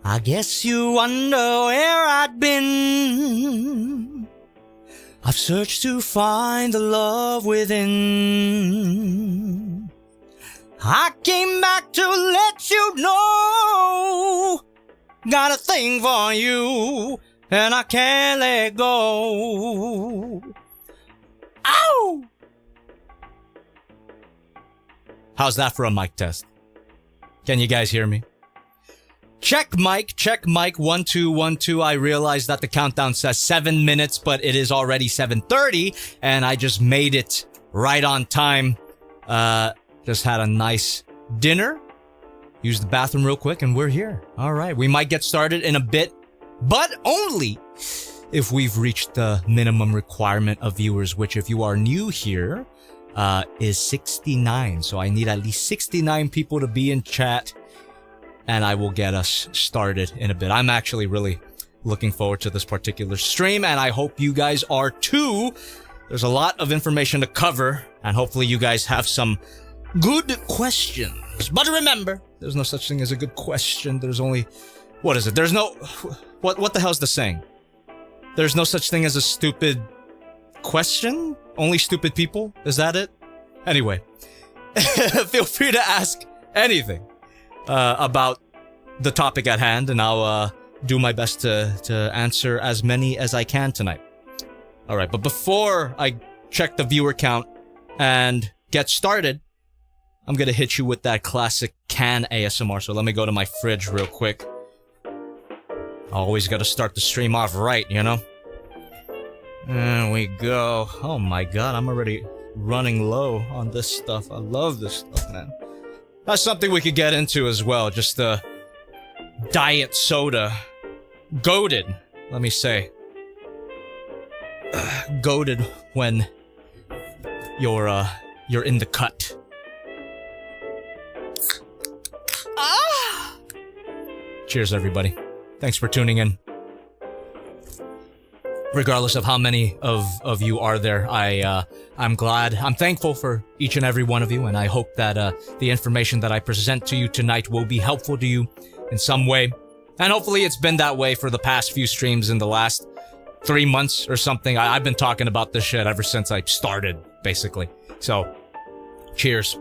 I guess you wonder where I'd been. I've searched to find the love within. I came back to let you know. Got a thing for you, and I can't let go. Ow! How's that for a mic test? Can you guys hear me? Check mic, 1 2 1 2. I realize that the countdown says 7 minutes, but it is already 7:30, and I just made it right on time. Just had a nice dinner, used the bathroom real quick, and we're here. All right, we might get started in a bit, but only if we've reached the minimum requirement of viewers, which if you are new here, is 69. So I need at least 69 people to be in chat, and I will get us started in a bit. I'm actually really looking forward to this particular stream, and I hope you guys are too. There's a lot of information to cover, and hopefully you guys have some good questions. But remember, there's no such thing as a good question. There's only... What is it? There's no... What the hell's the saying? There's no such thing as a stupid question? Only stupid people? Is that it? Anyway, feel free to ask anything about the topic at hand, and I'll do my best to answer as many as I can tonight. Alright, but before I check the viewer count and get started, I'm gonna hit you with that classic can ASMR, so let me go to my fridge real quick. Always gotta start the stream off right, you know? There we go. Oh my god, I'm already running low on this stuff. I love this stuff, man. That's something we could get into as well, just the diet soda. Goated, let me say. Goated when you're in the cut. Ah! Cheers, everybody. Thanks for tuning in. Regardless of how many of you are there, I'm thankful for each and every one of you, and I hope that the information that I present to you tonight will be helpful to you in some way. And hopefully it's been that way for the past few streams in the last 3 months or something. I've been talking about this shit ever since I started, basically. So, cheers.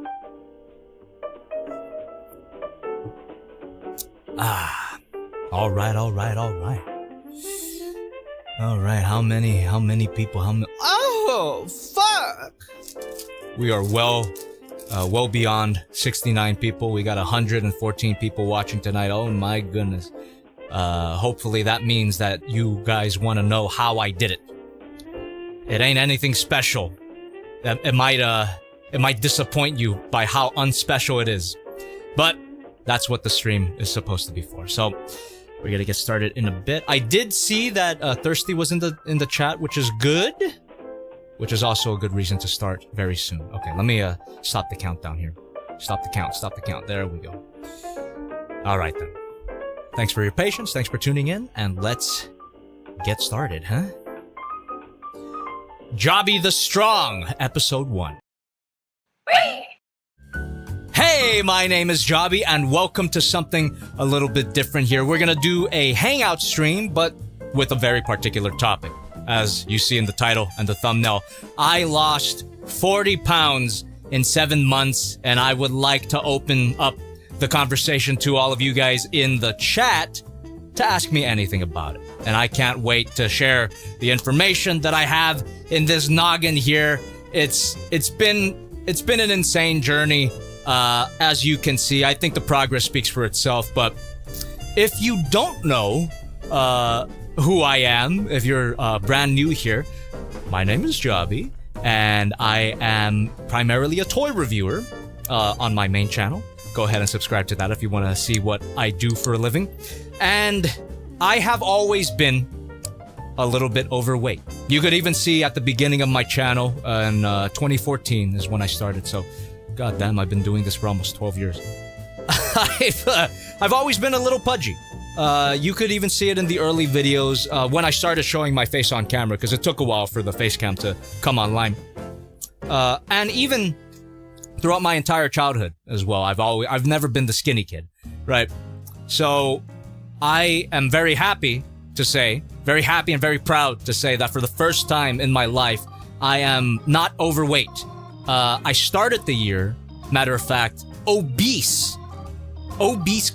Ah, all right. Alright, how many people, oh, fuck! We are well beyond 69 people. We got 114 people watching tonight. Oh my goodness. Hopefully that means that you guys want to know how I did it. It ain't anything special. It might disappoint you by how unspecial it is. But that's what the stream is supposed to be for. So, we're gonna get started in a bit. I did see that Thirsty was in the chat, which is good. Which is also a good reason to start very soon. Okay, let me stop the countdown here. Stop the count. There we go. Alright then. Thanks for your patience, thanks for tuning in, and let's get started, huh? JobbytheStrong, Episode 1. Hey, my name is Jobby, and welcome to something a little bit different here. We're gonna do a Hangout stream, but with a very particular topic. As you see in the title and the thumbnail, I lost 40 pounds in 7 months, and I would like to open up the conversation to all of you guys in the chat to ask me anything about it. And I can't wait to share the information that I have in this noggin here. It's been an insane journey. As you can see, I think the progress speaks for itself, but if you don't know who I am, if you're brand new here, my name is Jobby, and I am primarily a toy reviewer on my main channel. Go ahead and subscribe to that if you want to see what I do for a living. And I have always been a little bit overweight. You could even see at the beginning of my channel in 2014 is when I started, so god damn, I've been doing this for almost 12 years. I've always been a little pudgy. You could even see it in the early videos when I started showing my face on camera, because it took a while for the face cam to come online. And even throughout my entire childhood as well, I've never been the skinny kid, right? So I am very happy and very proud to say that for the first time in my life, I am not overweight. I started the year, matter of fact, obese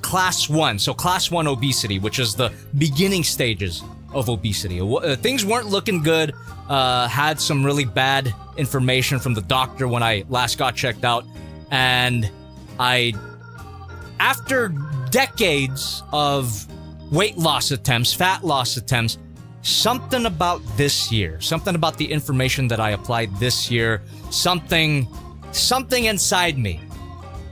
class 1. So class 1 obesity, which is the beginning stages of obesity. Things weren't looking good. Had some really bad information from the doctor when I last got checked out. And after decades of weight loss attempts, fat loss attempts, something about this year, something about the information that I applied this year, something inside me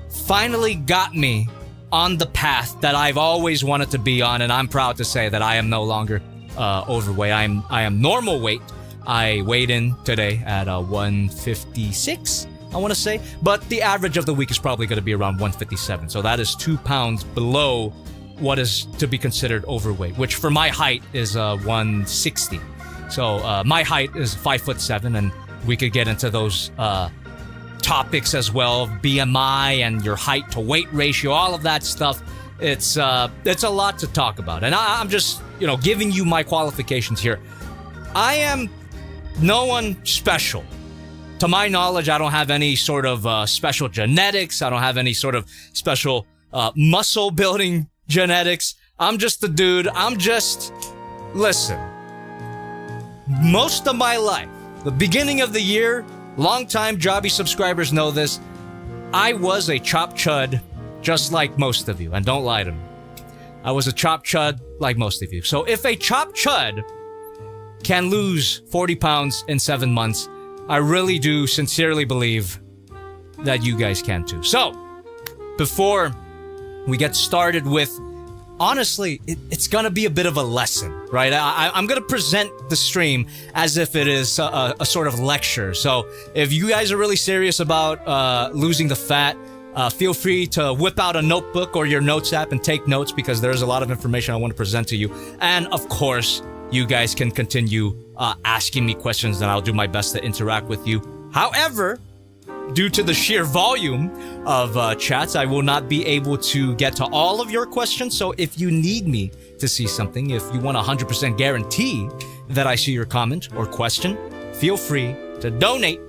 finally got me on the path that I've always wanted to be on, and I'm proud to say that I am no longer overweight. I am normal weight. I weighed in today at 156, I want to say, but the average of the week is probably going to be around 157. So that is 2 pounds below what is to be considered overweight, which for my height is 160. So my height is 5'7", and we could get into those topics as well, BMI and your height to weight ratio, all of that stuff. It's a lot to talk about, and I'm just giving you my qualifications here. I am no one special. To my knowledge, I don't have any sort of special genetics. I don't have any sort of special muscle building genetics. I'm just a dude. Listen, most of my life, the beginning of the year, long-time Jobby subscribers know this, I was a chop chud just like most of you. And don't lie to me. I was a chop chud like most of you. So if a chop chud can lose 40 pounds in 7 months, I really do sincerely believe that you guys can too. So before we get started with, honestly, it's going to be a bit of a lesson, right? I'm going to present the stream as if it is a sort of lecture. So if you guys are really serious about losing the fat, feel free to whip out a notebook or your notes app and take notes, because there's a lot of information I want to present to you. And of course, you guys can continue asking me questions, and I'll do my best to interact with you. However, due to the sheer volume of chats, I will not be able to get to all of your questions. So if you need me to see something, if you want a 100% guarantee that I see your comment or question, feel free to donate.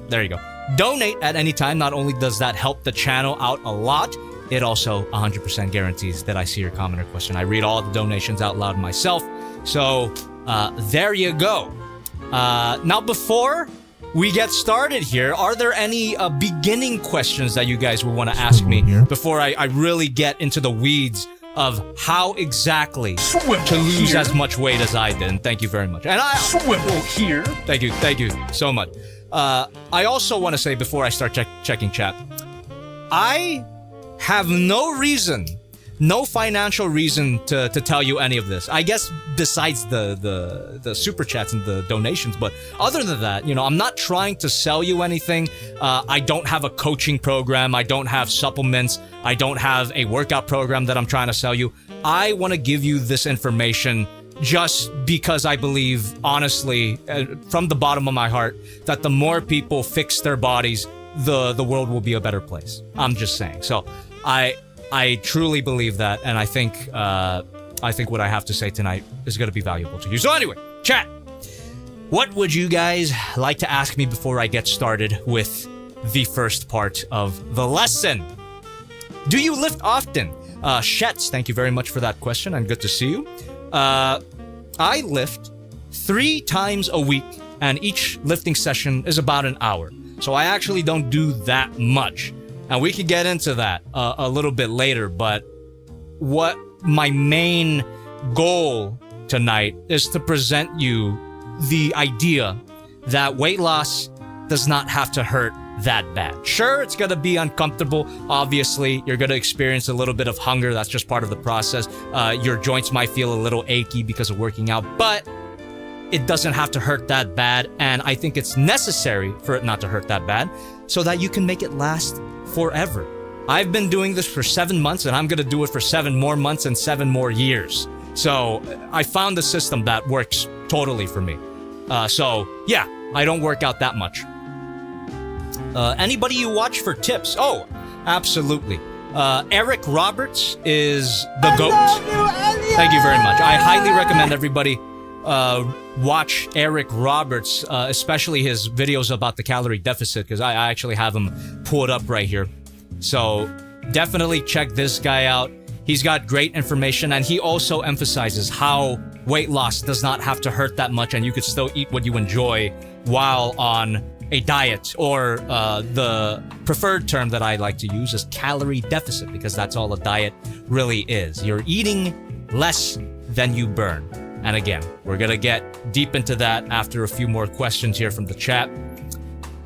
There you go. Donate at any time. Not only does that help the channel out a lot, it also 100% guarantees that I see your comment or question. I read all the donations out loud myself. So there you go. Now, before we get started here, are there any beginning questions that you guys would want to ask me before I really get into the weeds of how exactly to lose as much weight as I did? And thank you very much. And here. Thank you so much. I also want to say, before I start checking chat, I have no financial reason to tell you any of this. I guess besides the super chats and the donations, but other than that, I'm not trying to sell you anything. I don't have a coaching program. I don't have supplements. I don't have a workout program that I'm trying to sell you. I want to give you this information just because I believe, honestly, from the bottom of my heart, that the more people fix their bodies, the world will be a better place. I'm just saying. So I truly believe that, and I think what I have to say tonight is going to be valuable to you. So anyway, chat, what would you guys like to ask me before I get started with the first part of the lesson? Do you lift often? Shets, thank you very much for that question, and good to see you. I lift 3 times a week, and each lifting session is about an hour. So I actually don't do that much. And we can get into that a little bit later, but what my main goal tonight is to present you the idea that weight loss does not have to hurt that bad. Sure, it's going to be uncomfortable. Obviously, you're going to experience a little bit of hunger. That's just part of the process. Your joints might feel a little achy because of working out, but it doesn't have to hurt that bad. And I think it's necessary for it not to hurt that bad so that you can make it last forever. I've been doing this for 7 months, and I'm going to do it for 7 more months and 7 more years. So I found a system that works totally for me. So yeah, I don't work out that much. Anybody you watch for tips? Oh, absolutely. Eric Roberts is the GOAT. Thank you very much. I highly recommend everybody watch Eric Roberts, especially his videos about the calorie deficit, because I actually have him pulled up right here. So definitely check this guy out. He's got great information, and he also emphasizes how weight loss does not have to hurt that much, and you could still eat what you enjoy while on a diet, or the preferred term that I like to use is calorie deficit, because that's all a diet really is. You're eating less than you burn. And again, we're gonna get deep into that after a few more questions here from the chat.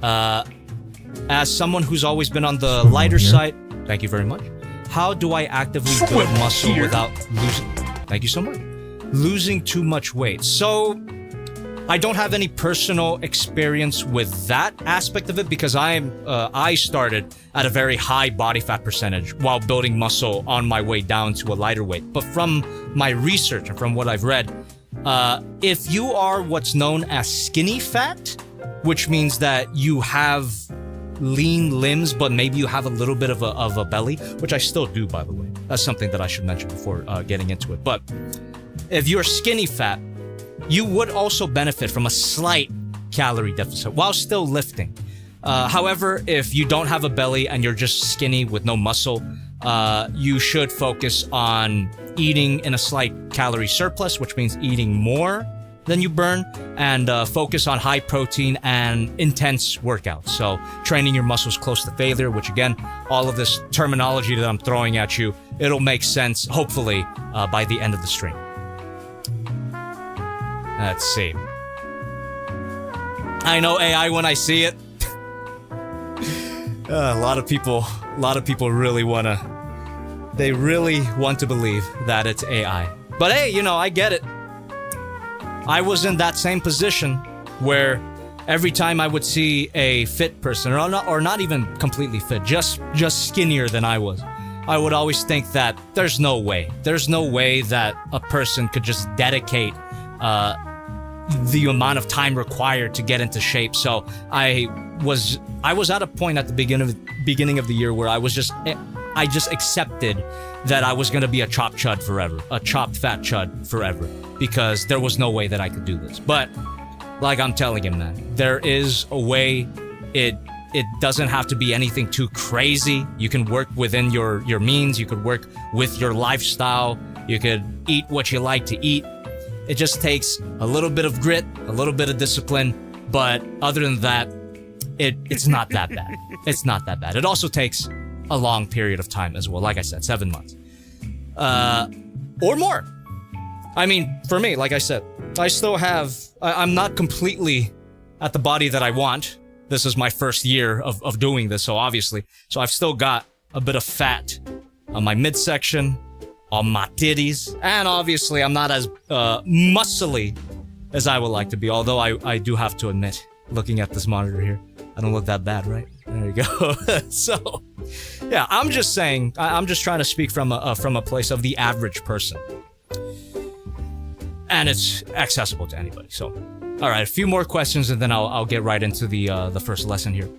As someone who's always been on the lighter side, thank you very much. How do I actively build muscle without losing? Thank you so much. Losing too much weight. So I don't have any personal experience with that aspect of it, because I started at a very high body fat percentage while building muscle on my way down to a lighter weight. But from my research and from what I've read, if you are what's known as skinny fat, which means that you have lean limbs, but maybe you have a little bit of a belly, which I still do, by the way. That's something that I should mention before getting into it. But if you're skinny fat, you would also benefit from a slight calorie deficit while still lifting. However, if you don't have a belly and you're just skinny with no muscle, you should focus on eating in a slight calorie surplus, which means eating more than you burn, and focus on high protein and intense workouts. So training your muscles close to failure, which again, all of this terminology that I'm throwing at you, it'll make sense, hopefully, by the end of the stream. Let's see. I know AI when I see it. A lot of people really really want to believe that it's AI. But hey, you know, I get it. I was in that same position where every time I would see a fit person, or not even completely fit, just skinnier than I was, I would always think that there's no way that a person could just dedicate the amount of time required to get into shape. So I was at a point at the beginning of the year where I just accepted that I was going to be a chopped chud forever, a chopped fat chud forever, because there was no way that I could do this. But like I'm telling him, man, there is a way. It doesn't have to be anything too crazy. You can work within your means. You could work with your lifestyle. You could eat what you like to eat. It just takes a little bit of grit, a little bit of discipline, but other than that, it's not that bad. It's not that bad. It also takes a long period of time as well. Like I said, 7 months. Or more. I mean, for me, like I said, I'm not completely at the body that I want. This is my first year of doing this, so I've still got a bit of fat on my midsection, on my titties, and obviously I'm not as muscly as I would like to be, although I do have to admit, looking at this monitor here, I don't look that bad, right? There you go. So, yeah, I'm just saying, I'm just trying to speak from a place of the average person. And it's accessible to anybody, so. All right, a few more questions and then I'll get right into the first lesson here.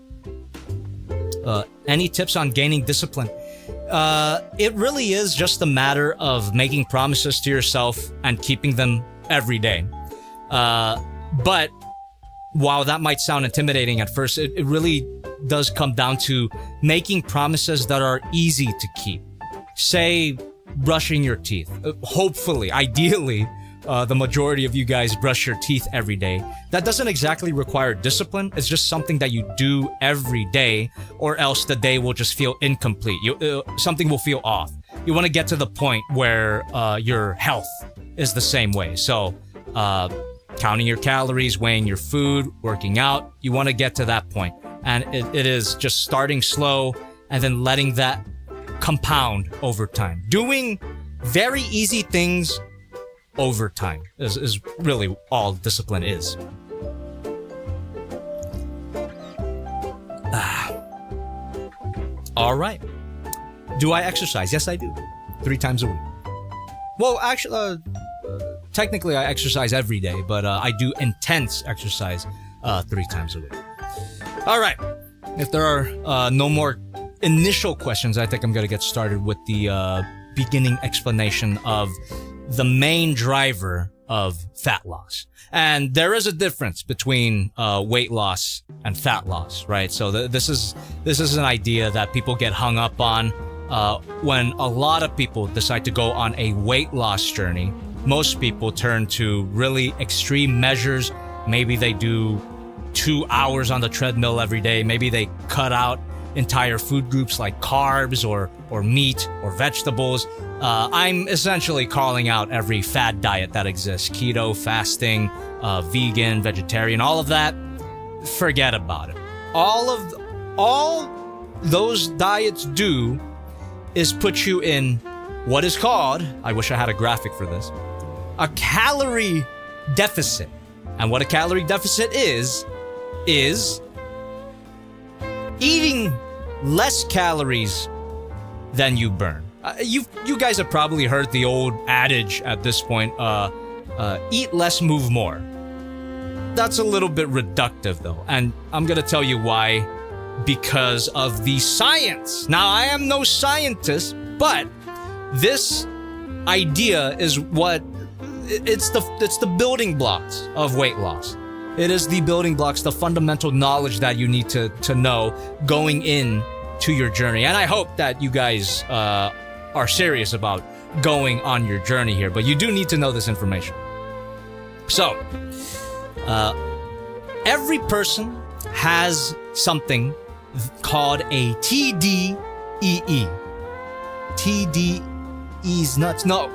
Any tips on gaining discipline? It really is just a matter of making promises to yourself and keeping them every day. But while that might sound intimidating at first, it really does come down to making promises that are easy to keep. Say, brushing your teeth. Hopefully, ideally, the majority of you guys brush your teeth every day. That doesn't exactly require discipline. It's just something that you do every day, or else the day will just feel incomplete. Something will feel off. You want to get to the point where your health is the same way. So, counting your calories, weighing your food, working out, you want to get to that point. And it is just starting slow and then letting that compound over time. Doing very easy things over time is really all discipline is. All right. Do I exercise? Yes, I do. 3 times a week. Well, actually, technically I exercise every day, but I do intense exercise 3 times a week. All right. If there are no more initial questions, I think I'm going to get started with the beginning explanation of the main driver of fat loss. And there is a difference between weight loss and fat loss, right? So this is an idea that people get hung up on when a lot of people decide to go on a weight loss journey. Most people turn to really extreme measures. Maybe they do 2 hours on the treadmill every day. Maybe they cut out entire food groups like carbs or meat or vegetables. I'm essentially calling out every fad diet that exists. Keto, fasting, vegan, vegetarian, all of that. Forget about it. All those diets do is put you in what is called, I wish I had a graphic for this, a calorie deficit. And what a calorie deficit is eating less calories than you burn. You guys have probably heard the old adage at this point, eat less, move more. That's a little bit reductive though, and I'm gonna tell you why. Because of the science. Now, I am no scientist, but this idea is it's the building blocks of weight loss. It is the building blocks, the fundamental knowledge that you need to know going in to your journey. And I hope that you guys are serious about going on your journey here, but you do need to know this information. So, every person has something called a TDEE. TDEE's nuts. No.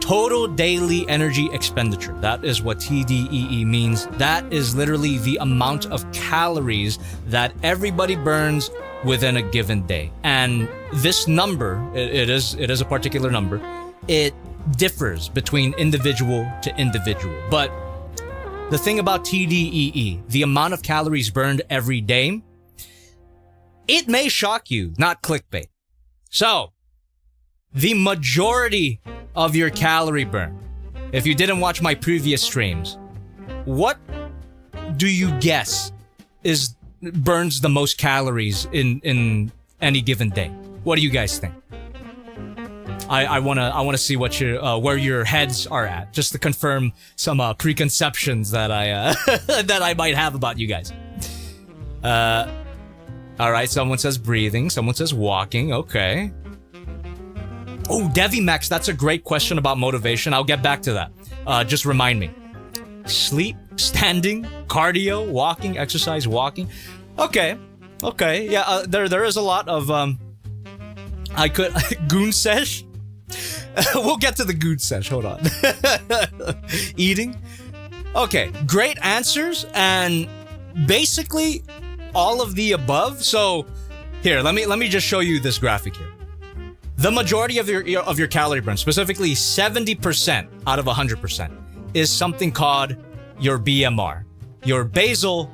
Total daily energy expenditure. That is what TDEE means. That is literally the amount of calories that everybody burns within a given day. And this number, it is a particular number. It differs between individual to individual. But the thing about TDEE, the amount of calories burned every day, it may shock you, not clickbait. So, the majority of your calorie burn, if you didn't watch my previous streams, what do you guess burns the most calories in any given day? What do you guys think? I wanna see what where your heads are at, just to confirm some preconceptions that I that I might have about you guys. All right, someone says breathing, someone says walking. Okay. Oh, Devi Max, that's a great question about motivation. I'll get back to that. Just remind me. Sleep, standing, cardio, walking, exercise, walking. Okay. Yeah, there is a lot of goon sesh. We'll get to the goon sesh. Hold on. Eating. Okay, great answers, and basically all of the above. So here, let me just show you this graphic here. The majority of your calorie burn, specifically 70% out of 100%, is something called your BMR, your basal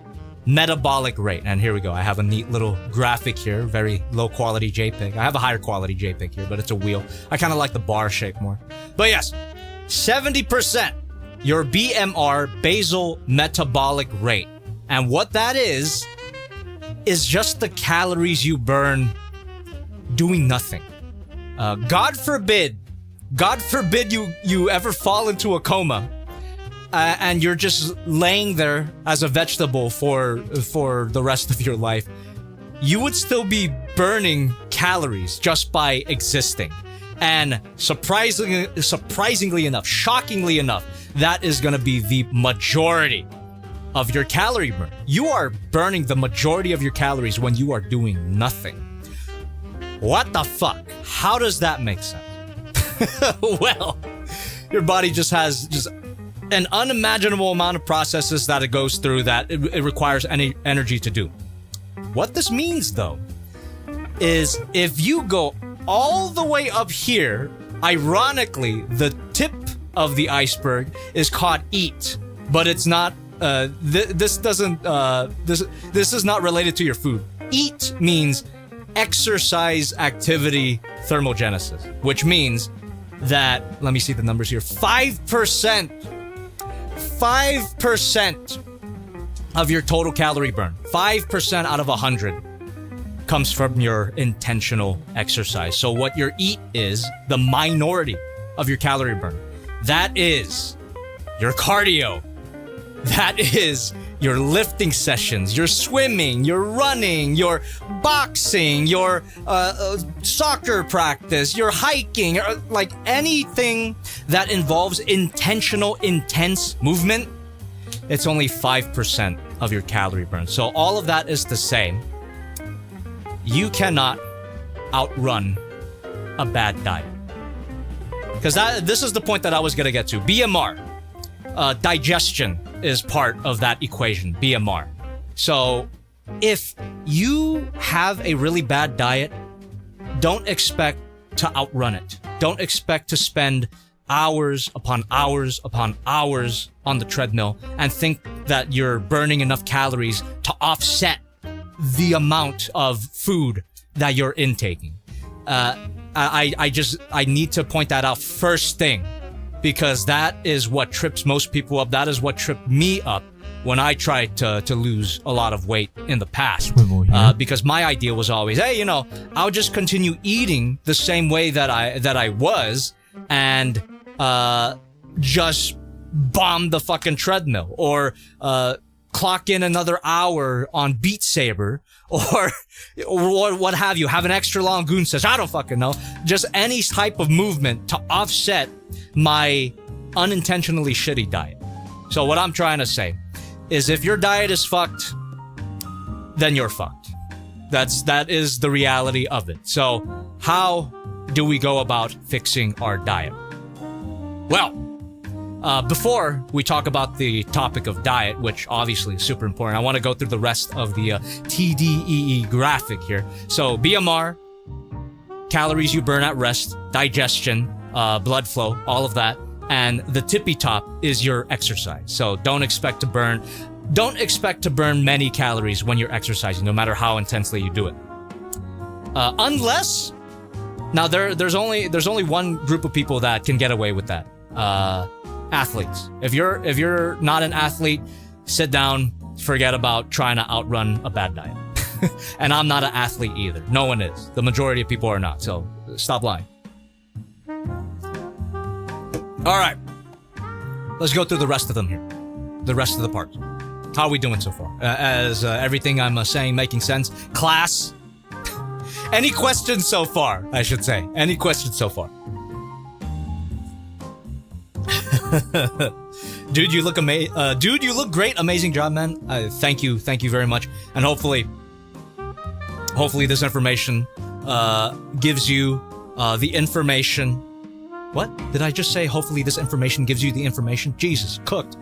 metabolic rate. And here we go. I have a neat little graphic here, very low quality JPEG. I have a higher quality JPEG here, but it's a wheel. I kind of like the bar shape more. But yes, 70%, your BMR, basal metabolic rate. And what that is just the calories you burn doing nothing. God forbid you ever fall into a coma and you're just laying there as a vegetable for the rest of your life. You would still be burning calories just by existing. And surprisingly enough, shockingly enough, that is going to be the majority of your calorie burn. You are burning the majority of your calories when you are doing nothing. What the fuck? How does that make sense? Well, your body just has an unimaginable amount of processes that it goes through that it requires any energy to do. What this means, though, is if you go all the way up here, ironically, the tip of the iceberg is called eat, but it's not. This is not related to your food. Eat means exercise activity thermogenesis, which means that, let me see the numbers here, 5% of your total calorie burn, 5% out of 100 comes from your intentional exercise. So what your eat is the minority of your calorie burn. That is your cardio. That is your lifting sessions, your swimming, your running, your boxing, your soccer practice, your hiking, like anything that involves intentional, intense movement. It's only 5% of your calorie burn. So all of that is to say, you cannot outrun a bad diet. Because this is the point that I was going to get to. BMR, digestion is part of that equation, BMR. So if you have a really bad diet, don't expect to outrun it. Don't expect to spend hours upon hours upon hours on the treadmill and think that you're burning enough calories to offset the amount of food that you're intaking. I need to point that out first thing, because that is what trips most people up. That is what tripped me up when I tried to lose a lot of weight in the past. Because my idea was always, hey, I'll just continue eating the same way that I was and just bomb the fucking treadmill, or clock in another hour on Beat Saber, or what have you, have an extra long goon session. I don't fucking know. Just any type of movement to offset my unintentionally shitty diet. So what I'm trying to say is, if your diet is fucked, then you're fucked. That is the reality of it. So how do we go about fixing our diet? Well, before we talk about the topic of diet, which obviously is super important, I want to go through the rest of the TDEE graphic here. So BMR, calories you burn at rest, digestion, blood flow, all of that. And the tippy top is your exercise. So don't expect to burn many calories when you're exercising, no matter how intensely you do it. Unless, now there's only one group of people that can get away with that. Athletes. If you're not an athlete, sit down, forget about trying to outrun a bad diet. And I'm not an athlete either. No one is. The majority of people are not. So stop lying. All right. Let's go through the rest of them here. The rest of the parts. How are we doing so far? As everything I'm saying making sense? Class? Any questions so far, I should say? Any questions so far? Dude, you look great. Amazing job, man. Thank you very much. And hopefully this information gives you the information. What did I just say? Hopefully this information gives you the information. Jesus, cooked.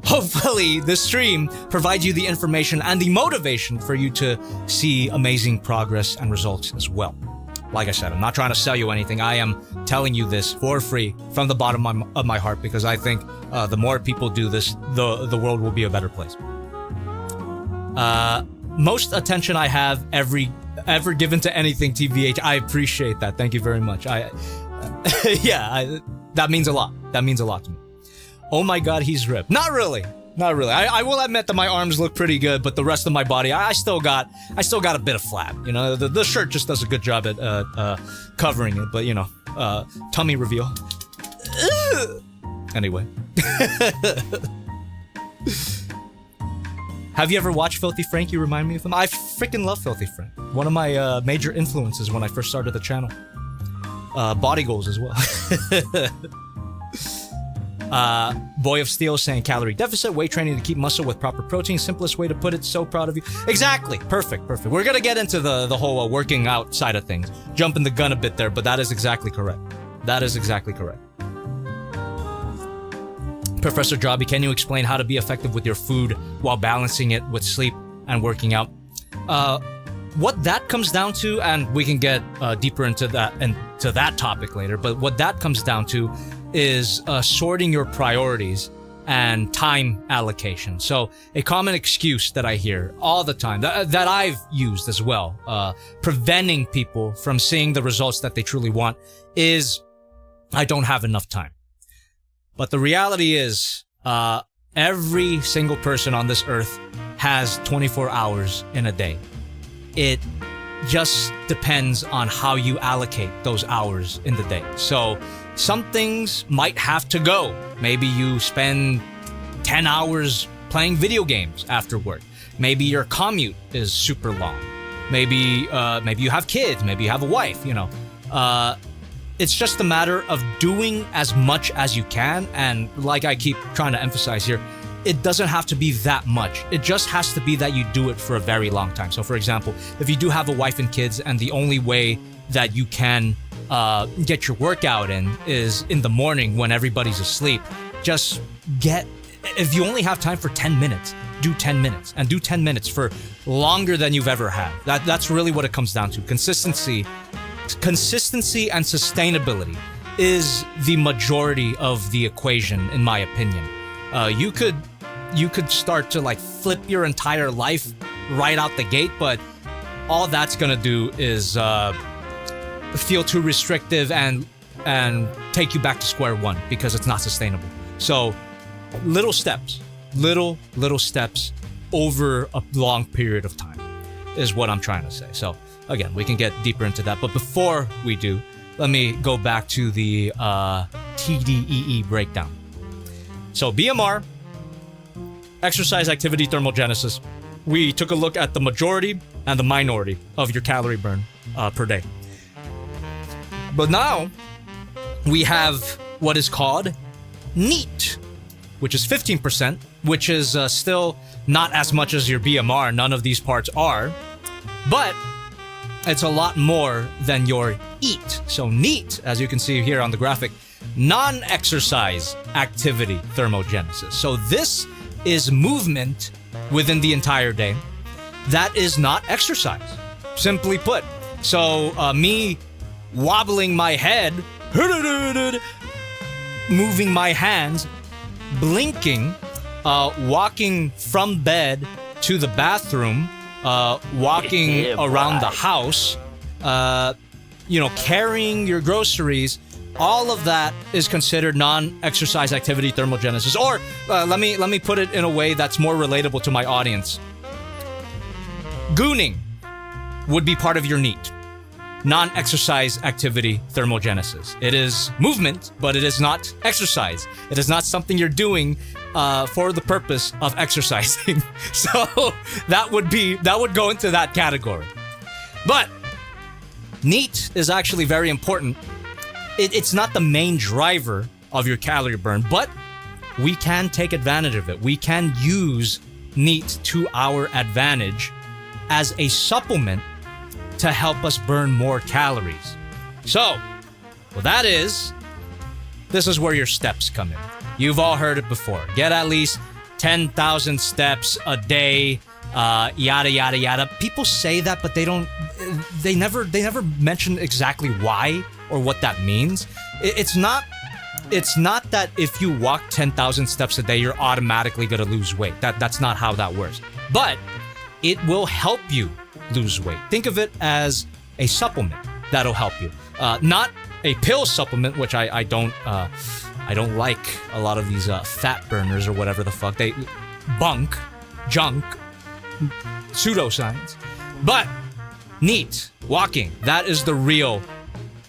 Hopefully this stream provides you the information and the motivation for you to see amazing progress and results as well. Like I said, I'm not trying to sell you anything. I am telling you this for free from the bottom of my heart, because I think the more people do this, the world will be a better place. Most attention I have ever given to anything, TVH. I appreciate that. Thank you very much. That means a lot. That means a lot to me. Oh my God, he's ripped. Not really. I will admit that my arms look pretty good, but the rest of my body, I still got a bit of flab. The shirt just does a good job at covering it, but tummy reveal. Anyway. Have you ever watched Filthy Frank? You remind me of him. I freaking love Filthy Frank. One of my major influences when I first started the channel. Body goals as well. Boy of Steel saying calorie deficit, weight training to keep muscle with proper protein. Simplest way to put it. So proud of you. Exactly. Perfect. We're going to get into the whole working out side of things. Jumping the gun a bit there, but that is exactly correct. Professor Jobby, can you explain how to be effective with your food while balancing it with sleep and working out? What that comes down to, and we can get deeper into that topic later, but what that comes down to is sorting your priorities and time allocation. So a common excuse that I hear all the time, that I've used as well, preventing people from seeing the results that they truly want, is I don't have enough time. But the reality is, every single person on this earth has 24 hours in a day. It just depends on how you allocate those hours in the day. So some things might have to go. Maybe you spend 10 hours playing video games after work. Maybe your commute is super long. Maybe you have kids. Maybe you have a wife, it's just a matter of doing as much as you can. And like I keep trying to emphasize here, it doesn't have to be that much. It just has to be that you do it for a very long time. So for example, if you do have a wife and kids and the only way that you can get your workout in is in the morning when everybody's asleep, if you only have time for 10 minutes, do 10 minutes and do 10 minutes for longer than you've ever had. That's really what it comes down to. Consistency and sustainability is the majority of the equation, in my opinion. You could start to like flip your entire life right out the gate, but all that's gonna do is feel too restrictive and take you back to square one because it's not sustainable. So little steps over a long period of time is what I'm trying to say. So again, we can get deeper into that, but before we do, let me go back to the TDEE breakdown. So BMR, exercise activity thermogenesis. We took a look at the majority and the minority of your calorie burn per day. But now we have what is called NEAT, which is 15%, which is still not as much as your BMR. None of these parts are, but it's a lot more than your EAT. So NEAT, as you can see here on the graphic, non-exercise activity thermogenesis. So this is movement within the entire day that is not exercise, simply put. So me wobbling my head, moving my hands, blinking, walking from bed to the bathroom, walking around the house, carrying your groceries, all of that is considered non-exercise activity thermogenesis. Or let me put it in a way that's more relatable to my audience. Gooning would be part of your NEAT, non-exercise activity thermogenesis. It is movement, but it is not exercise. It is not something you're doing for the purpose of exercising. So that would go into that category. But NEAT is actually very important. It's not the main driver of your calorie burn, but we can take advantage of it. We can use NEAT to our advantage as a supplement to help us burn more calories. So, this is where your steps come in. You've all heard it before. Get at least 10,000 steps a day, yada, yada, yada. People say that, but they never mention exactly why or what that means. It's not that if you walk 10,000 steps a day, you're automatically going to lose weight. That's not how that works. But it will help you lose weight. Think of it as a supplement that'll help you. Not a pill supplement, which I don't like a lot of these fat burners or whatever the fuck. They junk, pseudoscience. But NEAT, walking, that is the real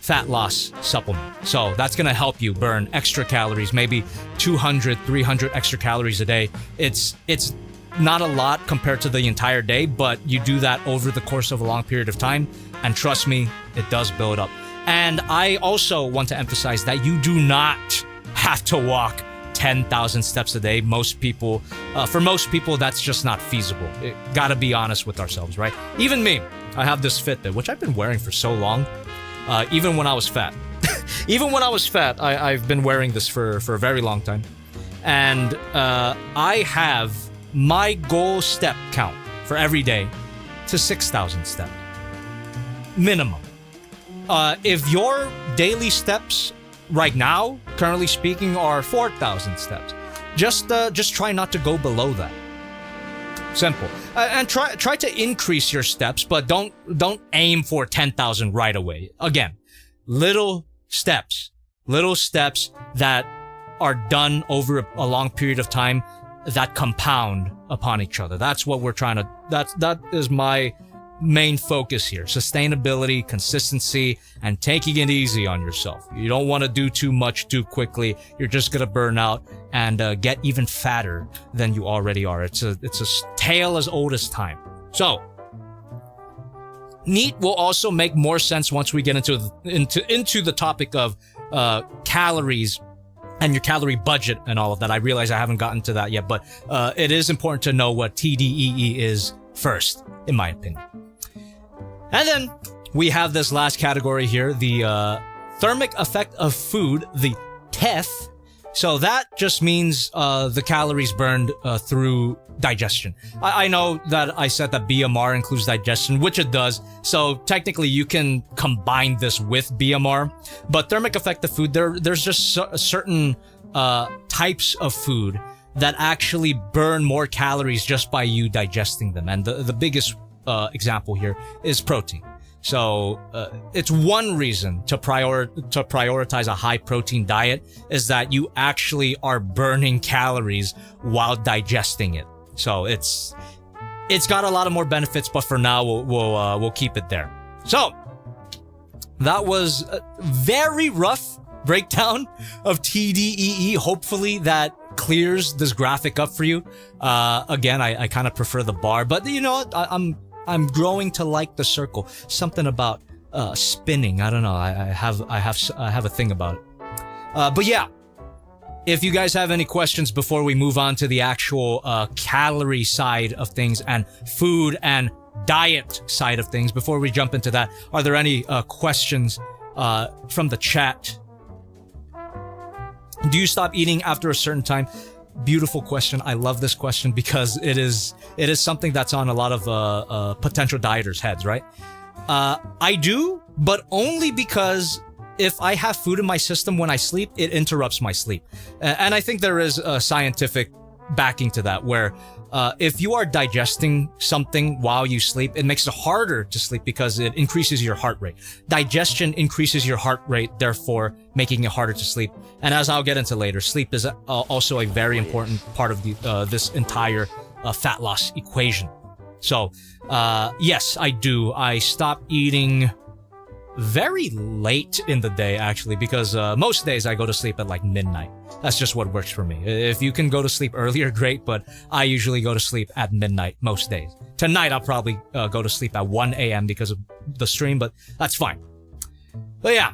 fat loss supplement. So that's going to help you burn extra calories, maybe 200, 300 extra calories a day. It's not a lot compared to the entire day, but you do that over the course of a long period of time, and trust me, it does build up. And I also want to emphasize that you do not have to walk 10,000 steps a day. For most people, that's just not feasible. Gotta be honest with ourselves, right? Even me, I have this Fitbit, which I've been wearing for so long, even when I was fat. Even when I was fat, I've been wearing this for a very long time. And I have my goal step count for every day to 6,000 steps. Minimum. If your daily steps right now, currently speaking, are 4,000 steps, just try not to go below that. Simple. And try to increase your steps, but don't aim for 10,000 right away. Again, little steps that are done over a long period of time that compound upon each other. That's what we're trying to, that is my main focus here. Sustainability, consistency, and taking it easy on yourself. You don't want to do too much too quickly. You're just going to burn out and get even fatter than you already are. It's a tale as old as time. So, NEAT will also make more sense once we get into the topic of calories and your calorie budget and all of that. I realize I haven't gotten to that yet, but it is important to know what TDEE is first, in my opinion. And then we have this last category here, the thermic effect of food, the TEF. So that just means the calories burned through digestion. I know that I said that BMR includes digestion, which it does. So technically you can combine this with BMR. But thermic effect of food, there's just certain types of food that actually burn more calories just by you digesting them. And the biggest example here is protein. So it's one reason to prioritize a high protein diet is that you actually are burning calories while digesting it. So it's got a lot of more benefits, but for now we'll keep it there. So that was a very rough breakdown of TDEE. Hopefully that clears this graphic up for you. Again, I kind of prefer the bar, but you know what? I'm growing to like the circle. Something about spinning. I don't know. I have a thing about it. But yeah, if you guys have any questions before we move on to the actual calorie side of things and food and diet side of things, before we jump into that, are there any questions from the chat? Do you stop eating after a certain time? Beautiful question. I love this question because it is something that's on a lot of potential dieters' heads, right? I do, but only because if I have food in my system when I sleep, it interrupts my sleep. And I think there is a scientific backing to that, where if you are digesting something while you sleep, it makes it harder to sleep because it increases your heart rate. Digestion increases your heart rate, therefore making it harder to sleep. And as I'll get into later, sleep is also a very important part of this entire fat loss equation. So, yes, I do. I stop eating very late in the day, actually, because most days I go to sleep at like midnight. That's just what works for me. If you can go to sleep earlier, great, but I usually go to sleep at midnight most days. Tonight, I'll probably go to sleep at 1 a.m. because of the stream, but that's fine. But yeah,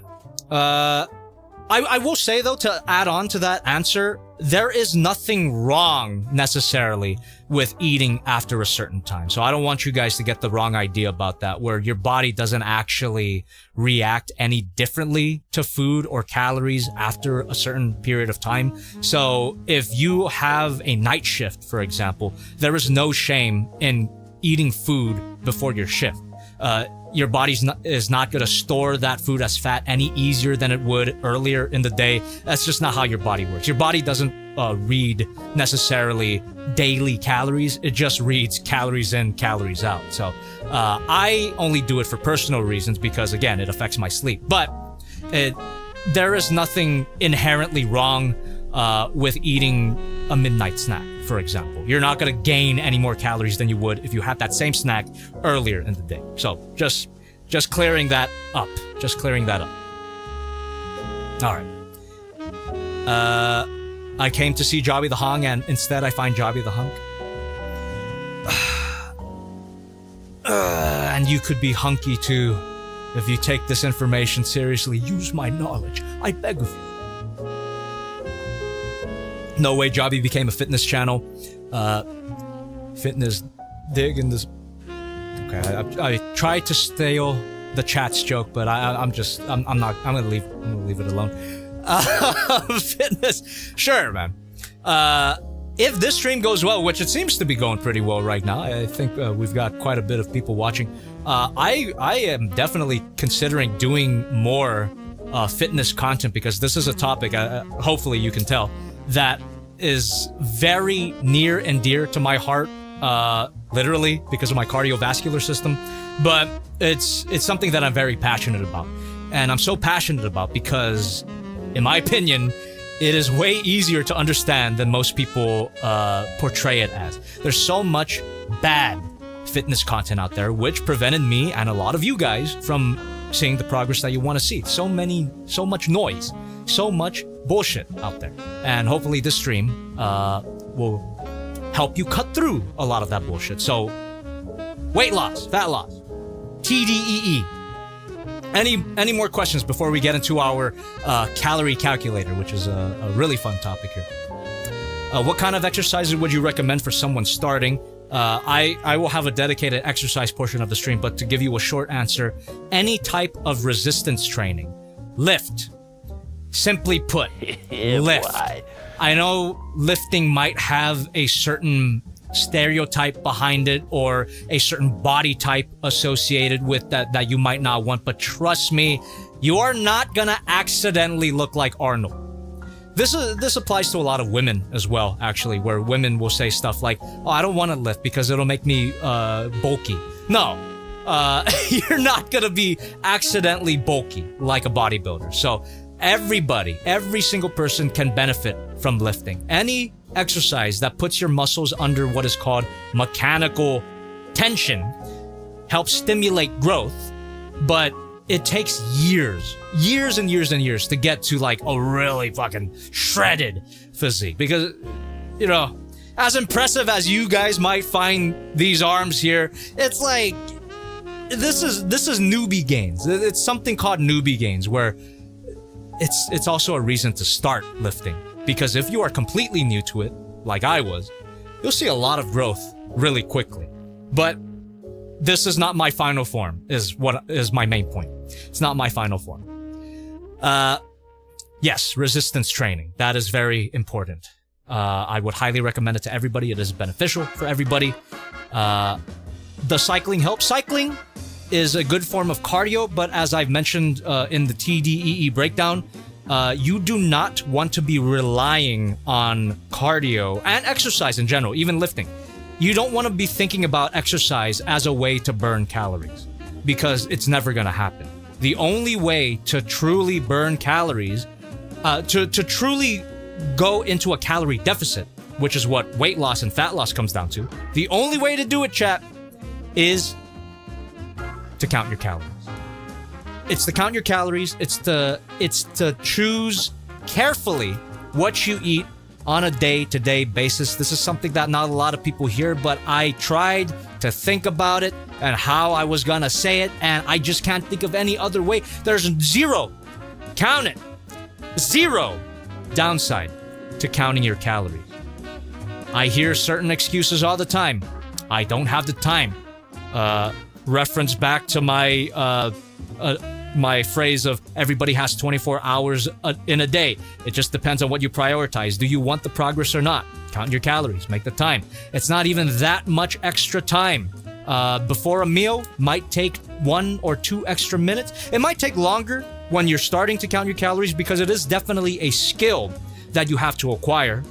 I will say, though, to add on to that answer, there is nothing wrong necessarily with eating after a certain time. So I don't want you guys to get the wrong idea about that, where your body doesn't actually react any differently to food or calories after a certain period of time. So if you have a night shift, for example, there is no shame in eating food before your shift. Your body is not going to store that food as fat any easier than it would earlier in the day. That's just not how your body works. Your body doesn't read necessarily daily calories. It just reads calories in, calories out. So I only do it for personal reasons because, again, it affects my sleep. But there is nothing inherently wrong with eating a midnight snack, for example. You're not going to gain any more calories than you would if you had that same snack earlier in the day. So just clearing that up. Just clearing that up. All right. I came to see Jobby the Hung, and instead I find Jobby the Hunk. And you could be hunky too if you take this information seriously. Use my knowledge. I beg of you. No way Jobby became a fitness channel. Fitness dig in this. Okay, I tried to steal the chat's joke, but I'm gonna leave it alone. Fitness, sure, man. If this stream goes well, which it seems to be going pretty well right now, I think we've got quite a bit of people watching. I am definitely considering doing more fitness content because this is a topic, hopefully you can tell, that is very near and dear to my heart, literally because of my cardiovascular system. But it's something that I'm very passionate about, and I'm so passionate about because, in my opinion, it is way easier to understand than most people portray it as. There's so much bad fitness content out there, which prevented me and a lot of you guys from seeing the progress that you want to see. So much noise, so much bullshit out there. And hopefully this stream will help you cut through a lot of that bullshit. So, weight loss, fat loss, TDEE. Any more questions before we get into our calorie calculator, which is a really fun topic here? What kind of exercises would you recommend for someone starting? I will have a dedicated exercise portion of the stream, but to give you a short answer, any type of resistance training. Lift. Simply put, lift. I know lifting might have a certain stereotype behind it or a certain body type associated with that you might not want, but trust me, you are not gonna accidentally look like Arnold. This applies to a lot of women as well, actually, where women will say stuff like, oh, I don't want to lift because it'll make me bulky. No, you're not gonna be accidentally bulky like a bodybuilder. So everybody, every single person can benefit from lifting. Any exercise that puts your muscles under what is called mechanical tension helps stimulate growth, but it takes years and years to get to like a really fucking shredded physique. Because, you know, as impressive as you guys might find these arms here, it's like, this is newbie gains. It's something called newbie gains, where it's also a reason to start lifting. Because if you are completely new to it, like I was, you'll see a lot of growth really quickly. But this is not my final form, is what is my main point. It's not my final form. Yes, resistance training. That is very important. I would highly recommend it to everybody. It is beneficial for everybody. The cycling helps. Cycling is a good form of cardio, but as I've mentioned in the TDEE breakdown, you do not want to be relying on cardio and exercise in general, even lifting. You don't want to be thinking about exercise as a way to burn calories, because it's never going to happen. The only way to truly burn calories, to truly go into a calorie deficit, which is what weight loss and fat loss comes down to, the only way to do it, chat, is to count your calories. It's to count your calories. It's to choose carefully what you eat on a day-to-day basis. This is something that not a lot of people hear, but I tried to think about it and how I was gonna say it, and I just can't think of any other way. There's zero, count it, zero downside to counting your calories. I hear certain excuses all the time. I don't have the time. Reference back to my my phrase of everybody has 24 hours in a day. It just depends on what you prioritize. Do you want the progress or not? Count your calories, make the time. It's not even that much extra time. Before a meal might take 1 or 2 extra minutes. It might take longer when you're starting to count your calories, because it is definitely a skill that you have to acquire.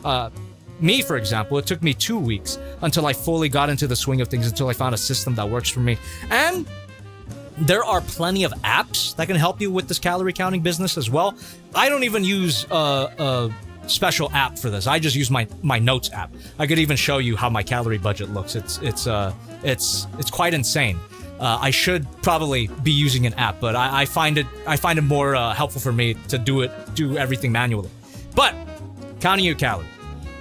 Me, for example, it took me 2 weeks until I fully got into the swing of things, until I found a system that works for me. And there are plenty of apps that can help you with this calorie counting business as well. I don't even use a special app for this. I just use my notes app. I could even show you how my calorie budget looks. It's quite insane. I should probably be using an app, but I find it more helpful for me to do everything manually. But counting your calories.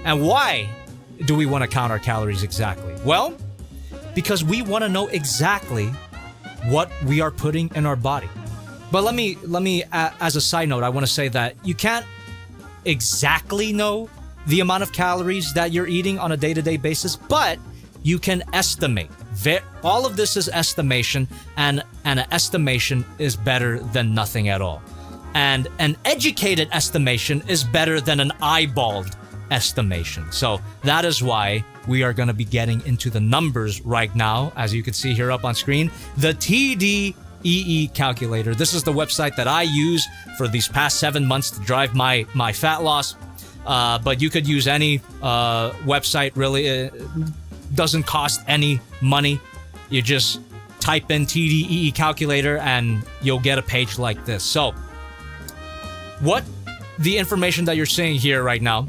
And why do we want to count our calories exactly? Well, because we want to know exactly what we are putting in our body. But let me as a side note, I want to say that you can't exactly know the amount of calories that you're eating on a day-to-day basis, but you can estimate. All of this is estimation, and an estimation is better than nothing at all. And an educated estimation is better than an eyeballed estimation. So that is why we are going to be getting into the numbers right now. As you can see here up on screen, the TDEE calculator. This is the website that I use for these past 7 months to drive my fat loss. But you could use any website, really. It doesn't cost any money. You just type in TDEE calculator and you'll get a page like this. So what the information that you're seeing here right now,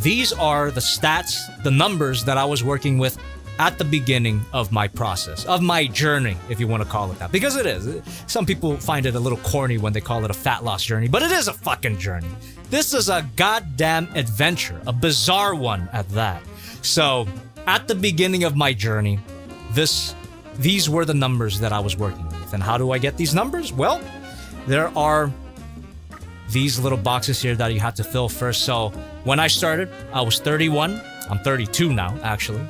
these are the stats, the numbers that I was working with at the beginning of my process, of my journey, if you want to call it that, because it is. Some people find it a little corny when they call it a fat loss journey, but it is a fucking journey. This is a goddamn adventure, a bizarre one at that. So, at the beginning of my journey, these were the numbers that I was working with. And how do I get these numbers? Well, there are these little boxes here that you have to fill first. So, when I started, I was 31. I'm 32 now, actually.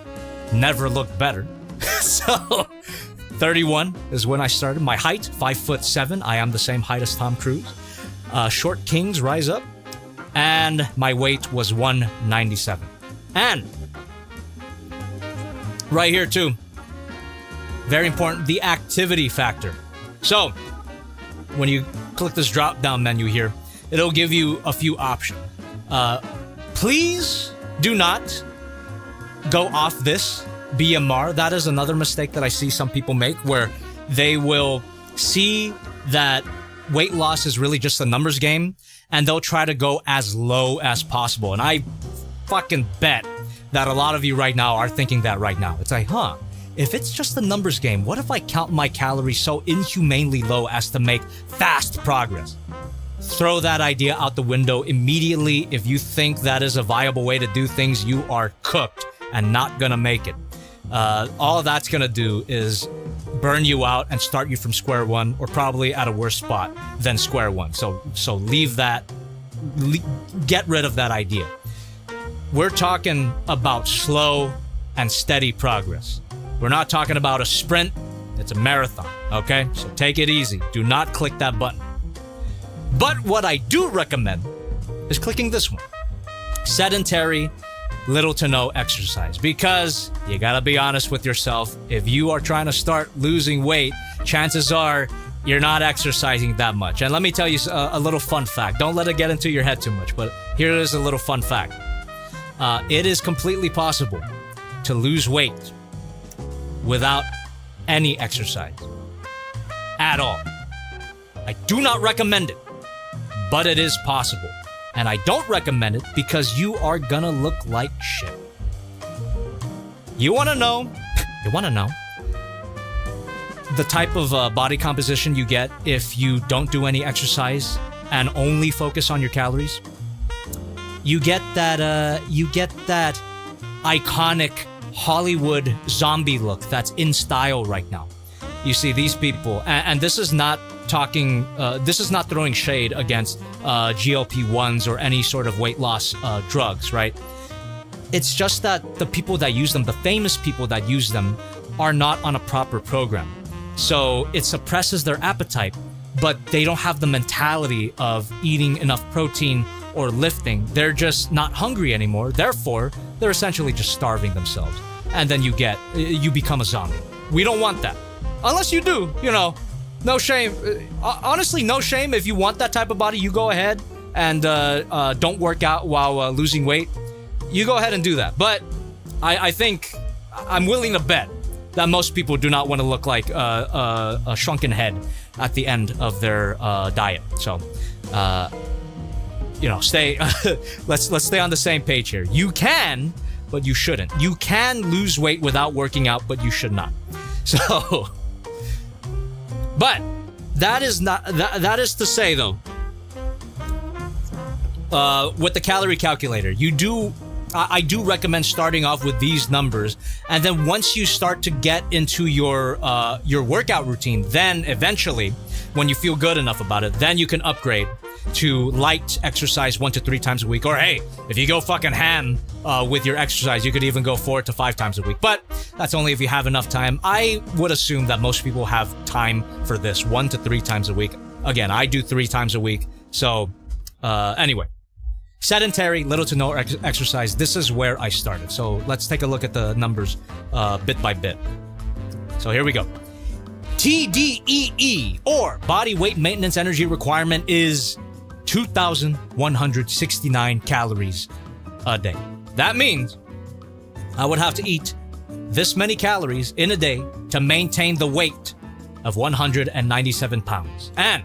Never looked better. So, 31 is when I started. My height, 5'7". I am the same height as Tom Cruise. Short kings rise up. And my weight was 197. And right here too, very important, the activity factor. So, when you click this drop-down menu here, it'll give you a few options. Please do not go off this BMR. That is another mistake that I see some people make, where they will see that weight loss is really just a numbers game, and they'll try to go as low as possible. And I fucking bet that a lot of you right now are thinking that right now. It's like, if it's just a numbers game, what if I count my calories so inhumanely low as to make fast progress? Throw that idea out the window immediately. If you think that is a viable way to do things, you are cooked and not gonna make it. All that's gonna do is burn you out and start you from square one, or probably at a worse spot than square one. So leave that, get rid of that idea. We're talking about slow and steady progress. We're not talking about a sprint, it's a marathon, okay? So take it easy. Do not click that button. But what I do recommend is clicking this one. Sedentary, little to no exercise. Because you gotta be honest with yourself. If you are trying to start losing weight, chances are you're not exercising that much. And let me tell you a little fun fact. Don't let it get into your head too much, but here is a little fun fact. It is completely possible to lose weight without any exercise at all. I do not recommend it, but it is possible. And I don't recommend it because you are gonna look like shit. You wanna know the type of body composition you get if you don't do any exercise and only focus on your calories? You get that iconic Hollywood zombie look that's in style right now. You see these people, and this is not throwing shade against GLP-1s or any sort of weight loss drugs, right? It's just that the people that use them, the famous people that use them, are not on a proper program. So it suppresses their appetite, but they don't have the mentality of eating enough protein or lifting. They're just not hungry anymore. Therefore, they're essentially just starving themselves. And then you become a zombie. We don't want that. Unless you do, no shame. Honestly, no shame. If you want that type of body, you go ahead and don't work out while losing weight. You go ahead and do that. But I think I'm willing to bet that most people do not want to look like a shrunken head at the end of their diet. So, stay. Let's stay on the same page here. You can, but you shouldn't. You can lose weight without working out, but you should not. So. But that is to say though, with the calorie calculator, I do recommend starting off with these numbers, and then once you start to get into your workout routine, then eventually, when you feel good enough about it, then you can upgrade to light exercise 1 to 3 times a week. Or hey, if you go fucking ham with your exercise, you could even go 4 to 5 times a week. But that's only if you have enough time. I would assume that most people have time for this 1 to 3 times a week. Again, I do 3 times a week. So anyway, sedentary, little to no exercise. This is where I started. So let's take a look at the numbers bit by bit. So here we go. TDEE, or body weight maintenance energy requirement, is 2,169 calories a day. That means I would have to eat this many calories in a day to maintain the weight of 197 pounds. And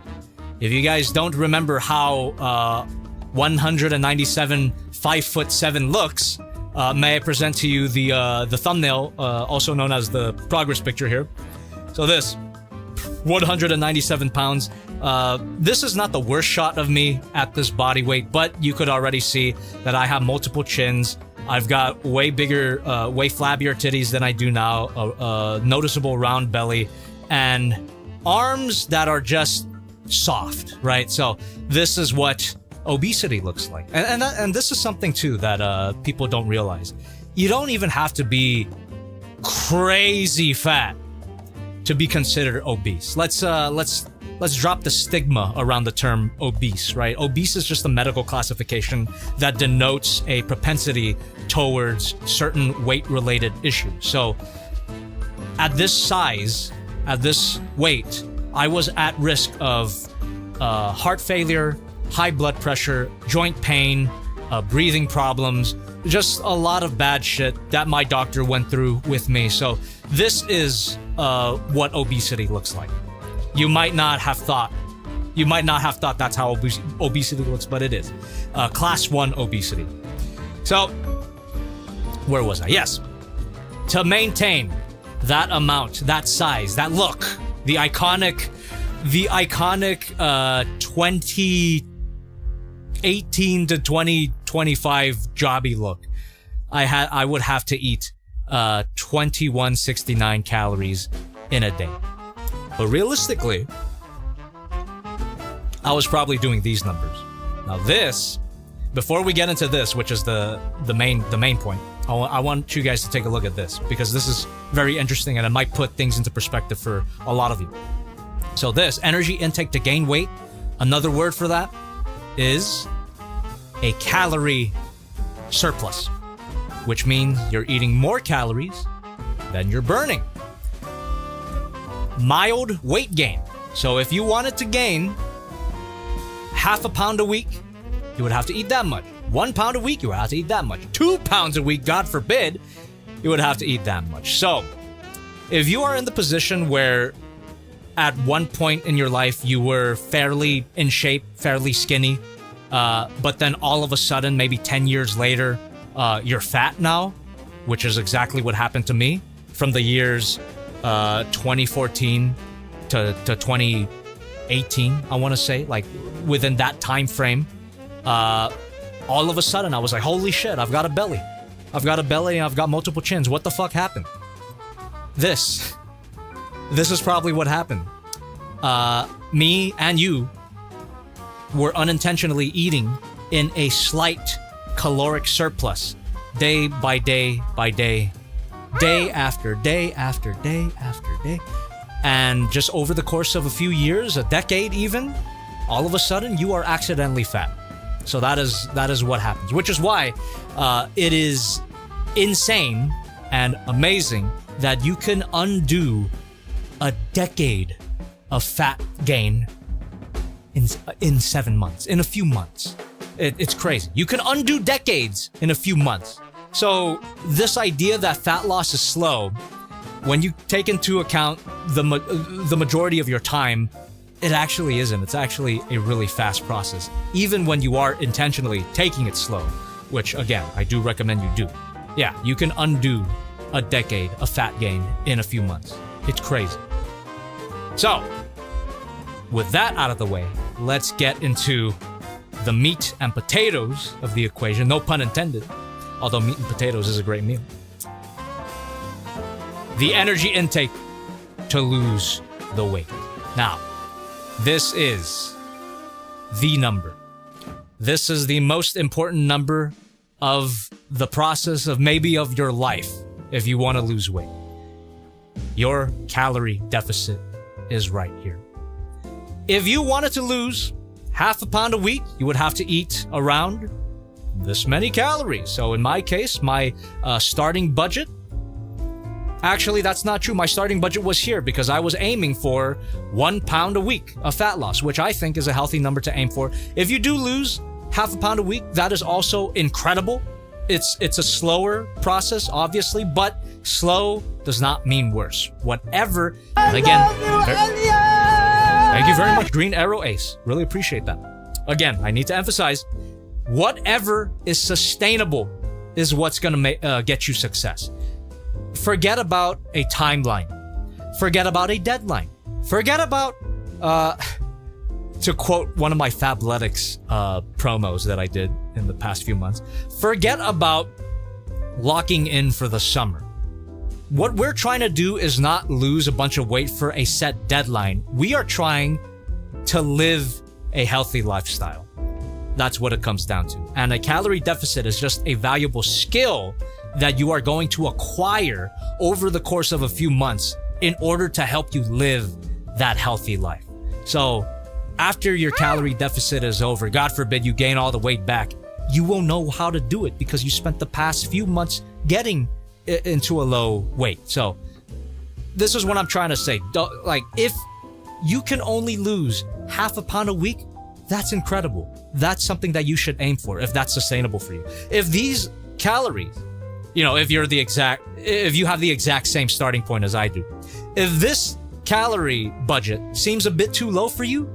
if you guys don't remember how 197 5'7" looks, may I present to you the thumbnail, also known as the progress picture here. So this, 197 pounds. This is not the worst shot of me at this body weight, but you could already see that I have multiple chins. I've got way bigger, way flabbier titties than I do now, a noticeable round belly, and arms that are just soft, right? So this is what obesity looks like. And this is something too that people don't realize. You don't even have to be crazy fat to be considered obese. Let's drop the stigma around the term obese, right? Obese is just a medical classification that denotes a propensity towards certain weight-related issues. So at this size, at this weight, I was at risk of heart failure, high blood pressure, joint pain, breathing problems, just a lot of bad shit that my doctor went through with me. So this is what obesity looks like. You might not have thought that's how obesity looks, but it is. Class 1 obesity. So, where was I? Yes. To maintain that amount, that size, that look, the iconic 2018 to 2025 jobby look, I would have to eat 2169 calories in a day. But realistically, I was probably doing these numbers. Now this, before we get into this, which is the main point, I want you guys to take a look at this, because this is very interesting and it might put things into perspective for a lot of you. So this, energy intake to gain weight, another word for that is a calorie surplus, which means you're eating more calories than you're burning. Mild weight gain. So if you wanted to gain half a pound a week, you would have to eat that much. 1 pound a week, you would have to eat that much. 2 pounds a week, God forbid, you would have to eat that much. So if you are in the position where at one point in your life you were fairly in shape, fairly skinny, but then all of a sudden, maybe 10 years later, you're fat now, which is exactly what happened to me from the years 2014 to 2018, I want to say, like within that time frame. All of a sudden I was like, holy shit, I've got a belly and I've got multiple chins. What the fuck happened? This is probably what happened. Me and you were unintentionally eating in a slight caloric surplus, day by day by day, day after day after day after day. And just over the course of a few years, a decade even, all of a sudden you are accidentally fat. So that is what happens, which is why it is insane and amazing that you can undo a decade of fat gain in 7 months, in a few months. It's crazy. You can undo decades in a few months. So this idea that fat loss is slow, when you take into account the majority of your time, it actually isn't. It's actually a really fast process, even when you are intentionally taking it slow, which again, I do recommend you do. Yeah, you can undo a decade of fat gain in a few months. It's crazy. So, with that out of the way, let's get into the meat and potatoes of the equation. No pun intended, although meat and potatoes is a great meal. The energy intake to lose the weight. Now, this is the number. This is the most important number of the process of maybe of your life if you want to lose weight. Your calorie deficit is right here. If you wanted to lose half a pound a week, you would have to eat around this many calories. So in my case, my starting budget, actually that's not true. My starting budget was here because I was aiming for 1 pound a week of fat loss, which I think is a healthy number to aim for. If you do lose half a pound a week, that is also incredible. It's a slower process, obviously, but slow does not mean worse. Whatever, and again, thank you very much, Green Arrow Ace. Really appreciate that. Again, I need to emphasize, whatever is sustainable is what's going to get you success. Forget about a timeline. Forget about a deadline. Forget about, to quote one of my Fabletics promos that I did in the past few months, forget about locking in for the summer. What we're trying to do is not lose a bunch of weight for a set deadline. We are trying to live a healthy lifestyle. That's what it comes down to. And a calorie deficit is just a valuable skill that you are going to acquire over the course of a few months in order to help you live that healthy life. So after your calorie deficit is over, God forbid you gain all the weight back, you will know how to do it because you spent the past few months getting into a low weight. So this is what I'm trying to say. Like, if you can only lose half a pound a week, that's incredible. That's something that you should aim for if that's sustainable for you. If these calories, if you have the exact same starting point as I do, if this calorie budget seems a bit too low for you,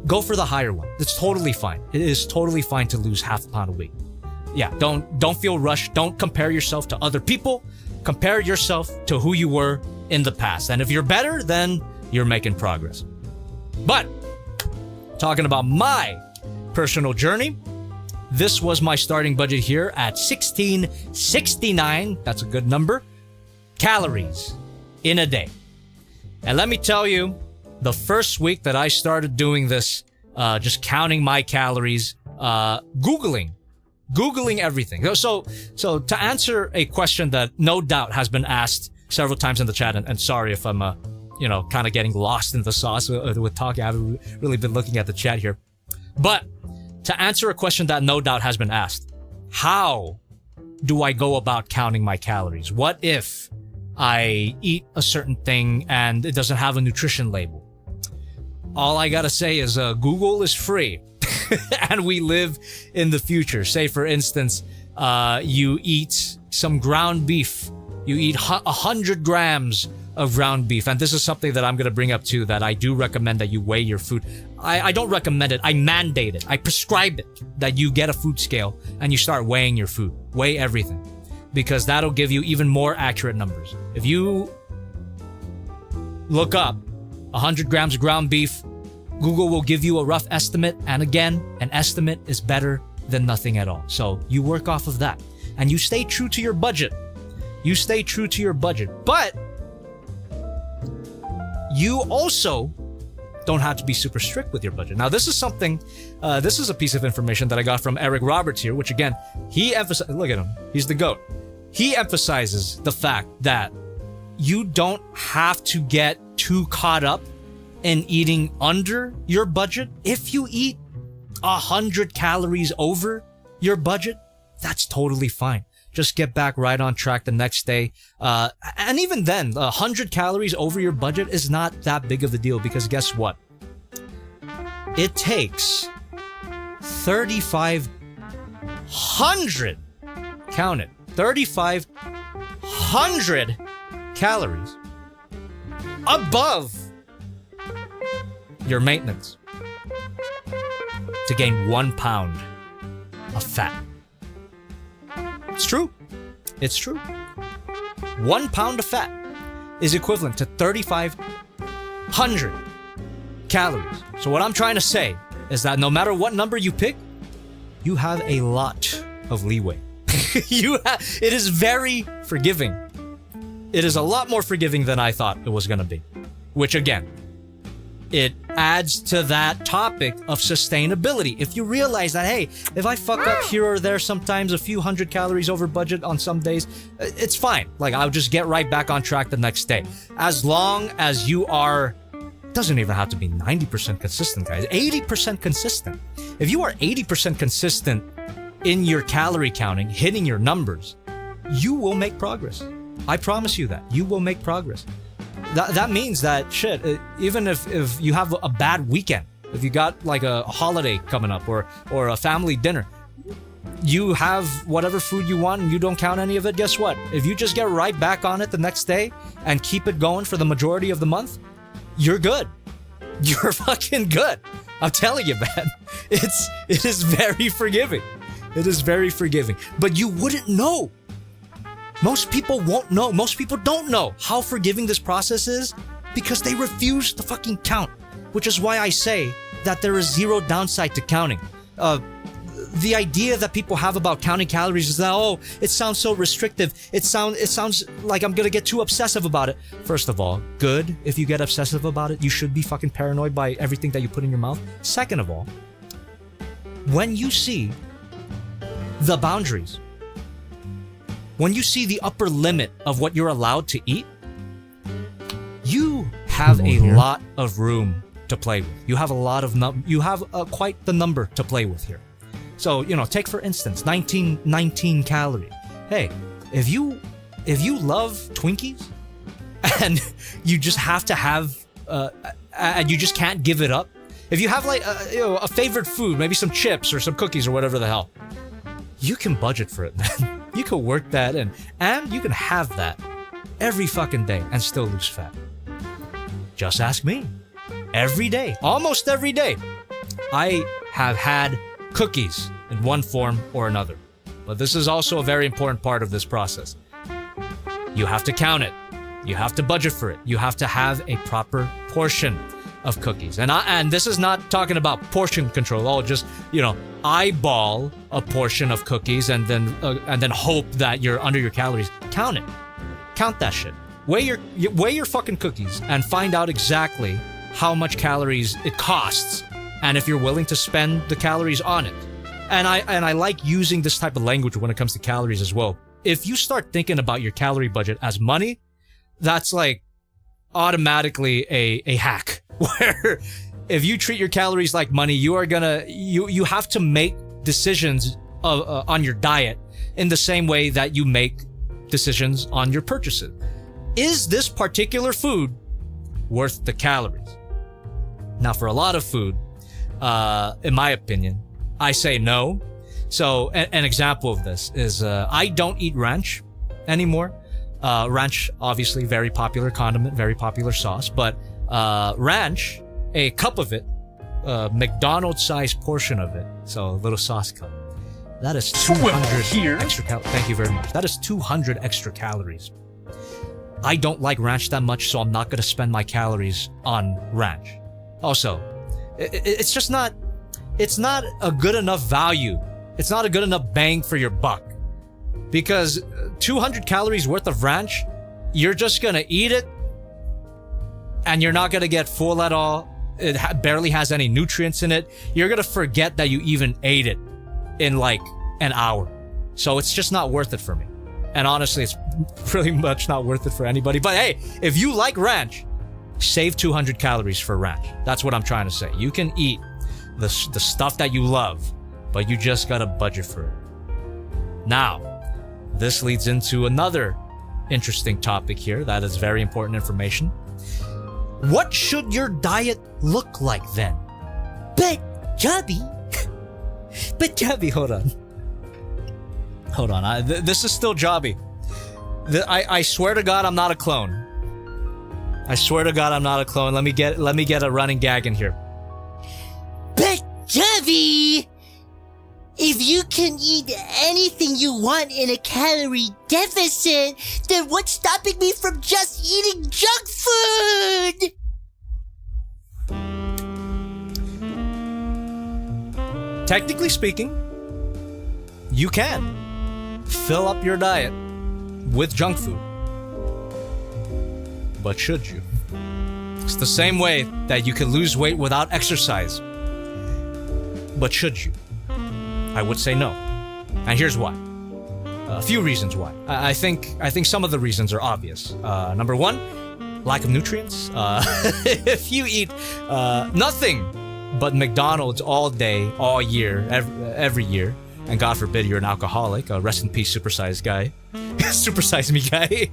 go for the higher one. It's totally fine. It is totally fine to lose half a pound a week. Yeah, don't feel rushed. Don't compare yourself to other people. Compare yourself to who you were in the past. And if you're better, then you're making progress. But talking about my personal journey, this was my starting budget here at 1669. That's a good number. Calories in a day. And let me tell you, the first week that I started doing this, just counting my calories, Googling everything. So to answer a question that no doubt has been asked several times in the chat, and sorry if I'm, kind of getting lost in the sauce with talking. I haven't really been looking at the chat here. But to answer a question that no doubt has been asked, how do I go about counting my calories? What if I eat a certain thing and it doesn't have a nutrition label? All I gotta say is Google is free. And we live in the future. Say, for instance, you eat some ground beef. You eat 100 grams of ground beef. And this is something that I'm going to bring up too, that I do recommend that you weigh your food. I don't recommend it. I mandate it. I prescribe it, that you get a food scale and you start weighing your food. Weigh everything. Because that'll give you even more accurate numbers. If you look up 100 grams of ground beef, Google will give you a rough estimate. And again, an estimate is better than nothing at all. So you work off of that and you stay true to your budget. You stay true to your budget, but you also don't have to be super strict with your budget. Now, this is something, this is a piece of information that I got from Eric Roberts here, which again, he emphasizes, look at him, he's the GOAT. He emphasizes the fact that you don't have to get too caught up in eating under your budget. If you eat 100 calories over your budget, that's totally fine. Just get back right on track the next day. And even then, 100 calories over your budget is not that big of a deal because guess what? It takes 3,500, count it, 3,500 calories above your maintenance to gain 1 pound of fat. It's true. It's true. 1 pound of fat is equivalent to 3,500 calories. So what I'm trying to say is that no matter what number you pick, you have a lot of leeway. It is very forgiving. It is a lot more forgiving than I thought it was going to be. Which again, it adds to that topic of sustainability. If you realize that, hey, if I fuck up here or there, sometimes a few hundred calories over budget on some days, it's fine. Like, I'll just get right back on track the next day. As long as you are, doesn't even have to be 90% consistent, guys. 80% consistent. If you are 80% consistent in your calorie counting, hitting your numbers, you will make progress. I promise you that. You will make progress. That means that, shit, even if you have a bad weekend, if you got like a holiday coming up or a family dinner, you have whatever food you want and you don't count any of it, guess what? If you just get right back on it the next day and keep it going for the majority of the month, you're good. You're fucking good. I'm telling you, man. It is very forgiving. It is very forgiving. But you wouldn't know. Most people won't know. Most people don't know how forgiving this process is because they refuse to fucking count. Which is why I say that there is zero downside to counting. The idea that people have about counting calories is that, oh, it sounds so restrictive. It sounds like I'm gonna get too obsessive about it. First of all, good if you get obsessive about it. You should be fucking paranoid by everything that you put in your mouth. Second of all, when you see the boundaries, when you see the upper limit of what you're allowed to eat, you have a lot of room to play with. You have a lot of quite the number to play with here. So, take for instance 19 calorie. Hey, if you love Twinkies and you just have to have and you just can't give it up. If you have like a favorite food, maybe some chips or some cookies or whatever the hell, you can budget for it, man. You can work that in and you can have that every fucking day and still lose fat. Just ask me. Every day, almost every day, I have had cookies in one form or another. But this is also a very important part of this process. You have to count it. You have to budget for it. You have to have a proper portion of cookies. And this is not talking about portion control. Oh, just, eyeball a portion of cookies and then hope that you're under your calories. Count it. Count that shit. Weigh your fucking cookies and find out exactly how much calories it costs and if you're willing to spend the calories on it. And I like using this type of language when it comes to calories as well. If you start thinking about your calorie budget as money, that's like automatically a hack. Where if you treat your calories like money, you have to make decisions on your diet in the same way that you make decisions on your purchases. Is this particular food worth the calories? Now, for a lot of food, in my opinion, I say no. So an example of this is I don't eat ranch anymore. Ranch, obviously, very popular condiment, very popular sauce. But ranch, a cup of it, McDonald's-sized portion of it, so a little sauce cup, that is 200 extra calories. Thank you very much. That is 200 extra calories. I don't like ranch that much, so I'm not going to spend my calories on ranch. Also, it's just not, it's not a good enough value. It's not a good enough bang for your buck. Because 200 calories worth of ranch, you're just going to eat it and you're not going to get full at all. It barely has any nutrients in it. You're going to forget that you even ate it in like an hour. So it's just not worth it for me. And honestly, it's pretty much not worth it for anybody. But hey, if you like ranch, save 200 calories for ranch. That's what I'm trying to say. You can eat the stuff that you love, but you just got to budget for it. Now, this leads into another interesting topic here that is very important information. What should your diet look like then? But Jobby, hold on. This is still Jobby. I swear to God, I'm not a clone. I swear to God, I'm not a clone. Let me get a running gag in here. But Jobby, if you can eat anything you want in a calorie deficit, then what's stopping me from just eating junk food? Technically speaking, you can fill up your diet with junk food. But should you? It's the same way that you can lose weight without exercise. But should you? I would say no. And here's why. A few reasons why. I think some of the reasons are obvious. Number one, lack of nutrients. If you eat nothing but McDonald's all day, all year, every year, and God forbid you're an alcoholic, rest in peace, supersized guy. Supersize me guy.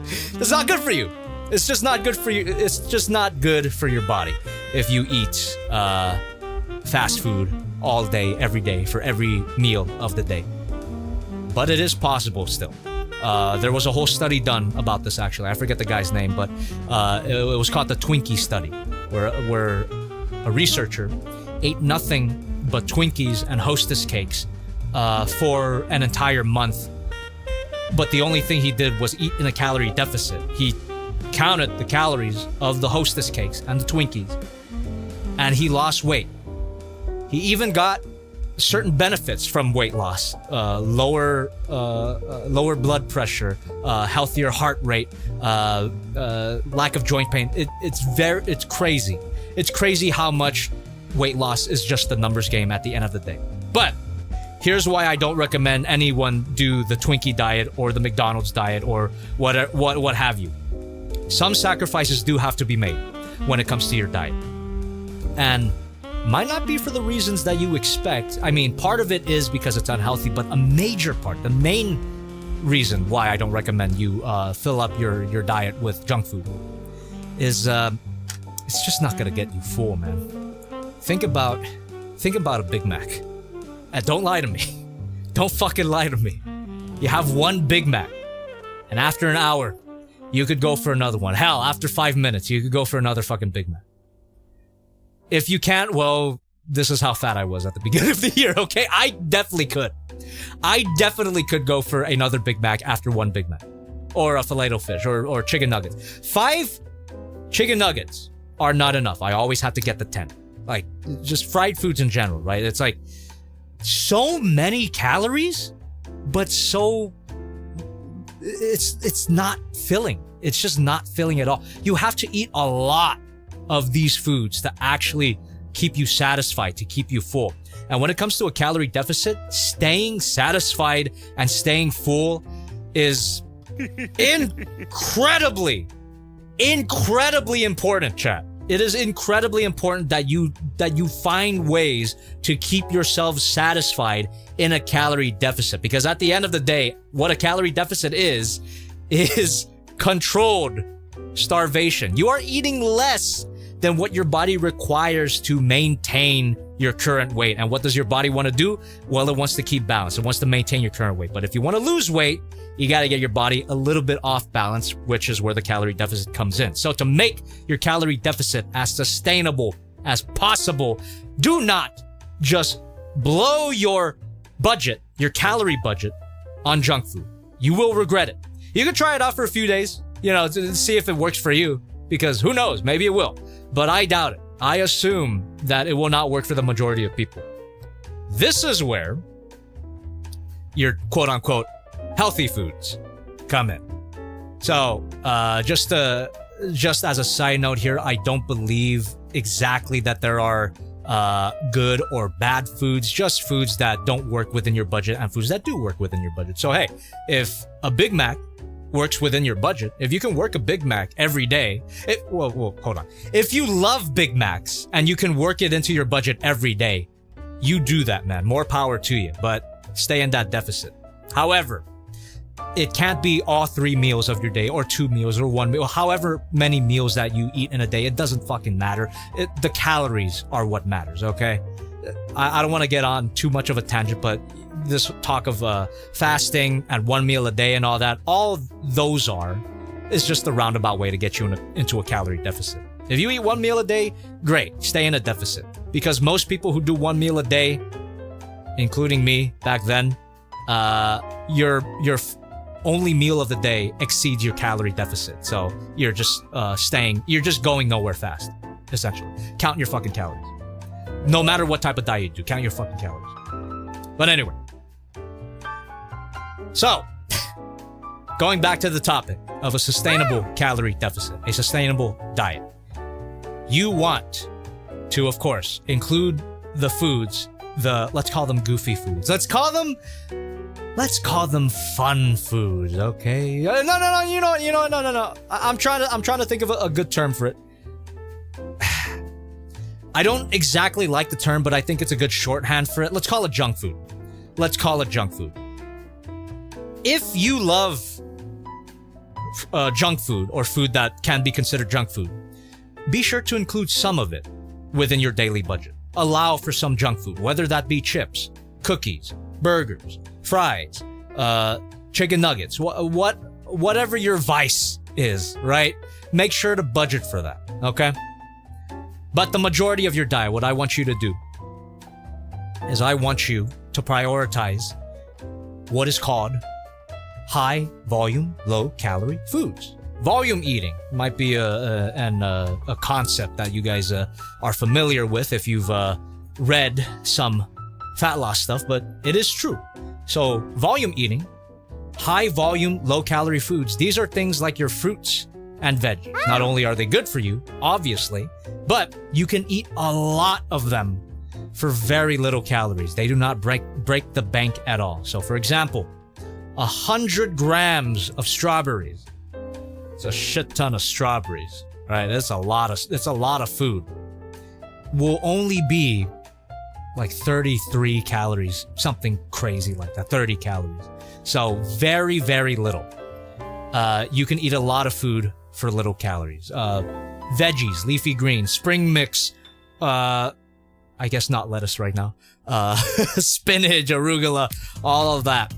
It's not good for you. It's just not good for you. It's just not good for your body if you eat fast food all day, every day, for every meal of the day. But it is possible still. There was a whole study done about this, actually. I forget the guy's name, but it was called the Twinkie study, where a researcher ate nothing but Twinkies and Hostess cakes for an entire month. But the only thing he did was eat in a calorie deficit. He counted the calories of the Hostess cakes and the Twinkies, and he lost weight. He even got certain benefits from weight loss: lower blood pressure, healthier heart rate, lack of joint pain. It's crazy. It's crazy how much weight loss is just a numbers game at the end of the day. But here's why I don't recommend anyone do the Twinkie diet or the McDonald's diet or what have you. Some sacrifices do have to be made when it comes to your diet, and might not be for the reasons that you expect. I mean, part of it is because it's unhealthy, but a major part, the main reason why I don't recommend you fill up your diet with junk food is it's just not gonna get you full, man. Think about a Big Mac. And don't lie to me. Don't fucking lie to me. You have one Big Mac, and after an hour, you could go for another one. Hell, after 5 minutes, you could go for another fucking Big Mac. If you can't, well, this is how fat I was at the beginning of the year, okay? I definitely could. I definitely could go for another Big Mac after one Big Mac. Or a filet-o-fish, or chicken nuggets. 5 chicken nuggets are not enough. I always have to get the 10. Like, just fried foods in general, right? It's like, so many calories, but so... It's not filling. It's just not filling at all. You have to eat a lot of these foods to actually keep you satisfied, to keep you full. And when it comes to a calorie deficit, staying satisfied and staying full is incredibly important, chat. It is incredibly important that you find ways to keep yourself satisfied in a calorie deficit, because at the end of the day, what a calorie deficit is controlled starvation. You are eating less than what your body requires to maintain your current weight. And what does your body want to do? Well, it wants to keep balance. It wants to maintain your current weight. But if you want to lose weight, you got to get your body a little bit off balance, which is where the calorie deficit comes in. So to make your calorie deficit as sustainable as possible, do not just blow your budget, your calorie budget, on junk food. You will regret it. You can try it out for a few days, to see if it works for you, because who knows, maybe it will. But I doubt it. I assume that it will not work for the majority of people. This is where your quote-unquote healthy foods come in. So, just as a side note here, I don't believe exactly that there are good or bad foods, just foods that don't work within your budget and foods that do work within your budget. So hey, if a Big Mac works within your budget, if you can work a Big Mac every day, hold on. If you love Big Macs and you can work it into your budget every day, you do that, man. More power to you, but stay in that deficit. However, it can't be all 3 meals of your day, or 2 meals, or 1 meal, however many meals that you eat in a day. It doesn't fucking matter. The calories are what matters, okay? I don't want to get on too much of a tangent, but this talk of fasting and 1 meal a day and all that, all those is just a roundabout way to get you into a calorie deficit. If you eat 1 meal a day, great, stay in a deficit. Because most people who do 1 meal a day, including me back then, your only meal of the day exceeds your calorie deficit. So you're just you're just going nowhere fast, essentially. Count your fucking calories. No matter what type of diet you do, count your fucking calories. But anyway. So, going back to the topic of a sustainable calorie deficit, a sustainable diet. You want to, of course, include the foods, let's call them goofy foods. Let's call them fun foods, okay? No. I'm trying to think of a good term for it. I don't exactly like the term, but I think it's a good shorthand for it. Let's call it junk food. If you love junk food, or food that can be considered junk food, be sure to include some of it within your daily budget. Allow for some junk food, whether that be chips, cookies, burgers, fries, chicken nuggets, whatever your vice is, right? Make sure to budget for that, okay? But the majority of your diet, what I want you to do is I want you to prioritize what is called high volume, low calorie foods. Volume eating might be a concept that you guys are familiar with if you've read some fat loss stuff, but it is true. So volume eating, high volume, low calorie foods, these are things like your fruits and veggies. Not only are they good for you, obviously, but you can eat a lot of them for very little calories. They do not break the bank at all. So for example, 100 grams of strawberries. It's a shit ton of strawberries, right? It's a lot of food. Will only be like 33 calories, something crazy like that, 30 calories. So very, very little. You can eat a lot of food for little calories. Veggies, leafy greens, spring mix, I guess not lettuce right now. Spinach, arugula, all of that.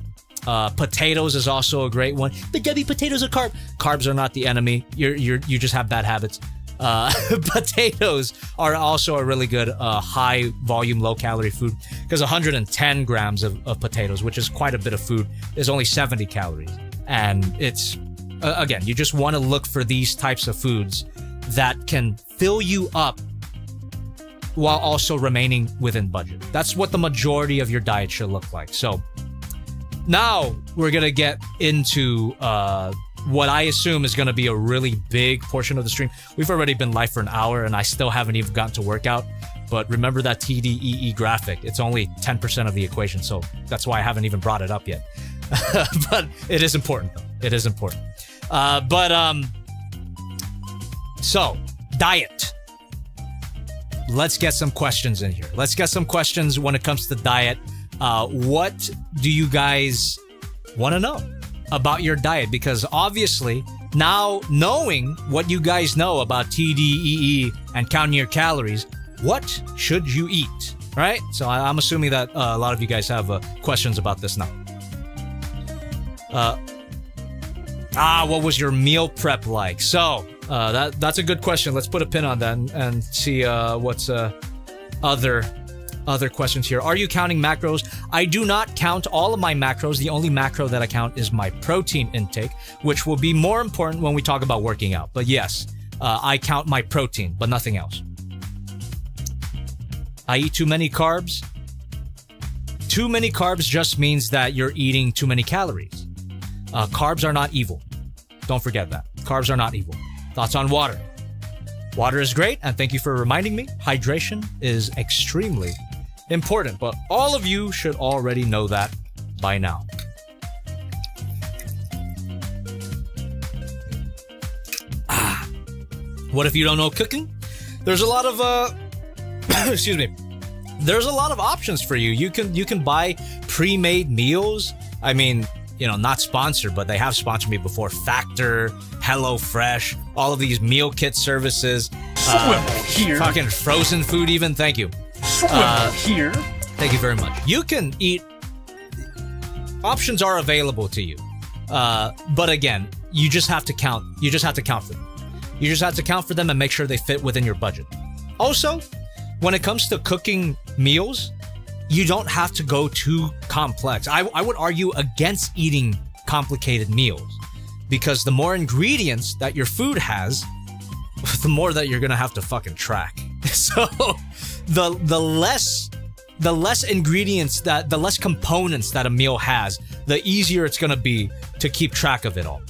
Potatoes is also a great one. But Debbie, potatoes are carbs are not the enemy. You just have bad habits. Potatoes are also a really good high volume, low calorie food because 110 grams of potatoes, which is quite a bit of food, is only 70 calories. And it's, again, you just want to look for these types of foods that can fill you up while also remaining within budget. That's what the majority of your diet should look like. So now we're going to get into what I assume is going to be a really big portion of the stream. We've already been live for an hour and I still haven't even gotten to workout. But remember that TDEE graphic. It's only 10% of the equation. So that's why I haven't even brought it up yet. But it is important though. It is important. So diet. Let's get some questions in here. Let's get some questions when it comes to diet. What do you guys want to know about your diet? Because obviously now knowing what you guys know about TDEE and counting your calories, what should you eat? Right? So I'm assuming that a lot of you guys have questions about this now. What was your meal prep like? So that's a good question. Let's put a pin on that and see what's other questions here. Are you counting macros? I do not count all of my macros. The only macro that I count is my protein intake, which will be more important when we talk about working out. But yes, I count my protein, but nothing else. I eat too many carbs. Too many carbs just means that you're eating too many calories. Carbs are not evil. Don't forget that. Carbs are not evil. Thoughts on water? Water is great, and thank you for reminding me. Hydration is extremely important, but all of you should already know that by now. What if you don't know cooking? There's a lot of excuse me. There's a lot of options for you. You can buy pre-made meals. I mean, you know, not sponsored, but they have sponsored me before. Factor, HelloFresh, all of these meal kit services. Here. Fucking frozen food even. Thank you. Here. Thank you very much. You can eat. Options are available to you. But again, you just have to count. You just have to count for them. You just have to count for them and make sure they fit within your budget. Also, when it comes to cooking meals, you don't have to go too complex. I would argue against eating complicated meals because the more ingredients that your food has, the more that you're gonna have to fucking track. So the less ingredients the less components that a meal has, the easier it's gonna be to keep track of it all.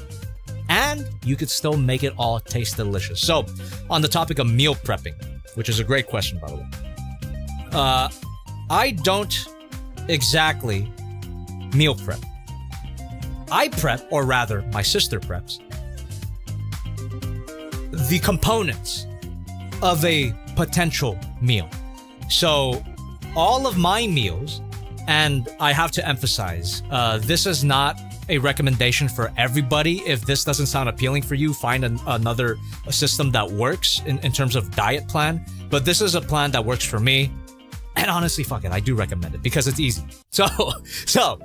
And you could still make it all taste delicious. So on the topic of meal prepping, which is a great question, by the way. I don't exactly meal prep. I prep, or rather, my sister preps, the components of a potential meal. So all of my meals, and I have to emphasize, this is not a recommendation for everybody. If this doesn't sound appealing for you, find another system that works in terms of diet plan. But this is a plan that works for me. And honestly, fuck it, I do recommend it because it's easy. So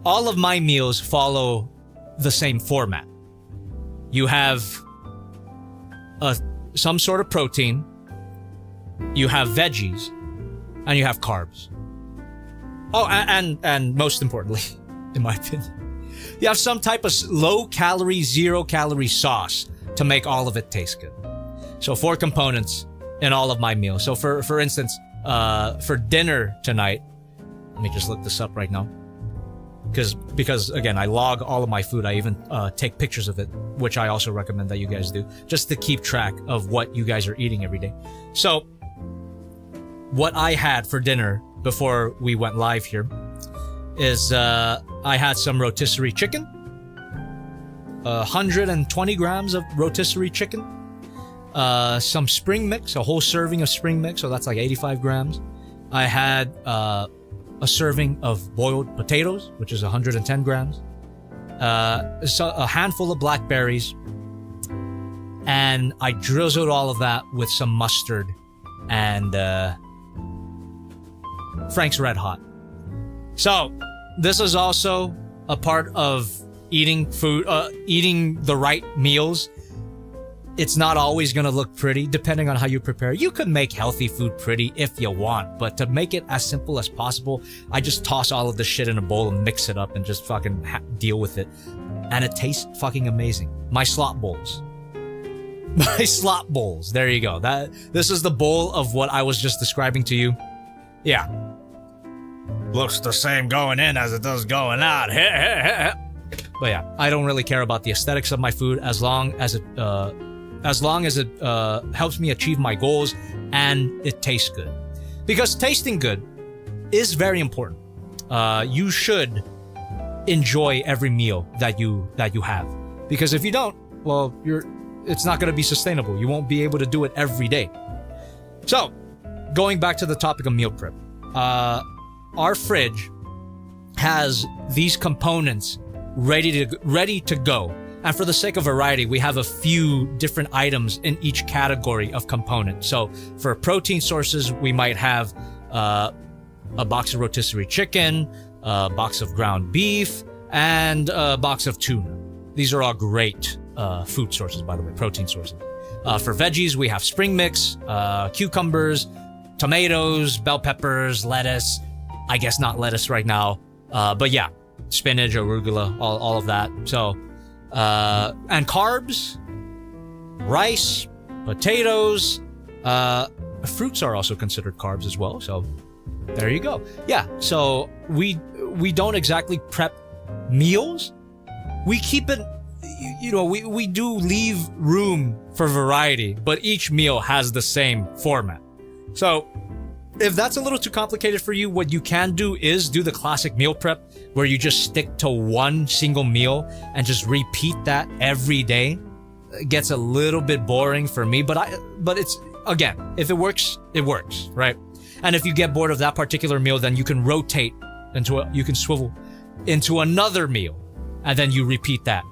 all of my meals follow the same format. You have some sort of protein, you have veggies, and you have carbs. Oh, and most importantly, in my opinion, you have some type of low-calorie, zero-calorie sauce to make all of it taste good. So 4 components in all of my meals. So for instance, for dinner tonight, let me just look this up right now. Because again, I log all of my food. I even take pictures of it, which I also recommend that you guys do, just to keep track of what you guys are eating every day. So what I had for dinner before we went live here is I had some rotisserie chicken, 120 grams of rotisserie chicken, some spring mix, a whole serving of spring mix, so that's like 85 grams. I had a serving of boiled potatoes, which is 110 grams, so a handful of blackberries, and I drizzled all of that with some mustard and Frank's Red Hot. So this is also a part of eating food, eating the right meals. It's not always going to look pretty depending on how you prepare. You could make healthy food pretty if you want, but to make it as simple as possible, I just toss all of this shit in a bowl and mix it up and just fucking deal with it. And it tastes fucking amazing. My slop bowls. My slop bowls. There you go. This is the bowl of what I was just describing to you. Yeah. Looks the same going in as it does going out. But yeah, I don't really care about the aesthetics of my food as long as it helps me achieve my goals and it tastes good. Because tasting good is very important. You should enjoy every meal that you have. Because if you don't, well, it's not going to be sustainable. You won't be able to do it every day. So, going back to the topic of meal prep, our fridge has these components ready to go. And for the sake of variety, we have a few different items in each category of component. So for protein sources, we might have a box of rotisserie chicken, a box of ground beef, and a box of tuna. These are all great food sources, by the way, protein sources. For veggies, we have spring mix, cucumbers, tomatoes, bell peppers, lettuce. I guess not lettuce right now, but yeah, spinach, arugula, all of that. So, and carbs, rice, potatoes, fruits are also considered carbs as well. So there you go. Yeah. So we don't exactly prep meals. We keep it, we do leave room for variety, but each meal has the same format. So if that's a little too complicated for you, what you can do is do the classic meal prep where you just stick to one single meal and just repeat that every day. It gets a little bit boring for me, but it's, again, if it works, right? And if you get bored of that particular meal, then you can rotate you can swivel into another meal, and then you repeat that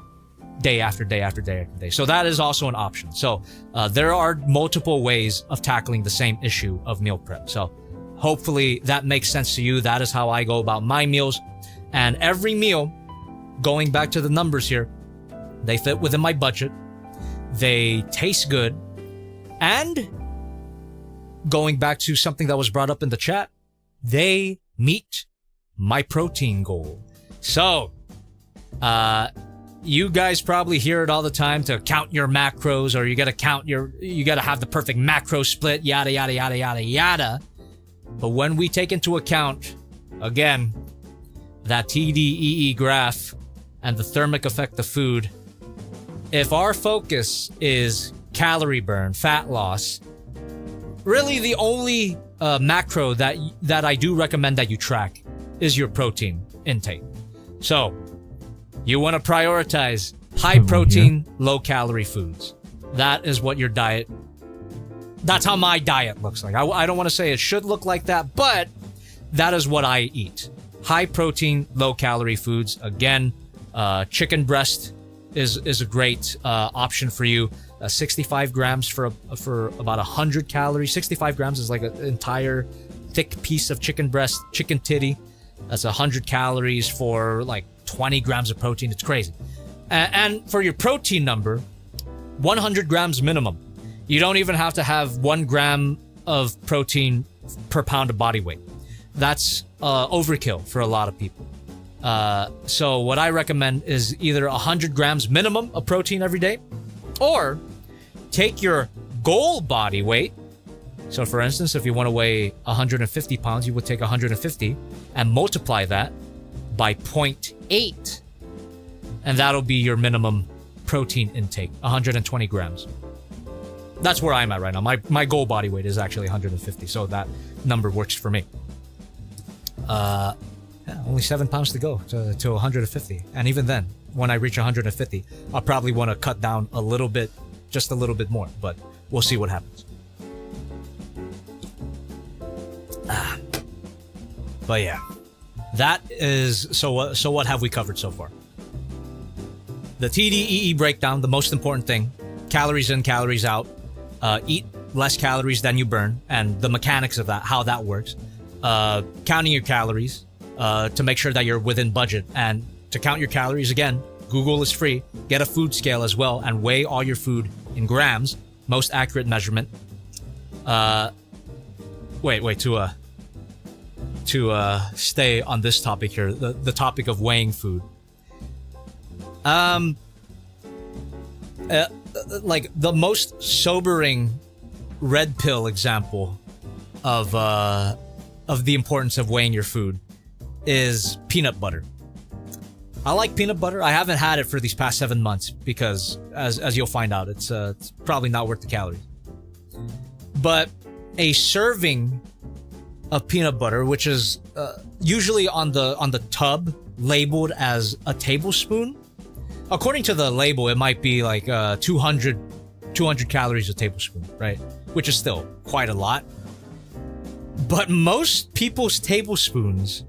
day after day after day after day. So that is also an option. So there are multiple ways of tackling the same issue of meal prep. So hopefully that makes sense to you. That is how I go about my meals. And every meal, going back to the numbers here, they fit within my budget. They taste good. And going back to something that was brought up in the chat, they meet my protein goal. So, you guys probably hear it all the time to count your macros, or you gotta have the perfect macro split, yada, yada, yada, yada, yada. But when we take into account, again, that TDEE graph and the thermic effect of food, if our focus is calorie burn, fat loss, really the only macro that I do recommend that you track is your protein intake. So, you want to prioritize high protein, low calorie foods. That is what your diet, that's how my diet looks like. I don't want to say it should look like that, but that is what I eat. High protein, low calorie foods. Again, chicken breast is a great option for you. 65 grams for about 100 calories. 65 grams is like an entire thick piece of chicken breast, chicken titty. That's 100 calories for like 20 grams of protein. It's crazy. And for your protein number, 100 grams minimum. You don't even have to have 1 gram of protein per pound of body weight. that's overkill for a lot of people. So what I recommend is either 100 grams minimum of protein every day, or take your goal body weight. So for instance, if you want to weigh 150 pounds, you would take 150 and multiply that by 0.8. And that'll be your minimum protein intake, 120 grams. That's where I'm at right now. My goal body weight is actually 150, so that number works for me. Only 7 pounds to go to 150. And even then, when I reach 150, I'll probably want to cut down a little bit, just a little bit more, but we'll see what happens. But yeah, that is, so what have we covered so far? The TDEE breakdown, the most important thing, calories in, calories out, eat less calories than you burn, and the mechanics of that, how that works, counting your calories to make sure that you're within budget. And to count your calories, again, Google is free. Get a food scale as well and weigh all your food in grams, most accurate measurement. To stay on this topic here, the topic of weighing food. Like the most sobering red pill example of the importance of weighing your food is peanut butter. I like peanut butter. I haven't had it for these past 7 months because, as you'll find out, it's probably not worth the calories. But a serving of peanut butter, which is usually on the tub labeled as a tablespoon. According to the label, it might be like 200 calories a tablespoon, right? Which is still quite a lot. But most people's tablespoons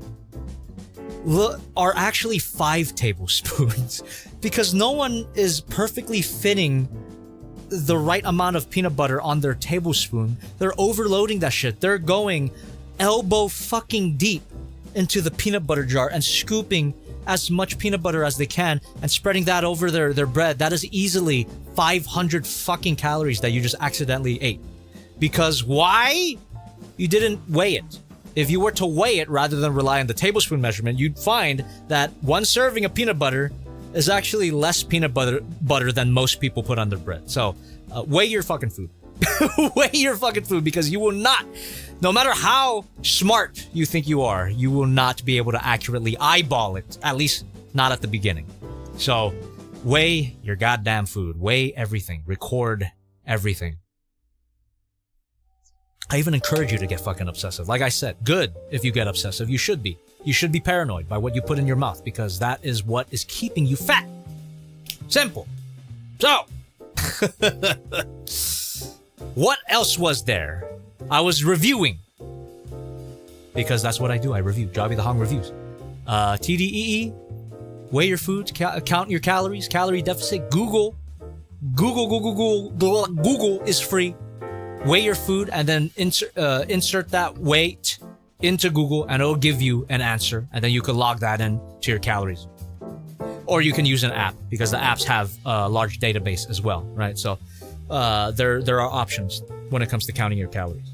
are actually 5 tablespoons because no one is perfectly fitting the right amount of peanut butter on their tablespoon. They're overloading that shit. They're going elbow fucking deep into the peanut butter jar and scooping as much peanut butter as they can and spreading that over their bread. That is easily 500 fucking calories that you just accidentally ate. Because why? You didn't weigh it. If you were to weigh it rather than rely on the tablespoon measurement, you'd find that one serving of peanut butter is actually less peanut butter than most people put on their bread. So weigh your fucking food. Weigh your fucking food, because you will not, no matter how smart you think you are, you will not be able to accurately eyeball it, at least not at the beginning. So weigh your goddamn food. Weigh everything. Record everything. I even encourage you to get fucking obsessive. Like I said, good if you get obsessive. You should be. You should be paranoid by what you put in your mouth, because that is what is keeping you fat. Simple. So, what else was there? I was reviewing, because that's what I do. I review. Jobby the Hong reviews. TDEE, weigh your foods, count your calories, calorie deficit. Google is free. Weigh your food and then insert that weight into Google, and it'll give you an answer, and then you can log that in to your calories. Or you can use an app, because the apps have a large database as well, right? So there are options when it comes to counting your calories.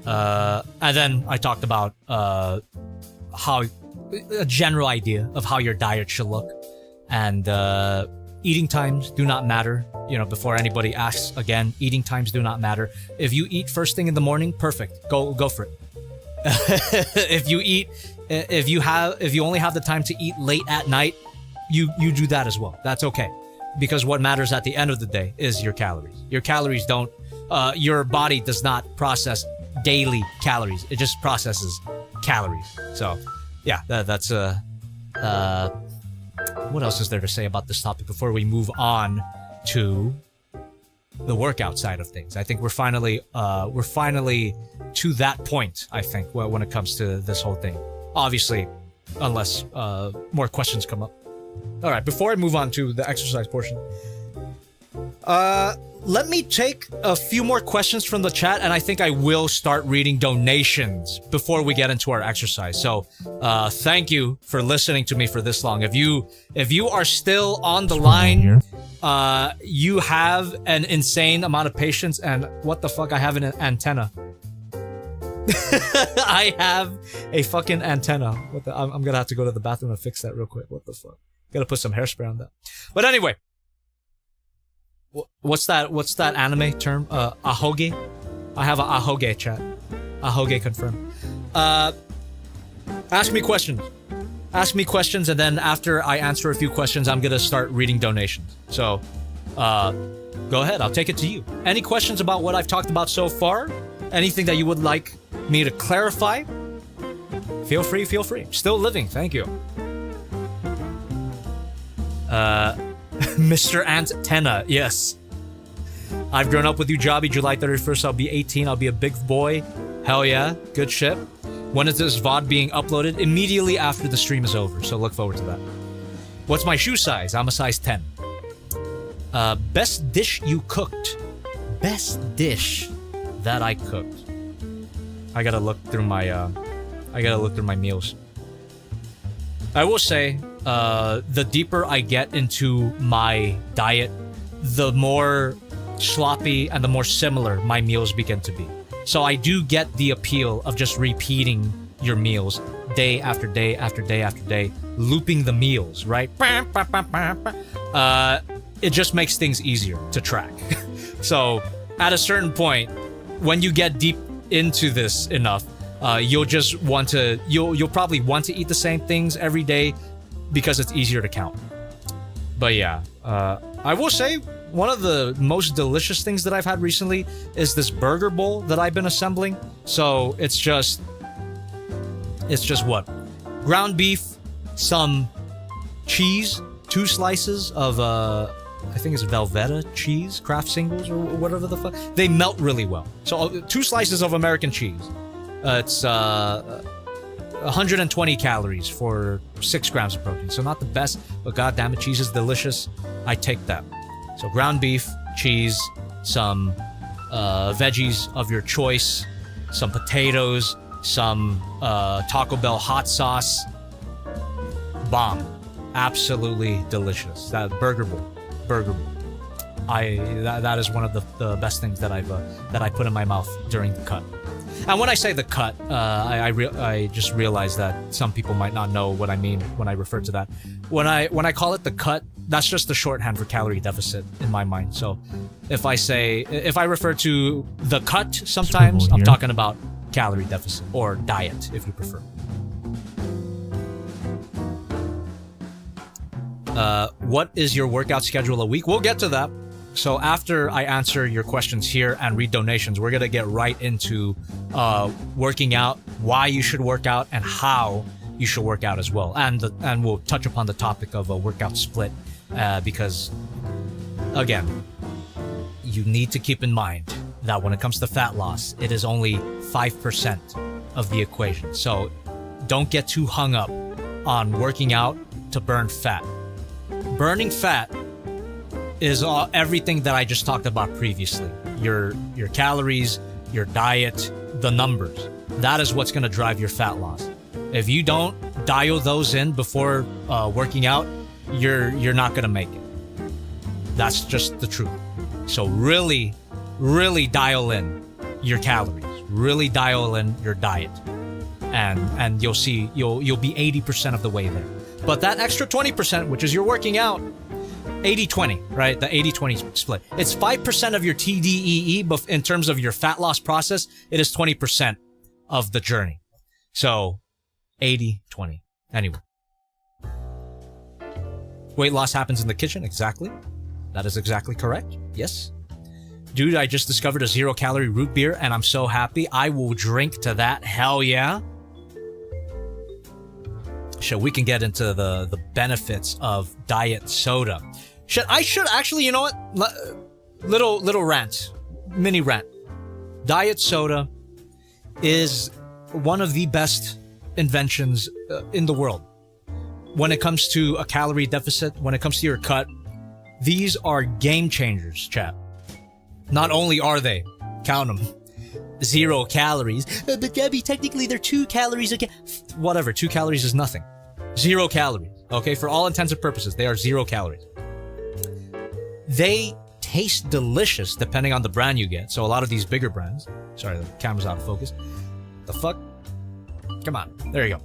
And then I talked about how a general idea of how your diet should look, and eating times do not matter. You know, before anybody asks, again, eating times do not matter. If you eat first thing in the morning, perfect. Go for it. If you only have the time to eat late at night, you do that as well. That's okay. Because what matters at the end of the day is your calories. Your calories don't, your body does not process daily calories. It just processes calories. So, yeah, that's what else is there to say about this topic before we move on to the workout side of things? I think we're finally to that point, I think, when it comes to this whole thing. Obviously, unless more questions come up. All right, before I move on to the exercise portion, let me take a few more questions from the chat, and I think I will start reading donations before we get into our exercise. So, thank you for listening to me for this long. If you are still on the line, you have an insane amount of patience. And what the fuck? I have an antenna. I have a fucking antenna. I'm gonna have to go to the bathroom and fix that real quick. What the fuck? Gotta put some hairspray on that. But anyway, what's that anime term? Ahoge? I have a ahoge, chat. Ahoge confirmed. Ask me questions. Ask me questions, and then after I answer a few questions, I'm gonna start reading donations. So, go ahead. I'll take it to you. Any questions about what I've talked about so far? Anything that you would like me to clarify? Feel free, feel free. Still living, thank you. Mr. Antenna, yes. I've grown up with you, Jobby. July 31st, I'll be 18. I'll be a big boy. Hell yeah, good shit. When is this VOD being uploaded? Immediately after the stream is over, so look forward to that. What's my shoe size? I'm a size 10. Best dish you cooked. Best dish that I cooked. I gotta look through my meals. I will say, the deeper I get into my diet, the more sloppy and the more similar my meals begin to be. So I do get the appeal of just repeating your meals day after day after day after day, looping the meals, right? It just makes things easier to track. So at a certain point, when you get deep into this enough, you'll probably want to eat the same things every day because it's easier to count. But yeah, I will say one of the most delicious things that I've had recently is this burger bowl that I've been assembling. So it's just what? Ground beef, some cheese, 2 slices of I think it's Velveeta cheese, Kraft Singles or whatever the fuck. They melt really well. So 2 slices of American cheese. It's 120 calories for 6 grams of protein. So not the best, but goddamn it, cheese is delicious. I take that. So ground beef, cheese, some veggies of your choice, some potatoes, some Taco Bell hot sauce. Bomb. Absolutely delicious. That burger bowl. That is one of the best things that I put in my mouth during the cut. And when I say the cut, I just realized that some people might not know what I mean when I refer to that. When I call it the cut, that's just the shorthand for calorie deficit in my mind. So if I refer to the cut sometimes, I'm talking about calorie deficit or diet if you prefer. What is your workout schedule a week? We'll get to that. So after I answer your questions here and read donations, we're going to get right into working out, why you should work out, and how you should work out as well. And we'll touch upon the topic of a workout split because, again, you need to keep in mind that when it comes to fat loss, it is only 5% of the equation. So don't get too hung up on working out to burn fat. Burning fat is everything that I just talked about previously. Your calories, your diet, the numbers. That is what's going to drive your fat loss. If you don't dial those in before working out, you're not going to make it. That's just the truth. So really, really dial in your calories. Really dial in your diet. And you'll see you'll be 80% of the way there. But that extra 20%, which is your working out, 80-20, right? The 80-20 split. It's 5% of your TDEE, but in terms of your fat loss process, it is 20% of the journey. So, 80-20. Anyway. Weight loss happens in the kitchen? Exactly. That is exactly correct. Yes. Dude, I just discovered a 0-calorie root beer, and I'm so happy. I will drink to that. Hell yeah. So we can get into the benefits of diet soda. I should actually, you know what? Little rant. Mini rant. Diet soda is one of the best inventions in the world. When it comes to a calorie deficit, when it comes to your cut, these are game changers, chat. Not only are they, count them, 0 calories, but Debbie, technically they're 2 calories again. Whatever, 2 calories is nothing. 0 calories, okay? For all intents and purposes, they are 0 calories. They taste delicious depending on the brand you get. So a lot of these bigger brands, sorry, the camera's out of focus. the fuck? Come on. There you go.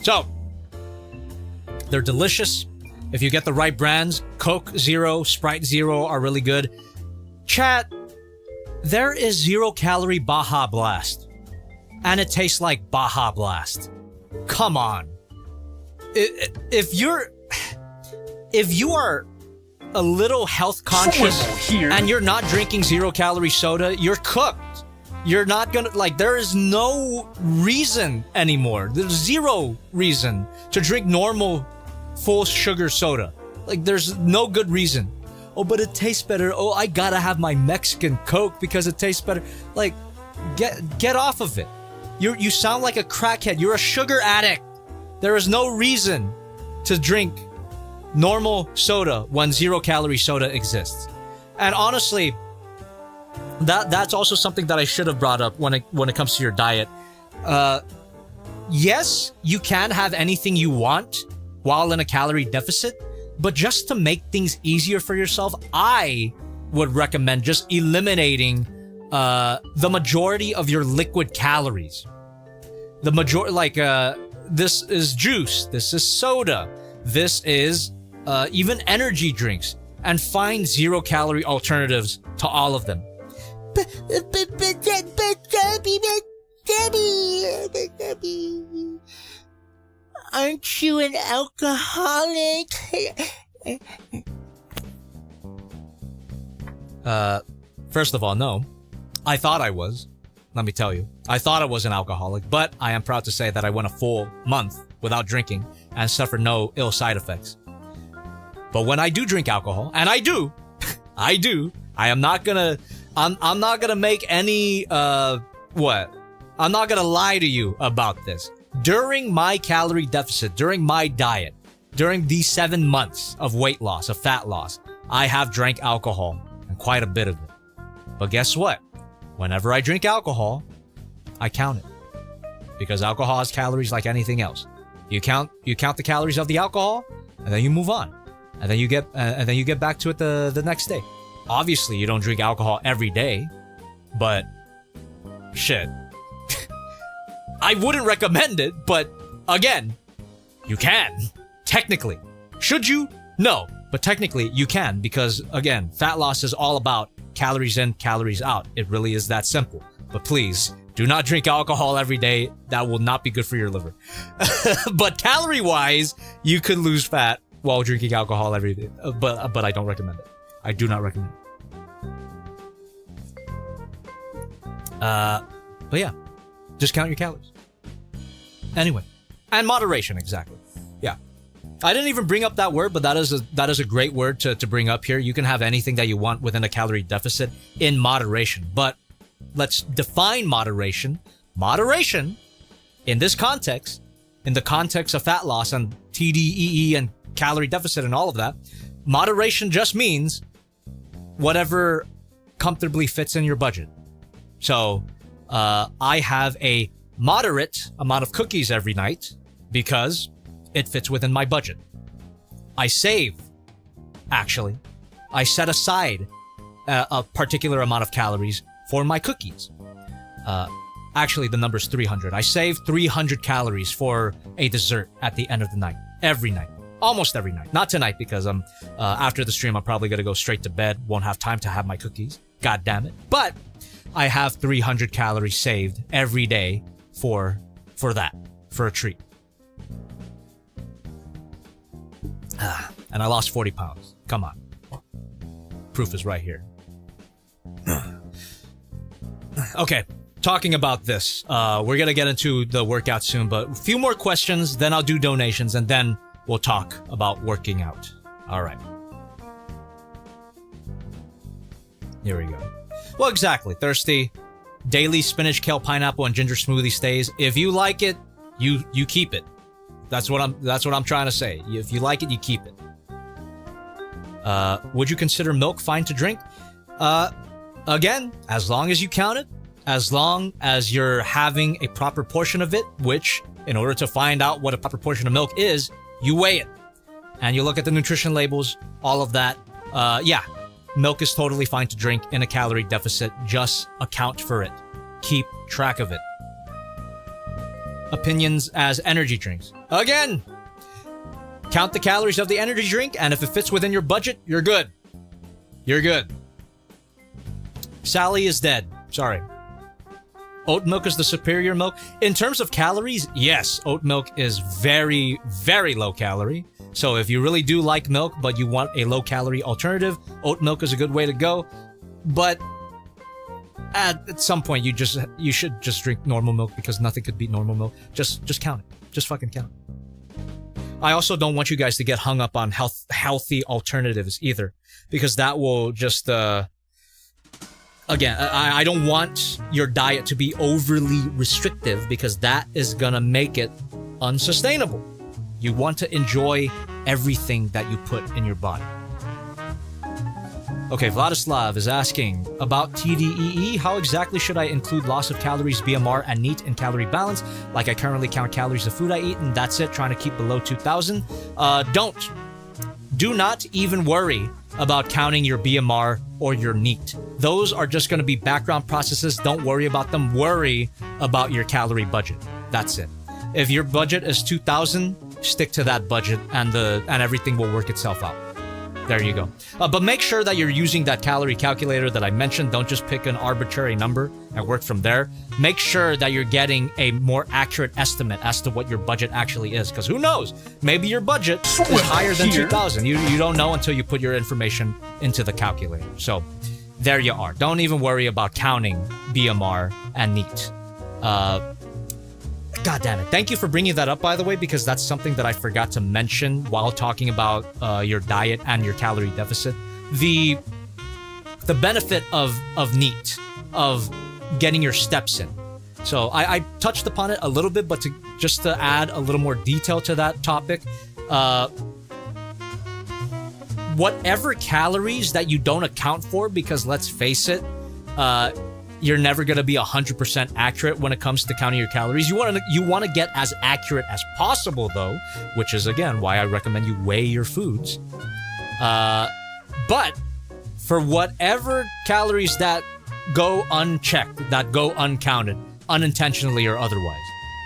So, they're delicious. If you get the right brands, Coke Zero, Sprite Zero are really good. Chat, there is 0 calorie Baja Blast. And it tastes like Baja Blast. Come on. If you are a little health conscious and you're not drinking 0 calorie soda, you're cooked. You're not gonna, like, there is no reason anymore. There's 0 reason to drink normal full sugar soda. Like, there's no good reason. Oh, but it tastes better. Oh, I gotta have my Mexican Coke because it tastes better. Like, get off of it. You sound like a crackhead. You're a sugar addict. There is no reason to drink normal soda when 0 calorie soda exists. And honestly, that's also something that I should have brought up when it comes to your diet. Yes, you can have anything you want while in a calorie deficit, but just to make things easier for yourself, I would recommend just eliminating the majority of your liquid calories. This is juice, this is soda, this is even energy drinks, and find 0 calorie alternatives to all of them. But Debbie, aren't you an alcoholic? First of all, no. I thought I was. Let me tell you. I thought I was an alcoholic, but I am proud to say that I went a full month without drinking and suffered no ill side effects. But when I do drink alcohol, and I do, I'm not gonna make any, I'm not gonna lie to you about this. During my calorie deficit, during my diet, during these 7 months of weight loss, of fat loss, I have drank alcohol, and quite a bit of it. But guess what? Whenever I drink alcohol, I count it. Because alcohol has calories like anything else. You count the calories of the alcohol, and then you move on. And then you get back to it the next day. Obviously, you don't drink alcohol every day, but shit. I wouldn't recommend it, but again, you can. Technically. Should you? No. But technically, you can, because again, fat loss is all about calories in, calories out. It really is that simple. But please, do not drink alcohol every day. That will not be good for your liver. But calorie-wise, you could lose fat while drinking alcohol every day. But I don't recommend it. I do not recommend it. But yeah, just count your calories. Anyway, and moderation, exactly. Yeah. I didn't even bring up that word, but that is a great word to bring up here. You can have anything that you want within a calorie deficit in moderation. But let's define moderation. Moderation, in this context, in the context of fat loss and TDEE and calorie deficit and all of that, moderation just means whatever comfortably fits in your budget. So, I have a moderate amount of cookies every night because it fits within my budget. I save, actually. I set aside a particular amount of calories for my cookies. Actually, the number's 300. I save 300 calories for a dessert at the end of the night. Every night. Almost every night. Not tonight because after the stream, I'm probably going to go straight to bed. Won't have time to have my cookies. God damn it. But I have 300 calories saved every day for that. For a treat. And I lost 40 pounds. Come on. Proof is right here. Okay, talking about this. We're going to get into the workout soon, but a few more questions, then I'll do donations, and then we'll talk about working out. All right. Here we go. Well, exactly. Thirsty. Daily spinach, kale, pineapple, and ginger smoothie stays. If you like it, you keep it. That's what I'm trying to say. If you like it, you keep it. Would you consider milk fine to drink? Again, as long as you count it, as long as you're having a proper portion of it, which, in order to find out what a proper portion of milk is, you weigh it. And you look at the nutrition labels, all of that. Yeah, milk is totally fine to drink in a calorie deficit. Just account for it. Keep track of it. opinions as energy drinks. Again, count the calories of the energy drink, and if it fits within your budget, you're good. You're good. Sally is dead. Sorry. Oat milk is the superior milk. In terms of calories, yes, oat milk is very, very low calorie. So if you really do like milk, but you want a low calorie alternative, oat milk is a good way to go. But at some point, you should just drink normal milk because nothing could beat normal milk. Just count it. Just fucking count it. I also don't want you guys to get hung up on healthy alternatives either, because that will just, again, I don't want your diet to be overly restrictive because that is gonna make it unsustainable. You want to enjoy everything that you put in your body. Okay, Vladislav is asking about TDEE. How exactly should I include loss of calories, BMR, and NEAT in calorie balance? Like I currently count calories of food I eat, and that's it, trying to keep below 2,000. Don't. Do not even worry about counting your BMR or your NEAT. Those are just going to be background processes. Don't worry about them. Worry about your calorie budget. That's it. If your budget is 2,000, stick to that budget, and everything will work itself out. There you go. But make sure that you're using that calorie calculator that I mentioned. Don't just pick an arbitrary number and work from there. Make sure that you're getting a more accurate estimate as to what your budget actually is. Because who knows? Maybe your budget is higher than 2,000. You don't know until you put your information into the calculator. So there you are. Don't even worry about counting BMR and NEAT. God damn it. Thank you for bringing that up, by the way, because that's something that I forgot to mention while talking about your diet and your calorie deficit. The benefit of NEAT, of getting your steps in. So I touched upon it a little bit, but just to add a little more detail to that topic, whatever calories that you don't account for, because let's face it, you're never going to be 100% accurate when it comes to counting your calories. You want to get as accurate as possible, though, which is, again, why I recommend you weigh your foods. But for whatever calories that go unchecked, that go uncounted, unintentionally or otherwise,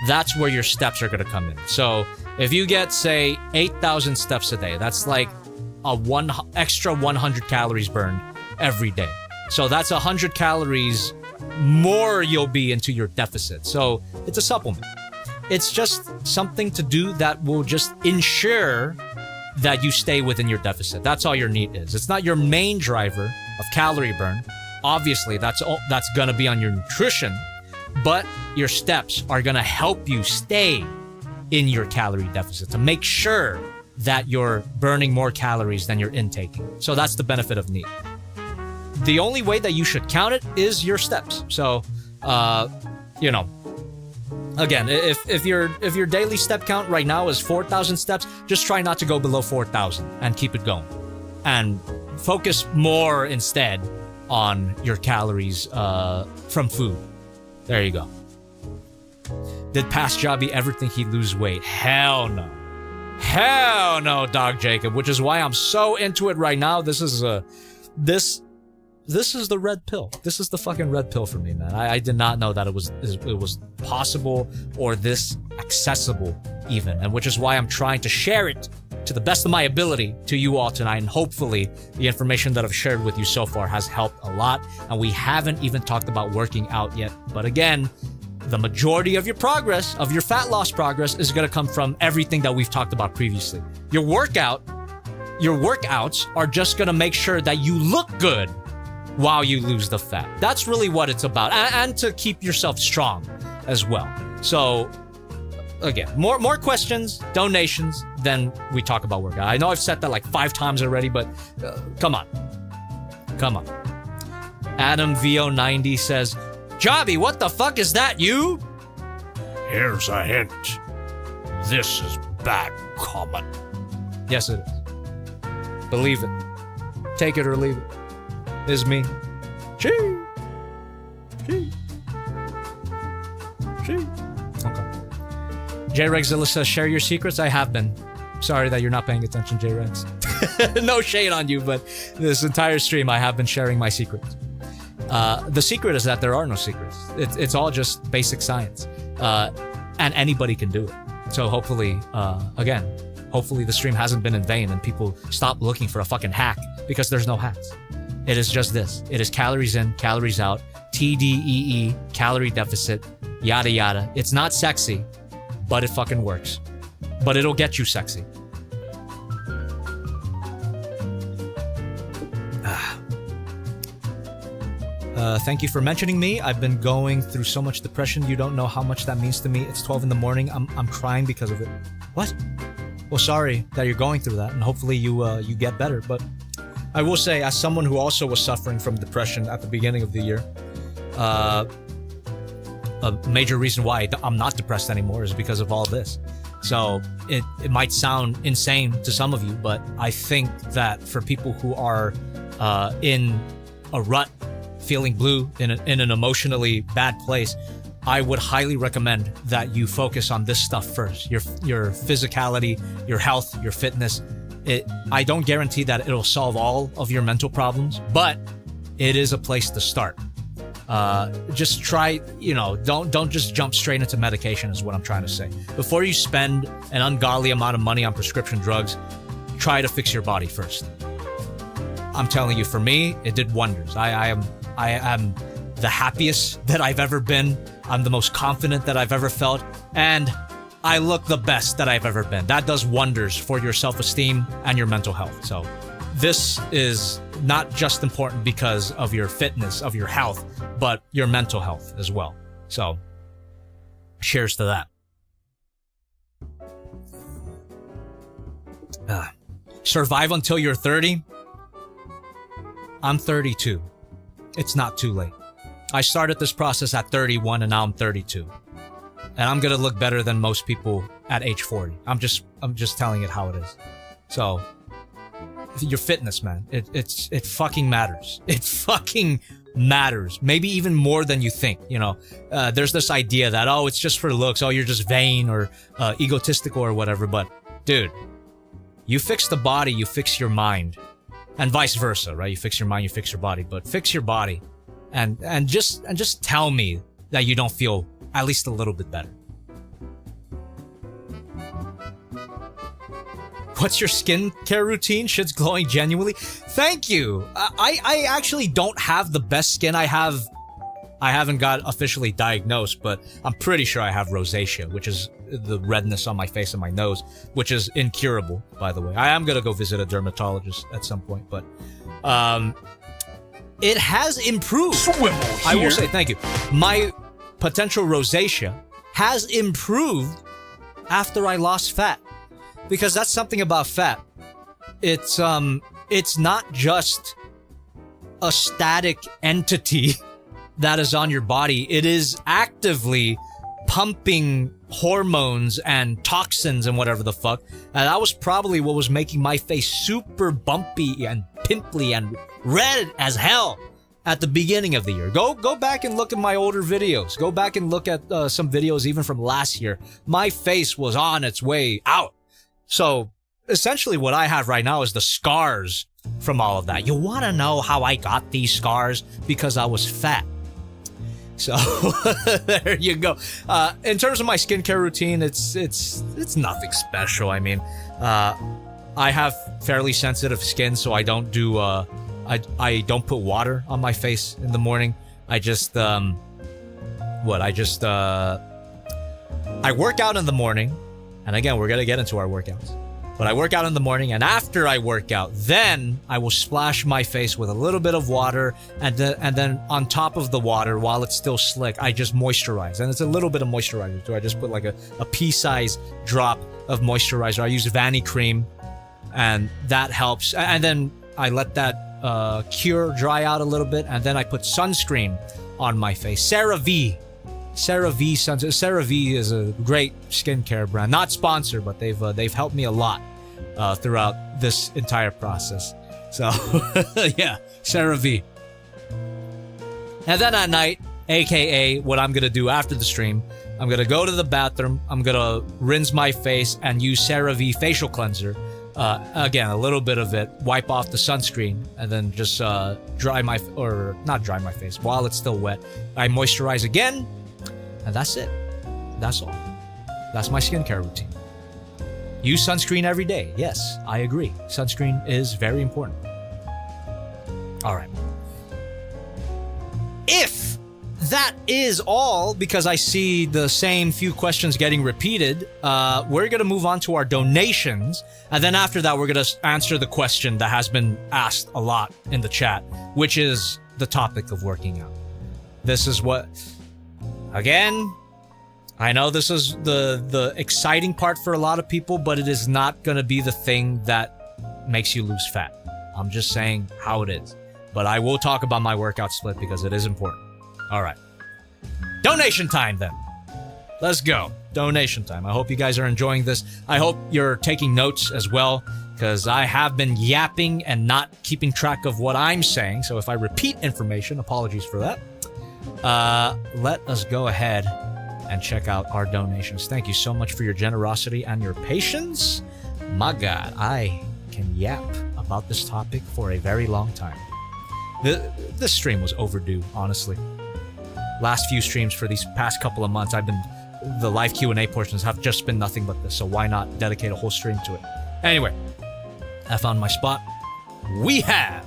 that's where your steps are going to come in. So if you get, say, 8,000 steps a day, that's like extra 100 calories burned every day. So that's 100 calories more you'll be into your deficit. So it's a supplement. It's just something to do that will just ensure that you stay within your deficit. That's all your NEAT is. It's not your main driver of calorie burn. Obviously, that's going to be on your nutrition, but your steps are going to help you stay in your calorie deficit to make sure that you're burning more calories than you're intaking. So that's the benefit of NEAT. The only way that you should count it is your steps. So, again, if your daily step count right now is 4,000 steps, just try not to go below 4,000 and keep it going. And focus more instead on your calories from food. There you go. Did past Jobby ever think he'd lose weight? Hell no. Hell no, Dog Jacob, which is why I'm so into it right now. This is the red pill. This is the fucking red pill for me, man. I did not know that it was possible or this accessible even, and which is why I'm trying to share it to the best of my ability to you all tonight, and hopefully the information that I've shared with you so far has helped a lot. And we haven't even talked about working out yet, but again, the majority of your progress, of your fat loss progress, is going to come from everything that we've talked about previously. Your workouts are just going to make sure that you look good while you lose the fat. That's really what it's about. And to keep yourself strong as well. So, again, more questions, donations, then we talk about workout. I know I've said that like 5 times already, but come on. Come on. Adam VO90 says, Jobby, what the fuck is that, you? Here's a hint. This is bad comment. Yes, it is. Believe it. Take it or leave it. Is me. Chee. Okay. J-Regzilla says, share your secrets. I have been. Sorry that you're not paying attention, J-Rex. No shade on you, but this entire stream I have been sharing my secrets. The secret is that there are no secrets. It's all just basic science. and anybody can do it. So hopefully, hopefully the stream hasn't been in vain and people stop looking for a fucking hack, because there's no hacks. It is just this. It is calories in, calories out, TDEE, calorie deficit, yada yada. It's not sexy, but it fucking works. But it'll get you sexy. Thank you for mentioning me. I've been going through so much depression. You don't know how much that means to me. It's 12 in the morning. I'm crying because of it. What? Well, sorry that you're going through that, and hopefully you get better. But I will say, as someone who also was suffering from depression at the beginning of the year, a major reason why I'm not depressed anymore is because of all this. So it might sound insane to some of you, but I think that for people who are in a rut, feeling blue, in an emotionally bad place, I would highly recommend that you focus on this stuff first. Your physicality, your health, your fitness. I don't guarantee that it'll solve all of your mental problems, but it is a place to start. Just try, don't just jump straight into medication is what I'm trying to say. Before you spend an ungodly amount of money on prescription drugs, try to fix your body first. I'm telling you, for me, it did wonders. I am the happiest that I've ever been. I'm the most confident that I've ever felt. And I look the best that I've ever been. That does wonders for your self-esteem and your mental health. So this is not just important because of your fitness, of your health, but your mental health as well. So cheers to that. Survive until you're 30. I'm 32. It's not too late. I started this process at 31 and now I'm 32. And I'm gonna look better than most people at age 40. I'm just telling it how it is. So your fitness, man, it fucking matters. It fucking matters. Maybe even more than you think. There's this idea that, it's just for looks, you're just vain or egotistical or whatever. But dude, you fix the body, you fix your mind. And vice versa, right? You fix your mind, you fix your body, but fix your body, and just tell me that you don't feel at least a little bit better. What's your skincare routine? Shit's glowing genuinely. Thank you. I actually don't have the best skin. I haven't got officially diagnosed, but I'm pretty sure I have rosacea, which is the redness on my face and my nose, which is incurable, by the way. I am gonna go visit a dermatologist at some point, but it has improved. I will say thank you. My potential rosacea has improved after I lost fat, because that's something about fat. It's not just a static entity that is on your body. It is actively pumping hormones and toxins and whatever the fuck. And that was probably what was making my face super bumpy and pimply and red as hell at the beginning of the year. Go back and look at my older videos. Go back and look at some videos even from last year. My face was on its way out. So essentially what I have right now is the scars from all of that. You want to know how I got these scars? Because I was fat. So there you go. In terms of my skincare routine, it's nothing special. I mean, I have fairly sensitive skin, so I don't do I don't put water on my face in the morning. I just I work out in the morning, and again, we're gonna get into our workouts. But I work out in the morning, and after I work out, then I will splash my face with a little bit of water, and then on top of the water, while it's still slick, I just moisturize. And it's a little bit of moisturizer too. I just put like a pea-sized drop of moisturizer. I use Vanny cream, and that helps. And then I let that dry out a little bit, and then I put sunscreen on my face. CeraVe sunscreen. CeraVe is a great skincare brand. Not sponsored, but they've helped me a lot throughout this entire process. So yeah, CeraVe. And then at night, aka what I'm gonna do after the stream, I'm gonna go to the bathroom. I'm gonna rinse my face and use CeraVe facial cleanser. Again, a little bit of it, wipe off the sunscreen, and then just not dry my face while it's still wet. I moisturize again. And that's it. That's all. That's my skincare routine. Use sunscreen every day. Yes, I agree. Sunscreen is very important. All right. If that is all, because I see the same few questions getting repeated, we're going to move on to our donations. And then after that, we're going to answer the question that has been asked a lot in the chat, which is the topic of working out. This is what, again, I know this is the exciting part for a lot of people, but it is not going to be the thing that makes you lose fat. I'm just saying how it is. But I will talk about my workout split because it is important. All right. Donation time then. Let's go. Donation time. I hope you guys are enjoying this. I hope you're taking notes as well, because I have been yapping and not keeping track of what I'm saying. So if I repeat information, apologies for that. Let us go ahead and check out our donations. Thank you so much for your generosity and your patience. My God, I can yap about this topic for a very long time. This stream was overdue, honestly. Last few streams for these past couple of months, the live Q&A portions have just been nothing but this, so why not dedicate a whole stream to it? Anyway, I found my spot. We have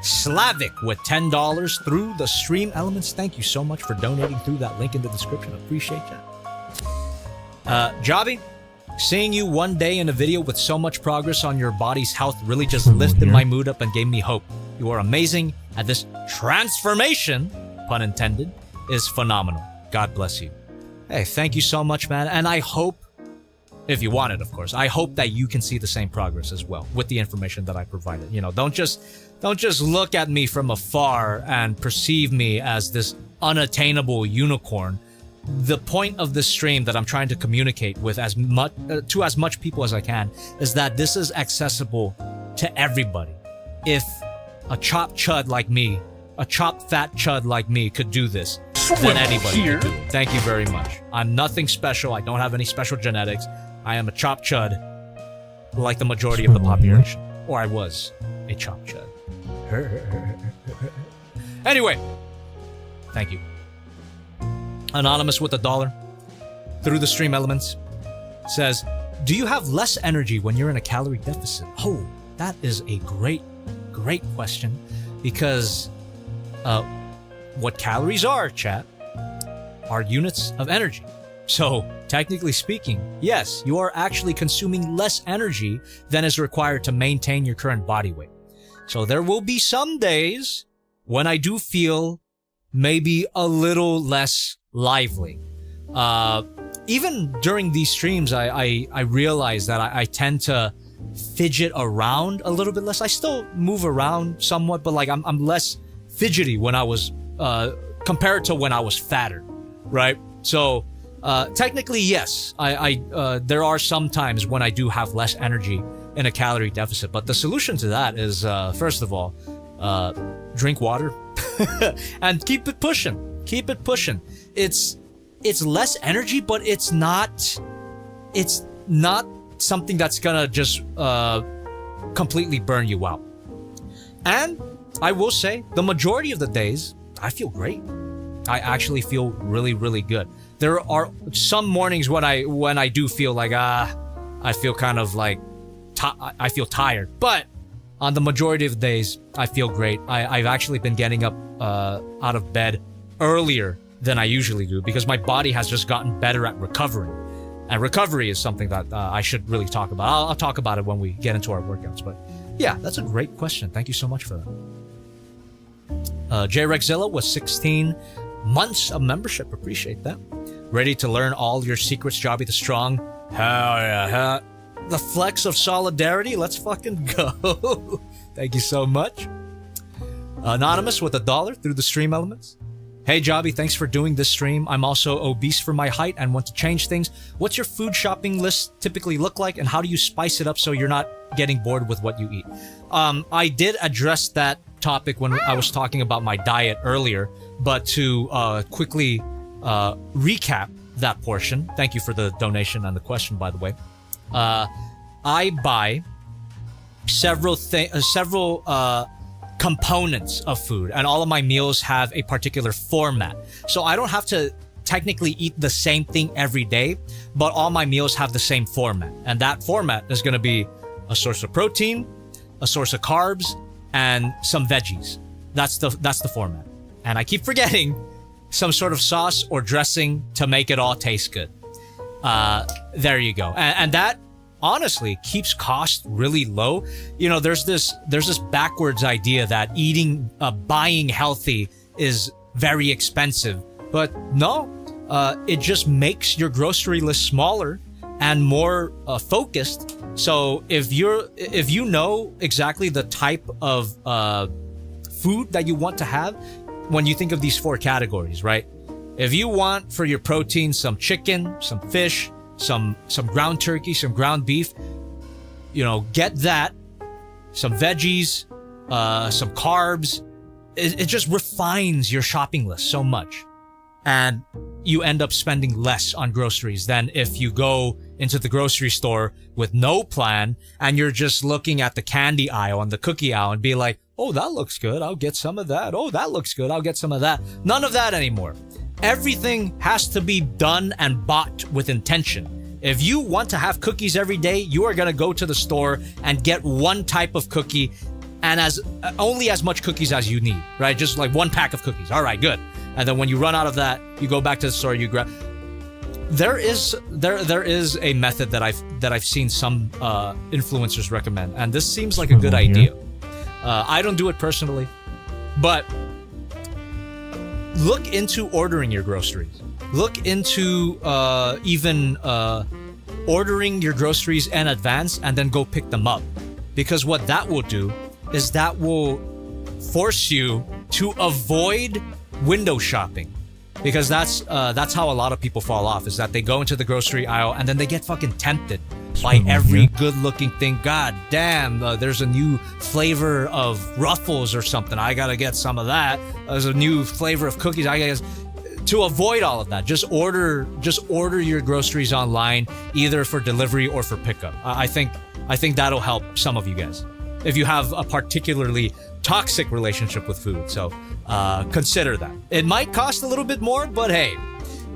Slavic with $10 through the Stream Elements. Thank you so much for donating through that link in the description. Appreciate that. Jobby, seeing you one day in a video with so much progress on your body's health really just lifted my mood up and gave me hope. You are amazing, and this transformation, pun intended, is phenomenal. God bless you. Hey, thank you so much, man. And I hope, if you want it, of course, I hope that you can see the same progress as well with the information that I provided. You know, don't just look at me from afar and perceive me as this unattainable unicorn. The point of this stream that I'm trying to communicate with as much people as I can is that this is accessible to everybody. If a chopped chud like me, a chopped fat chud like me could do this, then anybody can do it. Thank you very much. I'm nothing special. I don't have any special genetics. I am a chopped chud like the majority of the population. Or I was a chopped chud. Anyway, thank you. Anonymous with $1 through the Stream Elements says, do you have less energy when you're in a calorie deficit? Oh, that is a great question, because what calories are, chat, are units of energy. So technically speaking, yes, you are actually consuming less energy than is required to maintain your current body weight. So there will be some days when I do feel maybe a little less lively. Even during these streams, I realize that I tend to fidget around a little bit less. I still move around somewhat, but like I'm less fidgety when I was compared to when I was fatter, right? So technically, yes, there are some times when I do have less energy in a calorie deficit, but the solution to that is first of all, drink water and keep it pushing. Keep it pushing. It's less energy, but it's not something that's gonna just completely burn you out. And I will say, the majority of the days, I feel great. I actually feel really, really good. There are some mornings when I do feel like I feel kind of like I feel tired, but on the majority of the days, I feel great. I've actually been getting up out of bed earlier than I usually do because my body has just gotten better at recovering. And recovery is something that I should really talk about. I'll talk about it when we get into our workouts. But yeah, that's a great question. Thank you so much for that. J Rexzilla was 16 months of membership. Appreciate that. Ready to learn all your secrets, JobbytheStrong? Hell yeah. The flex of solidarity. Let's fucking go. Thank you so much. Anonymous with $1 through the Stream Elements. Hey Jobby, thanks for doing this stream. I'm also obese for my height and want to change things. What's your food shopping list typically look like, and how do you spice it up so you're not getting bored with what you eat? I did address that topic when I was talking about my diet earlier, but to quickly recap that portion, thank you for the donation and the question, by the way. I buy several components of food, and all of my meals have a particular format. So I don't have to technically eat the same thing every day, but all my meals have the same format. And that format is going to be a source of protein, a source of carbs, and some veggies. That's the format. And I keep forgetting some sort of sauce or dressing to make it all taste good. There you go. And that honestly keeps cost really low. You know, there's this backwards idea that buying healthy is very expensive, but no, it just makes your grocery list smaller and more focused. So if you know exactly the type of food that you want to have, when you think of these 4 categories, right? If you want for your protein some chicken, some fish, some ground turkey, some ground beef, you know, get that. Some veggies, some carbs. It just refines your shopping list so much. And you end up spending less on groceries than if you go into the grocery store with no plan and you're just looking at the candy aisle and the cookie aisle and be like, oh, that looks good, I'll get some of that. Oh, that looks good, I'll get some of that. None of that anymore. Everything has to be done and bought with intention. If you want to have cookies every day, you are going to go to the store and get one type of cookie and only as much cookies as you need, right? Just like 1 pack of cookies. All right, good. And then when you run out of that, you go back to the store, you grab. There is a method that I've seen some influencers recommend, and this seems like a good idea. I don't do it personally, but look into ordering your groceries. Look into even ordering your groceries in advance and then go pick them up, because what that will do is that will force you to avoid window shopping, because that's how a lot of people fall off, is that they go into the grocery aisle and then they get fucking tempted by every good-looking thing. God damn, there's a new flavor of Ruffles or something. I gotta get some of that. There's a new flavor of cookies. I guess to avoid all of that, just order your groceries online, either for delivery or for pickup. I think that'll help some of you guys if you have a particularly toxic relationship with food. So consider that. It might cost a little bit more, but hey,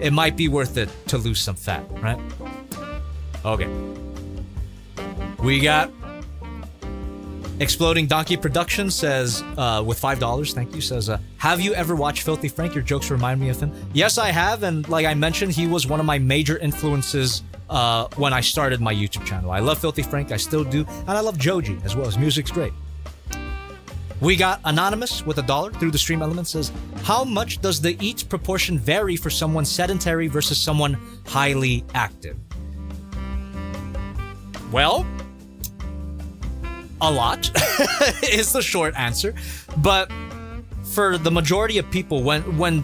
it might be worth it to lose some fat, right? Okay. We got Exploding Donkey Productions says, with $5, thank you, says, have you ever watched Filthy Frank? Your jokes remind me of him. Yes, I have, and like I mentioned, he was one of my major influences when I started my YouTube channel. I love Filthy Frank, I still do, and I love Joji as well. His music's great. We got Anonymous with $1 through the stream element, says, how much does the eat proportion vary for someone sedentary versus someone highly active? Well, a lot is the short answer. But for the majority of people, when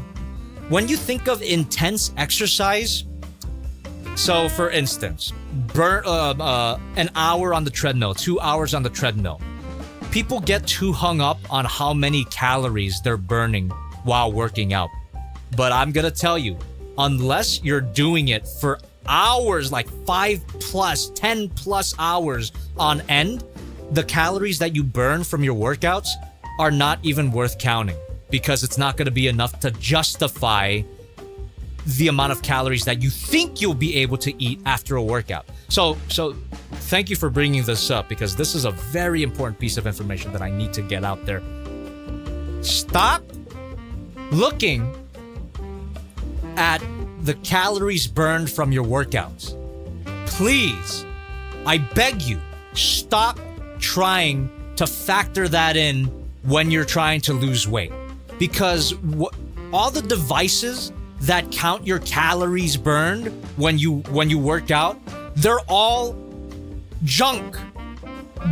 you think of intense exercise, so for instance, burn an hour on the treadmill, 2 hours on the treadmill, people get too hung up on how many calories they're burning while working out. But I'm gonna tell you, unless you're doing it for hours, like 5+, 10+ hours on end, the calories that you burn from your workouts are not even worth counting, because it's not going to be enough to justify the amount of calories that you think you'll be able to eat after a workout. So thank you for bringing this up, because this is a very important piece of information that I need to get out there. Stop looking at the calories burned from your workouts. Please, I beg you, stop trying to factor that in when you're trying to lose weight, because all the devices that count your calories burned when you work out, they're all junk,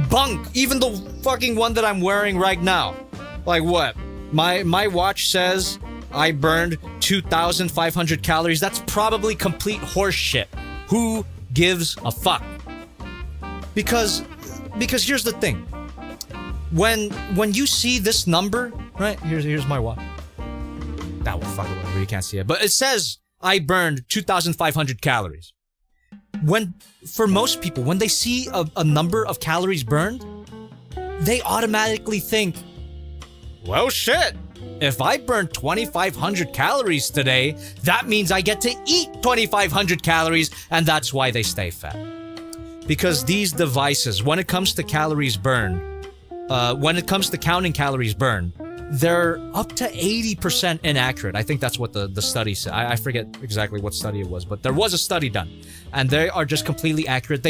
bunk. Even the fucking one that I'm wearing right now, like what? My watch says I burned 2,500 calories. That's probably complete horse shit. Who gives a fuck? Because here's the thing. When you see this number, right? Here's my watch. That will fuck whatever, you can't see it. But it says I burned 2,500 calories. For most people, when they see a number of calories burned, they automatically think, well, shit, if I burn 2,500 calories today, that means I get to eat 2,500 calories, and that's why they stay fat. Because these devices, when it comes to calories burned, when it comes to counting calories burned, they're up to 80% inaccurate. I think that's what the study said. I forget exactly what study it was, but there was a study done, and they are just completely accurate.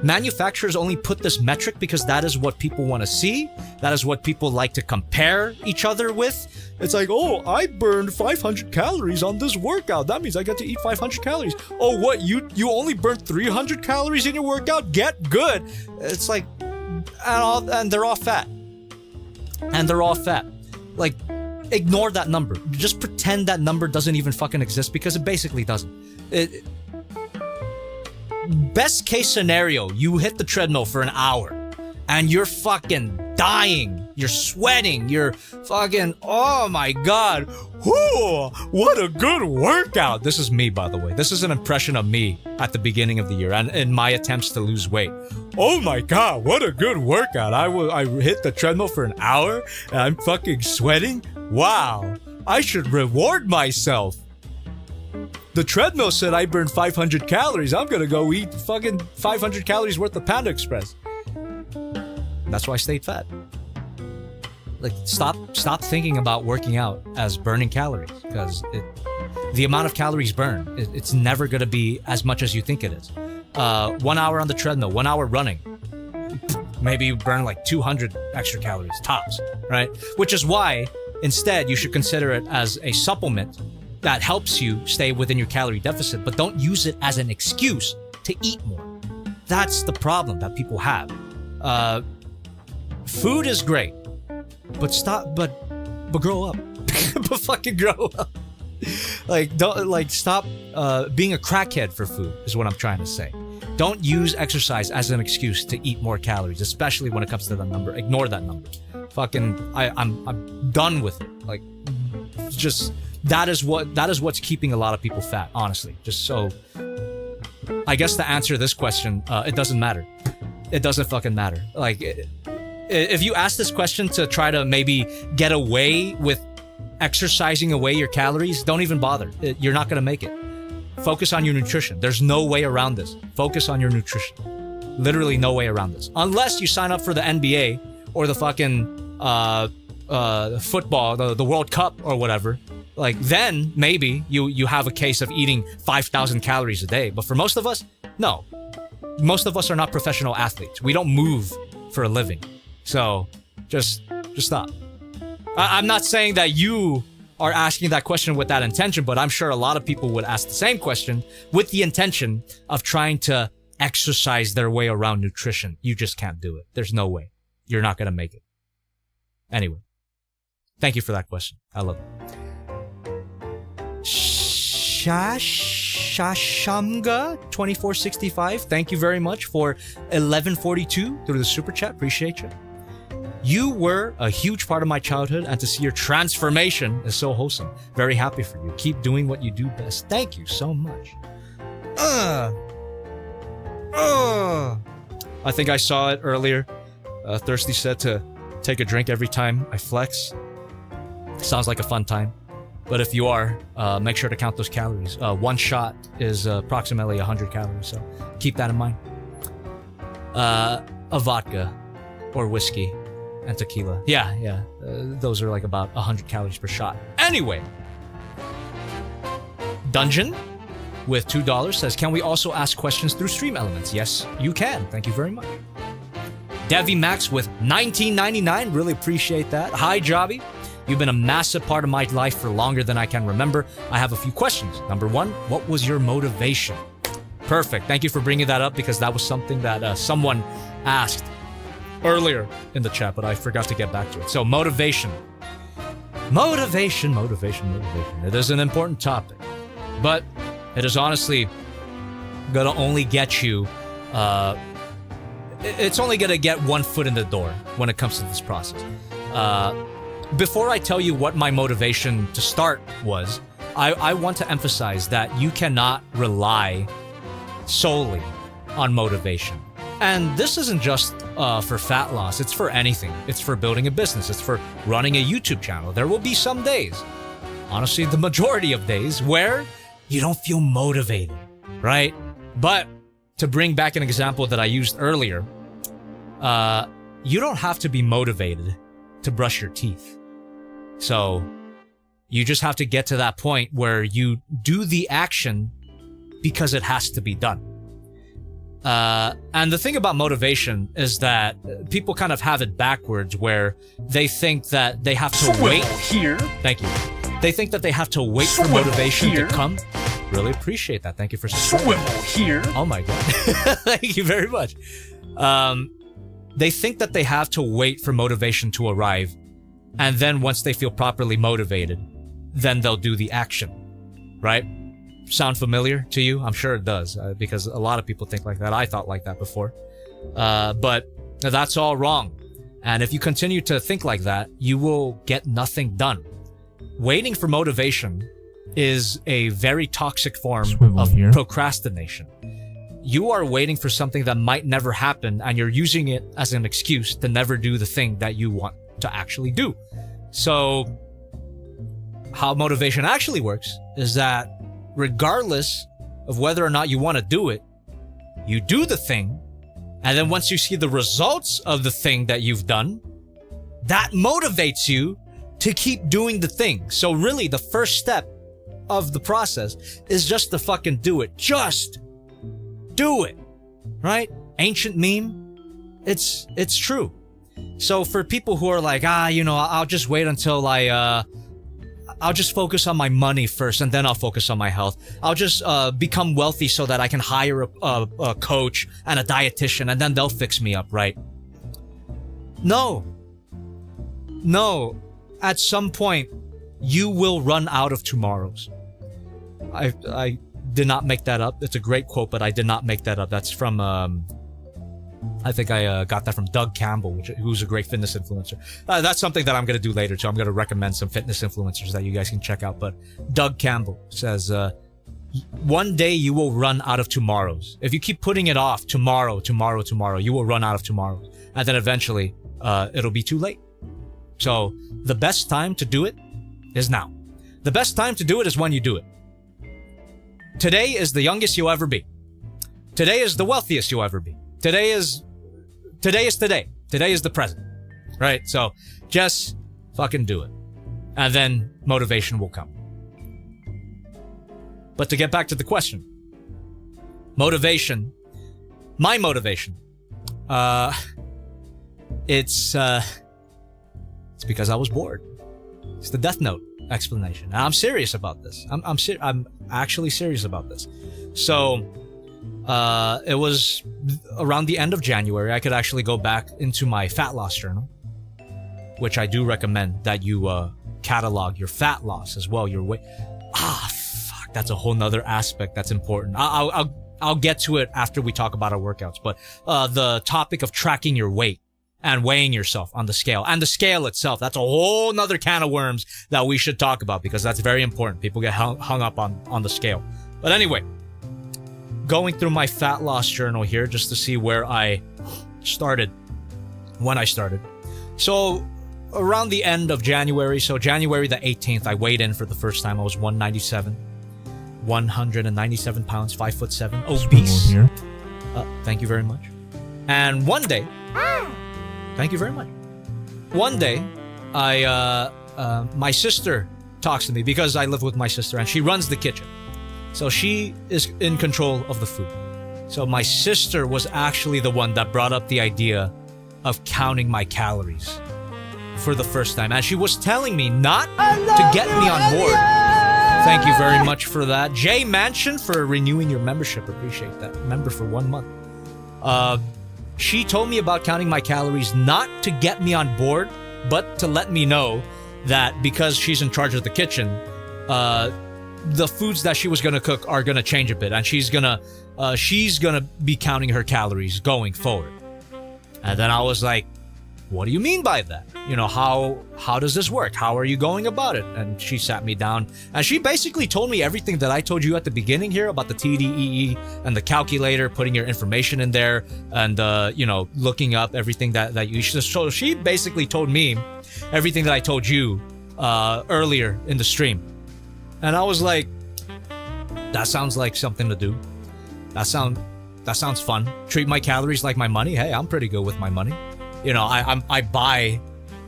Manufacturers only put this metric because that is what people want to see. That is what people like to compare each other with. It's like, oh, I burned 500 calories on this workout. That means I get to eat 500 calories. Oh, what? You only burned 300 calories in your workout? Get good. It's like, and they're all fat. And they're all fat. Like, ignore that number. Just pretend that number doesn't even fucking exist, because it basically doesn't. Best case scenario, you hit the treadmill for an hour and you're fucking dying. You're sweating. You're fucking, oh my God. Whoo, what a good workout. This is me, by the way. This is an impression of me at the beginning of the year and in my attempts to lose weight. Oh my God, what a good workout. I hit the treadmill for an hour and I'm fucking sweating. Wow, I should reward myself. The treadmill said I burned 500 calories. I'm gonna go eat fucking 500 calories worth of Panda Express. That's why I stayed fat. Like, stop thinking about working out as burning calories, because the amount of calories burned, it's never gonna be as much as you think it is. 1 hour on the treadmill, 1 hour running, maybe you burn like 200 extra calories tops, right? Which is why instead you should consider it as a supplement that helps you stay within your calorie deficit, but don't use it as an excuse to eat more. That's the problem that people have. Food is great, but grow up. But fucking grow up. Stop being a crackhead for food is what I'm trying to say. Don't use exercise as an excuse to eat more calories, especially when it comes to that number. Ignore that number. Fucking, I'm done with it. Like, just that is what's keeping a lot of people fat. Honestly, just so. I guess to answer this question, it doesn't matter. It doesn't fucking matter. Like, if you ask this question to try to maybe get away with exercising away your calories, don't even bother. You're not gonna make it. Focus on your nutrition. There's no way around this. Focus on your nutrition. Literally no way around this. Unless you sign up for the NBA or the fucking football, the World Cup or whatever. Like, then maybe you have a case of eating 5,000 calories a day. But for most of us, no. Most of us are not professional athletes. We don't move for a living. So just stop. I'm not saying that you are asking that question with that intention, but I'm sure a lot of people would ask the same question with the intention of trying to exercise their way around nutrition. You just can't do it. There's no way. You're not going to make it. Anyway, thank you for that question. I love it. Shashamga 2465. Thank you very much for 1142 through the super chat. Appreciate you. You were a huge part of my childhood, and to see your transformation is so wholesome. Very happy for you. Keep doing what you do best. Thank you so much. I think I saw it earlier. Thirsty said to take a drink every time I flex. Sounds like a fun time. But if you are, make sure to count those calories. One shot is approximately 100 calories, so keep that in mind. A vodka or whiskey and tequila. Yeah. Those are like about 100 calories per shot. Anyway, Dungeon with $2 says, can we also ask questions through Stream Elements? Yes, you can. Thank you very much. Devi Max with $19.99. Really appreciate that. Hi, Jobby. You've been a massive part of my life for longer than I can remember. I have a few questions. Number one, what was your motivation? Perfect. Thank you for bringing that up, because that was something that someone asked earlier in the chat, but I forgot to get back to it. So motivation. Motivation. It is an important topic, but it is honestly gonna only get you, it's only gonna get one foot in the door when it comes to this process. Before I tell you what my motivation to start was, I want to emphasize that you cannot rely solely on motivation. And this isn't just for fat loss. It's for anything. It's for building a business. It's for running a YouTube channel. There will be some days, honestly, the majority of days, where you don't feel motivated, right? But to bring back an example that I used earlier, you don't have to be motivated to brush your teeth. So you just have to get to that point where you do the action because it has to be done. And the thing about motivation is that people kind of have it backwards, where they think that they have to wait. Here. Thank you. They think that they have to wait for motivation to come. Really appreciate that. Thank you for subscribing. Here. Oh my God. Thank you very much. They think that they have to wait for motivation to arrive. And then once they feel properly motivated, then they'll do the action. Right? Sound familiar to you? I'm sure it does, because a lot of people think like that. I thought like that before. But that's all wrong. And if you continue to think like that, you will get nothing done. Waiting for motivation is a very toxic form of procrastination. You are waiting for something that might never happen, and you're using it as an excuse to never do the thing that you want to actually do. So how motivation actually works is that regardless of whether or not you want to do it, you do the thing, and then once you see the results of the thing that you've done, that motivates you to keep doing the thing. So really, the first step of the process is just to fucking do it. Just do it, right? Ancient meme. It's true. So for people who are like, I'll just wait until I'll just focus on my money first, and then I'll focus on my health. I'll just become wealthy so that I can hire a coach and a dietitian, and then they'll fix me up, right? No. At some point, you will run out of tomorrows. I did not make that up. It's a great quote, but I did not make that up. That's from, I think I got that from Doug Campbell, who's a great fitness influencer. That's something that I'm going to do later, too. I'm going to recommend some fitness influencers that you guys can check out. But Doug Campbell says, one day you will run out of tomorrows. If you keep putting it off, tomorrow, you will run out of tomorrows. And then eventually, it'll be too late. So the best time to do it is now. The best time to do it is when you do it. Today is the youngest you'll ever be. Today is the wealthiest you'll ever be. Today is today. Today is the present. Right? So just fucking do it. And then motivation will come. But to get back to the question. Motivation. My motivation. It's because I was bored. It's the Death Note explanation. And I'm serious about this. I'm actually serious about this. So, it was around the end of January. I could actually go back into my fat loss journal, which I do recommend that you catalog your fat loss as well. Your weight. Fuck. That's a whole nother aspect that's important. I'll get to it after we talk about our workouts. But the topic of tracking your weight and weighing yourself on the scale, and the scale itself, that's a whole nother can of worms that we should talk about, because that's very important. People get hung up on the scale. But anyway, going through my fat loss journal here just to see where I started, when I started. So around the end of January, so January the 18th, I weighed in for the first time. I was 197 pounds, 5'7", obese. Thank you very much. And one day, thank you very much. One day, my sister talks to me, because I live with my sister and she runs the kitchen. So she is in control of the food. So my sister was actually the one that brought up the idea of counting my calories for the first time. And she was telling me not to get me on board. Thank you very much for that. Jay Mansion for renewing your membership. Appreciate that. Member for 1 month. She told me about counting my calories not to get me on board, but to let me know that because she's in charge of the kitchen, the foods that she was going to cook are going to change a bit, and she's going to be counting her calories going forward. And then I was like, what do you mean by that? You know, how does this work? How are you going about it? And she sat me down and she basically told me everything that I told you at the beginning here about the TDEE and the calculator, putting your information in there and, you know, looking up everything that you should. So she basically told me everything that I told you earlier in the stream. And I was like, that sounds like something to do. That sounds fun. Treat my calories like my money. Hey, I'm pretty good with my money. You know, I buy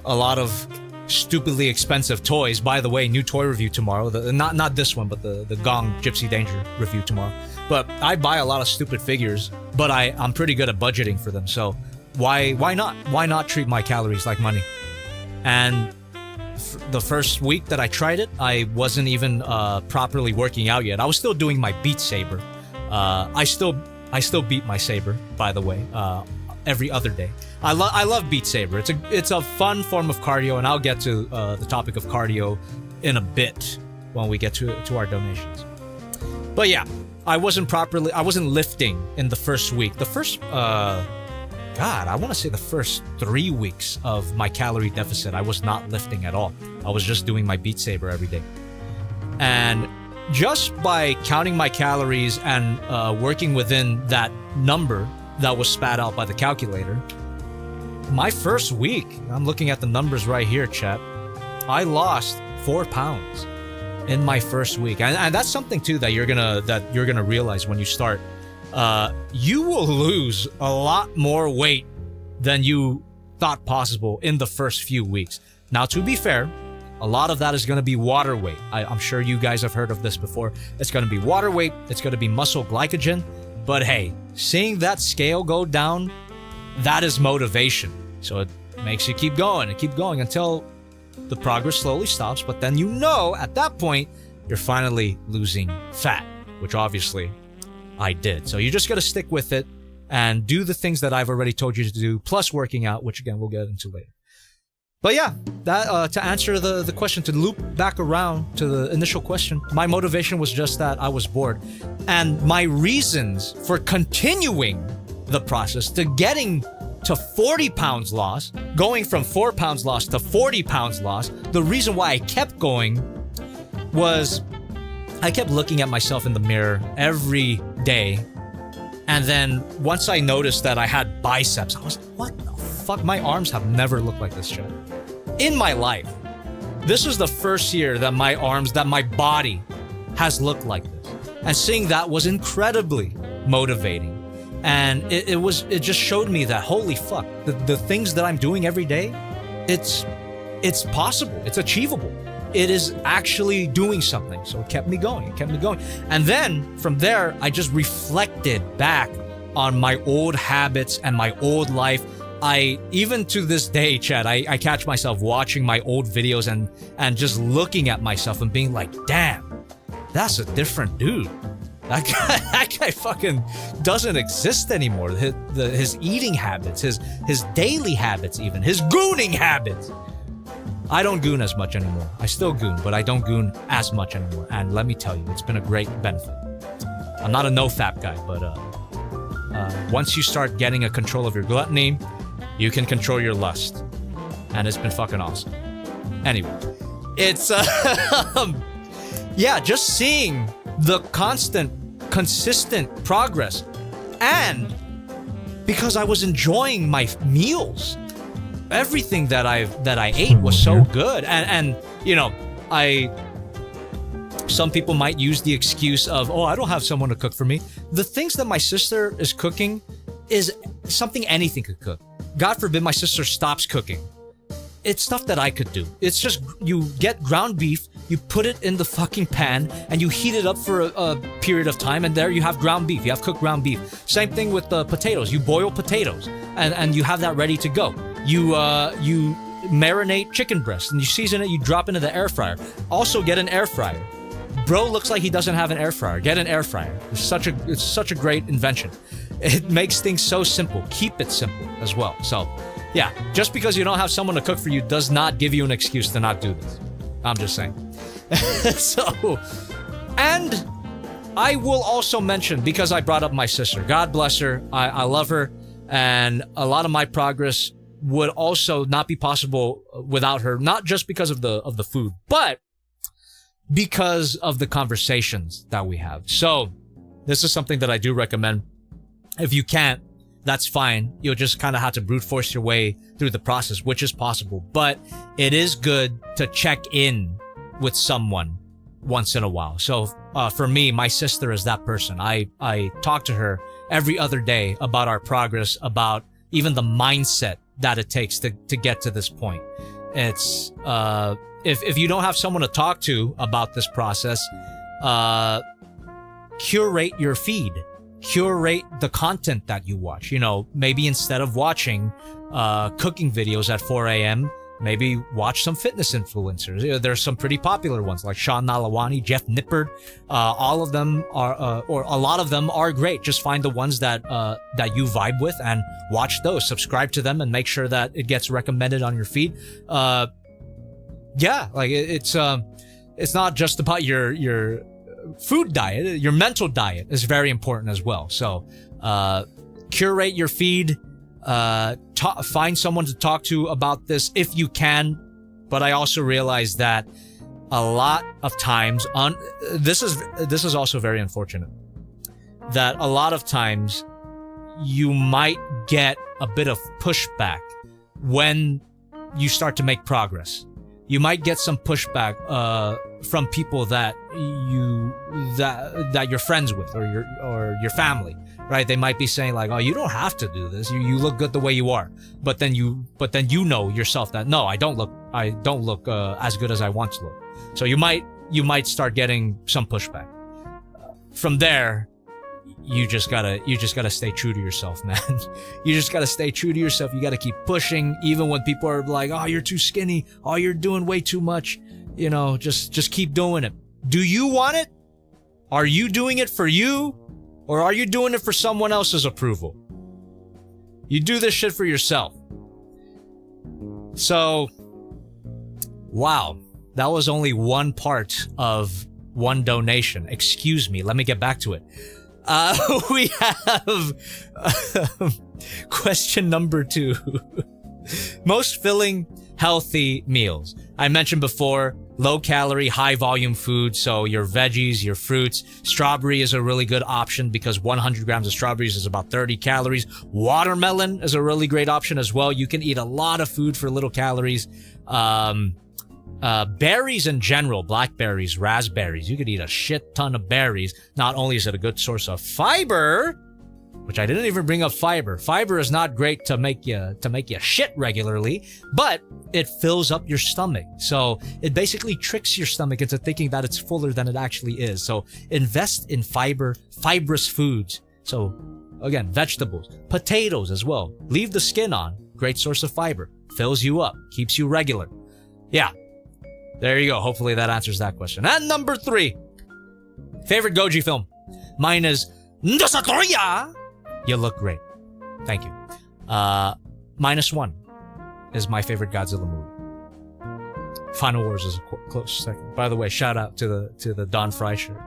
a lot of stupidly expensive toys. By the way, new toy review tomorrow. Not this one, but the Gong Gypsy Danger review tomorrow. But I buy a lot of stupid figures, but I'm pretty good at budgeting for them. So why not? Why not treat my calories like money? And the first week that I tried it, I wasn't even properly working out yet. I was still doing my Beat Saber. I still beat my saber, by the way, every other day. I love Beat Saber. It's a fun form of cardio, and I'll get to the topic of cardio in a bit when we get to our donations. But yeah, I wasn't lifting in the first week. The first, I want to say the first 3 weeks of my calorie deficit, I was not lifting at all. I was just doing my Beat Saber every day. And just by counting my calories and working within that number that was spat out by the calculator, my first week, I'm looking at the numbers right here, chat, I lost 4 pounds in my first week. And that's something too that you're gonna realize when you start. You will lose a lot more weight than you thought possible in the first few weeks. Now, to be fair, a lot of that is going to be water weight. I'm sure you guys have heard of this before. It's going to be water weight. It's going to be muscle glycogen. But hey, seeing that scale go down, that is motivation. So it makes you keep going and keep going until the progress slowly stops. But then you know at that point, you're finally losing fat, which obviously I did. So you just got to stick with it and do the things that I've already told you to do, plus working out, which again, we'll get into later. But yeah, that to answer the question, to loop back around to the initial question, my motivation was just that I was bored. And my reasons for continuing the process to getting to 40 pounds loss, going from 4 pounds loss to 40 pounds loss, the reason why I kept going was I kept looking at myself in the mirror every day. And then once I noticed that I had biceps, I was like, what the fuck? My arms have never looked like this, chat. In my life, this was the first year that my arms, that my body has looked like this. And seeing that was incredibly motivating. And it just showed me that, holy fuck, the things that I'm doing every day, it's possible, it's achievable. It is actually doing something. So it kept me going. And then from there, I just reflected back on my old habits and my old life. Even to this day, Chad, I catch myself watching my old videos and just looking at myself and being like, damn, that's a different dude. That guy fucking doesn't exist anymore. His eating habits, his daily habits, even his gooning habits. I don't goon as much anymore. I still goon, but I don't goon as much anymore. And let me tell you, it's been a great benefit. I'm not a no-fap guy, but once you start getting a control of your gluttony, you can control your lust. And it's been fucking awesome. Anyway, it's, yeah, just seeing the consistent progress. And because I was enjoying my meals, everything that I ate was so good. And you know, some people might use the excuse of, oh, I don't have someone to cook for me. The things that my sister is cooking is something anything could cook. God forbid my sister stops cooking. It's stuff that I could do. It's just, you get ground beef, you put it in the fucking pan, and you heat it up for a period of time, and there you have ground beef. You have cooked ground beef. Same thing with the potatoes. You boil potatoes, and you have that ready to go. You marinate chicken breast, and you season it, you drop into the air fryer. Also, get an air fryer. Bro looks like he doesn't have an air fryer. Get an air fryer. It's such a great invention. It makes things so simple. Keep it simple as well. So, yeah, just because you don't have someone to cook for you does not give you an excuse to not do this. I'm just saying. So, and I will also mention, because I brought up my sister, God bless her, I love her, and a lot of my progress would also not be possible without her, not just because of the food, but because of the conversations that we have. So this is something that I do recommend. If you can't, that's fine. You'll just kind of have to brute force your way through the process, which is possible. But it is good to check in with someone once in a while. So for me, my sister is that person. I talk to her every other day about our progress, about even the mindset that it takes to get to this point. It's if you don't have someone to talk to about this process, curate your feed. Curate the content that you watch. You know, maybe instead of watching cooking videos at 4 a.m., maybe watch some fitness influencers. You know, there's some pretty popular ones like Sean Nalawani, Jeff Nippard. All of them are, or a lot of them are great. Just find the ones that you vibe with and watch those. Subscribe to them and make sure that it gets recommended on your feed. Yeah, like it's not just about your food diet. Your mental diet is very important as well. So curate your feed. Find someone to talk to about this if you can. But I also realize that a lot of times this is also very unfortunate, that a lot of times you might get a bit of pushback when you start to make progress. You might get some pushback from people that you're friends with, or your family, right? They might be saying like, "Oh, you don't have to do this. You look good the way you are." But then you know yourself that no, I don't look as good as I want to look. So you might start getting some pushback. From there, you just gotta stay true to yourself, man. You just gotta stay true to yourself. You gotta keep pushing, even when people are like, "Oh, you're too skinny. Oh, you're doing way too much." You know, just keep doing it. Do you want it? Are you doing it for you? Or are you doing it for someone else's approval? You do this shit for yourself. So, wow. That was only one part of one donation. Excuse me. Let me get back to it. We have question number 2. Most filling, healthy meals. I mentioned before, low calorie, high volume food. So your veggies, your fruits. Strawberry is a really good option because 100 grams of strawberries is about 30 calories. Watermelon is a really great option as well. You can eat a lot of food for little calories. Berries in general, blackberries, raspberries. You could eat a shit ton of berries. Not only is it a good source of fiber, which I didn't even bring up fiber. Fiber is not great to make you shit regularly, but it fills up your stomach. So it basically tricks your stomach into thinking that it's fuller than it actually is. So invest in fibrous foods. So again, vegetables, potatoes as well. Leave the skin on. Great source of fiber. Fills you up. Keeps you regular. Yeah. There you go. Hopefully that answers that question. And number 3. Favorite Goji film. Mine is Ndosatoya. You look great. Thank you. -1 is my favorite Godzilla movie. Final Wars is a close second. By the way, shout out to the Don Fry shirt.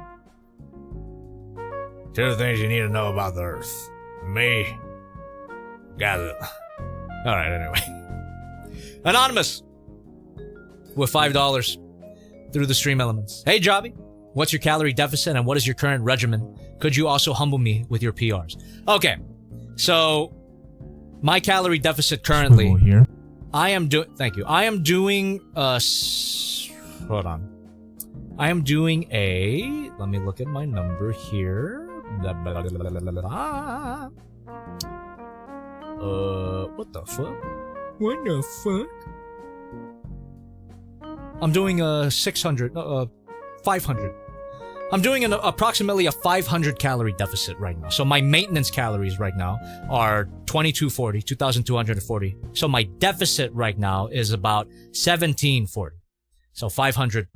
2 things you need to know about the Earth. Me. Godzilla. Alright, anyway. Anonymous. With $5 through the stream elements. Hey, Jobby. What's your calorie deficit and what is your current regimen? Could you also humble me with your PRs? Okay. So, my calorie deficit currently. Here. Thank you. I am doing hold on. I am doing let me look at my number here. What the fuck? What the fuck? I'm doing 500. I'm doing approximately a 500 calorie deficit right now. So my maintenance calories right now are 2,240. So my deficit right now is about 1,740. So 500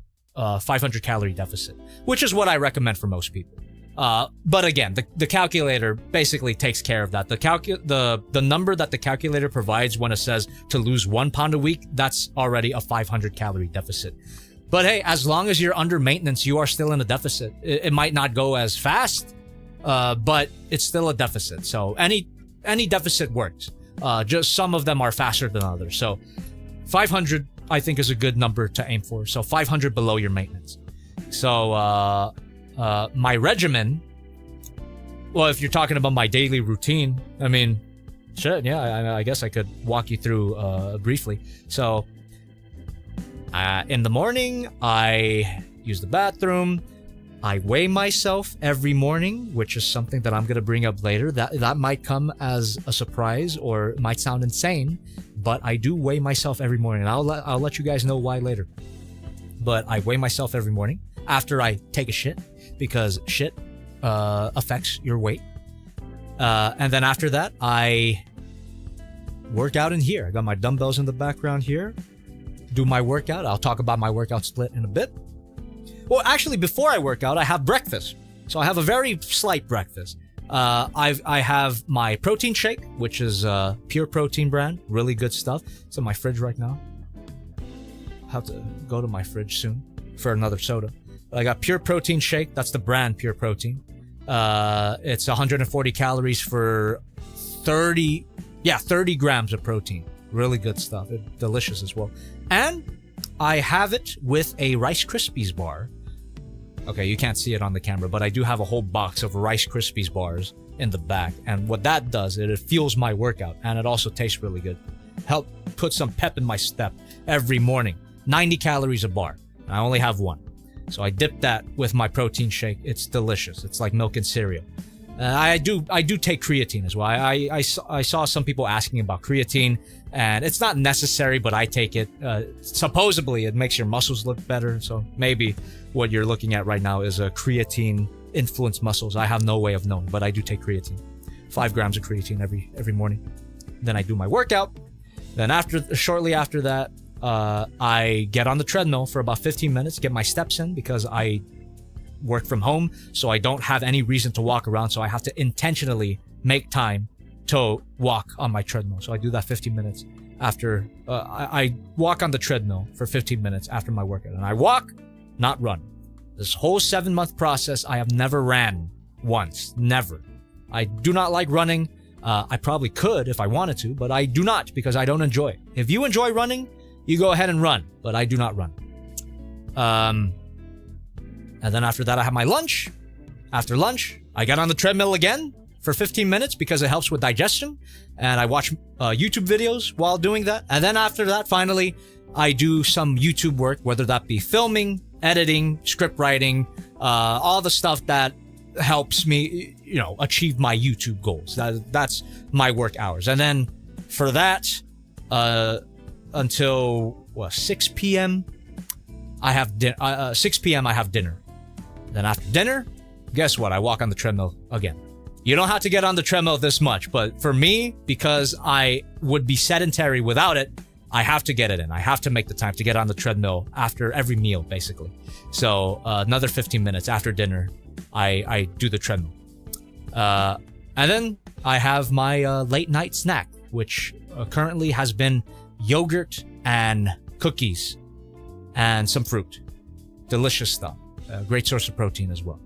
calorie deficit, which is what I recommend for most people. But again, the calculator basically takes care of that. The number that the calculator provides when it says to lose 1 pound a week, that's already a 500 calorie deficit. But hey, as long as you're under maintenance, you are still in a deficit. It might not go as fast, but it's still a deficit. So any deficit works. Just some of them are faster than others. So 500, I think, is a good number to aim for. So 500 below your maintenance. So my regimen, well, if you're talking about my daily routine, I mean, shit, yeah, I guess I could walk you through briefly. So in the morning, I use the bathroom. I weigh myself every morning, which is something that I'm going to bring up later. That might come as a surprise or it might sound insane, but I do weigh myself every morning. And I'll let you guys know why later. But I weigh myself every morning after I take a shit, because shit affects your weight. And then after that, I work out in here. I got my dumbbells in the background here. Do my workout. I'll talk about my workout split in a bit. Well, actually, before I work out, I have breakfast. So I have a very slight breakfast. I have my protein shake, which is a Pure Protein brand. Really good stuff. It's in my fridge right now. I'll have to go to my fridge soon for another soda. I got Pure Protein shake. That's the brand Pure Protein. It's 140 calories for 30 grams of protein. Really good stuff. It's delicious as well. And I have it with a Rice Krispies bar. Okay, you can't see it on the camera, but I do have a whole box of Rice Krispies bars in the back. And what that does, it fuels my workout. And it also tastes really good. Help put some pep in my step every morning. 90 calories a bar. I only have one. So I dip that with my protein shake. It's delicious. It's like milk and cereal. I do take creatine as well. I saw some people asking about creatine, and it's not necessary, but I take it. Supposedly, it makes your muscles look better. So maybe what you're looking at right now is a creatine influenced muscles. I have no way of knowing, but I do take creatine. 5 grams of creatine every morning. Then I do my workout. Then shortly after that, I get on the treadmill for about 15 minutes, get my steps in, because I work from home, so I don't have any reason to walk around, so I have to intentionally make time to walk on my treadmill. So I do that 15 minutes after I walk on the treadmill for 15 minutes after my workout. And I walk, not run. This whole 7-month process, I have never ran once. Never. I do not like running. I probably could if I wanted to, but I do not, because I don't enjoy it. If you enjoy running, you go ahead and run, but I do not run. And then after that, I have my lunch. After lunch, I get on the treadmill again for 15 minutes because it helps with digestion. And I watch YouTube videos while doing that. And then after that, finally, I do some YouTube work, whether that be filming, editing, script writing, all the stuff that helps me, achieve my YouTube goals. That's my work hours. And then for that, until 6 p.m., I have 6 p.m. I have dinner. Then after dinner, guess what? I walk on the treadmill again. You don't have to get on the treadmill this much, but for me, because I would be sedentary without it, I have to get it in. I have to make the time to get on the treadmill after every meal, basically. So another 15 minutes after dinner, I do the treadmill. And then I have my late night snack, which currently has been yogurt and cookies and some fruit. Delicious stuff. Great source of protein as well.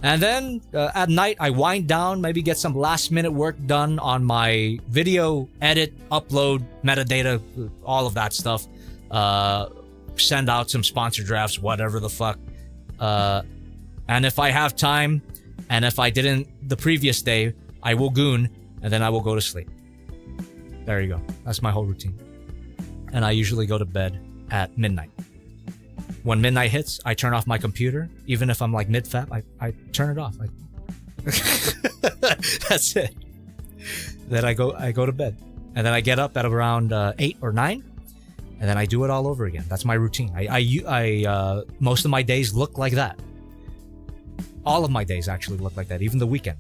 And then at night, I wind down, maybe get some last minute work done on my video, edit, upload, metadata, all of that stuff. Send out some sponsor drafts, whatever the fuck. And if I have time, and if I didn't the previous day, I will goon, and then I will go to sleep. There you go. That's my whole routine. And I usually go to bed at midnight. When midnight hits, I turn off my computer. Even if I'm like mid-fap, I turn it off. That's it. Then I go to bed. And then I get up at around 8 or 9. And then I do it all over again. That's my routine. I most of my days look like that. All of my days actually look like that, even the weekend.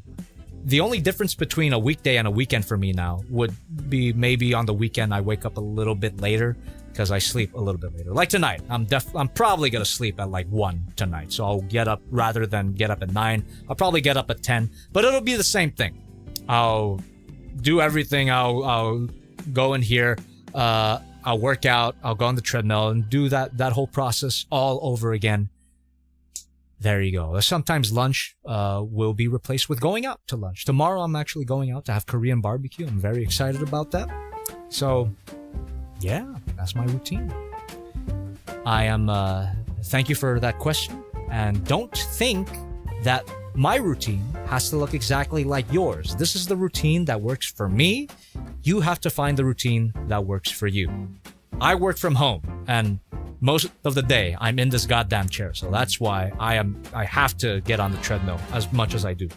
The only difference between a weekday and a weekend for me now would be maybe on the weekend I wake up a little bit later because I sleep a little bit later. Like tonight, I'm probably going to sleep at like 1 tonight. So I'll get up, rather than get up at 9, I'll probably get up at 10. But it'll be the same thing. I'll do everything. I'll go in here. I'll work out. I'll go on the treadmill and do that whole process all over again. there you go. Sometimes lunch will be replaced with going out to lunch. Tomorrow I'm actually going out to have Korean barbecue. I'm very excited about that. So, yeah, that's my routine. I am, thank you for that question. And don't think that my routine has to look exactly like yours. This is the routine that works for me. You have to find the routine that works for you. I work from home, and most of the day I'm in this goddamn chair. So that's why I have to get on the treadmill as much as I do.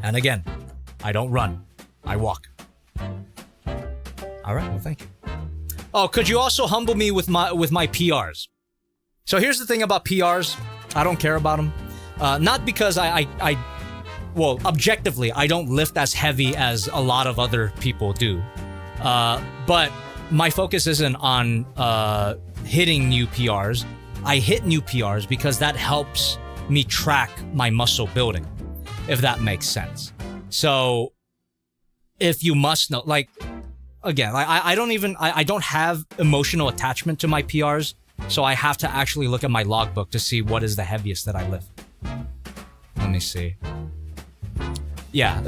And again, I don't run. I walk. All right, well, thank you. Oh, could you also humble me with my PRs? So here's the thing about PRs. I don't care about them. Not because well, objectively, I don't lift as heavy as a lot of other people do. But my focus isn't on hitting new PRs. I hit new PRs because that helps me track my muscle building, if that makes sense. So if you must know, like, again, I don't have emotional attachment to my PRs. So I have to actually look at my logbook to see what is the heaviest that I lift. Let me see. Yeah,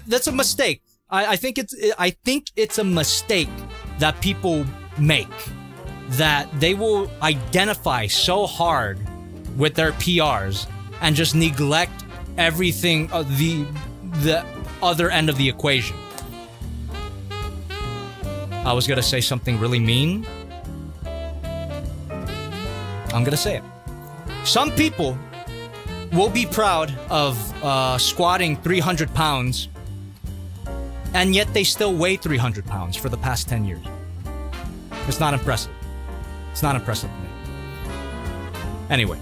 that's a mistake. I think it's a mistake that people make, that they will identify so hard with their PRs and just neglect everything the other end of the equation. I was gonna say something really mean. I'm gonna say it. Some people will be proud of squatting 300 pounds, and yet they still weigh 300 pounds for the past 10 years. It's not impressive. It's not impressive to me. Anyway,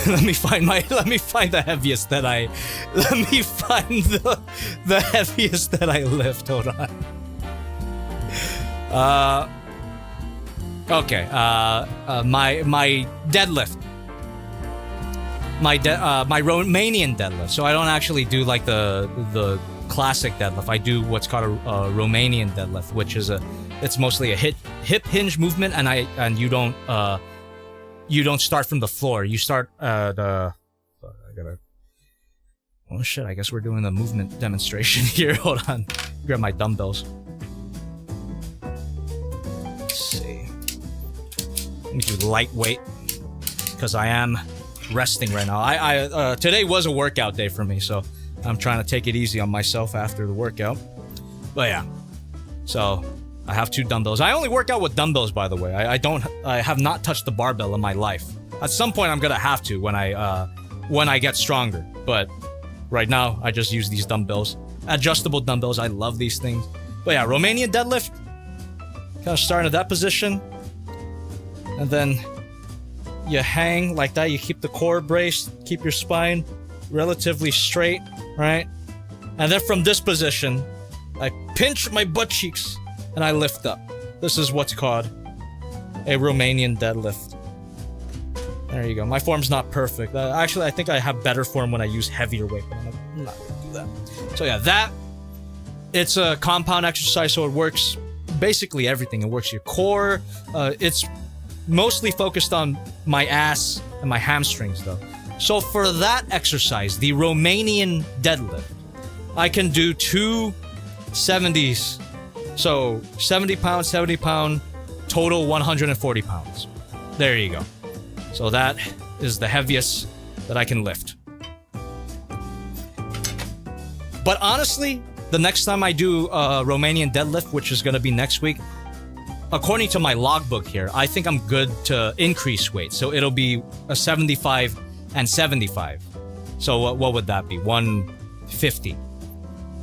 let me find the heaviest that I lift. Hold on. Okay. My deadlift. My Romanian deadlift. So I don't actually do like the classic deadlift. I do what's called a Romanian deadlift, which is it's mostly a hip hinge movement, and you don't start from the floor. You start oh shit, I guess we're doing a movement demonstration here. Hold on. Grab my dumbbells. Let's see. Let me do lightweight because I am resting right now. I today was a workout day for me, so I'm trying to take it easy on myself after the workout. But yeah, so I have 2 dumbbells. I only work out with dumbbells, by the way. I have not touched the barbell in my life. At some point, I'm gonna have to when I get stronger. But right now, I just use these dumbbells, adjustable dumbbells. I love these things. But yeah, Romanian deadlift. Kind of start in that position, and then you hang like that. You keep the core braced, keep your spine relatively straight, right? And then from this position, I pinch my butt cheeks and I lift up. This is what's called a Romanian deadlift. There you go. My form's not perfect. Actually, I think I have better form when I use heavier weight, but I'm not gonna do that. So yeah, it's a compound exercise, so it works basically everything. It works your core. It's mostly focused on my ass and my hamstrings though. So for that exercise, the Romanian deadlift, I can do 2 70s. So 70 pound, total 140 pounds. There you go. So that is the heaviest that I can lift. But honestly, the next time I do a Romanian deadlift, which is going to be next week, according to my logbook here, I think I'm good to increase weight. So it'll be a 75 and 75. So what would that be? 150.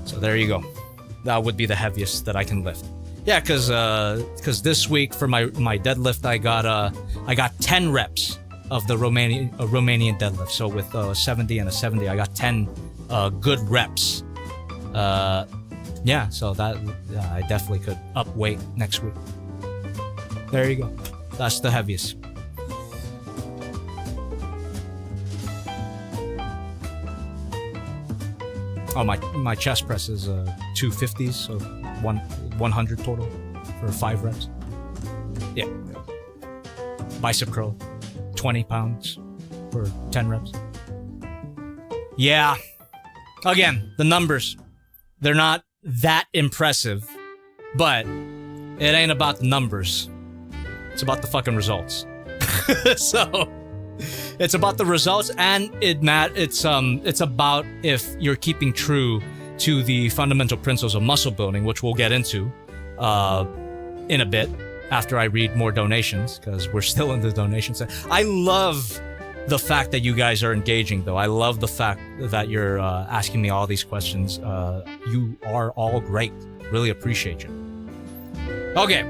So there you go. That would be the heaviest that I can lift. Yeah, because this week for my deadlift, I got 10 reps of the Romanian deadlift. So with a 70 and a 70, I got 10 good reps. Yeah, so that I definitely could up weight next week. There you go. That's the heaviest. Oh, my chest press is 250s, so 100 total for 5 reps. Yeah. Bicep curl, 20 pounds. for 10 reps. Yeah. Again, the numbers, they're not that impressive, but it ain't about the numbers. It's about the fucking results. So it's about the results, and it's about if you're keeping true to the fundamental principles of muscle building, which we'll get into in a bit after I read more donations, because we're still in the donations. I love the fact that you guys are engaging, though. I love the fact that you're asking me all these questions. You are all great. Really appreciate you. Okay.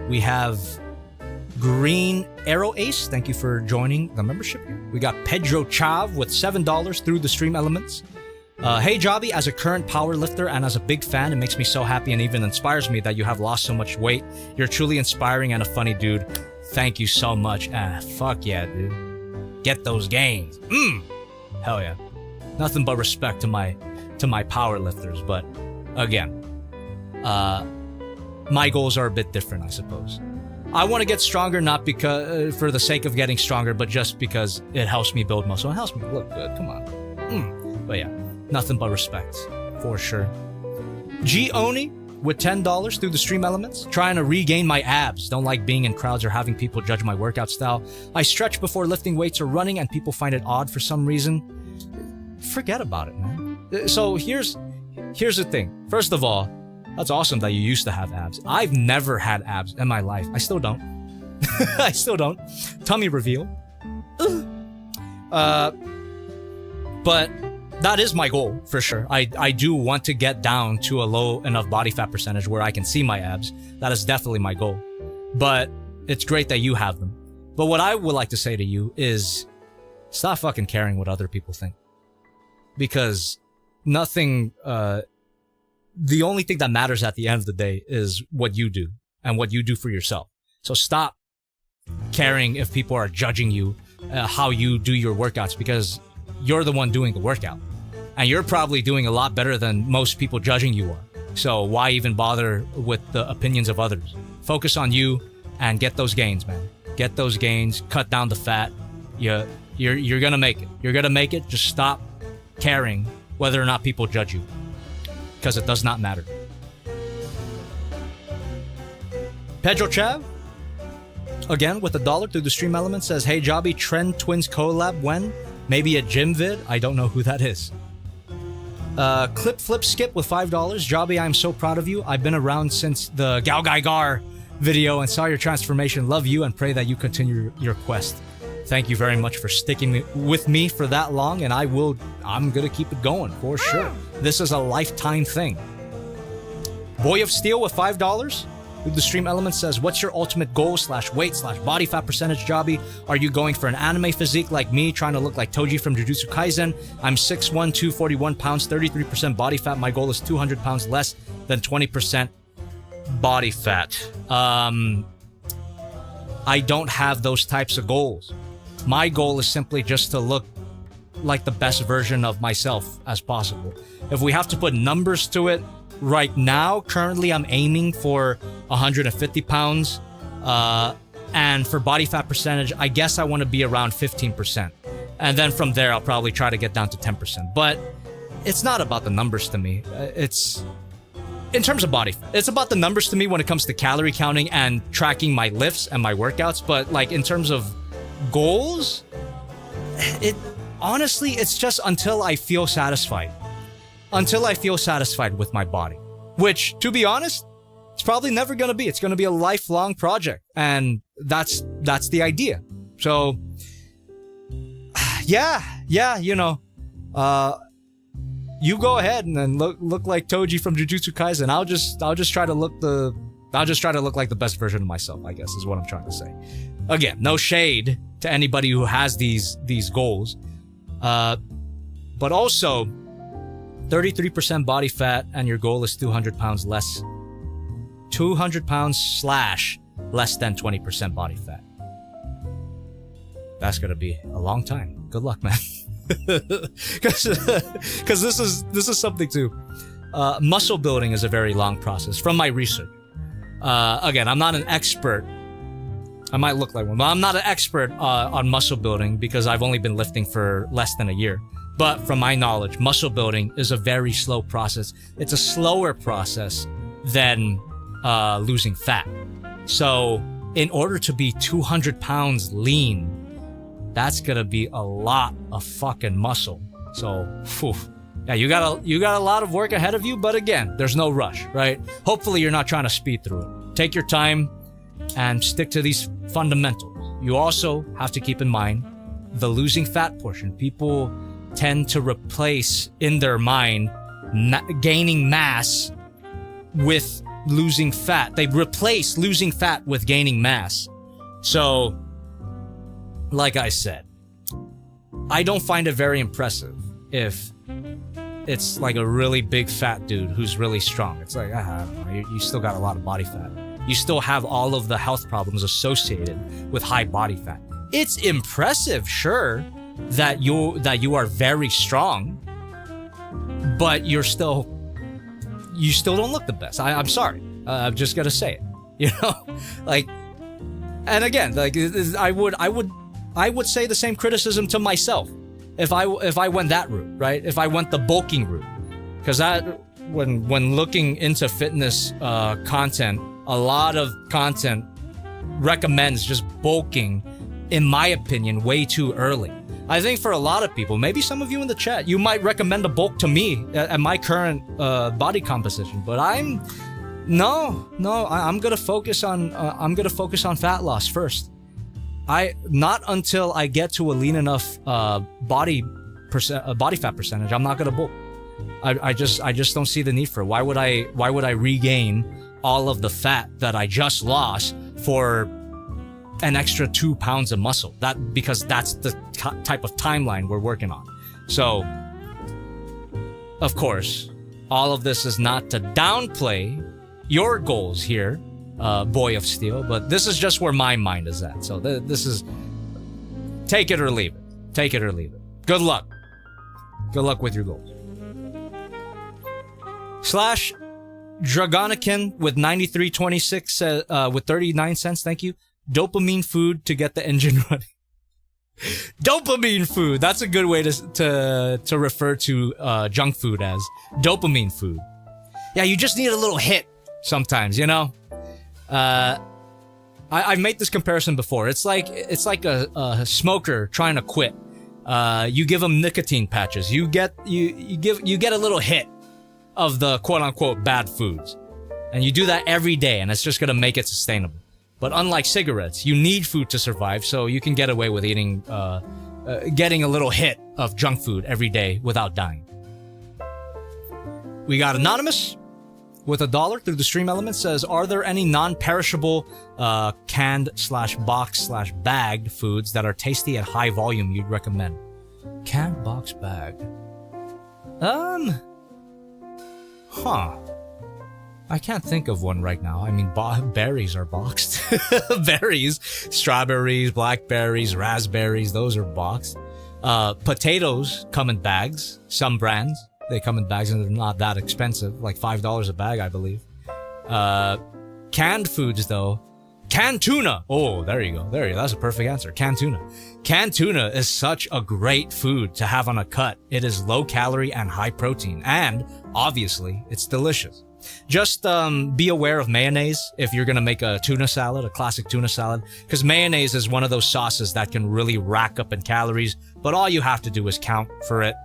We have Green Arrow Ace. Thank you for joining the membership here. We got Pedro Chav with $7 through the Stream Elements. Hey, Jobby, as a current power lifter and as a big fan, it makes me so happy and even inspires me that you have lost so much weight. You're truly inspiring and a funny dude. Thank you so much. Fuck yeah, dude. Get those gains. Hell yeah. Nothing but respect to my power lifters. But again, my goals are a bit different, I suppose. I want to get stronger, not because for the sake of getting stronger, but just because it helps me build muscle. It helps me look good. Come on. But yeah, nothing but respect for sure. G Oni with $10 through the Stream Elements. Trying to regain my abs. Don't like being in crowds or having people judge my workout style. I stretch before lifting weights or running, and people find it odd for some reason. Forget about it, man. So here's the thing. First of all, that's awesome that you used to have abs. I've never had abs in my life. I still don't. I still don't. Tummy reveal. But that is my goal, for sure. I do want to get down to a low enough body fat percentage where I can see my abs. That is definitely my goal. But it's great that you have them. But what I would like to say to you is stop fucking caring what other people think. Because nothing... the only thing that matters at the end of the day is what you do and what you do for yourself. So stop caring if people are judging you, how you do your workouts, because you're the one doing the workout. And you're probably doing a lot better than most people judging you are. So why even bother with the opinions of others? Focus on you and get those gains, man. Get those gains, cut down the fat. You're gonna make it. You're gonna make it. Just stop caring whether or not people judge you. Because it does not matter. Pedro Chav, again with $1 through the Stream Element, says, hey Jobby, Trend Twins collab when? Maybe a gym vid? I don't know who that is. Clip Flip Skip with $5. Jobby, I'm so proud of you. I've been around since the Gao Gai Gar video and saw your transformation. Love you and pray that you continue your quest. Thank you very much for sticking with me for that long, and I'm gonna keep it going for sure. This is a lifetime thing. Boy of Steel with $5. The Stream Element says, what's your ultimate goal /weight/body fat percentage, Jobby? Are you going for an anime physique like me, trying to look like Toji from Jujutsu Kaisen? I'm 6'1", 241 pounds, 33% body fat. My goal is 200 pounds less than 20% body fat. I don't have those types of goals. My goal is simply just to look like the best version of myself as possible. If we have to put numbers to it, right now, currently I'm aiming for 150 pounds. And for body fat percentage, I guess I want to be around 15%. And then from there, I'll probably try to get down to 10%. But it's not about the numbers to me. It's... in terms of body fat, it's about the numbers to me when it comes to calorie counting and tracking my lifts and my workouts. But like in terms of goals, honestly, it's just until I feel satisfied. Until I feel satisfied with my body. Which, to be honest, it's probably never gonna be. It's gonna be a lifelong project. And that's the idea. So, yeah, you know, you go ahead and then look like Toji from Jujutsu Kaisen. I'll just try to look like the best version of myself, I guess, is what I'm trying to say. Again, no shade to anybody who has these goals. But also 33% body fat and your goal is 200 pounds less. 200 pounds / less than 20% body fat. That's gonna be a long time. Good luck, man. Because this is something too. Muscle building is a very long process from my research. Again, I'm not an expert I might look like one. Well, I'm not an expert on muscle building because I've only been lifting for less than a year. But from my knowledge, muscle building is a very slow process. It's a slower process than losing fat. So in order to be 200 pounds lean, that's gonna be a lot of fucking muscle. So, phew. Yeah, you got a lot of work ahead of you, but again, there's no rush, right? Hopefully you're not trying to speed through it. Take your time and stick to these fundamentals. You also have to keep in mind the losing fat portion. People tend to replace in their mind gaining mass with losing fat. They replace losing fat with gaining mass. So, like I said, I don't find it very impressive if it's like a really big fat dude who's really strong. It's like, I don't know, you still got a lot of body fat. You still have all of the health problems associated with high body fat. It's impressive, sure, that you are very strong, but you still don't look the best. I'm sorry. I'm just gonna say it. You know, like, and again, like I would say the same criticism to myself if I went that route, right? If I went the bulking route, because when looking into fitness content, a lot of content recommends just bulking, in my opinion, way too early. I think for a lot of people, maybe some of you in the chat, you might recommend a bulk to me at my current body composition, but I'm gonna focus on fat loss first. Not until I get to a lean enough body fat percentage, I'm not gonna bulk. I just don't see the need for it. Why would I regain all of the fat that I just lost for an extra 2 pounds of muscle? Because that's the type of timeline we're working on. So, of course, all of this is not to downplay your goals here, Boy of Steel, but this is just where my mind is at. So this is, take it or leave it. Take it or leave it. Good luck. Good luck with your goals. Slash Dragonican with 9326 with 39 cents. Thank you. Dopamine food to get the engine running. Dopamine food. That's a good way to refer to junk food as dopamine food. Yeah, you just need a little hit sometimes, you know. I've made this comparison before. It's like a smoker trying to quit. You give them nicotine patches. You get a little hit of the quote unquote bad foods, and you do that every day, and it's just gonna make it sustainable. But unlike cigarettes, you need food to survive, so you can get away with eating, getting a little hit of junk food every day without dying. We got Anonymous with $1 through the stream element, says, are there any non-perishable canned/box/bagged foods that are tasty at high volume you'd recommend? Canned, box, bagged. I can't think of one right now. I mean, berries are boxed. Berries, strawberries, blackberries, raspberries, those are boxed. Potatoes come in bags. Some brands, they come in bags and they're not that expensive, like $5 a bag, I believe. Canned foods, though. Canned tuna. Oh, there you go. That's a perfect answer. Canned tuna. Canned tuna is such a great food to have on a cut. It is low calorie and high protein. And obviously, it's delicious. Just be aware of mayonnaise if you're going to make a tuna salad, a classic tuna salad, because mayonnaise is one of those sauces that can really rack up in calories, but all you have to do is count for it.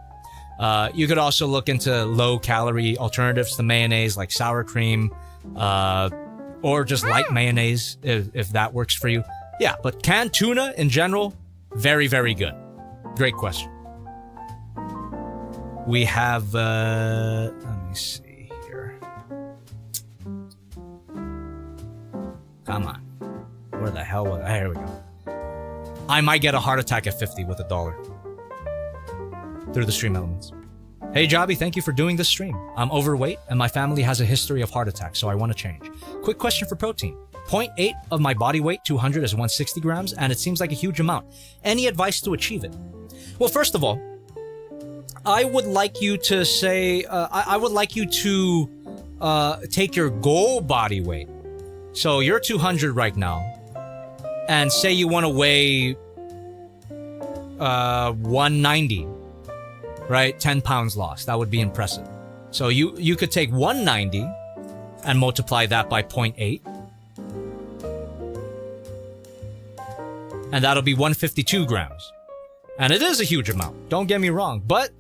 You could also look into low-calorie alternatives to mayonnaise, like sour cream, or just light mayonnaise, if that works for you. Yeah, but canned tuna in general, very, very good. Great question. We have, let me see. Come on. Where the hell was I? Here we go. I might get a heart attack at 50 with $1 through the stream elements. Hey, Jobby, thank you for doing this stream. I'm overweight and my family has a history of heart attacks, so I want to change. Quick question for protein. 0.8 of my body weight, 200, is 160 grams, and it seems like a huge amount. Any advice to achieve it? Well, first of all, I would like you to say, I would like you to take your goal body weight. So you're 200 right now. and say you want to weigh 190, right? 10 pounds lost. That would be impressive. So you could take 190 and multiply that by 0.8. And that'll be 152 grams. And it is a huge amount. Don't get me wrong. But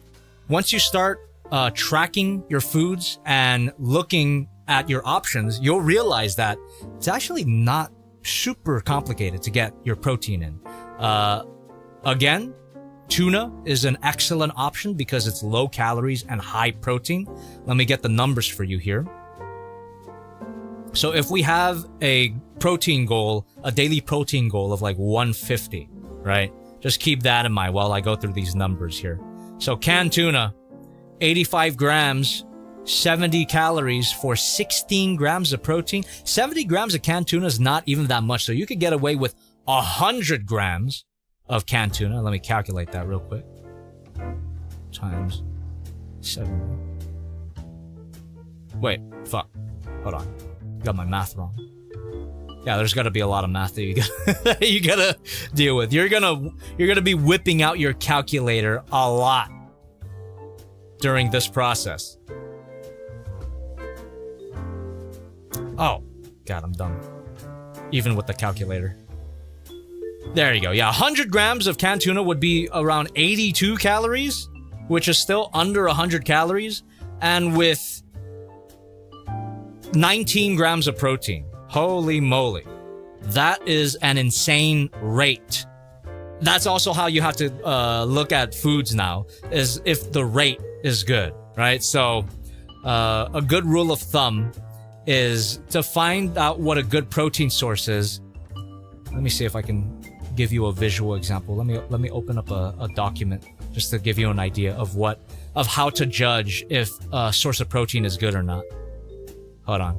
once you start tracking your foods and looking at your options, you'll realize that it's actually not super complicated to get your protein in. Again, tuna is an excellent option because it's low calories and high protein. Let me get the numbers for you here. So if we have a protein goal, a daily protein goal of like 150, right? Just keep that in mind while I go through these numbers here. So canned tuna, 85 grams, 70 calories for 16 grams of protein. 70 grams of canned tuna is not even that much. So you could get away with 100 grams of canned tuna. Let me calculate that real quick. Times 7. Wait, fuck. Hold on. Got my math wrong. Yeah, there's got to be a lot of math that you gotta deal with. You're gonna be whipping out your calculator a lot during this process. Oh, God, I'm done. Even with the calculator. There you go. Yeah, 100 grams of canned tuna would be around 82 calories, which is still under 100 calories, and with 19 grams of protein. Holy moly. That is an insane rate. That's also how you have to look at foods now, is if the rate is good, right? So a good rule of thumb is to find out what a good protein source is. Let me see if I can give you a visual example. Let me open up a document just to give you an idea of how to judge if a source of protein is good or not. Hold on.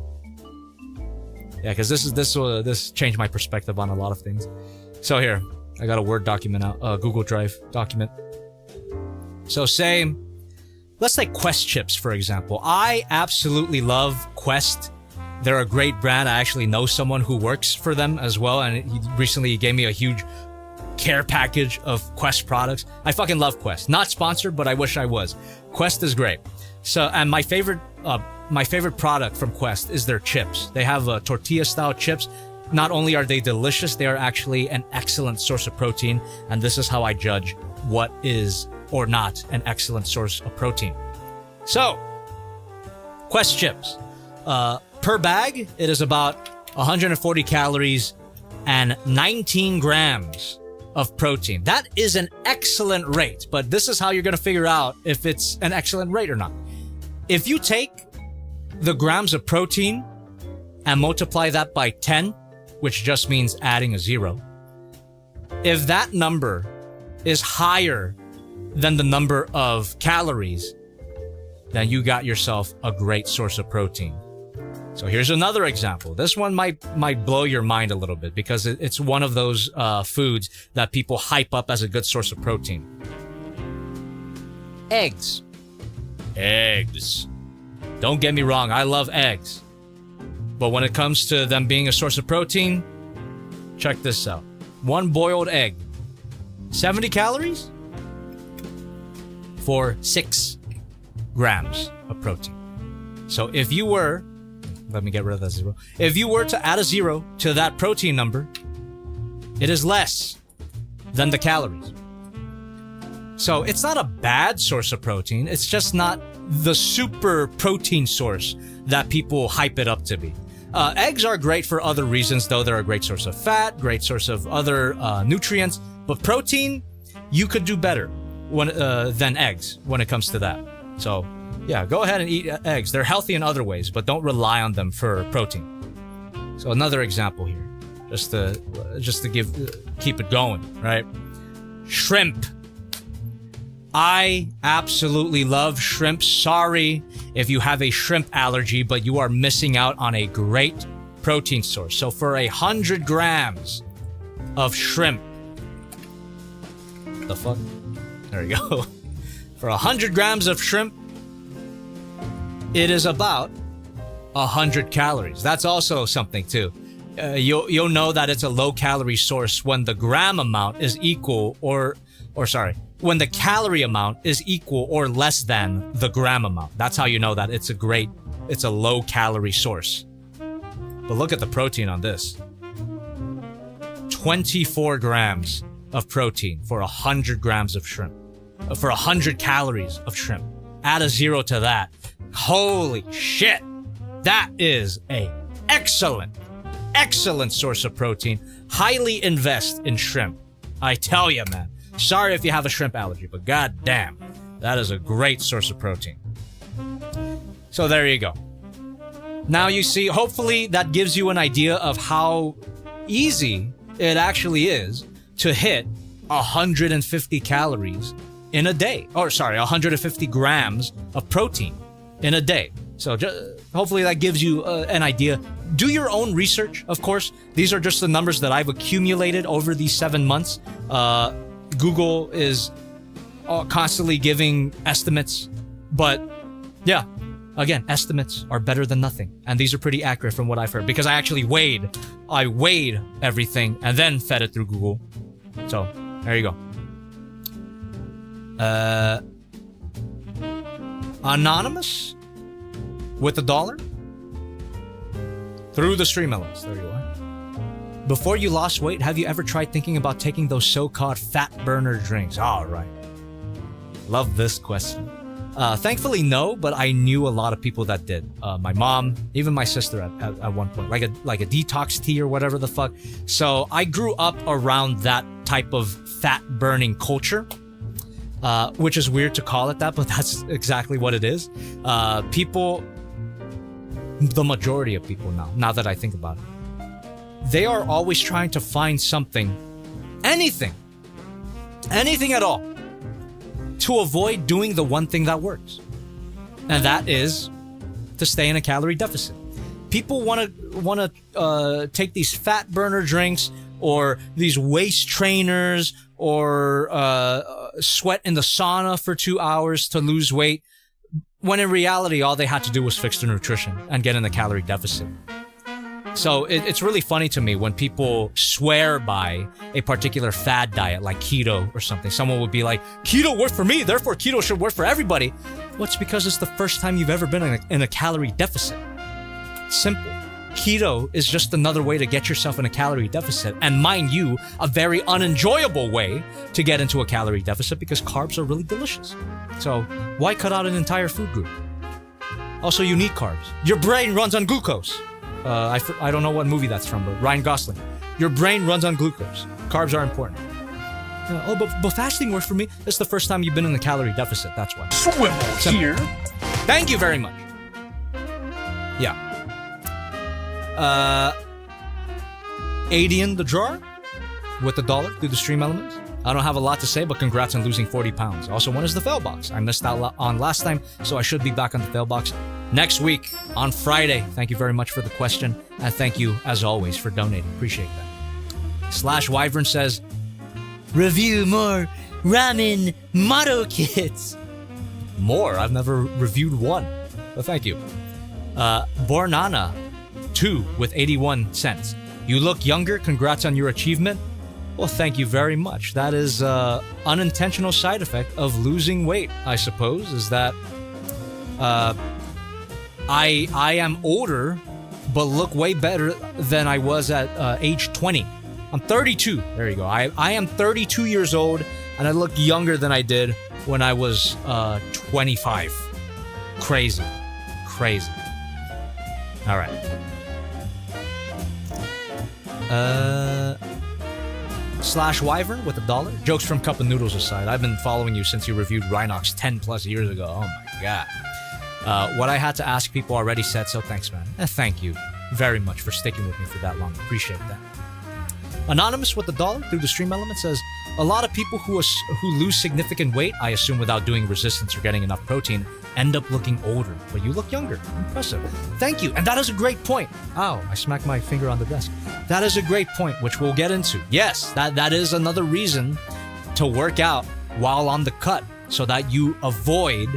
Yeah, because this changed my perspective on a lot of things. So here, I got a Word document out, a Google Drive document. So say, let's take Quest chips, for example. I absolutely love Quest. They're a great brand. I actually know someone who works for them as well, and he recently gave me a huge care package of Quest products. I fucking love Quest. Not sponsored, but I wish I was. Quest is great. So, and my favorite product from Quest is their chips. They have tortilla-style chips. Not only are they delicious, they are actually an excellent source of protein, and this is how I judge what is or not an excellent source of protein. So, Quest chips. Per bag, it is about 140 calories and 19 grams of protein. That is an excellent rate, but this is how you're going to figure out if it's an excellent rate or not. If you take the grams of protein and multiply that by 10, which just means adding a 0, if that number is higher than the number of calories, then you got yourself a great source of protein. So here's another example. This one might blow your mind a little bit because it's one of those foods that people hype up as a good source of protein. Eggs. Eggs. Don't get me wrong, I love eggs. But when it comes to them being a source of protein, check this out. One boiled egg, 70 calories for 6 grams of protein. So if you were, let me get rid of that 0. If you were to add a 0 to that protein number, it is less than the calories. So it's not a bad source of protein. It's just not the super protein source that people hype it up to be. Eggs are great for other reasons, though. They're a great source of fat, great source of other nutrients. But protein, you could do better than eggs when it comes to that. So yeah, go ahead and eat eggs. They're healthy in other ways, but don't rely on them for protein. So another example here, just to keep it going, right? Shrimp. I absolutely love shrimp. Sorry if you have a shrimp allergy, but you are missing out on a great protein source. So for 100 grams of shrimp, the fuck? There you go. For 100 grams of shrimp, it is about 100 calories. That's also something too. you'll know that it's a low calorie source when the gram amount is equal when the calorie amount is equal or less than the gram amount. That's how you know that it's a low calorie source. But look at the protein on this. 24 grams of protein for 100 grams of shrimp. For 100 calories of shrimp. Add a 0 to that. Holy shit. That is a excellent source of protein. Highly invest in shrimp. I tell you, man. Sorry if you have a shrimp allergy, but god damn, that is a great source of protein. So there you go. Now you see, hopefully that gives you an idea of how easy it actually is to hit 150 calories in a day. 150 grams of protein in a day. So hopefully that gives you an idea. Do your own research, of course. These are just the numbers that I've accumulated over these 7 months. Google is constantly giving estimates, but yeah, again, estimates are better than nothing. And these are pretty accurate from what I've heard because I weighed everything and then fed it through Google. So there you go. Anonymous with $1 through the stream elements. There you are. Before you lost weight, have you ever tried thinking about taking those so-called fat burner drinks? All right. Love this question. Thankfully, no, but I knew a lot of people that did. My mom, even my sister at one point, like a detox tea or whatever the fuck. So I grew up around that type of fat burning culture, which is weird to call it that, but that's exactly what it is. People, the majority of people now that I think about it, they are always trying to find something, anything at all, to avoid doing the one thing that works. And that is to stay in a calorie deficit. People want to take these fat burner drinks or these waist trainers or sweat in the sauna for 2 hours to lose weight, when in reality, all they had to do was fix their nutrition and get in a calorie deficit. So it's really funny to me when people swear by a particular fad diet like keto or something. Someone would be like, keto worked for me, therefore keto should work for everybody. Well, it's because it's the first time you've ever been in a calorie deficit. Simple. Keto is just another way to get yourself in a calorie deficit. And mind you, a very unenjoyable way to get into a calorie deficit because carbs are really delicious. So why cut out an entire food group? Also, you need carbs. Your brain runs on glucose. I don't know what movie that's from, but Ryan Gosling. Your brain runs on glucose. Carbs are important. But fasting works for me. It's the first time you've been in a calorie deficit. That's why. Swivel here. Thank you very much. Yeah. Adian the Drawer with $1 through the stream elements. I don't have a lot to say, but congrats on losing 40 pounds. Also, when is the fail box? I missed out on last time, so I should be back on the fail box next week on Friday. Thank you very much for the question, and thank you, as always, for donating. Appreciate that. Slash Wyvern says, review more ramen motto kits. More? I've never reviewed one, but thank you. Bornana 2 with 81 cents. You look younger. Congrats on your achievement. Well, thank you very much. That is unintentional side effect of losing weight, I suppose, is that I am older, but look way better than I was at age 20. I'm 32. There you go. I am 32 years old, and I look younger than I did when I was 25. Crazy. All right. Slash Wyvern with $1. Jokes from Cup of Noodles aside, I've been following you since you reviewed Rhinox 10 plus years ago. Oh my god. What I had to ask people already said, so thanks, man. And thank you very much for sticking with me for that long. Appreciate that. Anonymous with $1 through the stream element says, a lot of people who lose significant weight, I assume without doing resistance or getting enough protein, end up looking older, but you look younger. Impressive. Thank you. And that is a great point. Ow, I smacked my finger on the desk. That is a great point, which we'll get into. Yes, that is another reason to work out while on the cut so that you avoid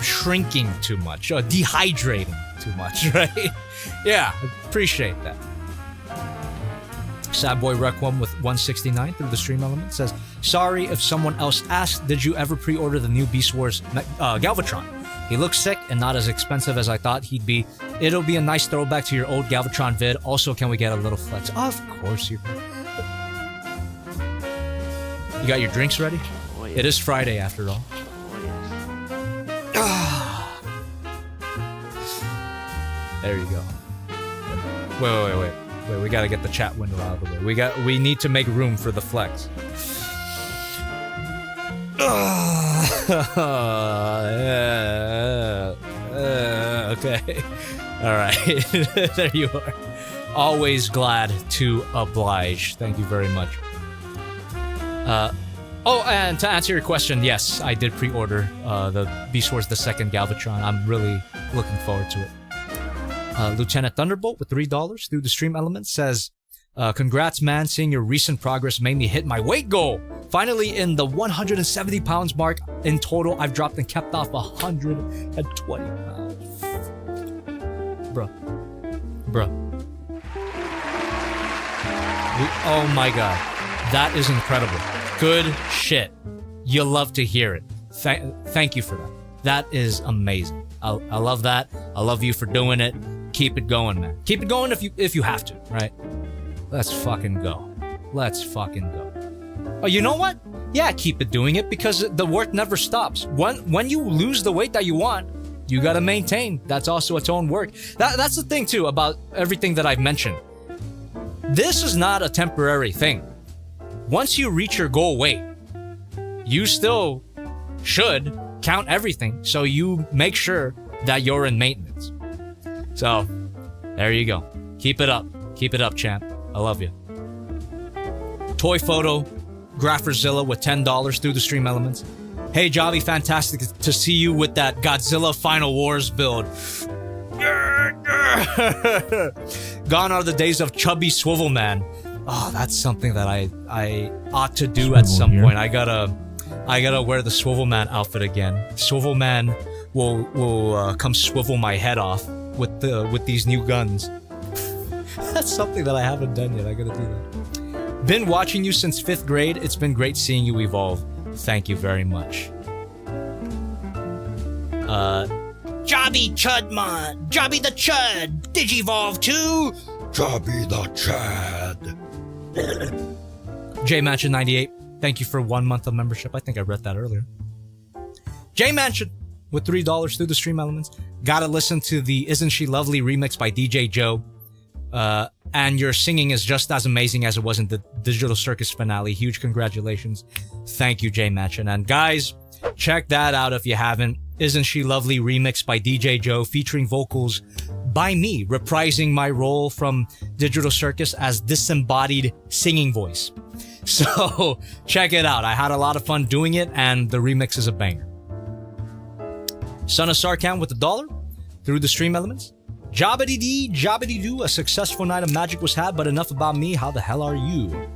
shrinking too much, dehydrating too much, right? Yeah, appreciate that. Sad Boy Requiem with 169 through the stream element says, sorry if someone else asked, did you ever pre-order the new Beast Wars Galvatron? He looks sick and not as expensive as I thought he'd be. It'll be a nice throwback to your old Galvatron vid. Also, can we get a little flex? Of course you can. You got your drinks ready? Oh, yes. It is Friday after all. Oh, yes. There you go. Wait. We gotta get the chat window out of the way. We need to make room for the flex. Okay. Alright. There you are. Always glad to oblige. Thank you very much. And to answer your question, yes, I did pre-order the Beast Wars the second Galvatron. I'm really looking forward to it. Lieutenant Thunderbolt with $3 through the stream element says, congrats, man. Seeing your recent progress made me hit my weight goal. Finally, in the 170 pounds mark. In total, I've dropped and kept off 120 pounds. Bruh. Oh my god. That is incredible. Good shit. You'll love to hear it. Thank you for that. That is amazing. I love that. I love you for doing it. Keep it going, man. Keep it going if you have to, right? Let's fucking go. Oh, you know what? Yeah, keep it doing it because the work never stops. When you lose the weight that you want, you gotta maintain. That's also its own work. That's the thing too about everything that I've mentioned. This is not a temporary thing. Once you reach your goal weight, you still should count everything so you make sure that you're in maintenance. So, there you go. Keep it up. Keep it up, champ. I love you. Toy Photo, Grapherzilla with $10 through the stream elements. Hey, Jobby, fantastic to see you with that Godzilla Final Wars build. Gone are the days of chubby Swivel Man. Oh, that's something that I ought to do at some point. I gotta wear the Swivel Man outfit again. Swivel Man will come swivel my head off with these new guns. That's something that I haven't done yet. I gotta do that. Been watching you since 5th grade. It's been great seeing you evolve. Thank you very much. Jobby Chudmon! Jobby the Chud! Digivolve too! Jobby the Chad. J Mansion 98. Thank you for 1 month of membership. I think I read that earlier. J Mansion with $3 through the stream elements. Gotta listen to the Isn't She Lovely remix by DJ Joe. And your singing is just as amazing as it was in the Digital Circus finale. Huge congratulations. Thank you, J Mansion. And guys, check that out if you haven't. Isn't She Lovely remix by DJ Joe featuring vocals by me, reprising my role from Digital Circus as disembodied singing voice. So check it out. I had a lot of fun doing it, and the remix is a banger. Son of Sarkhan with $1 through the stream elements. Jobbity-dee, jobbity-doo, a successful night of magic was had, but enough about me. How the hell are you?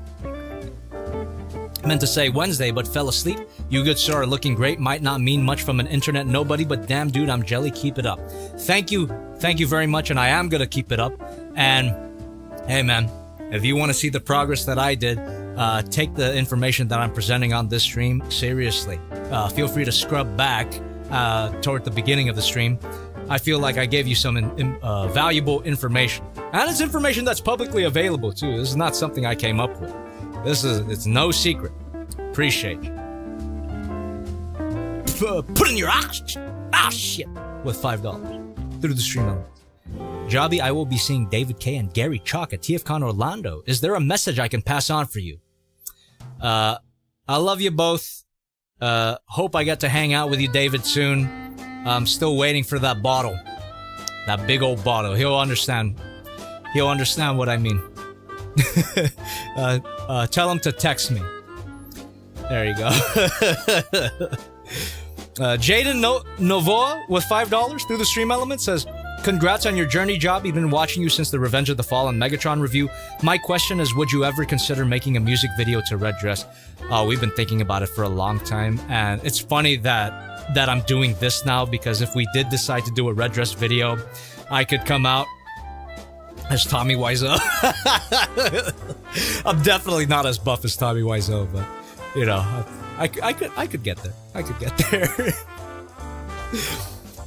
I meant to say Wednesday, but fell asleep. You good sir are looking great. Might not mean much from an internet nobody, but damn dude, I'm jelly. Keep it up. Thank you very much, and I am gonna keep it up. And hey man, if you want to see the progress that I did, take the information that I'm presenting on this stream seriously. Feel free to scrub back toward the beginning of the stream. I feel like I gave you some valuable information. And it's information that's publicly available too. This is not something I came up with. It's no secret. Appreciate you. Put in your shit with $5 through the stream elements. Jobby, I will be seeing David K and Gary Chalk at TFCon Orlando. Is there a message I can pass on for you? I love you both. Hope I get to hang out with you, David, soon. I'm still waiting for that bottle. That big old bottle. He'll understand what I mean. Tell him to text me. There you go. Jaden Novoa with $5 through the stream element says, congrats on your journey, Job. I've been watching you since the Revenge of the Fallen Megatron review. My question is, would you ever consider making a music video to Red Dress? We've been thinking about it for a long time, and it's funny that I'm doing this now, because if we did decide to do a red dress video, I could come out as Tommy Wiseau. I'm definitely not as buff as Tommy Wiseau, but you know, I could get there. I could get there.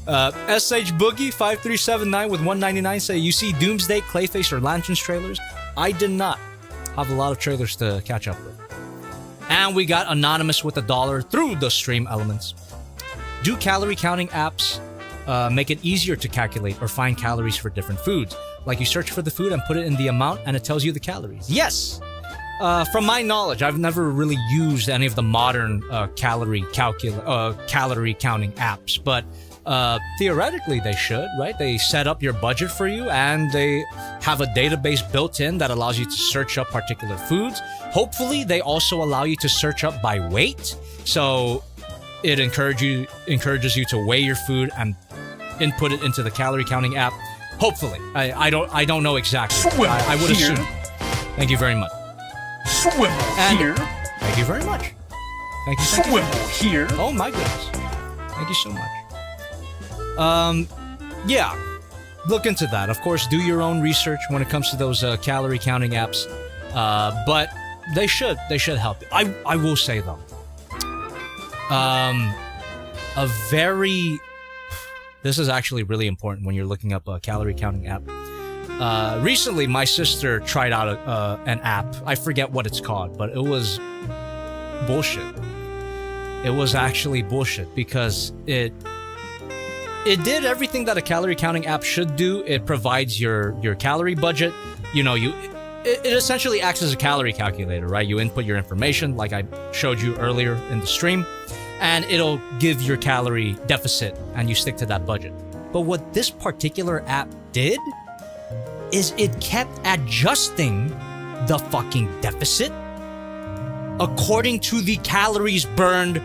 SH Boogie 5379 with 199 say, you see Doomsday, Clayface, or Lanterns trailers? I did not. Have a lot of trailers to catch up with. And we got Anonymous with $1 through the stream elements. Do calorie counting apps make it easier to calculate or find calories for different foods? Like you search for the food and put it in the amount and it tells you the calories. Yes! From my knowledge, I've never really used any of the modern calorie counting apps, but theoretically they should, right? They set up your budget for you and they have a database built in that allows you to search up particular foods. Hopefully, they also allow you to search up by weight. So it encourages you to weigh your food and input it into the calorie counting app. Hopefully. I don't know exactly. I would assume. Thank you very much. Swivel here. Thank you very much. Thank you. Swivel here. Oh my goodness. Thank you so much. Yeah. Look into that. Of course, do your own research when it comes to those calorie counting apps. But they should help you. I will say though. This is actually really important when you're looking up a calorie counting app. Recently, my sister tried out an app. I forget what it's called, but it was bullshit. It was actually bullshit because it did everything that a calorie counting app should do. It provides your calorie budget. You know, it essentially acts as a calorie calculator, right? You input your information like I showed you earlier in the stream, and it'll give your calorie deficit and you stick to that budget. But what this particular app did is it kept adjusting the fucking deficit according to the calories burned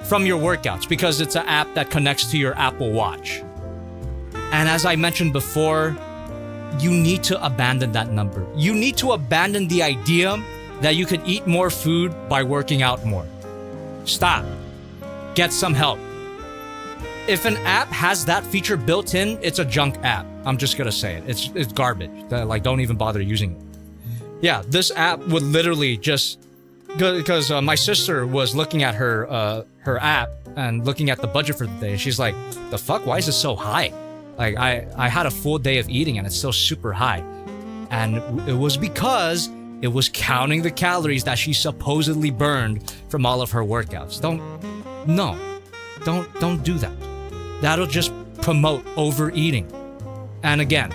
from your workouts, because it's an app that connects to your Apple Watch. And as I mentioned before, you need to abandon that number. You need to abandon the idea that you could eat more food by working out more. Stop. Get some help. If an app has that feature built in, it's a junk app. I'm just gonna say it. It's garbage. Like, don't even bother using it. Yeah, this app would literally just, because my sister was looking at her app and looking at the budget for the day. She's like, the fuck? Why is it so high? Like, I had a full day of eating and it's still super high. And it was because it was counting the calories that she supposedly burned from all of her workouts. Don't do that. That'll just promote overeating. And again,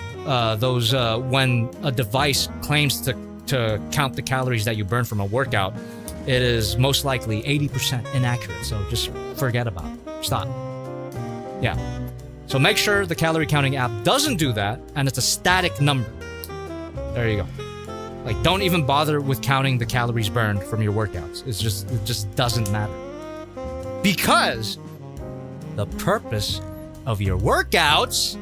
when a device claims to count the calories that you burn from a workout, it is most likely 80% inaccurate. So just forget about it. Stop. Yeah. So make sure the calorie counting app doesn't do that, and it's a static number. There you go. Like, don't even bother with counting the calories burned from your workouts. It just doesn't matter. Because the purpose of your workouts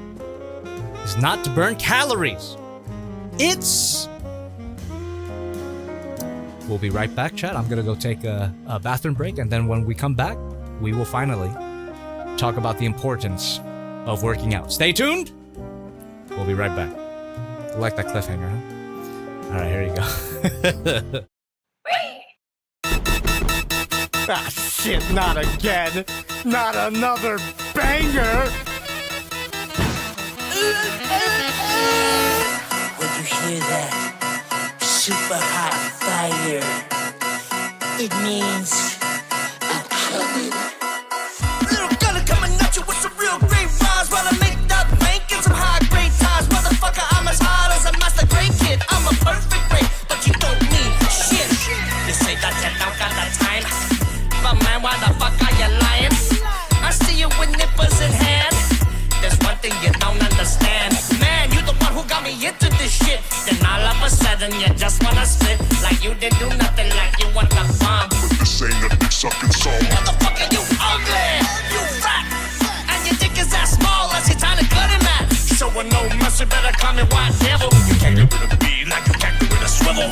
is not to burn calories. We'll be right back, chat. I'm gonna go take a bathroom break, and then when we come back, we will finally talk about the importance of working out. Stay tuned. We'll be right back. You like that cliffhanger, huh? All right, here you go. Ah, shit, not again. Not another banger. When you hear that super hot fire, it means I'm coming. Little gunner coming at you with some real great rhymes, while I make that bank and some high grade ties. Motherfucker, I'm as hard as a master grade kid. I'm a perfect grade, but you don't mean shit. You say that you don't got the time, but man, why the fuck are you lying? I see you with nippers in hand. There's one thing you don't understand. Man, you the one who got me into this shit. Then all of a sudden you just wanna split, like you didn't do nothing, like you want the bomb. But this ain't a dick sucking song. Motherfucker, you ugly, you fat, and your dick is as small as your tiny cutting mat. So with no mercy, better call me white devil. You can't get rid of me like you can't get rid of swivel.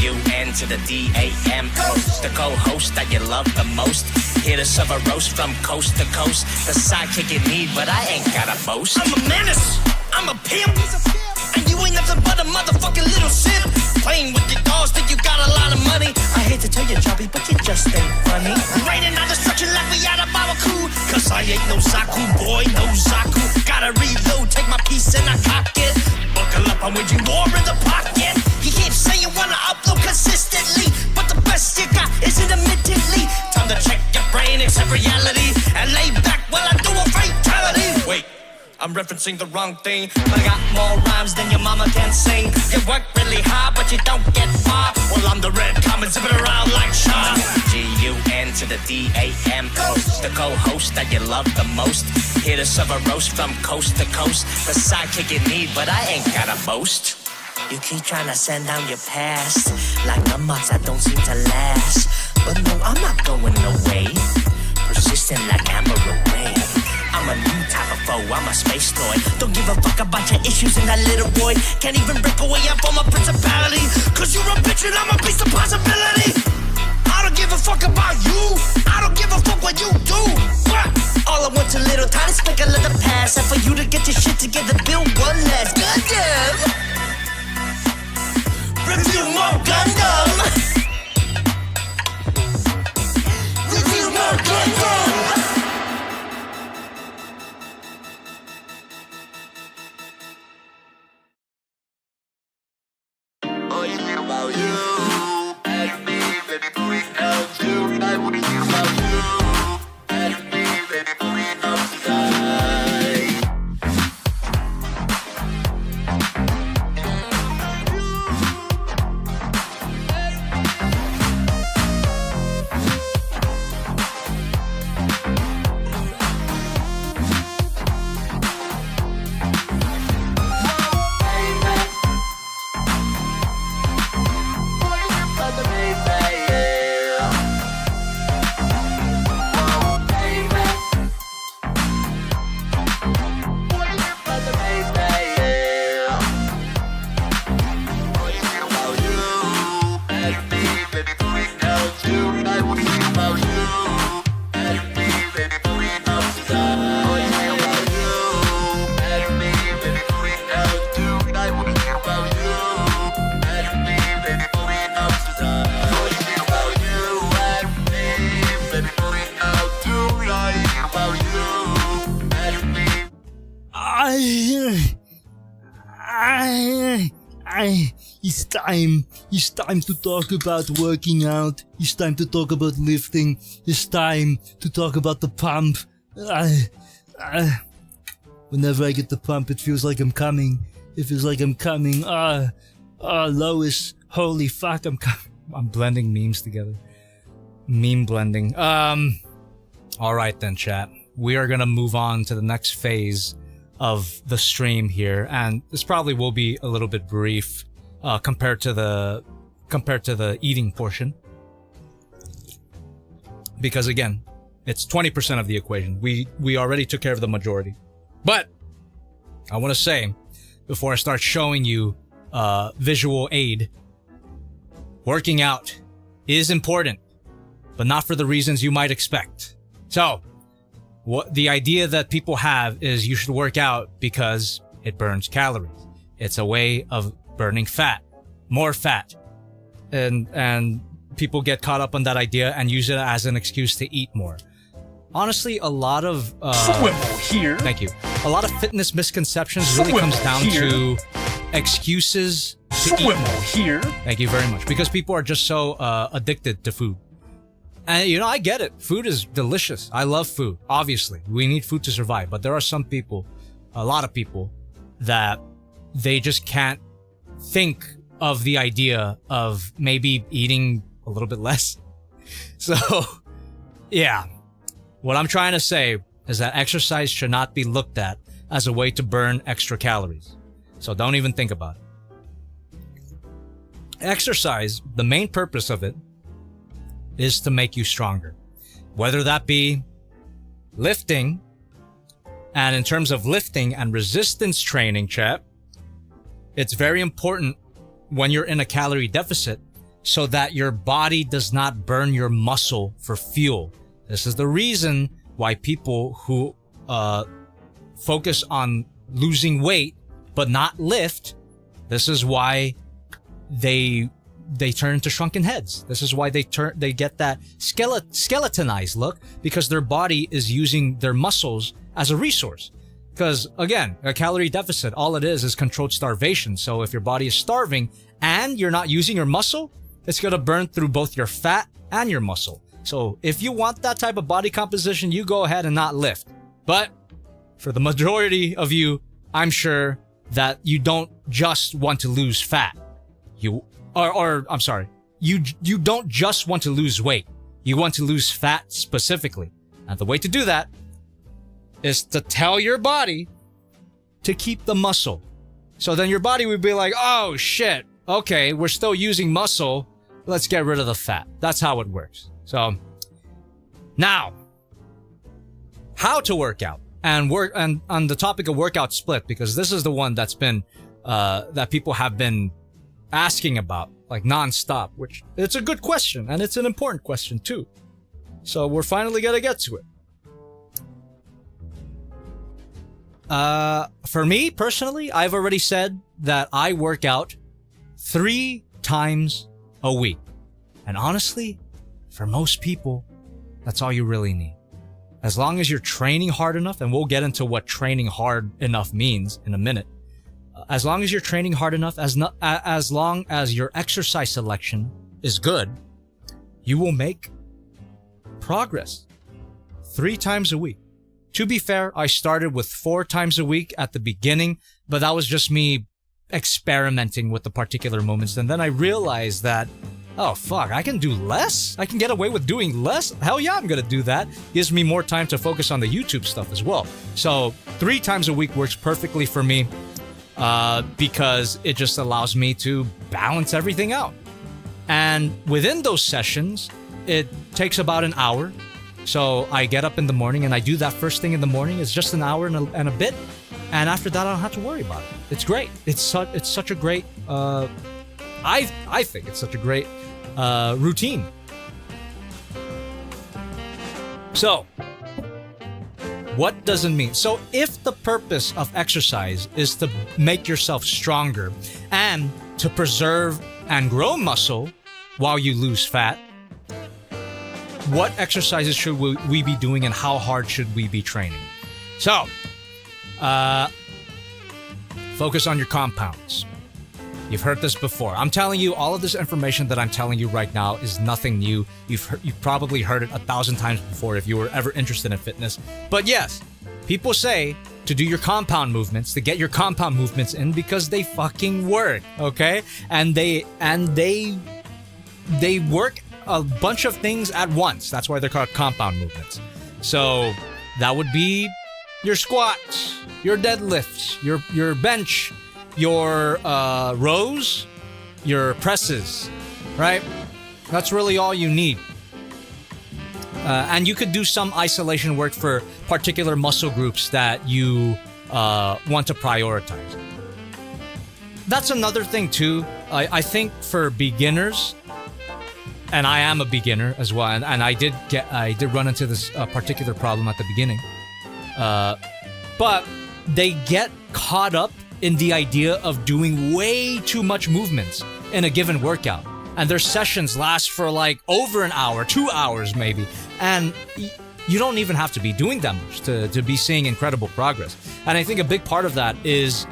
G-U-N to the D-A-M. Coast, the co-host that you love the most. Here to serve a roast from coast to coast. The sidekick you need, but I ain't got a boast. I'm a menace, I'm a pimp, and you ain't nothing but a motherfucking little simp. Playing with your dolls, think you got a lot of money. I hate to tell you, Jobby, but you just ain't funny. Raining out destruction like we out of our coup. Cause I ain't no Zaku, boy, no Zaku. Gotta reload, take my piece and I cock it. Buckle up, I'm waging war in the pocket. You keep saying you wanna upload consistently, but the best you got is intermittently. Time to check your brain, accept reality, and lay back while I do a fatality. Wait, I'm referencing the wrong thing, but I got more rhymes than your mama can sing. You work really hard, but you don't get far. Well, I'm the red comet zipping around like Sean. G-U-N to the D-A-M. Coast, the co-host that you love the most. Here to serve a roast from coast to coast. The sidekick you need, but I ain't got a boast. You keep trying to send down your past like the months that don't seem to last. But no, I'm not going away. Persistent like Amber Ray. I'm a new type of foe, I'm a space toy. Don't give a fuck about your issues in that little boy. Can't even break away up on my principality. Cause you're a bitch and I'm a beast of possibility. I don't give a fuck about you. I don't give a fuck what you do. What? All I want's a little time to speckle of the past. And for you to get your shit together, build one last. Goddamn. Review more Gundam. Review more Gundam. It's time to talk about working out. It's time to talk about lifting. It's time to talk about the pump. Whenever I get the pump, it feels like I'm coming. It feels like I'm coming. Lois, holy fuck, I'm blending memes together. Meme blending. Alright then, chat. We are gonna move on to the next phase of the stream here, and this probably will be a little bit brief compared to the eating portion, because again, it's 20% of the equation. We already took care of the majority. But I want to say, before I start showing you visual aid, working out is important, but not for the reasons you might expect. So what the idea that people have is you should work out because it burns calories. It's a way of burning fat, more fat. And people get caught up on that idea and use it as an excuse to eat more. Honestly, a lot of here. Thank you. A lot of fitness misconceptions really comes down to excuses to eat more. Here. Thank you very much. Because people are just so addicted to food. And you know, I get it. Food is delicious. I love food. Obviously, we need food to survive. But there are some people, a lot of people, that they just can't think of the idea of maybe eating a little bit less. So, yeah. What I'm trying to say is that exercise should not be looked at as a way to burn extra calories. So don't even think about it. Exercise, the main purpose of it is to make you stronger. Whether that be lifting, and in terms of lifting and resistance training, chat, it's very important when you're in a calorie deficit so that your body does not burn your muscle for fuel. This is the reason why people who focus on losing weight but not lift, this is why they turn into shrunken heads. This is why they get that skeletonized look, because their body is using their muscles as a resource. Because again, a calorie deficit, all it is controlled starvation. So if your body is starving and you're not using your muscle, it's going to burn through both your fat and your muscle. So if you want that type of body composition, you go ahead and not lift. But for the majority of you, I'm sure that you don't just want to lose fat. You don't just want to lose weight. You want to lose fat specifically. And the way to do that is to tell your body to keep the muscle. So then your body would be like, oh shit, okay, we're still using muscle. Let's get rid of the fat. That's how it works. So now, how to work out and on the topic of workout split, because this is the one that's been, that people have been asking about like nonstop, which it's a good question and it's an important question too. So we're finally gonna get to it. For me personally, I've already said that I work out 3 times a week. And honestly, for most people, that's all you really need. As long as you're training hard enough, and we'll get into what training hard enough means in a minute. As long as you're training hard enough, as long as your exercise selection is good, you will make progress 3 times a week. To be fair, I started with 4 times a week at the beginning, but that was just me experimenting with the particular moments. And then I realized that, oh fuck, I can do less? I can get away with doing less? Hell yeah, I'm gonna do that. Gives me more time to focus on the YouTube stuff as well. So 3 times a week works perfectly for me, because it just allows me to balance everything out. And within those sessions, it takes about an hour. So I get up in the morning and I do that first thing in the morning. It's just an hour and a bit. And after that, I don't have to worry about it. It's great. It's such a great, I think it's such a great routine. So, what does it mean? So if the purpose of exercise is to make yourself stronger and to preserve and grow muscle while you lose fat, what exercises should we be doing and how hard should we be training? So, focus on your compounds. You've heard this before. I'm telling you, all of this information that I'm telling you right now is nothing new. You've probably heard it 1,000 times before if you were ever interested in fitness. But yes, people say to do your compound movements, to get your compound movements in because they fucking work, okay? And they work a bunch of things at once. That's why they're called compound movements. So that would be your squats, your deadlifts, your bench, your rows, your presses, right? That's really all you need. And you could do some isolation work for particular muscle groups that you want to prioritize. That's another thing too. I think for beginners, and I am a beginner as well, and I did run into this particular problem at the beginning. But they get caught up in the idea of doing way too much movements in a given workout. And their sessions last for like over an hour, 2 hours maybe. And you don't even have to be doing that much to be seeing incredible progress. And I think a big part of that is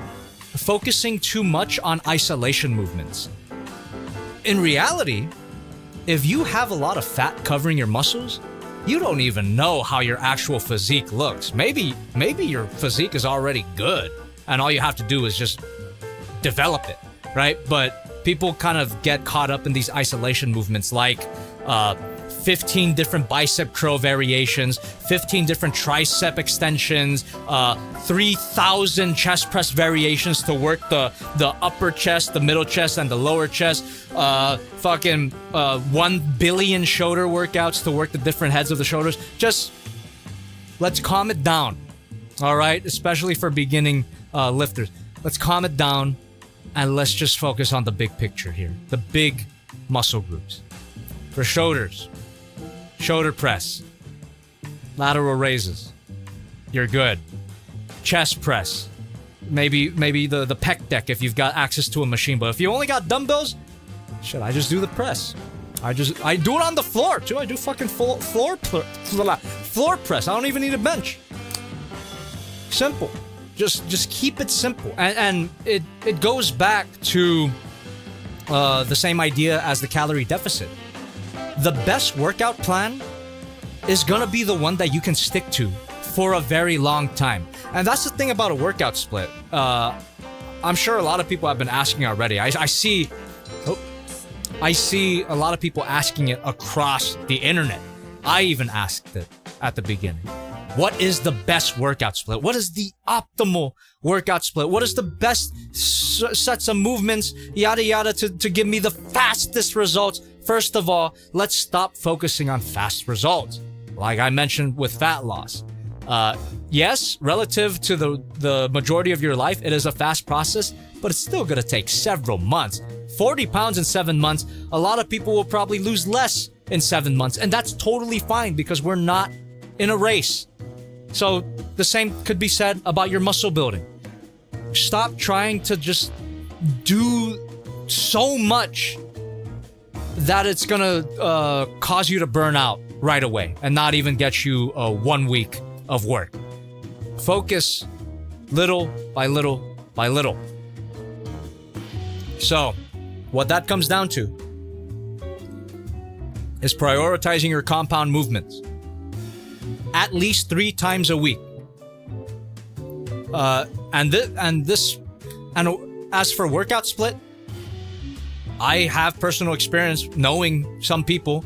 focusing too much on isolation movements. In reality, if you have a lot of fat covering your muscles, you don't even know how your actual physique looks. Maybe your physique is already good and all you have to do is just develop it, right? But people kind of get caught up in these isolation movements like 15 different bicep curl variations, 15 different tricep extensions, 3,000 chest press variations to work the upper chest, the middle chest, and the lower chest, 1 billion shoulder workouts to work the different heads of the shoulders. Just let's calm it down, all right? Especially for beginning lifters. Let's calm it down and let's just focus on the big picture here. The big muscle groups. For shoulders, shoulder press, lateral raises. You're good. Chest press. Maybe the pec deck if you've got access to a machine. But if you only got dumbbells, shit, I just do the press. I do it on the floor too. I do fucking floor press. I don't even need a bench. Simple. Just keep it simple. And it goes back to the same idea as the calorie deficit. The best workout plan is gonna be the one that you can stick to for a very long time. And that's the thing about a workout split. I'm sure a lot of people have been asking already. I see a lot of people asking it across the internet. I even asked it at the beginning. What is the best workout split? What is the optimal workout split? What is the best sets of movements, yada yada, to give me the fastest results? First of all, let's stop focusing on fast results. Like I mentioned with fat loss. Yes, relative to the majority of your life, it is a fast process, but it's still gonna take several months. 40 pounds in 7 months, a lot of people will probably lose less in 7 months, and that's totally fine because we're not in a race. So the same could be said about your muscle building. Stop trying to just do so much that it's gonna cause you to burn out right away and not even get you 1 week of work. Focus little by little by little. So, what that comes down to is prioritizing your compound movements at least 3 times a week. And as for workout split, I have personal experience knowing some people.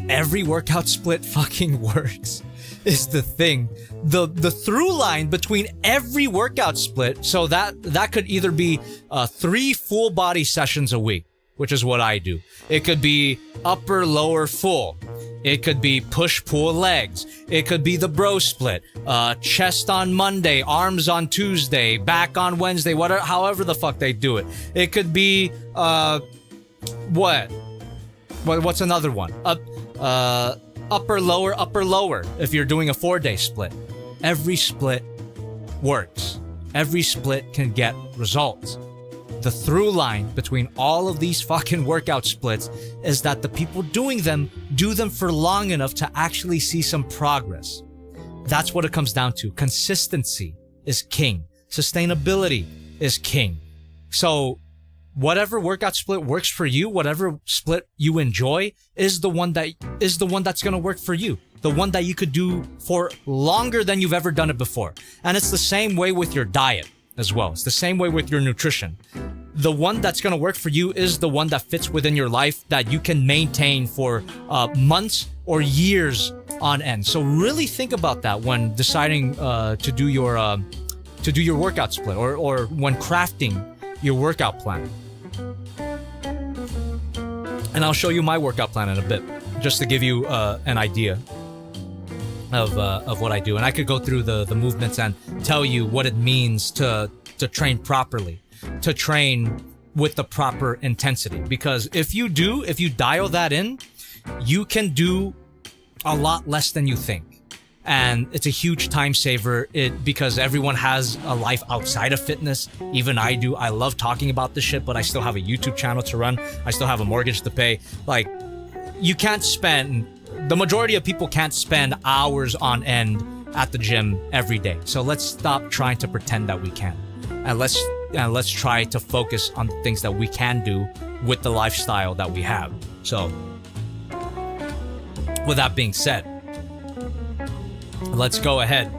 Every workout split fucking works is the thing. The through line between every workout split, so that could either be 3 full body sessions a week, which is what I do. It could be upper lower full. It could be push pull legs. It could be the bro split. Chest on Monday, arms on Tuesday, back on Wednesday, whatever, however the fuck they do it. It could be what's another one? Upper lower if you're doing a 4-day split. Every split works. Every split can get results. The through line between all of these fucking workout splits is that the people doing them do them for long enough to actually see some progress. That's what it comes down to. Consistency is king. Sustainability is king. So whatever workout split works for you, whatever split you enjoy is the one that's going to work for you. The one that you could do for longer than you've ever done it before. And it's the same way with your diet as well. It's the same way with your nutrition. The one that's going to work for you is the one that fits within your life that you can maintain for months or years on end. So really think about that when deciding to do your workout split or when crafting your workout plan. And I'll show you my workout plan in a bit, just to give you an idea of what I do. And I could go through the movements and tell you what it means to train properly, to train with the proper intensity. Because if you dial that in, you can do a lot less than you think. And it's a huge time saver because everyone has a life outside of fitness. Even I do. I love talking about this shit, but I still have a YouTube channel to run. I still have a mortgage to pay. Like, the majority of people can't spend hours on end at the gym every day. So let's stop trying to pretend that we can. And let's try to focus on the things that we can do with the lifestyle that we have. So, with that being said, let's go ahead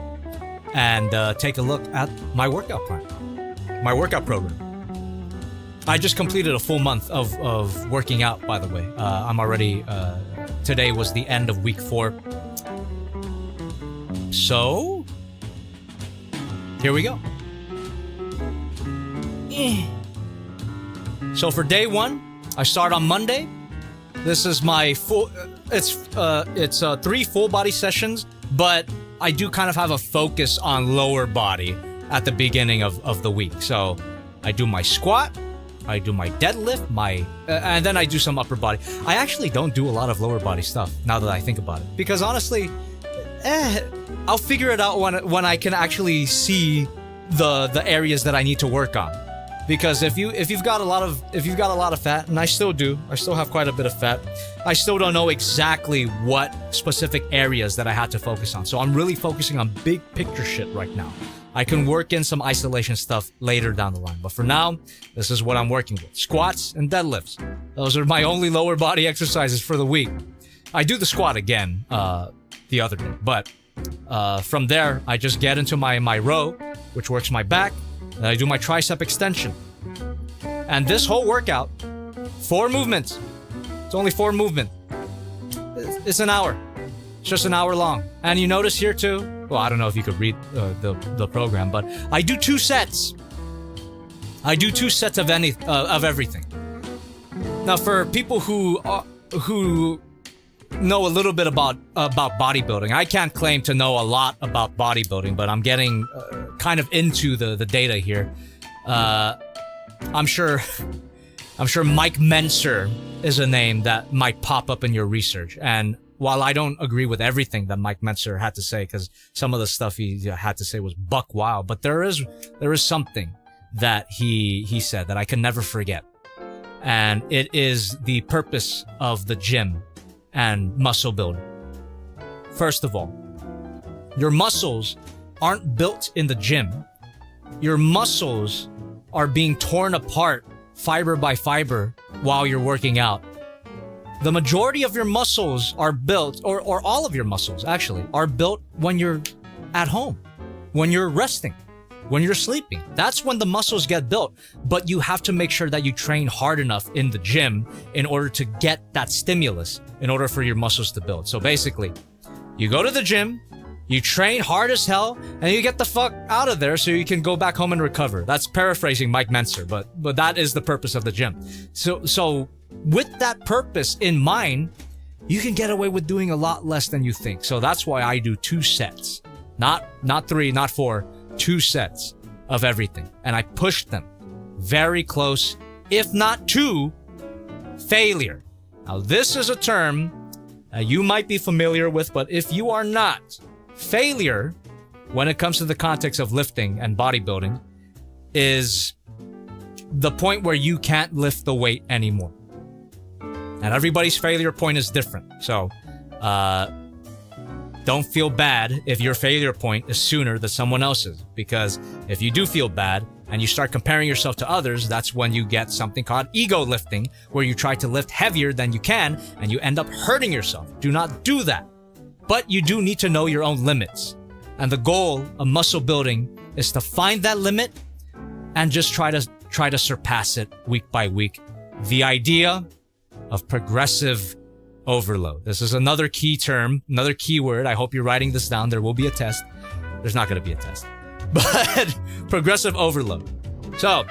and take a look at my workout plan, my workout program. I just completed a full month of working out, by the way. I'm already, today was the end of week 4. So, here we go. So for day 1, I start on Monday. This is my full, it's 3 full body sessions, but I do kind of have a focus on lower body at the beginning of the week. So I do my squat, I do my deadlift, and then I do some upper body. I actually don't do a lot of lower body stuff now that I think about it, because honestly, I'll figure it out when I can actually see the areas that I need to work on. Because if you've got a lot of fat, and I still have quite a bit of fat, I still don't know exactly what specific areas that I had to focus on. So I'm really focusing on big picture shit right now. I can work in some isolation stuff later down the line, but for now, this is what I'm working with: squats and deadlifts. Those are my only lower body exercises for the week. I do the squat again the other day, but from there I just get into my row, which works my back. And I do my tricep extension. And this whole workout, 4 movements. It's only 4 movements. It's an hour. It's just an hour long. And you notice here too, well, I don't know if you could read the program, but I do 2 sets. I do 2 sets of everything. Now, for people who know a little bit about bodybuilding, I can't claim to know a lot about bodybuilding, but I'm getting kind of into the data here. I'm sure Mike Menser is a name that might pop up in your research. And while I don't agree with everything that Mike Menser had to say, because some of the stuff he had to say was buck wild, but there is something that he said that I can never forget. And it is the purpose of the gym and muscle building. First of all, your muscles aren't built in the gym. Your muscles are being torn apart fiber by fiber while you're working out. The majority of your muscles are built, or all of your muscles actually, are built when you're at home, when you're resting, when you're sleeping. That's when the muscles get built. But you have to make sure that you train hard enough in the gym in order to get that stimulus, in order for your muscles to build. So basically, you go to the gym, you train hard as hell, and you get the fuck out of there so you can go back home and recover. That's paraphrasing Mike Menser, but that is the purpose of the gym. So with that purpose in mind, you can get away with doing a lot less than you think. So that's why I do 2 sets. Not 3, not 4, 2 sets of everything. And I push them very close, if not to failure. Now, this is a term you might be familiar with, but if you are not, failure, when it comes to the context of lifting and bodybuilding, is the point where you can't lift the weight anymore. And everybody's failure point is different. So, don't feel bad if your failure point is sooner than someone else's. Because if you do feel bad and you start comparing yourself to others, that's when you get something called ego lifting, where you try to lift heavier than you can and you end up hurting yourself. Do not do that. But you do need to know your own limits. And the goal of muscle building is to find that limit and just try to surpass it week by week. The idea of progressive overload. This is another key term, another keyword. I hope you're writing this down. There will be a test. There's not going to be a test. But progressive overload. So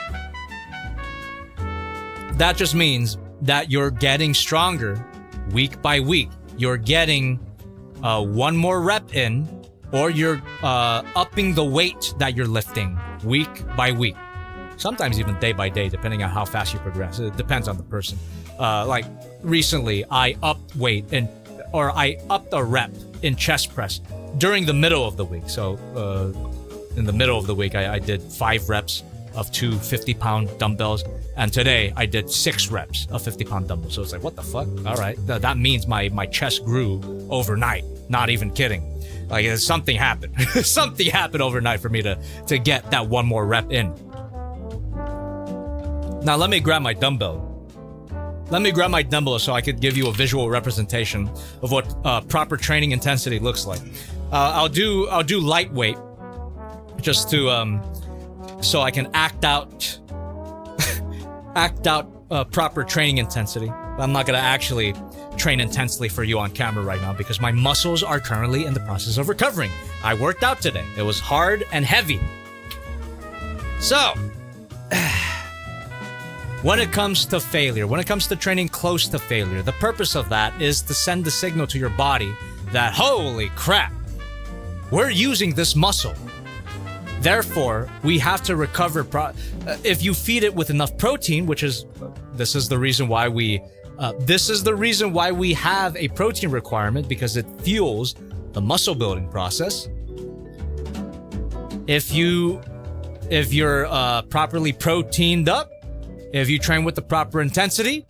that just means that you're getting stronger week by week. You're getting 1 more rep in, or you're upping the weight that you're lifting week by week. Sometimes even day by day, depending on how fast you progress. It depends on the person. Like recently, I upped I upped a rep in chest press during the middle of the week. So in the middle of the week, I did 5 reps of 2 50-pound dumbbells. And today I did 6 reps of 50-pound dumbbells. So it's like, what the fuck? All right. That means my chest grew overnight. Not even kidding. Like something happened. Something happened overnight for me to get that 1 more rep in. Now let me grab my dumbbell. Let me grab my dumbbell so I could give you a visual representation of what proper training intensity looks like. I'll do lightweight just to so I can act out proper training intensity. I'm not gonna actually train intensely for you on camera right now because my muscles are currently in the process of recovering. I worked out today. It was hard and heavy. So, when it comes to failure, when it comes to training close to failure, the purpose of that is to send the signal to your body that, holy crap, we're using this muscle. Therefore, we have to recover. If you feed it with enough protein, which is, this is the reason why we have a protein requirement, because it fuels the muscle building process. If you're properly proteined up, if you train with the proper intensity,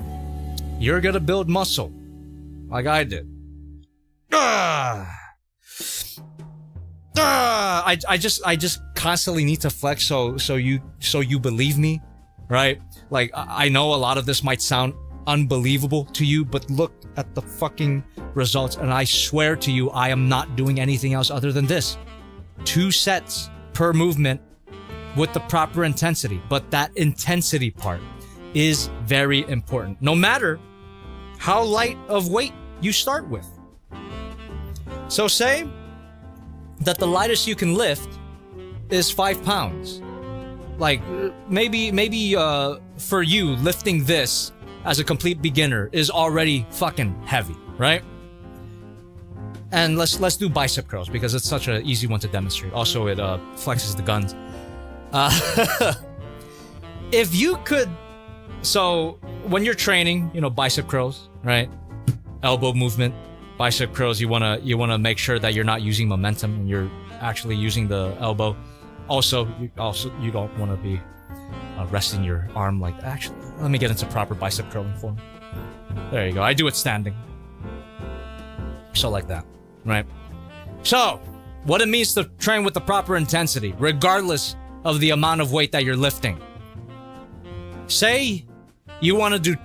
you're gonna build muscle, like I did. I just constantly need to flex so you believe me, right? Like, I know a lot of this might sound unbelievable to you, but look at the fucking results, and I swear to you, I am not doing anything else other than this. 2 sets per movement with the proper intensity, but that intensity part is very important, no matter how light of weight you start with. So say that the lightest you can lift is 5 pounds. Like, maybe for you, lifting this as a complete beginner is already fucking heavy, right? And let's do bicep curls, because it's such an easy one to demonstrate. Also, it flexes the guns. If you could, so when you're training, bicep curls, right? Elbow movement, bicep curls, you wanna make sure that you're not using momentum and you're actually using the elbow. Also, you don't want to be resting your arm like that. Actually, let me get into proper bicep curling form. There you go. I do it standing. So like that, right? So, what it means to train with the proper intensity, regardless of the amount of weight that you're lifting. Say you want to do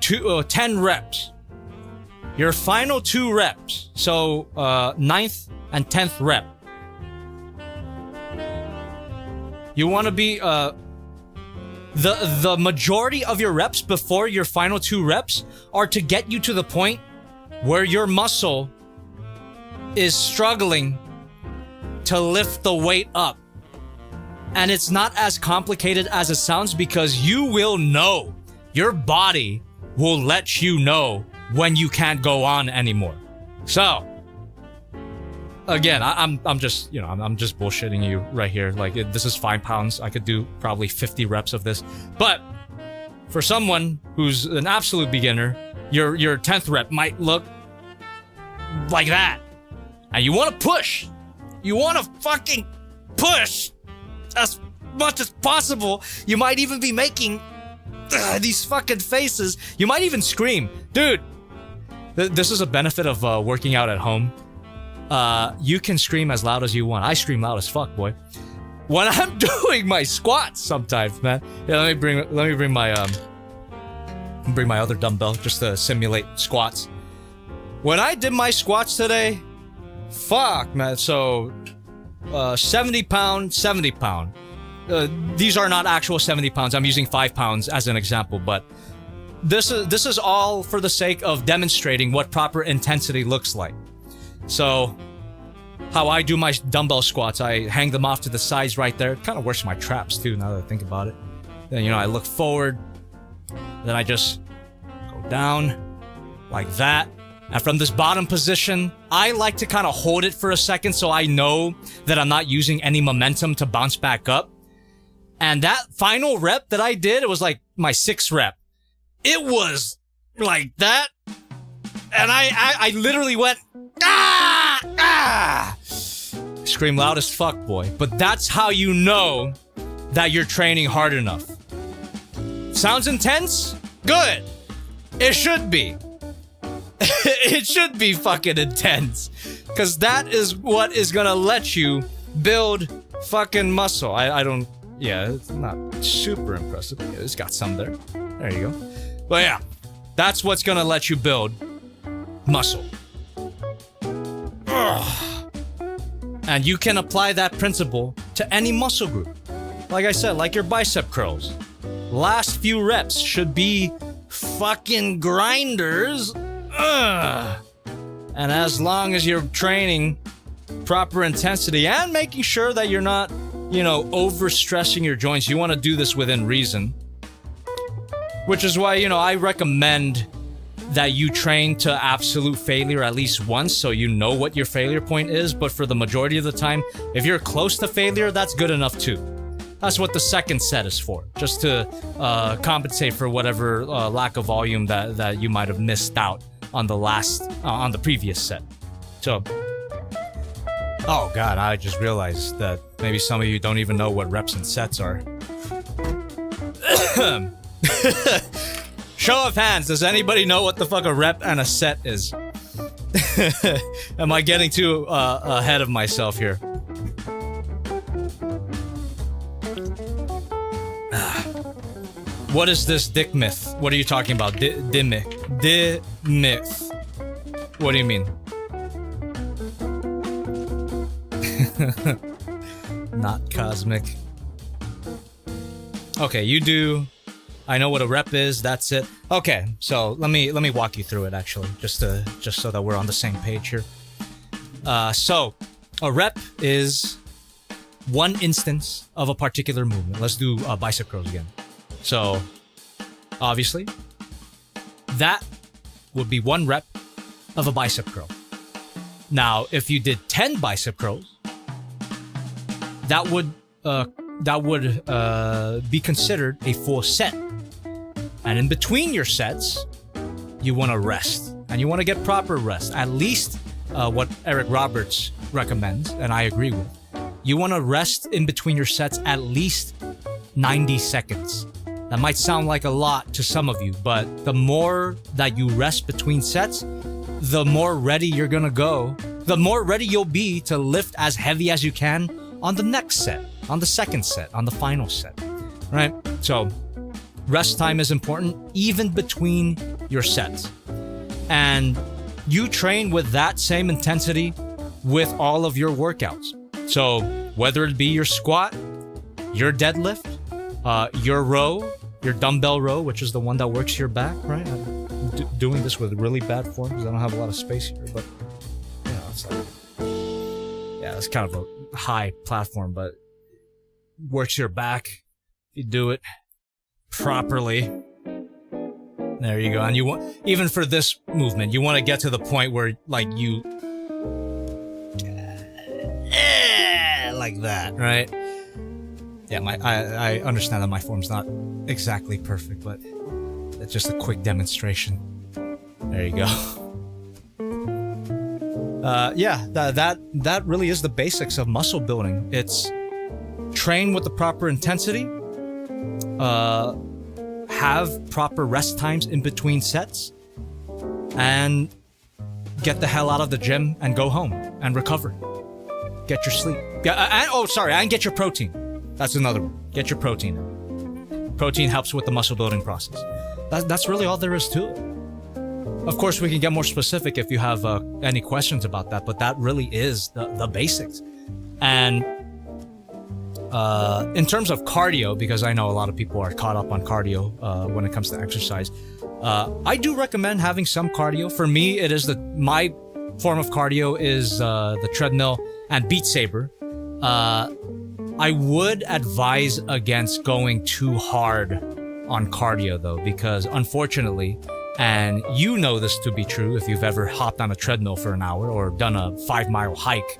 10 reps. Your final 2 reps, so 9th and 10th rep, you want to be the majority of your reps before your final 2 reps are to get you to the point where your muscle is struggling to lift the weight up. And it's not as complicated as it sounds, because you will know, your body will let you know when you can't go on anymore. So, again, I'm just bullshitting you right here. Like, this is 5 pounds. I could do probably 50 reps of this. But for someone who's an absolute beginner, your 10th rep might look like that. And you want to push. You want to fucking push as much as possible. You might even be making these fucking faces. You might even scream. Dude, this is a benefit of working out at home. You can scream as loud as you want. I scream loud as fuck, boy. When I'm doing my squats sometimes, man. Yeah, let me bring my other dumbbell just to simulate squats. When I did my squats today, fuck, man. So 70 pound. These are not actual 70 pounds. I'm using 5 pounds as an example, but this is all for the sake of demonstrating what proper intensity looks like. So, how I do my dumbbell squats, I hang them off to the sides right there. It kind of works my traps too, now that I think about it. Then, I look forward. Then I just go down like that. And from this bottom position, I like to kind of hold it for a second so I know that I'm not using any momentum to bounce back up. And that final rep that I did, it was like my 6th rep. It was like that. And I literally went, ah! Scream loud as fuck, boy. But that's how you know that you're training hard enough. Sounds intense? Good. It should be. It should be fucking intense. Because that is what is gonna let you build fucking muscle. I don't... Yeah, it's not super impressive. Yeah, it's got some there. There you go. But yeah, that's what's gonna let you build muscle. Ugh. And you can apply that principle to any muscle group. Like I said, like your bicep curls. Last few reps should be fucking grinders. Ugh. And as long as you're training proper intensity and making sure that you're not, overstressing your joints, you want to do this within reason. Which is why, I recommend that you train to absolute failure at least once, so you know what your failure point is. But for the majority of the time, if you're close to failure, that's good enough too. That's what the second set is for, just to compensate for whatever lack of volume that you might have missed out on the previous set. So, oh god, I just realized that maybe some of you don't even know what reps and sets are. Show of hands, does anybody know what the fuck a rep and a set is? Am I getting too ahead of myself here? What is this dick myth? What are you talking about? Myth. What do you mean? Not cosmic. Okay, you do. I know what a rep is. That's it. Okay, so let me walk you through it actually, just so that we're on the same page here. So a rep is one instance of a particular movement. Let's do bicep curls again. So obviously that would be one rep of a bicep curl. Now, if you did 10 bicep curls, that would be considered a full set. And in between your sets, you want to rest. And you want to get proper rest. At least what Eric Roberts recommends, and I agree with. You want to rest in between your sets at least 90 seconds. That might sound like a lot to some of you, but the more that you rest between sets, the more ready you're gonna go. The more ready you'll be to lift as heavy as you can on the next set, on the second set, on the final set, right? So rest time is important even between your sets. And you train with that same intensity with all of your workouts. So whether it be your squat, your deadlift, your row, your dumbbell row, which is the one that works your back, right? I'm doing this with really bad form because I don't have a lot of space here, but you know, it's like, yeah, it's kind of a high platform, but works your back. You do it properly. There you go. And you want, even for this movement, you want to get to the point where like you, like that, right? Yeah, I understand that my form's not exactly perfect, but it's just a quick demonstration. There you go. Yeah, that really is the basics of muscle building. It's train with the proper intensity, have proper rest times in between sets, and get the hell out of the gym and go home and recover. Get your sleep. And get your protein. That's another one. Get your protein in. Protein helps with the muscle building process. That's really all there is to it. Of course, we can get more specific if you have any questions about that, but that really is the basics. And in terms of cardio, because I know a lot of people are caught up on cardio when it comes to exercise, I do recommend having some cardio. For me, it is my form of cardio is the treadmill and Beat Saber. I would advise against going too hard on cardio though, because unfortunately, and you know this to be true if you've ever hopped on a treadmill for an hour or done a 5-mile hike,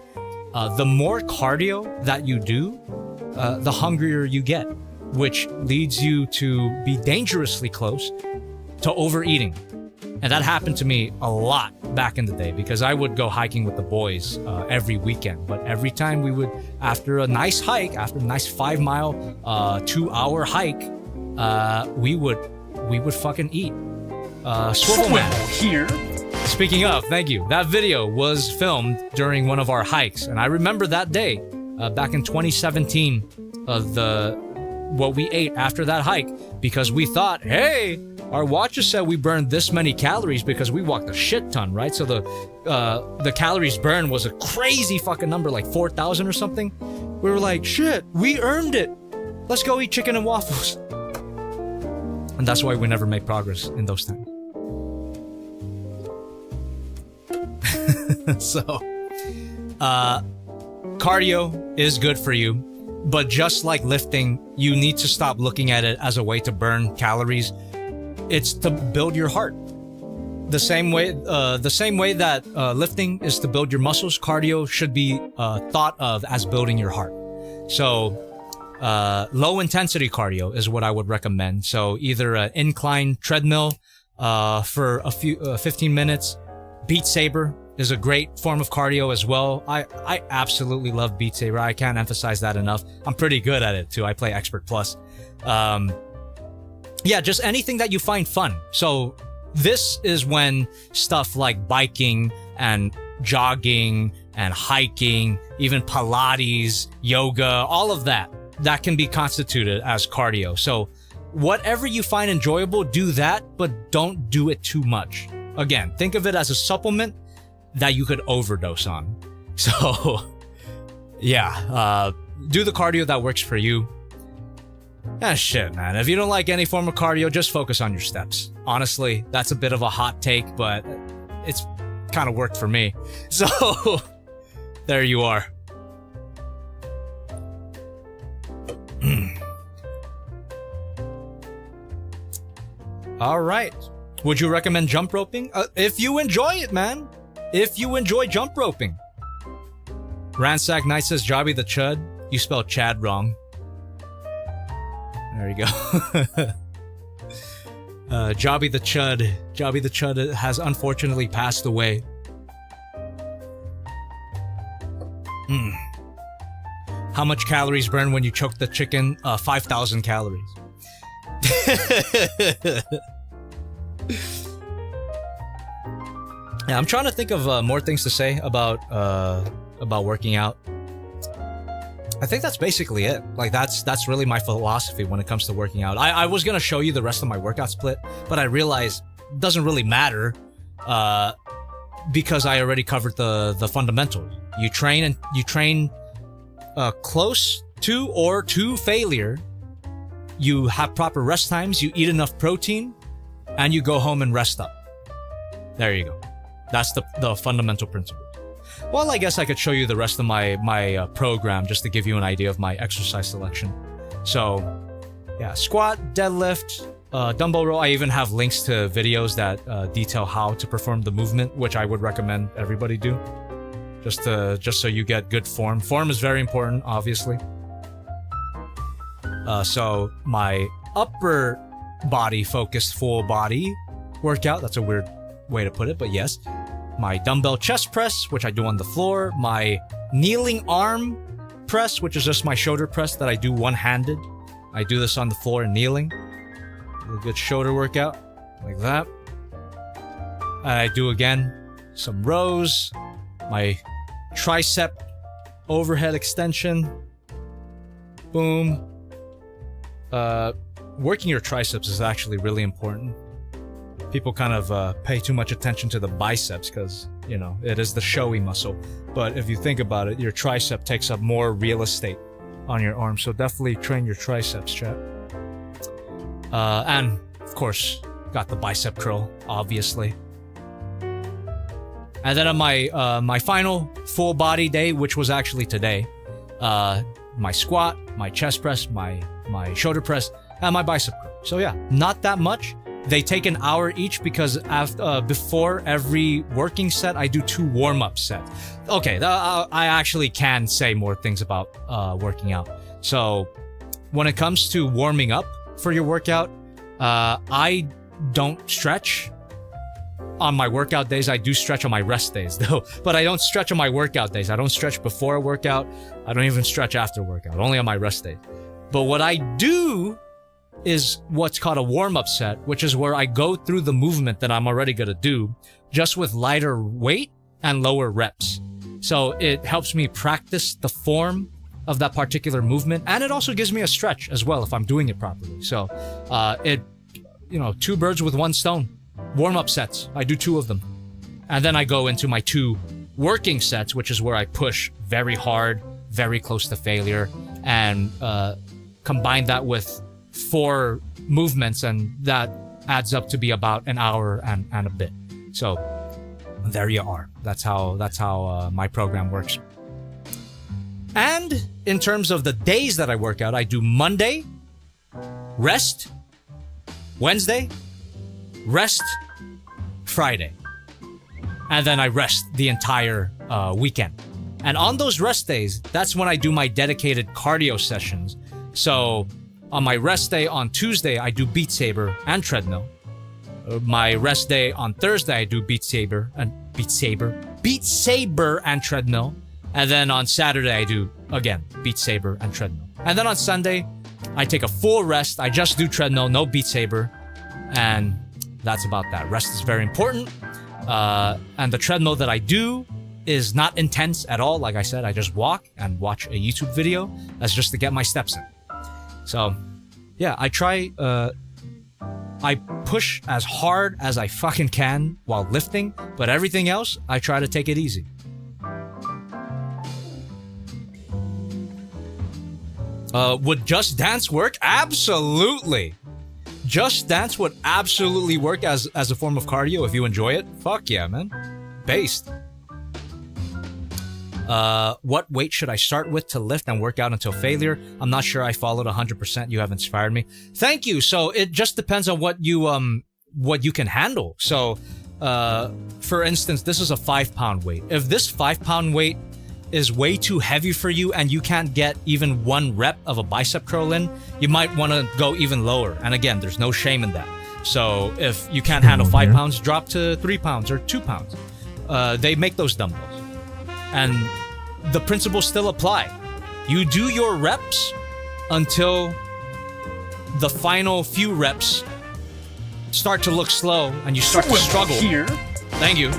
the more cardio that you do, the hungrier you get, which leads you to be dangerously close to overeating. And that happened to me a lot back in the day because I would go hiking with the boys every weekend. But every time we would, after a nice hike, after a nice 5-mile, 2-hour hike, we would fucking eat. Swivelman here. Speaking of, thank you. That video was filmed during one of our hikes, and I remember that day back in 2017. What we ate after that hike because we thought, hey, our watches said we burned this many calories because we walked a shit ton, right? So the calories burned was a crazy fucking number, like 4,000 or something. We were like, shit, we earned it. Let's go eat chicken and waffles. And that's why we never made progress in those times. So, cardio is good for you, but just like lifting, you need to stop looking at it as a way to burn calories. It's to build your heart. the same way that lifting is to build your muscles, cardio should be thought of as building your heart. So low intensity cardio is what I would recommend. So either an incline treadmill for a few 15 minutes. Beat Saber is a great form of cardio as well. I absolutely love Beat Saber. I can't emphasize that enough. I'm pretty good at it too. I play Expert Plus. Yeah, just anything that you find fun. So this is when stuff like biking and jogging and hiking, even Pilates, yoga, all of that can be constituted as cardio. So whatever you find enjoyable, do that, but don't do it too much. Again, think of it as a supplement that you could overdose on. So yeah, do the cardio that works for you. Ah, shit, man. If you don't like any form of cardio, just focus on your steps. Honestly, that's a bit of a hot take, but it's kind of worked for me. So, there you are. All right. Would you recommend jump roping? If you enjoy it, man. If you enjoy jump roping. Ransack Knight says, Jobby the Chud. You spelled Chad wrong. There you go. Jobby the Chud has unfortunately passed away. How much calories burn when you choke the chicken? 5,000 calories. Yeah, I'm trying to think of more things to say about working out. I think that's basically it. Like that's really my philosophy when it comes to working out. I was gonna show you the rest of my workout split, but I realized it doesn't really matter because I already covered the fundamentals. You train close to or to failure. You have proper rest times. You eat enough protein, and you go home and rest up. There you go. That's the fundamental principle. Well, I guess I could show you the rest of my program just to give you an idea of my exercise selection. So, yeah, squat, deadlift, dumbbell row. I even have links to videos that detail how to perform the movement, which I would recommend everybody do, just so you get good form. Form is very important, obviously. So my upper body focused full body workout. That's a weird way to put it, but yes. My dumbbell chest press, which I do on the floor. My kneeling arm press, which is just my shoulder press that I do one-handed. I do this on the floor and kneeling. A good shoulder workout, like that. And I do, again, some rows. My tricep overhead extension. Boom. Working your triceps is actually really important. People kind of pay too much attention to the biceps because, you know, it is the showy muscle. But if you think about it, your tricep takes up more real estate on your arm. So definitely train your triceps, chat. And, of course, got the bicep curl, obviously. And then on my final full body day, which was actually today, my squat, my chest press, my shoulder press, and my bicep curl. So yeah, not that much. They take an hour each because before every working set, I do 2 warm-up sets. Okay, I actually can say more things about working out. So when it comes to warming up for your workout, I don't stretch on my workout days. I do stretch on my rest days though, but I don't stretch on my workout days. I don't stretch before a workout. I don't even stretch after workout, only on my rest days. But what I do is what's called a warm-up set, which is where I go through the movement that I'm already going to do, just with lighter weight and lower reps. So it helps me practice the form of that particular movement, and it also gives me a stretch as well if I'm doing it properly. So it, 2 birds with 1 stone. Warm-up sets, I do 2 of them. And then I go into my 2 working sets, which is where I push very hard, very close to failure, and combine that with 4 movements, and that adds up to be about an hour and a bit. So there you are. That's how my program works. And in terms of the days that I work out, I do Monday, rest, Wednesday, rest, Friday. And then I rest the entire weekend. And on those rest days, that's when I do my dedicated cardio sessions. So on my rest day on Tuesday, I do Beat Saber and treadmill. My rest day on Thursday, I do Beat Saber and treadmill. And then on Saturday, I do, again, Beat Saber and treadmill. And then on Sunday, I take a full rest. I just do treadmill, no Beat Saber. And that's about that. Rest is very important. And the treadmill that I do is not intense at all. Like I said, I just walk and watch a YouTube video. That's just to get my steps in. So, yeah, I try, I push as hard as I fucking can while lifting, but everything else, I try to take it easy. Would Just Dance work? Absolutely. Just Dance would absolutely work as a form of cardio if you enjoy it. Fuck yeah, man. Based. What weight should I start with to lift and work out until failure? I'm not sure I followed 100%. You have inspired me. Thank you. So it just depends on what you can handle. So, for instance, this is a 5-pound weight. If this 5-pound weight is way too heavy for you and you can't get even 1 rep of a bicep curl in, you might want to go even lower. And again, there's no shame in that. So if you can't handle 5 pounds, drop to 3 pounds or 2 pounds. They make those dumbbells. And the principles still apply. You do your reps until the final few reps start to look slow and you start to struggle. Thank you.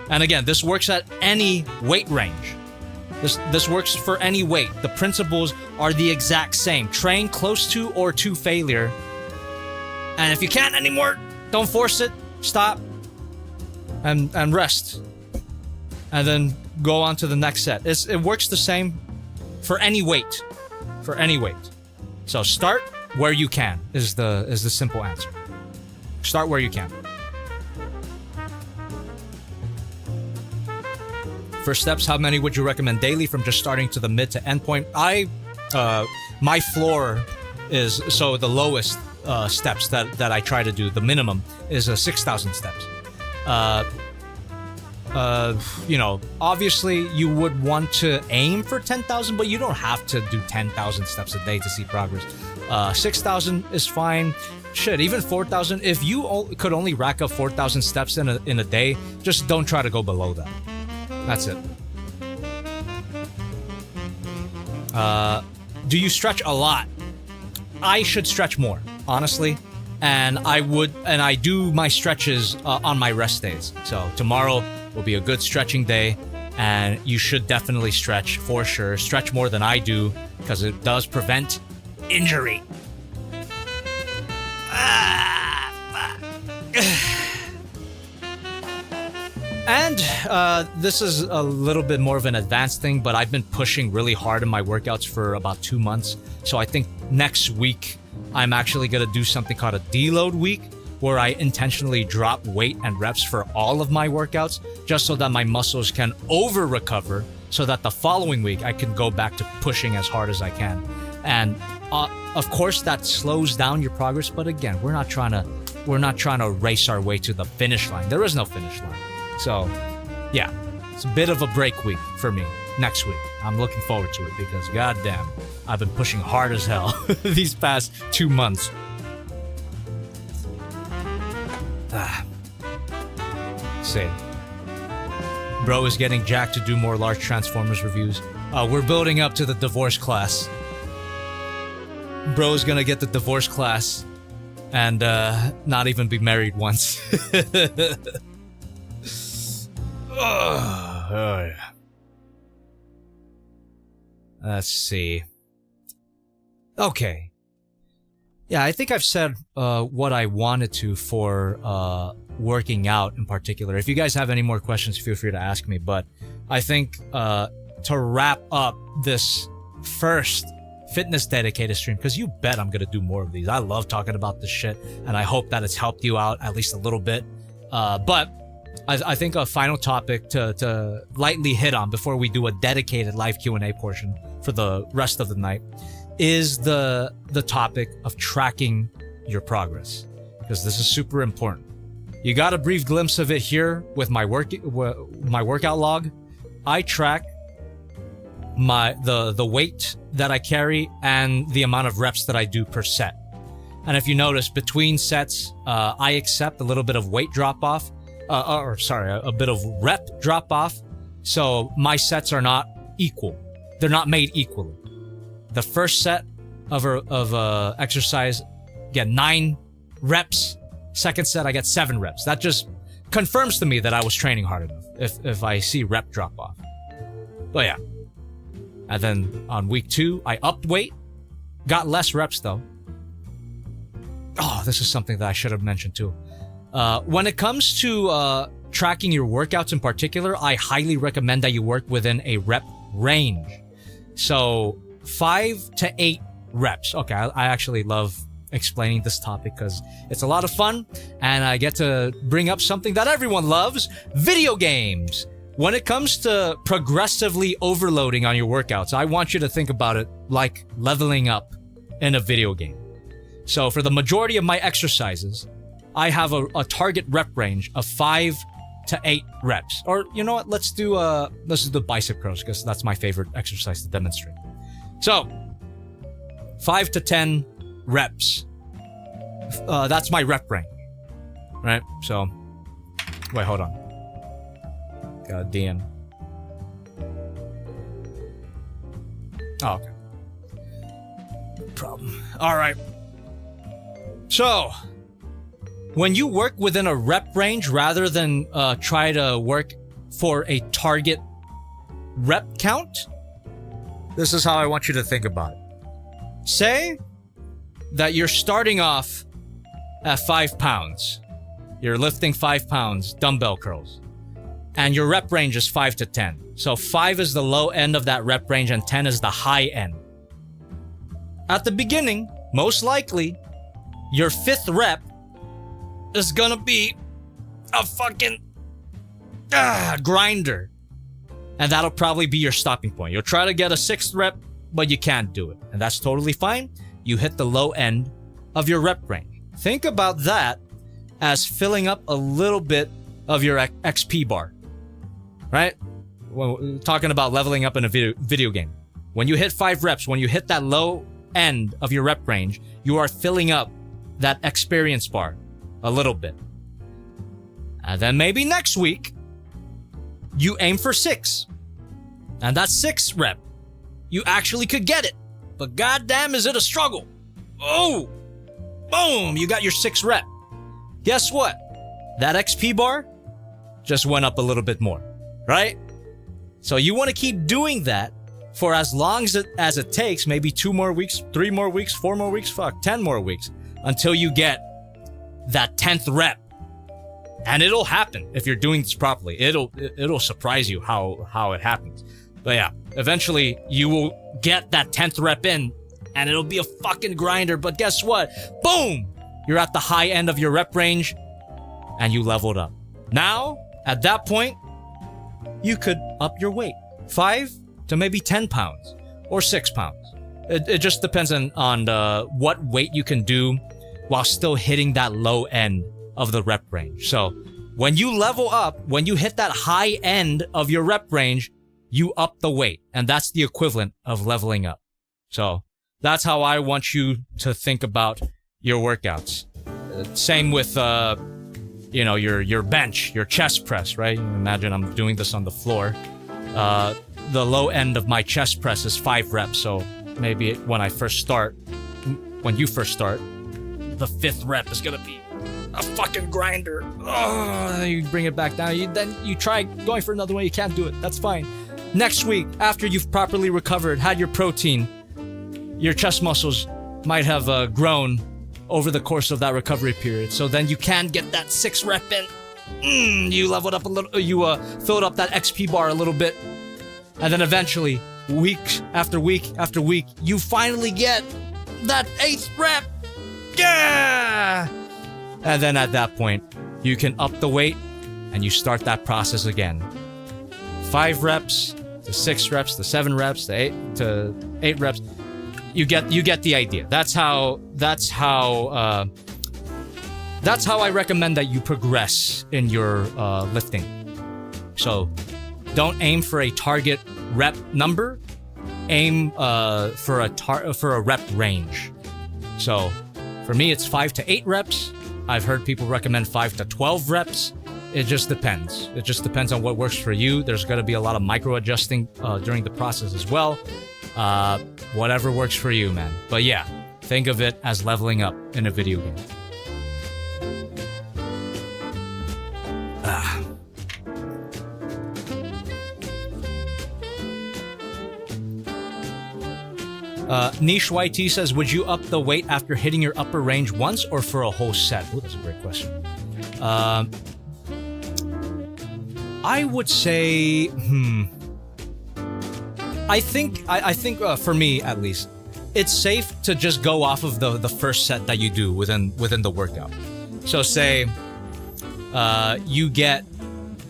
And again, this works at any weight range. This works for any weight. The principles are the exact same. Train close to or to failure. And if you can't anymore, don't force it. Stop. And rest. And then go on to the next set. It works the same for any weight. For any weight. So start where you can is the simple answer. Start where you can. First steps, how many would you recommend daily from just starting to the mid to end point? My floor is, so the lowest steps that I try to do, the minimum is 6,000 steps. Obviously you would want to aim for 10,000, but you don't have to do 10,000 steps a day to see progress. 6,000 is fine. Shit, even 4,000. If you could only rack up 4,000 steps in a day, just don't try to go below that. That's it. Do you stretch a lot? I should stretch more, honestly. And I do my stretches on my rest days. So tomorrow will be a good stretching day, and you should definitely stretch for sure. Stretch more than I do because it does prevent injury. And this is a little bit more of an advanced thing, but I've been pushing really hard in my workouts for about 2 months. So I think next week I'm actually going to do something called a deload week, where I intentionally drop weight and reps for all of my workouts, just so that my muscles can over-recover, so that the following week I can go back to pushing as hard as I can. And of course that slows down your progress, but again, we're not trying to race our way to the finish line. There is no finish line. So, yeah, it's a bit of a break week for me next week. I'm looking forward to it because, goddamn, I've been pushing hard as hell these past 2 months. See. Bro is getting jacked to do more large Transformers reviews. We're building up to the divorce class. Bro's gonna get the divorce class and not even be married once. Oh, yeah. Let's see. Okay. Yeah, I think I've said what I wanted to for working out in particular. If you guys have any more questions, feel free to ask me. But I think to wrap up this first fitness dedicated stream, because you bet I'm going to do more of these. I love talking about this shit, and I hope that it's helped you out at least a little bit. But I think a final topic to lightly hit on before we do a dedicated live Q&A portion for the rest of the night is the topic of tracking your progress, because this is super important. You got a brief glimpse of it here with my workout log. I track the weight that I carry and the amount of reps that I do per set. And if you notice, between sets, I accept a little bit of weight drop off, a bit of rep drop off. So my sets are not equal. They're not made equally. The first set of exercise, get 9 reps. Second set, I get 7 reps. That just confirms to me that I was training hard enough if I see rep drop off. But yeah. And then on week 2, I upped weight. Got less reps though. Oh, this is something that I should have mentioned too. When it comes to tracking your workouts in particular, I highly recommend that you work within a rep range. So 5 to 8 reps. Okay, I actually love explaining this topic because it's a lot of fun and I get to bring up something that everyone loves, video games. When it comes to progressively overloading on your workouts, I want you to think about it like leveling up in a video game. So for the majority of my exercises, I have a target rep range of 5 to 8 reps. Or you know what? Let's do bicep curls because that's my favorite exercise to demonstrate. So 5 to 10 reps. That's my rep range, right? So wait, hold on. God damn. Oh, okay. Problem. All right. So, when you work within a rep range rather than try to work for a target rep count, this is how I want you to think about it. Say that you're starting off at 5 pounds. You're lifting 5 pounds, dumbbell curls. And your rep range is 5 to 10. So 5 is the low end of that rep range and 10 is the high end. At the beginning, most likely, your 5th rep is gonna be a fucking grinder. And that'll probably be your stopping point. You'll try to get a 6th rep, but you can't do it. And that's totally fine. You hit the low end of your rep range. Think about that as filling up a little bit of your XP bar. Right? Well, talking about leveling up in a video game. When you hit 5 reps, when you hit that low end of your rep range, you are filling up that experience bar a little bit. And then maybe next week, you aim for 6. And that 6th rep, you actually could get it. But goddamn, is it a struggle? Oh! Boom! You got your 6th rep. Guess what? That XP bar just went up a little bit more. Right? So you want to keep doing that for as long as it takes, maybe 2 more weeks, 3 more weeks, 4 more weeks, 10 more weeks, until you get that 10th rep. And it'll happen if you're doing this properly. It'll surprise you how it happens. But yeah, eventually you will get that 10th rep in and it'll be a fucking grinder. But guess what? Boom! You're at the high end of your rep range and you leveled up. Now, at that point, you could up your weight 5 to maybe 10 pounds or 6 pounds. It just depends on what weight you can do while still hitting that low end of the rep range. So when you level up, when you hit that high end of your rep range, you up the weight. And that's the equivalent of leveling up. So that's how I want you to think about your workouts. Same with your bench, your chest press, right? Imagine I'm doing this on the floor. The low end of my chest press is 5 reps. So maybe when you first start, the 5th rep is gonna be a fucking grinder. Oh, you bring it back down. Then you try going for another one. You can't do it. That's fine. Next week, after you've properly recovered, had your protein, your chest muscles might have grown over the course of that recovery period. So then you can get that 6 rep in. You leveled up a little, you filled up that XP bar a little bit. And then eventually, week after week after week, you finally get that 8th rep. Yeah! And then at that point, you can up the weight and you start that process again. 5 reps, to 6 reps, to 7 reps, to 8 reps. You get the idea. That's how that's how I recommend that you progress in your lifting. So don't aim for a target rep number. Aim for a rep range. So for me, it's 5 to 8 reps. I've heard people recommend 5 to 12 reps. It just depends. It just depends on what works for you. There's going to be a lot of micro adjusting during the process as well. Whatever works for you, man. But yeah, think of it as leveling up in a video game. Niche YT says, would you up the weight after hitting your upper range once or for a whole set? Ooh, that's a great question. I would say, I think for me at least, it's safe to just go off of the first set that you do within the workout. So say you get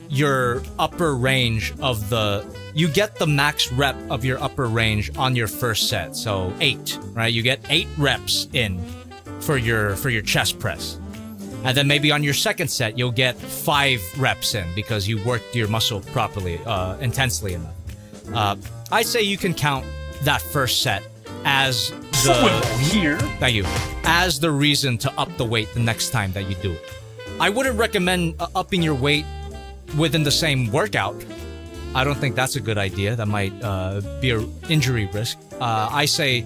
your upper range of you get the max rep of your upper range on your first set. So 8, right? You get 8 reps in for your chest press. And then maybe on your second set, you'll get 5 reps in because you worked your muscle properly, intensely enough. I'd say you can count that first set as thank you, as the reason to up the weight the next time that you do it. I wouldn't recommend upping your weight within the same workout. I don't think that's a good idea. That might be an injury risk. I say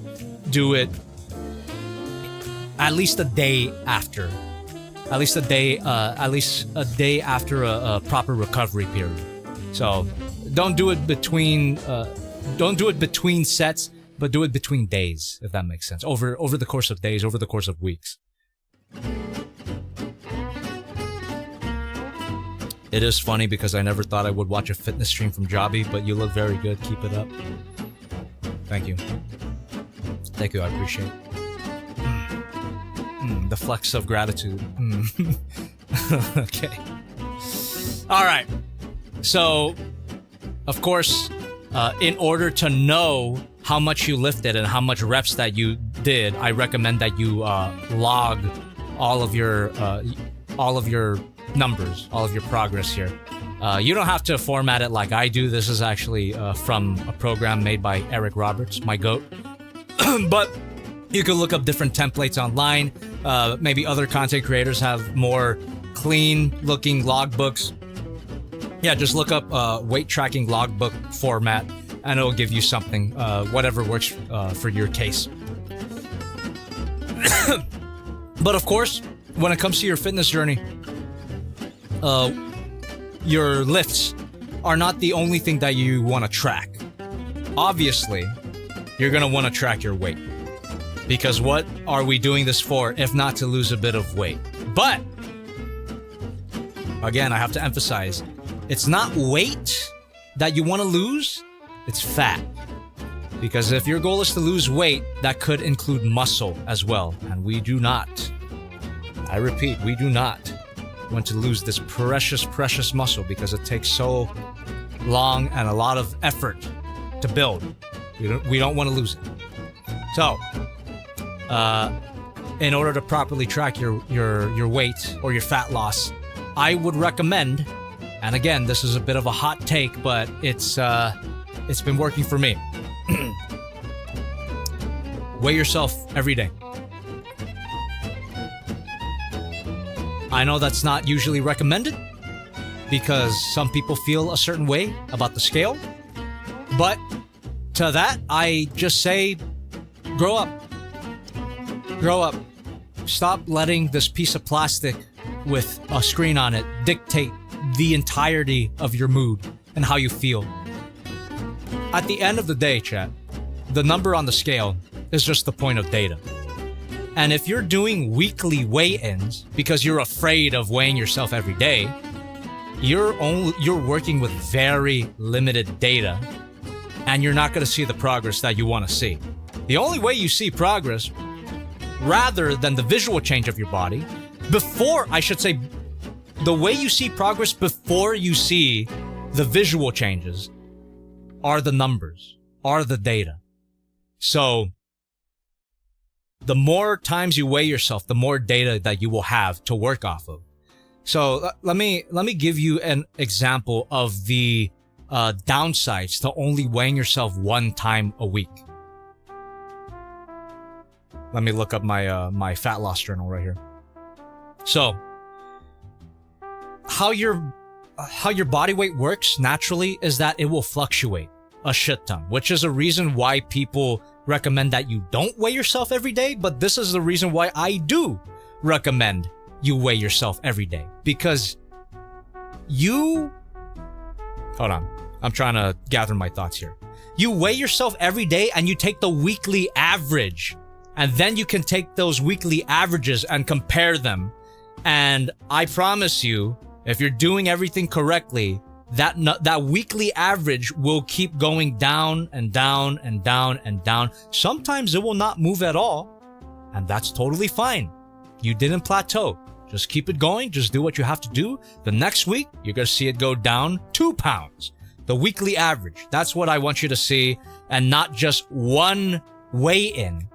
do it at least a day after. At least a day after a proper recovery period. So don't do it between sets, but do it between days, if that makes sense. Over the course of days, over the course of weeks. It is funny because I never thought I would watch a fitness stream from Jobby, but you look very good. Keep it up. Thank you. Thank you, I appreciate it. The flex of gratitude. Okay. All right. So, of course, in order to know how much you lifted and how much reps that you did, I recommend that you log all of your numbers, all of your progress here. You don't have to format it like I do. This is actually from a program made by Eric Roberts, my GOAT. But you can look up different templates online. Maybe other content creators have more clean-looking logbooks. Yeah, just look up weight tracking logbook format, and it'll give you something, whatever works for your case. But of course, when it comes to your fitness journey, your lifts are not the only thing that you want to track. Obviously, you're going to want to track your weight. Because what are we doing this for if not to lose a bit of weight? But, again, I have to emphasize, it's not weight that you want to lose, it's fat. Because if your goal is to lose weight, that could include muscle as well. And we do not, I repeat, we do not want to lose this precious, precious muscle because it takes so long and a lot of effort to build. We don't want to lose it. So, in order to properly track your weight or your fat loss, I would recommend, and again, this is a bit of a hot take, but it's been working for me. Weigh yourself every day. I know that's not usually recommended because some people feel a certain way about the scale, but to that, I just say, grow up. Grow up. Stop letting this piece of plastic with a screen on it dictate the entirety of your mood and how you feel. At the end of the day, chat, the number on the scale is just the point of data. And if you're doing weekly weigh-ins because you're afraid of weighing yourself every day, you're working with very limited data, and you're not going to see the progress that you want to see. The only way you see progress, rather than the visual change of your body, the way you see progress before you see the visual changes are the numbers, are the data. So, the more times you weigh yourself, the more data that you will have to work off of. So let me give you an example of the downsides to only weighing yourself one time a week. Let me look up my fat loss journal right here. So how your body weight works naturally is that it will fluctuate a shit ton, which is a reason why people recommend that you don't weigh yourself every day. But this is the reason why I do recommend you weigh yourself every day, because hold on, I'm trying to gather my thoughts here. You weigh yourself every day and you take the weekly average, and then you can take those weekly averages and compare them. And I promise you, if you're doing everything correctly, that weekly average will keep going down and down and down and down. Sometimes it will not move at all, and that's totally fine. You didn't plateau. Just keep it going. Just do what you have to do. The next week, you're going to see it go down 2 pounds. The weekly average. That's what I want you to see, and not just one weigh-in.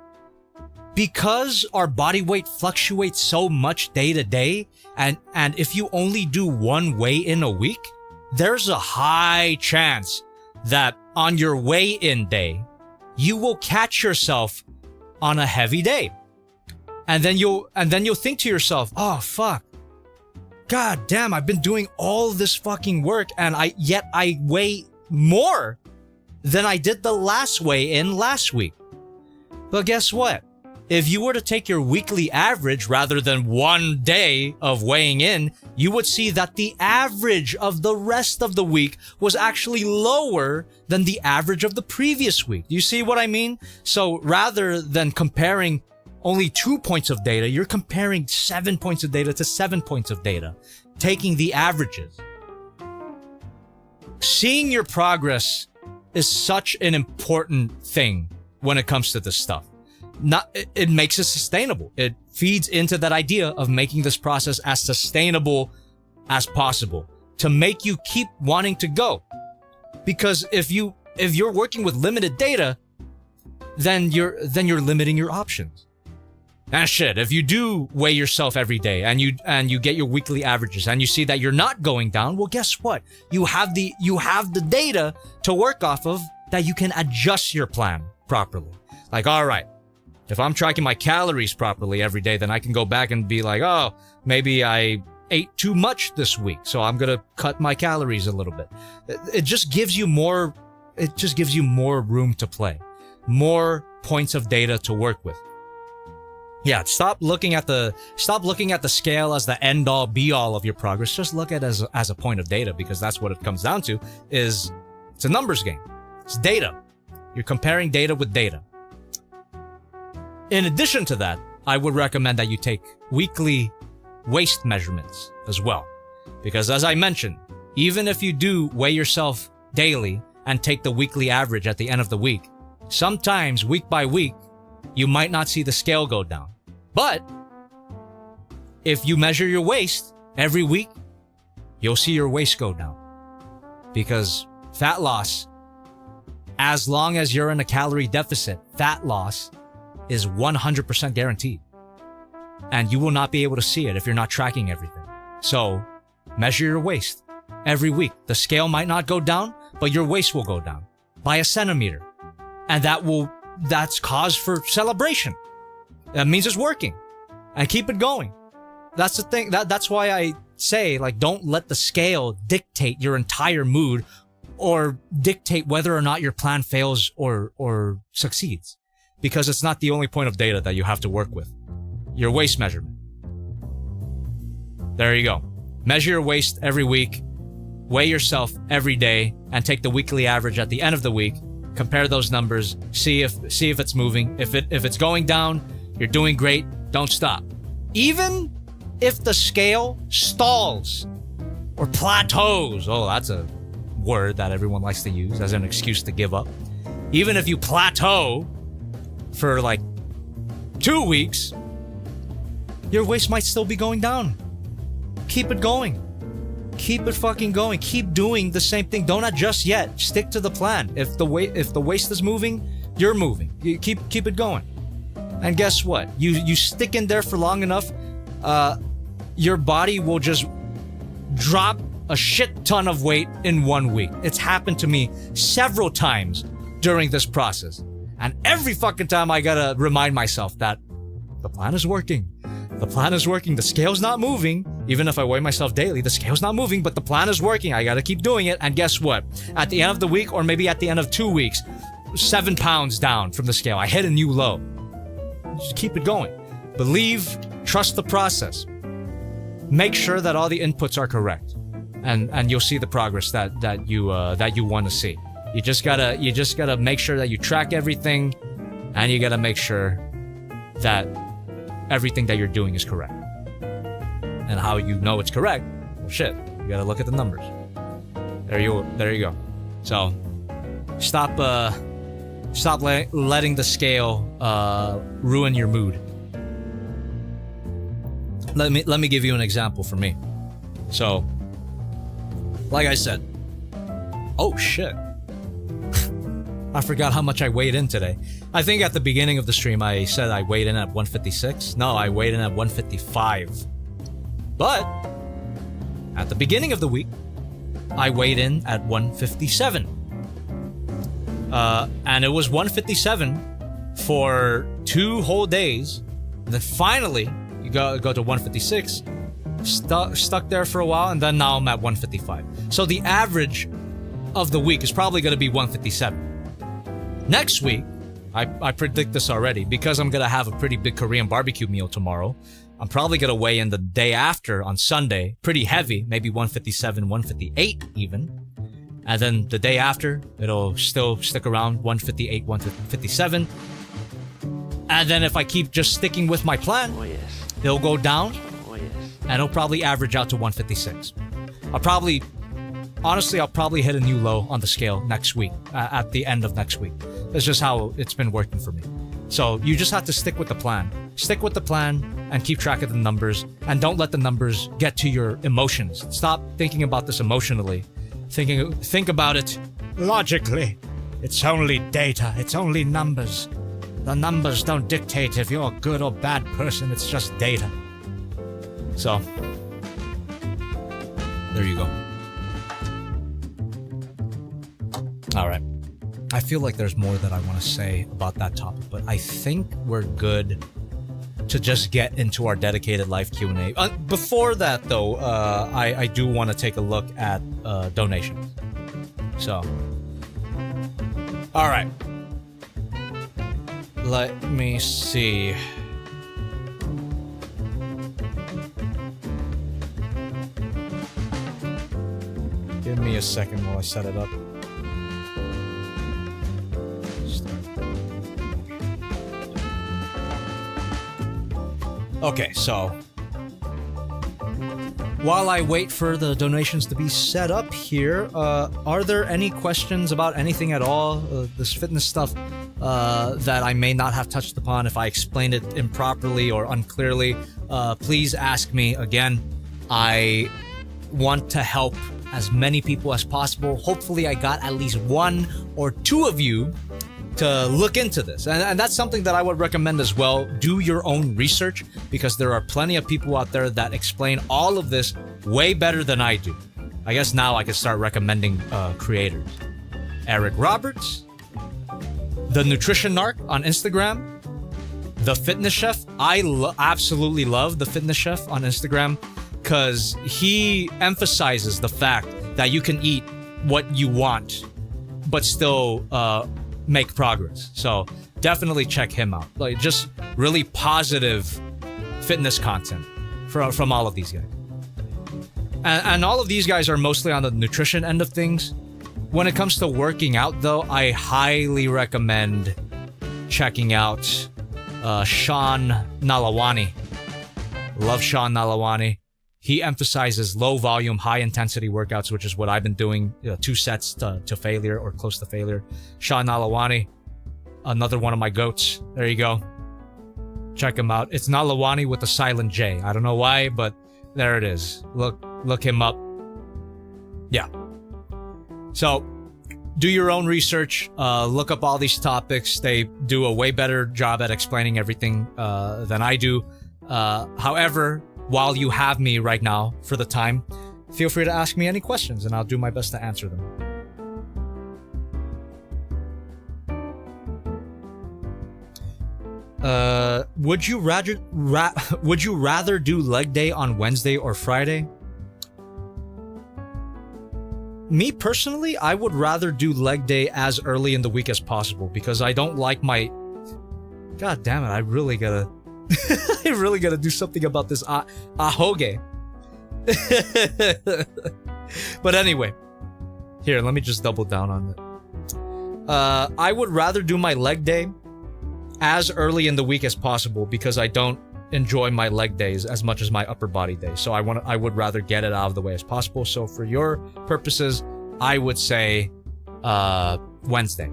Because our body weight fluctuates so much day to day, and if you only do one weigh-in a week, there's a high chance that on your weigh-in day, you will catch yourself on a heavy day. And then you'll think to yourself, oh fuck, god damn, I've been doing all this fucking work and I weigh more than I did the last weigh-in last week. But guess what? If you were to take your weekly average rather than one day of weighing in, you would see that the average of the rest of the week was actually lower than the average of the previous week. You see what I mean? So rather than comparing only 2 points of data, you're comparing 7 points of data to 7 points of data, taking the averages. Seeing your progress is such an important thing when it comes to this stuff. It makes it sustainable. It feeds into that idea of making this process as sustainable as possible to make you keep wanting to go. Because if you're working with limited data, then you're limiting your options. And shit, if you do weigh yourself every day and you get your weekly averages and you see that you're not going down, well, guess what? You have the data to work off of that you can adjust your plan properly. Like, all right, if I'm tracking my calories properly every day, then I can go back and be like, oh, maybe I ate too much this week, so I'm going to cut my calories a little bit. It just gives you more room to play, more points of data to work with. Yeah, stop looking at the scale as the end all be all of your progress. Just look at it as a point of data, because that's what it comes down to. It's a numbers game. It's data. You're comparing data with data. In addition to that, I would recommend that you take weekly waist measurements as well. Because as I mentioned, even if you do weigh yourself daily and take the weekly average at the end of the week, sometimes week by week, you might not see the scale go down. But if you measure your waist every week, you'll see your waist go down. Because fat loss, as long as you're in a calorie deficit, fat loss is 100% guaranteed. And you will not be able to see it if you're not tracking everything. So measure your waist every week. The scale might not go down, but your waist will go down by 1 centimeter. And that's cause for celebration. That means it's working. And keep it going. That's the thing. That's why I say, like, don't let the scale dictate your entire mood or dictate whether or not your plan fails or succeeds. Because it's not the only point of data that you have to work with. Your waist measurement. There you go. Measure your waist every week. Weigh yourself every day and take the weekly average at the end of the week. Compare those numbers. See if it's moving. If it's going down, you're doing great. Don't stop. Even if the scale stalls or plateaus. Oh, that's a word that everyone likes to use as an excuse to give up. Even if you plateau for like 2 weeks, your waist might still be going down. Keep it going. Keep it fucking going. Keep doing the same thing. Don't adjust yet. Stick to the plan. If the waist is moving, you're moving. You keep it going. And guess what? You stick in there for long enough, your body will just drop a shit ton of weight in 1 week. It's happened to me several times during this process. And every fucking time I gotta remind myself that the plan is working. The plan is working. The scale's not moving. Even if I weigh myself daily, the scale's not moving, but the plan is working. I gotta keep doing it. And guess what? At the end of the week, or maybe at the end of 2 weeks, 7 pounds down from the scale. I hit a new low. Just keep it going. Believe, trust the process. Make sure that all the inputs are correct. And you'll see the progress that you want to see. You just gotta make sure that you track everything, and you gotta make sure that everything that you're doing is correct. And how you know it's correct? Well, shit, you gotta look at the numbers. There you go. So stop letting the scale ruin your mood. Let me give you an example for me. So, like I said, oh shit. I forgot how much I weighed in today. I think at the beginning of the stream I said I weighed in at 156. No, I weighed in at 155. But at the beginning of the week, I weighed in at 157. And it was 157 for 2 whole days. And then finally, you go to 156. Stuck there for a while, and then now I'm at 155. So the average of the week is probably going to be 157. Next week, I predict this already, because I'm going to have a pretty big Korean barbecue meal tomorrow. I'm probably going to weigh in the day after on Sunday, pretty heavy, maybe 157, 158 even. And then the day after, it'll still stick around 158, 157. And then if I keep just sticking with my plan, it'll go down, and it'll probably average out to 156. I'll probably hit a new low on the scale next week, at the end of next week. That's just how it's been working for me. So you just have to stick with the plan. Stick with the plan and keep track of the numbers, and don't let the numbers get to your emotions. Stop thinking about this emotionally. Think about it logically. It's only data. It's only numbers. The numbers don't dictate if you're a good or bad person. It's just data. So, there you go. All right. I feel like there's more that I want to say about that topic, but I think we're good to just get into our dedicated live Q&A. Before that, though, I do want to take a look at donations. So, all right. Let me see. Give me a second while I set it up. Okay, so while I wait for the donations to be set up here, are there any questions about anything at all? This fitness stuff that I may not have touched upon. If I explained it improperly or unclearly, please ask me again. I want to help as many people as possible. Hopefully I got at least 1 or 2 of you to look into this. And that's something that I would recommend as well. Do your own research, because there are plenty of people out there that explain all of this way better than I do. I guess now I can start recommending creators. Eric Roberts, The Nutrition Narc on Instagram, The Fitness Chef. I absolutely love The Fitness Chef on Instagram, because he emphasizes the fact that you can eat what you want, but still make progress. So definitely check him out. Like, just really positive fitness content from all of these guys. And all of these guys are mostly on the nutrition end of things. When it comes to working out, though, I highly recommend checking out Sean Nalawani. Love Sean Nalawani. He emphasizes low volume, high intensity workouts, which is what I've been doing, 2 sets to failure or close to failure. Sean Nalawani, another one of my goats. There you go. Check him out. It's Nalawani with a silent J. I don't know why, but there it is. Look him up. Yeah. So, do your own research. Look up all these topics. They do a way better job at explaining everything than I do. However, while you have me right now for the time, feel free to ask me any questions and I'll do my best to answer them. Would you rather do leg day on Wednesday or Friday? Me personally, I would rather do leg day as early in the week as possible because I don't like my... God damn it, I really gotta... I really gotta do something about this ahoge. But anyway, here, let me just double down on it. I would rather do my leg day as early in the week as possible because I don't enjoy my leg days as much as my upper body days. So I would rather get it out of the way as possible. So for your purposes, I would say Wednesday.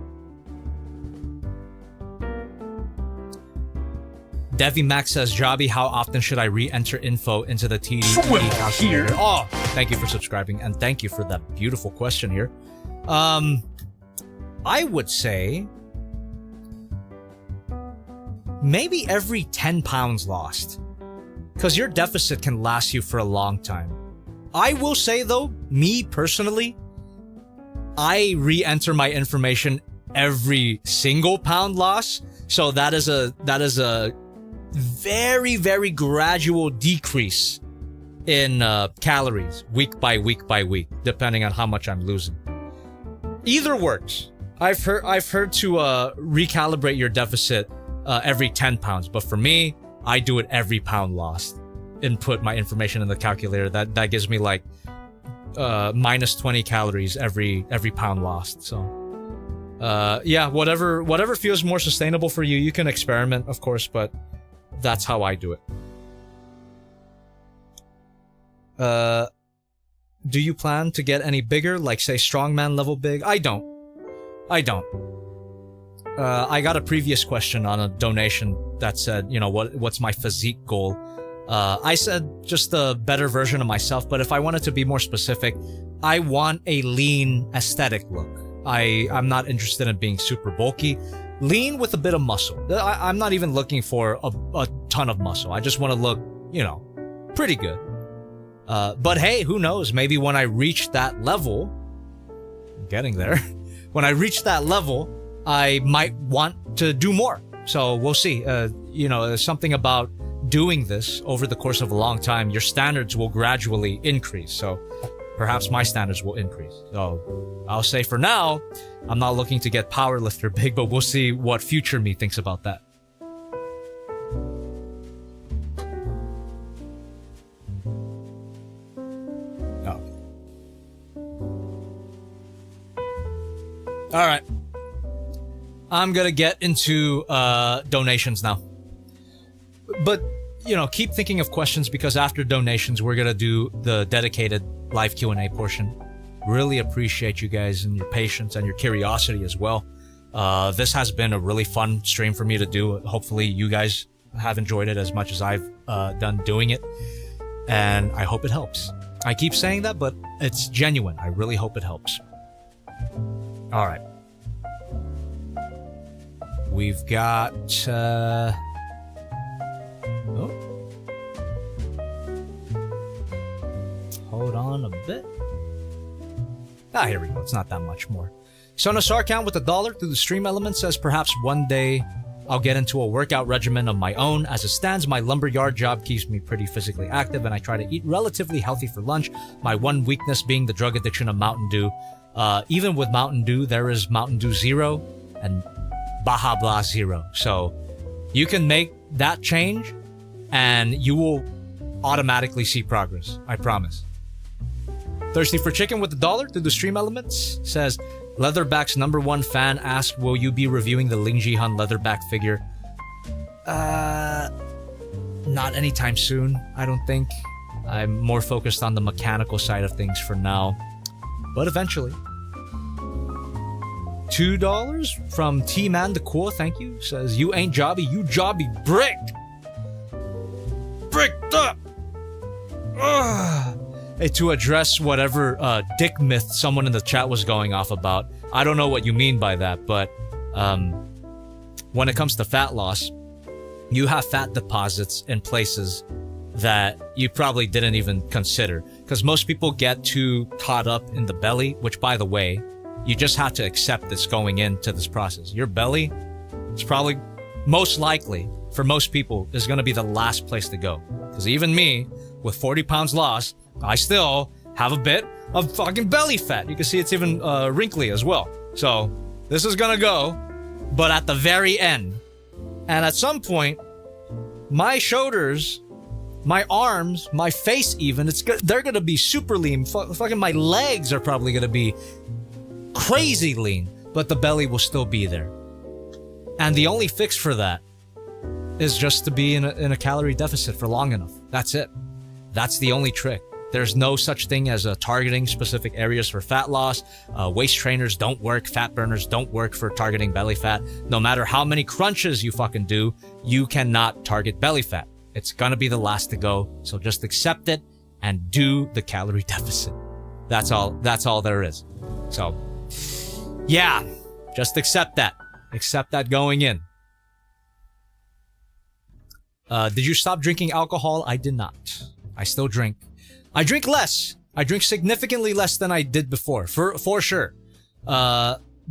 Devi Max says, Jobby, how often should I re-enter info into the TDEE calculator? Oh, thank you for subscribing and thank you for that beautiful question here. I would say maybe every 10 pounds lost, because your deficit can last you for a long time. I will say though, me personally, I re-enter my information every single pound loss. So that is a very, very gradual decrease in calories week by week by week, depending on how much I'm losing. Either works. I've heard to recalibrate your deficit every 10 pounds, but for me, I do it every pound lost. Input my information in the calculator. That gives me like minus 20 calories every pound lost. So yeah, whatever feels more sustainable for you. You can experiment, of course, but that's how I do it. Do you plan to get any bigger, like say strongman level big? I don't. I got a previous question on a donation that said, you know, what's my physique goal? I said just a better version of myself, but if I wanted to be more specific, I want a lean aesthetic look. I'm not interested in being super bulky. Lean with a bit of muscle. I'm not even looking for a ton of muscle. I just want to look, you know, pretty good. But hey, who knows? Maybe when I reach that level, I'm getting there. When I reach that level, I might want to do more. So we'll see. You know, there's something about doing this over the course of a long time. Your standards will gradually increase. So perhaps my standards will increase. So I'll say for now, I'm not looking to get powerlifter big, but we'll see what future me thinks about that. Oh. All right. I'm gonna get into donations now. But, you know, keep thinking of questions because after donations, we're gonna do the dedicated live Q&A portion. Really appreciate you guys and your patience and your curiosity as well. This has been a really fun stream for me to do. Hopefully you guys have enjoyed it as much as I've done doing it. And I hope it helps. I keep saying that, but it's genuine. I really hope it helps. All right. We've got... Oh. Hold on a bit. Ah, here we go. It's not that much more. Sonasar count with $1 through the stream element says perhaps one day I'll get into a workout regimen of my own. As it stands, my lumberyard job keeps me pretty physically active and I try to eat relatively healthy for lunch. My one weakness being the drug addiction of Mountain Dew. Even with Mountain Dew, there is Mountain Dew Zero and Baja Blast Zero. So you can make that change and you will automatically see progress. I promise. Thirsty for chicken with $1 through the stream elements says Leatherback's #1 fan asked, will you be reviewing the Ling Jihan Leatherback figure? Not anytime soon, I don't think. I'm more focused on the mechanical side of things for now. But eventually. $2 from T-Man the Cool, thank you. Says, you ain't Jobby, you Jobby bricked. Bricked up. Ugh. Hey, to address whatever dick myth someone in the chat was going off about, I don't know what you mean by that, but when it comes to fat loss, you have fat deposits in places that you probably didn't even consider. Because most people get too caught up in the belly, which, by the way, you just have to accept this going into this process. Your belly is probably, most likely, for most people, is going to be the last place to go. Because even me, with 40 pounds lost, I still have a bit of fucking belly fat. You can see it's even wrinkly as well. So this is going to go, but at the very end. And at some point, my shoulders, my arms, my face even, they're going to be super lean. Fucking my legs are probably going to be crazy lean, but the belly will still be there. And the only fix for that is just to be in a calorie deficit for long enough. That's it. That's the only trick. There's no such thing as targeting specific areas for fat loss. Waist trainers don't work. Fat burners don't work for targeting belly fat. No matter how many crunches you fucking do, you cannot target belly fat. It's gonna be the last to go. So just accept it and do the calorie deficit. That's all there is. So, yeah, just accept that. Accept that going in. Did you stop drinking alcohol? I did not. I still drink. I drink less. I drink significantly less than I did before, for sure.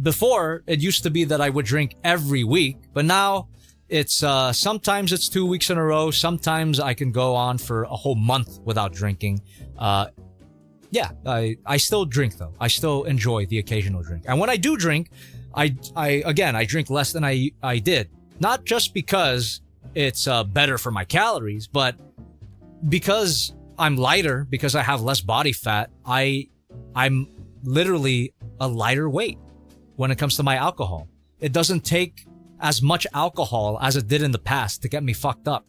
Before, it used to be that I would drink every week, but now it's sometimes it's 2 weeks in a row. Sometimes I can go on for a whole month without drinking. Yeah, I still drink though. I still enjoy the occasional drink. And when I do drink, I drink less than I did. Not just because it's better for my calories, but because I'm lighter, because I have less body fat, I'm literally a lighter weight when it comes to my alcohol. It doesn't take as much alcohol as it did in the past to get me fucked up.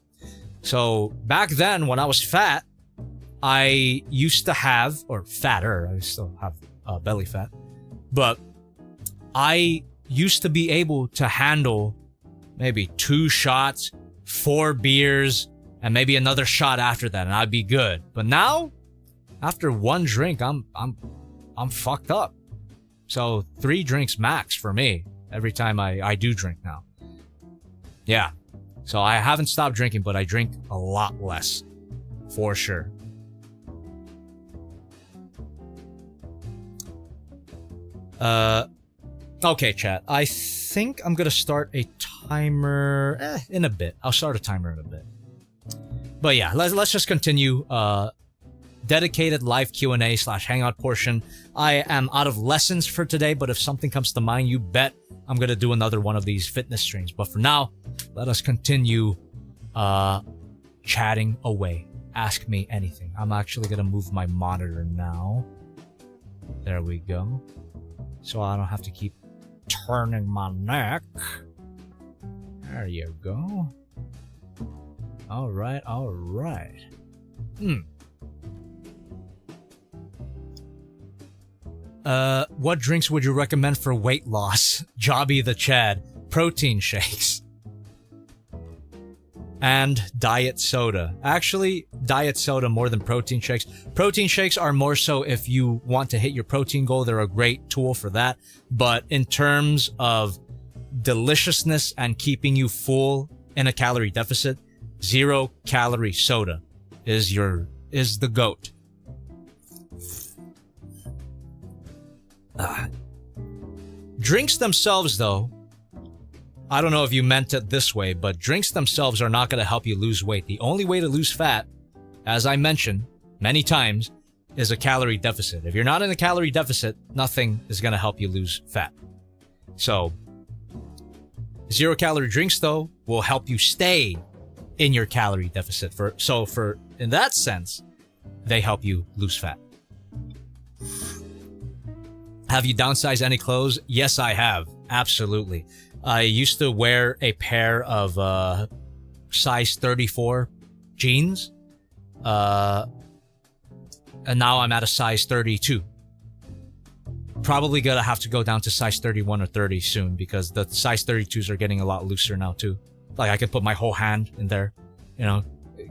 So back then when I was fat, I used to have, or fatter, I still have belly fat, but I used to be able to handle maybe 2 shots, 4 beers, and maybe another shot after that, and I'd be good. But now, after 1 drink, I'm fucked up. So 3 drinks max for me every time I do drink now. Yeah. So I haven't stopped drinking, but I drink a lot less, for sure. Okay, chat. I think I'm gonna start a timer in a bit. I'll start a timer in a bit. But yeah, let's just continue. Dedicated live Q&A / Hangout portion. I am out of lessons for today, but if something comes to mind, you bet I'm gonna do another one of these fitness streams. But for now, let us continue chatting away. Ask me anything. I'm actually gonna move my monitor now. There we go. So I don't have to keep turning my neck. There you go. All right. What drinks would you recommend for weight loss? Jobby the Chad. Protein shakes. And diet soda. Actually, diet soda more than protein shakes. Protein shakes are more so if you want to hit your protein goal. They're a great tool for that. But in terms of deliciousness and keeping you full in a calorie deficit, 0 calorie soda is the GOAT. Drinks themselves, though, I don't know if you meant it this way, but drinks themselves are not going to help you lose weight. The only way to lose fat, as I mentioned many times, is a calorie deficit. If you're not in a calorie deficit, nothing is going to help you lose fat. So, 0 calorie drinks, though, will help you stay in your calorie deficit. In that sense, they help you lose fat. Have you downsized any clothes? Yes, I have. Absolutely. I used to wear a pair of size 34 jeans. And now I'm at a size 32. Probably gonna have to go down to size 31 or 30 soon because the size 32s are getting a lot looser now too. Like I can put my whole hand in there,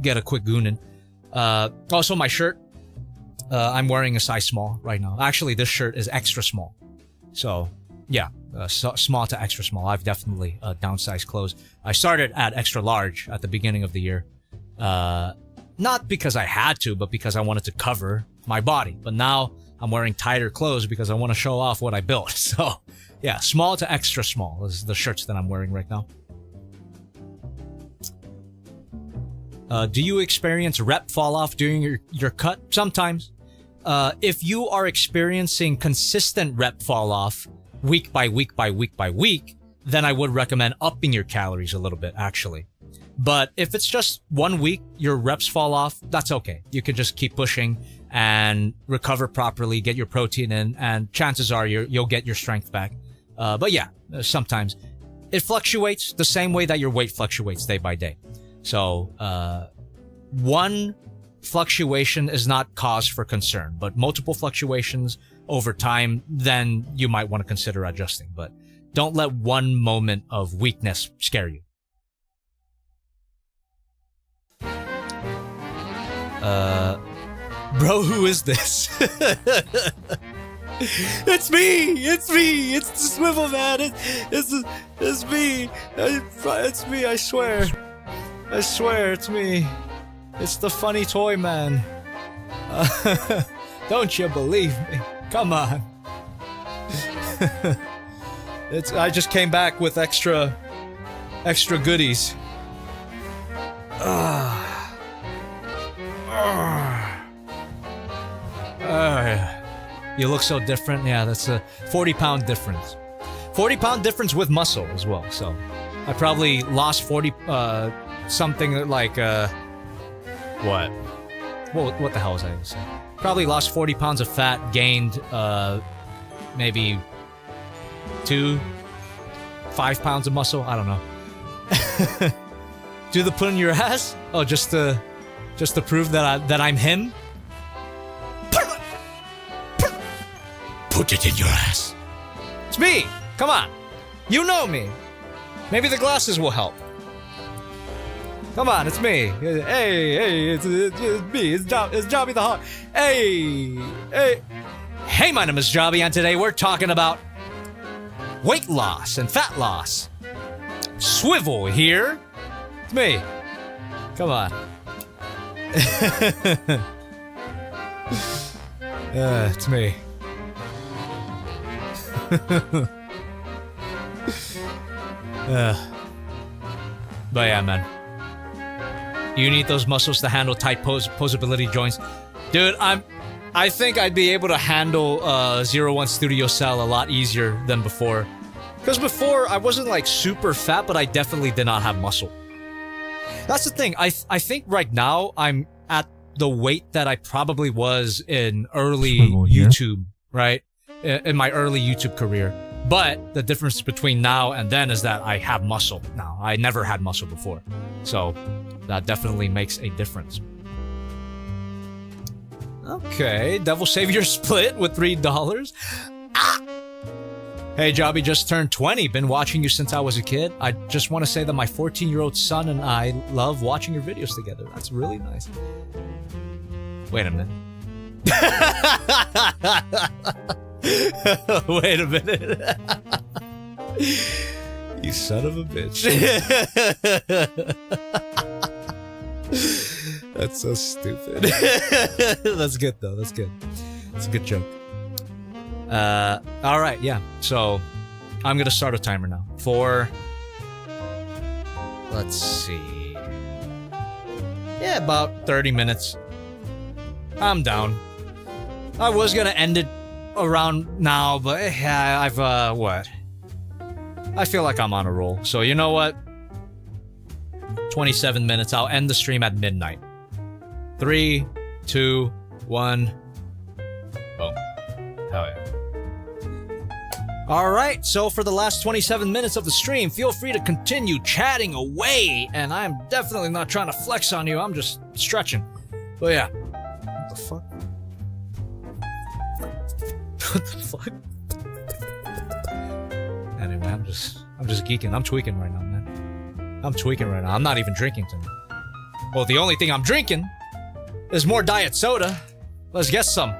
get a quick goon in. Also my shirt. I'm wearing a size small right now. Actually, this shirt is extra small. So yeah, small to extra small. I've definitely downsized clothes. I started at extra large at the beginning of the year. Not because I had to, but because I wanted to cover my body. But now I'm wearing tighter clothes because I want to show off what I built. So, yeah, small to extra small is the shirts that I'm wearing right now. Do you experience rep fall off during your cut? Sometimes. If you are experiencing consistent rep fall off week by week by week by week, then I would recommend upping your calories a little bit, actually. But if it's just 1 week, your reps fall off, that's okay. You can just keep pushing and recover properly, get your protein in, and chances are you'll get your strength back. But yeah, sometimes it fluctuates the same way that your weight fluctuates day by day. So, one fluctuation is not cause for concern, but multiple fluctuations over time, then you might want to consider adjusting. But don't let one moment of weakness scare you. Bro, who is this? It's me! It's me! It's the Swivel Man! It's me! It's me, I swear. I swear, it's me. It's the funny toy man. Don't you believe me? Come on. I just came back with extra goodies. You look so different. Yeah, that's a 40-pound difference. 40-pound difference with muscle as well. So I probably lost 40, something like, what? What the hell was I gonna say? Probably lost 40 pounds of fat, gained, maybe 5 pounds of muscle. I don't know. Do the put in your ass? Oh, just to prove that I'm him? Put it in your ass. It's me. Come on. You know me. Maybe the glasses will help. Come on, it's me. Hey, it's me. It's Jobby the Hawk. Hey, my name is Jobby, and today we're talking about weight loss and fat loss. Swivel here. It's me. Come on. It's me. But yeah, man. You need those muscles to handle tight posability joints. Dude, I think I'd be able to handle 01 Studio Cell a lot easier than before. Because before, I wasn't like super fat, but I definitely did not have muscle. That's the thing. I think right now, I'm at the weight that I probably was in early YouTube, right? In my early YouTube career. But the difference between now and then is that I have muscle now. I never had muscle before. So that definitely makes a difference. Okay, Devil Savior Split with $3. Hey, Jobby just turned 20. Been watching you since I was a kid. I just want to say that my 14-year-old son and I love watching your videos together. That's really nice. Wait a minute. Wait a minute. You son of a bitch. That's so stupid. That's good though. That's good. It's a good joke. All right, yeah. So I'm gonna start a timer now for. Let's see. Yeah, about 30 minutes. I'm down. I was gonna end it around now, but yeah, I've what? I feel like I'm on a roll. So you know what? 27 minutes. I'll end the stream at midnight. 3, 2, 1. Boom. Hell yeah. Alright, so for the last 27 minutes of the stream, feel free to continue chatting away. And I'm definitely not trying to flex on you, I'm just stretching. But yeah. What the fuck? What the fuck? Anyway, I'm just geeking. I'm tweaking right now, man. I'm tweaking right now. I'm not even drinking tonight. Well, the only thing I'm drinking is more diet soda. Let's get some.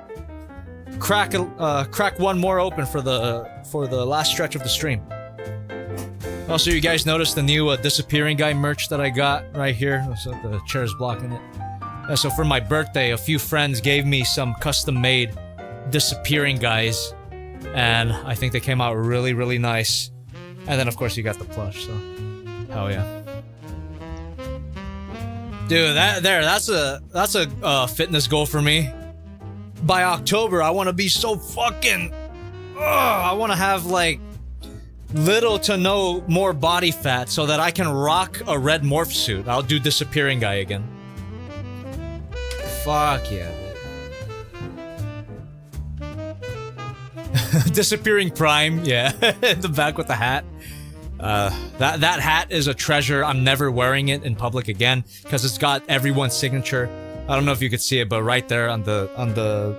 crack one more open for the last stretch of the stream. Also, you guys noticed the new disappearing guy merch that I got right here. So the chair's blocking it. So for my birthday, a few friends gave me some custom-made disappearing guys, and I think they came out really, really nice. And then, of course, you got the plush. So, hell yeah. Dude, that's a fitness goal for me. By October, I want to be so fucking... I want to have, like, little to no more body fat so that I can rock a red morph suit. I'll do disappearing guy again. Fuck yeah, dude. Disappearing Prime, yeah. In the back with the hat. That hat is a treasure. I'm never wearing it in public again because it's got everyone's signature. I don't know if you could see it, but right there on the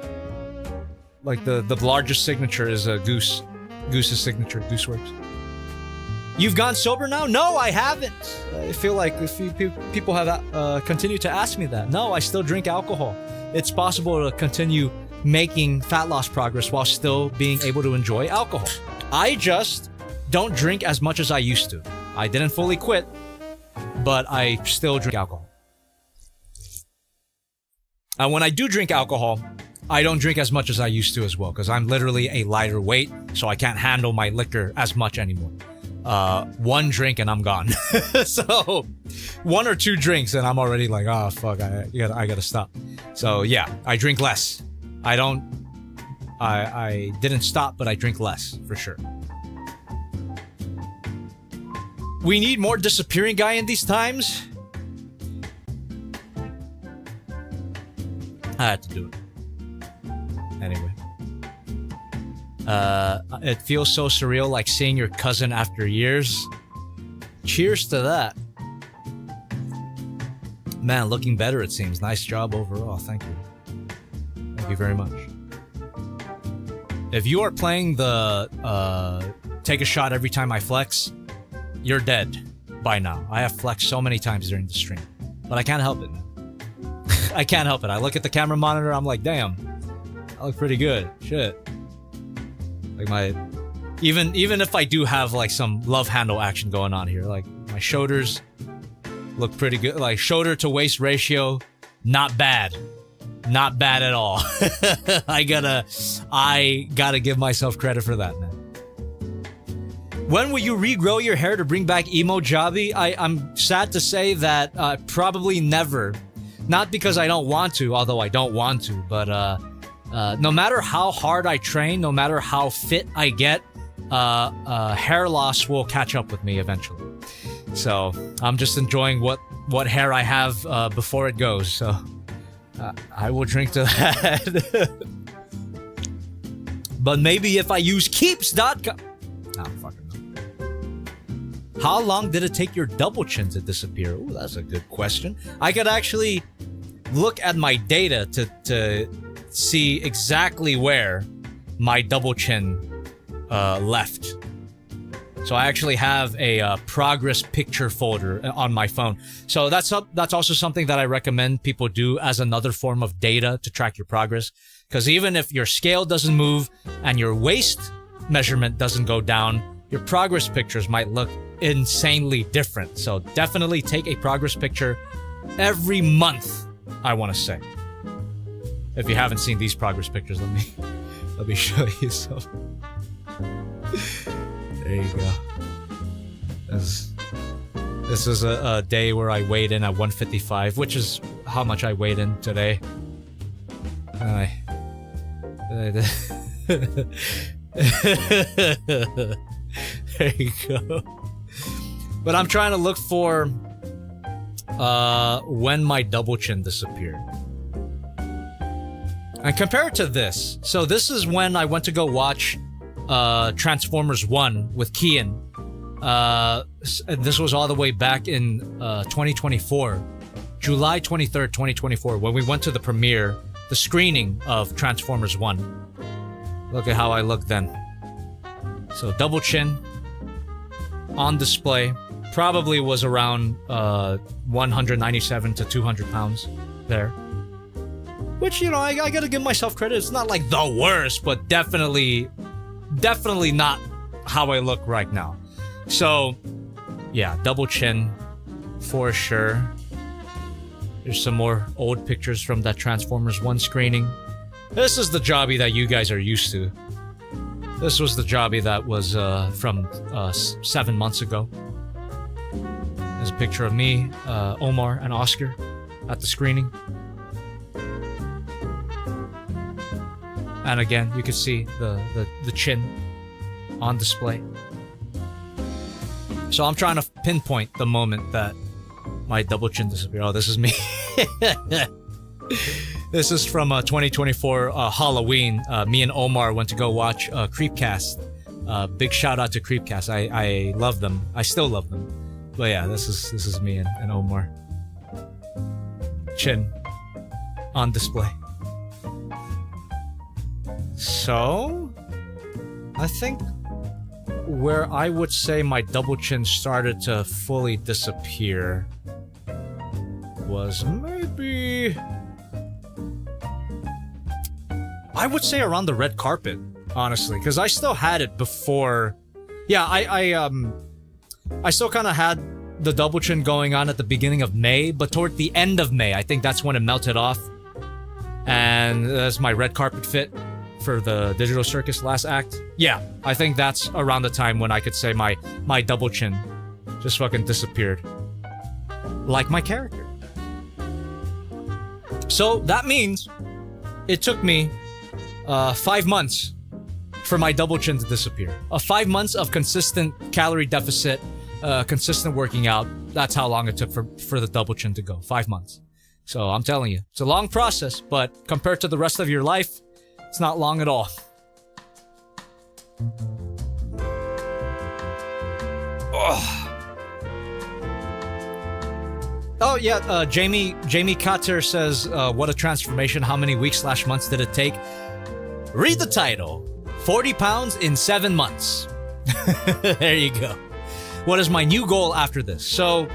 like the largest signature is a Goose's signature, Gooseworks. You've gone sober now? No, I haven't. I feel like a few people have continued to ask me that. No, I still drink alcohol. It's possible to continue making fat loss progress while still being able to enjoy alcohol. I just don't drink as much as I used to. I didn't fully quit, but I still drink alcohol. And when I do drink alcohol, I don't drink as much as I used to as well, because I'm literally a lighter weight, so I can't handle my liquor as much anymore. One drink and I'm gone. So, one or two drinks and I'm already like, oh fuck, I gotta stop. So yeah, I drink less. I didn't stop, but I drink less, for sure. We need more disappearing guy in these times. I had to do it. Anyway. It feels so surreal, like seeing your cousin after years. Cheers to that. Man, looking better it seems. Nice job overall. Thank you. Thank you very much. If you are playing the take a shot every time I flex, you're dead by now. I have flexed so many times during the stream, but I can't help it, man. I can't help it. I look at the camera monitor, I'm like, damn, I look pretty good. Shit. Like even if I do have like some love handle action going on here, like my shoulders look pretty good. Like shoulder to waist ratio, not bad. Not bad at all. I gotta give myself credit for that, man. When will you regrow your hair to bring back emo Jobby? I'm sad to say that probably never. Not because I don't want to, although I don't want to, but no matter how hard I train, no matter how fit I get, hair loss will catch up with me eventually. So I'm just enjoying what hair I have before it goes. So I will drink to that. But maybe if I use keeps.com. Oh, fucking no. How long did it take your double chin to disappear? Ooh, that's a good question. I could actually look at my data to see exactly where my double chin left. So I actually have a progress picture folder on my phone. So that's also something that I recommend people do as another form of data to track your progress. Because even if your scale doesn't move and your waist measurement doesn't go down, your progress pictures might look insanely different. So definitely take a progress picture every month, I want to say. If you haven't seen these progress pictures, let me show you some. There you go. This is a day where I weighed in at 155, which is how much I weighed in today. There you go. But I'm trying to look for when my double chin disappeared. And compare it to this. So this is when I went to go watch Transformers 1 with Kian. This was all the way back in 2024. July 23rd, 2024, when we went to the premiere, the screening of Transformers 1. Look at how I looked then. So double chin on display. Probably was around 197 to 200 pounds there. Which, you know, I gotta give myself credit. It's not like the worst, but definitely not how I look right now. So, yeah, double chin for sure. There's some more old pictures from that Transformers 1 screening. This is the Jobby that you guys are used to. This was the Jobby that was from 7 months ago. There's a picture of me, Omar, and Oscar at the screening. And again, you can see the chin on display. So I'm trying to pinpoint the moment that my double chin disappeared. Oh, this is me. This is from 2024 Halloween. Me and Omar went to go watch Creepcast. Big shout out to Creepcast. I love them. I still love them. But yeah, this is me and Omar. Chin on display. So, I think where I would say my double chin started to fully disappear was maybe, I would say around the red carpet, honestly, because I still had it before. Yeah, I still kind of had the double chin going on at the beginning of May, but toward the end of May, I think that's when it melted off. And that's my red carpet fit for the Digital Circus last act. Yeah, I think that's around the time when I could say my double chin just fucking disappeared. Like my character. So that means it took me 5 months for my double chin to disappear. 5 months of consistent calorie deficit, consistent working out. That's how long it took for the double chin to go. 5 months. So I'm telling you, it's a long process, but compared to the rest of your life, it's not long at all. Oh yeah, Jamie Cutter says, what a transformation. How many weeks/months did it take? Read the title. 40 pounds in 7 months. There you go. What is my new goal after this? So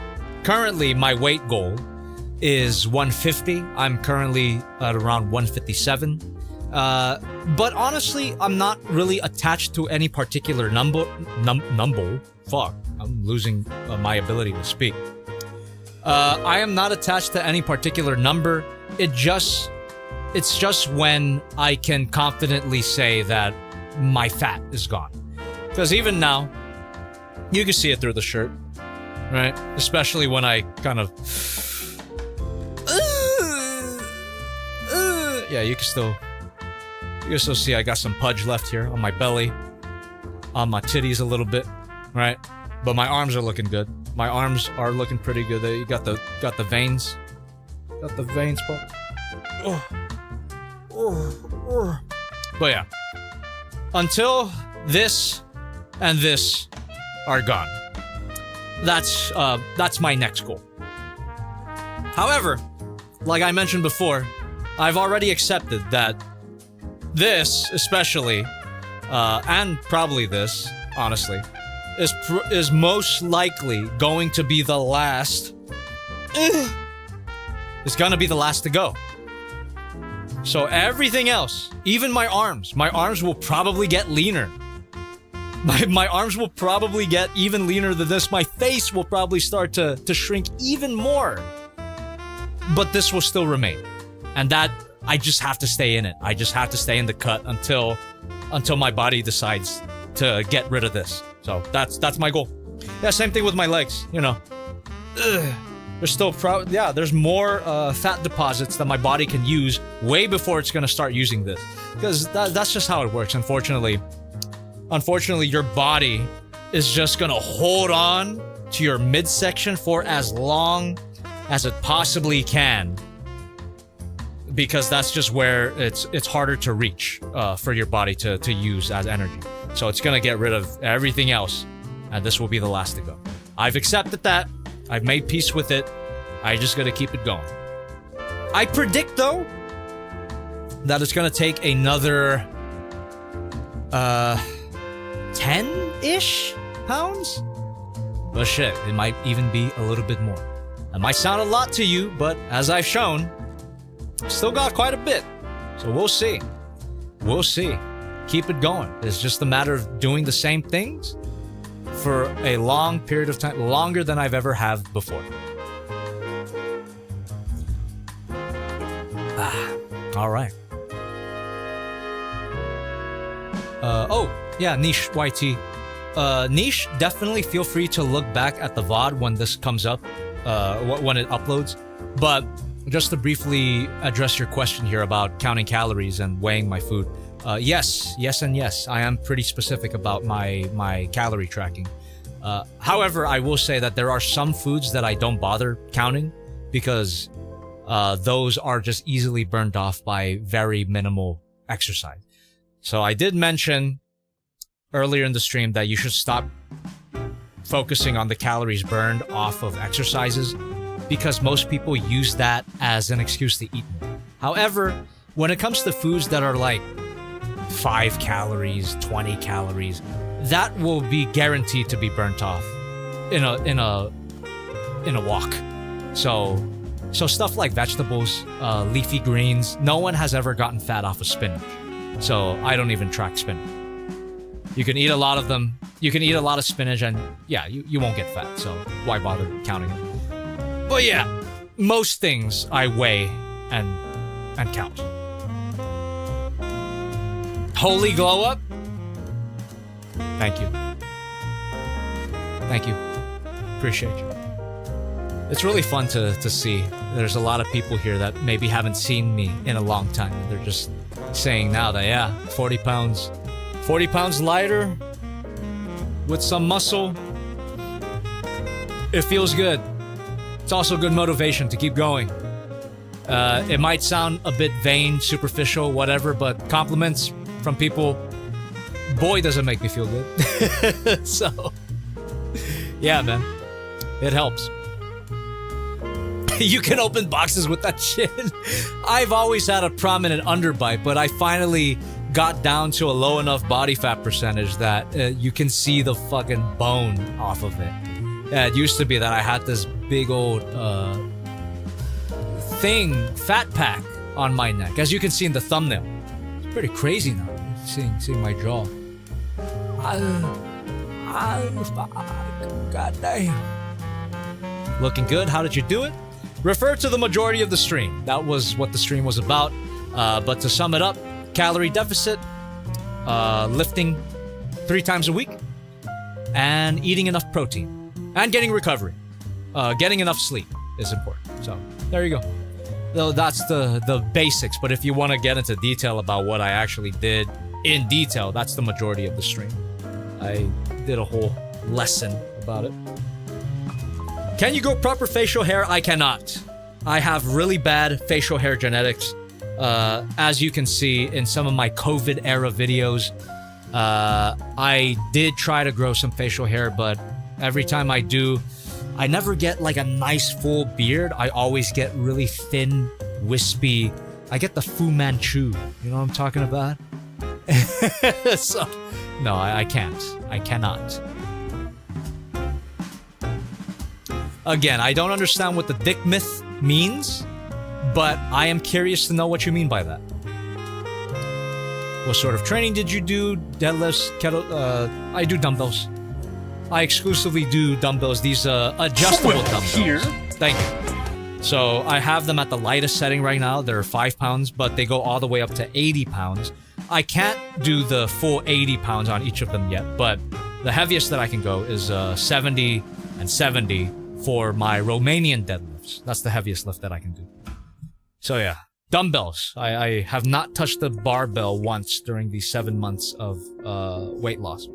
currently my weight goal is 150. I'm currently at around 157. But honestly, I'm not really attached to any particular number. Fuck, I'm losing my ability to speak. I am not attached to any particular number. It's just when I can confidently say that my fat is gone. Because even now, you can see it through the shirt, right? Especially when I kind of... yeah, you can still see I got some pudge left here on my belly, on my titties a little bit, right? But my arms are looking good. My arms are looking pretty good. You got the veins. Got the veins, but... But yeah. Until this and this are gone. That's my next goal. However, like I mentioned before, I've already accepted that this, especially, and probably this, honestly, is most likely going to be the last. It's gonna be the last to go. So everything else, even my arms will probably get leaner. My arms will probably get even leaner than this. My face will probably start to shrink even more. But this will still remain. And that, I just have to stay in it. I just have to stay in the cut until my body decides to get rid of this. So that's my goal. Yeah, same thing with my legs, you know. There's still there's more fat deposits that my body can use way before it's gonna start using this. Because that's just how it works, unfortunately. Unfortunately, your body is just gonna hold on to your midsection for as long as it possibly can. Because that's just where it's harder to reach for your body to use as energy. So it's gonna get rid of everything else, and this will be the last to go. I've accepted that. I've made peace with it. I just gotta keep it going. I predict, though, that it's gonna take another 10-ish pounds? But shit, it might even be a little bit more. It might sound a lot to you, but as I've shown, Still got quite a bit. So we'll see. We'll see. Keep it going. It's just a matter of doing the same things for a long period of time, longer than I've ever have before. All right. Niche YT. Niche, definitely feel free to look back at the VOD when this comes up, when it uploads. But just to briefly address your question here about counting calories and weighing my food. Yes. I am pretty specific about my calorie tracking. However, I will say that there are some foods that I don't bother counting because those are just easily burned off by very minimal exercise. So I did mention earlier in the stream that you should stop focusing on the calories burned off of exercises because most people use that as an excuse to eat more. However, when it comes to foods that are like 5 calories, 20 calories, that will be guaranteed to be burnt off in a walk. So stuff like vegetables, leafy greens, no one has ever gotten fat off of spinach. So I don't even track spinach. You can eat a lot of them. You can eat a lot of spinach and yeah, you won't get fat. So why bother counting it? But yeah, most things I weigh and count. Holy glow up. Thank you. Appreciate you. It's really fun to see. There's a lot of people here that maybe haven't seen me in a long time. They're just saying now that, yeah, 40 pounds lighter with some muscle. It feels good. It's also good motivation to keep going. It might sound a bit vain, superficial, whatever, but compliments from people, boy, does it make me feel good. So, yeah, man, it helps. You can open boxes with that shit. I've always had a prominent underbite, but I finally got down to a low enough body fat percentage that you can see the fucking bone off of it. Yeah, it used to be that I had this big old fat pack on my neck, as you can see in the thumbnail. It's pretty crazy now, seeing my jaw. God damn. Looking good. How did you do it? Refer to the majority of the stream. That was what the stream was about. But to sum it up, calorie deficit, lifting 3 times a week, and eating enough protein, and getting recovery. Getting enough sleep is important. So there you go. Though that's the basics. But if you want to get into detail about what I actually did in detail, that's the majority of the stream. I did a whole lesson about it. Can you grow proper facial hair? I cannot. I have really bad facial hair genetics. As you can see in some of my COVID era videos, I did try to grow some facial hair, but every time I do, I never get like a nice full beard. I always get really thin, wispy. I get the Fu Manchu. You know what I'm talking about? So, no, I can't. I cannot. Again, I don't understand what the dick myth means, but I am curious to know what you mean by that. What sort of training did you do? Deadlifts, I do dumbbells. I exclusively do dumbbells. These adjustable dumbbells. Here. Thank you. So I have them at the lightest setting right now. They're 5 pounds, but they go all the way up to 80 pounds. I can't do the full 80 pounds on each of them yet, but the heaviest that I can go is 70 and 70 for my Romanian deadlifts. That's the heaviest lift that I can do. So yeah, dumbbells. I have not touched the barbell once during these 7 months of weight loss.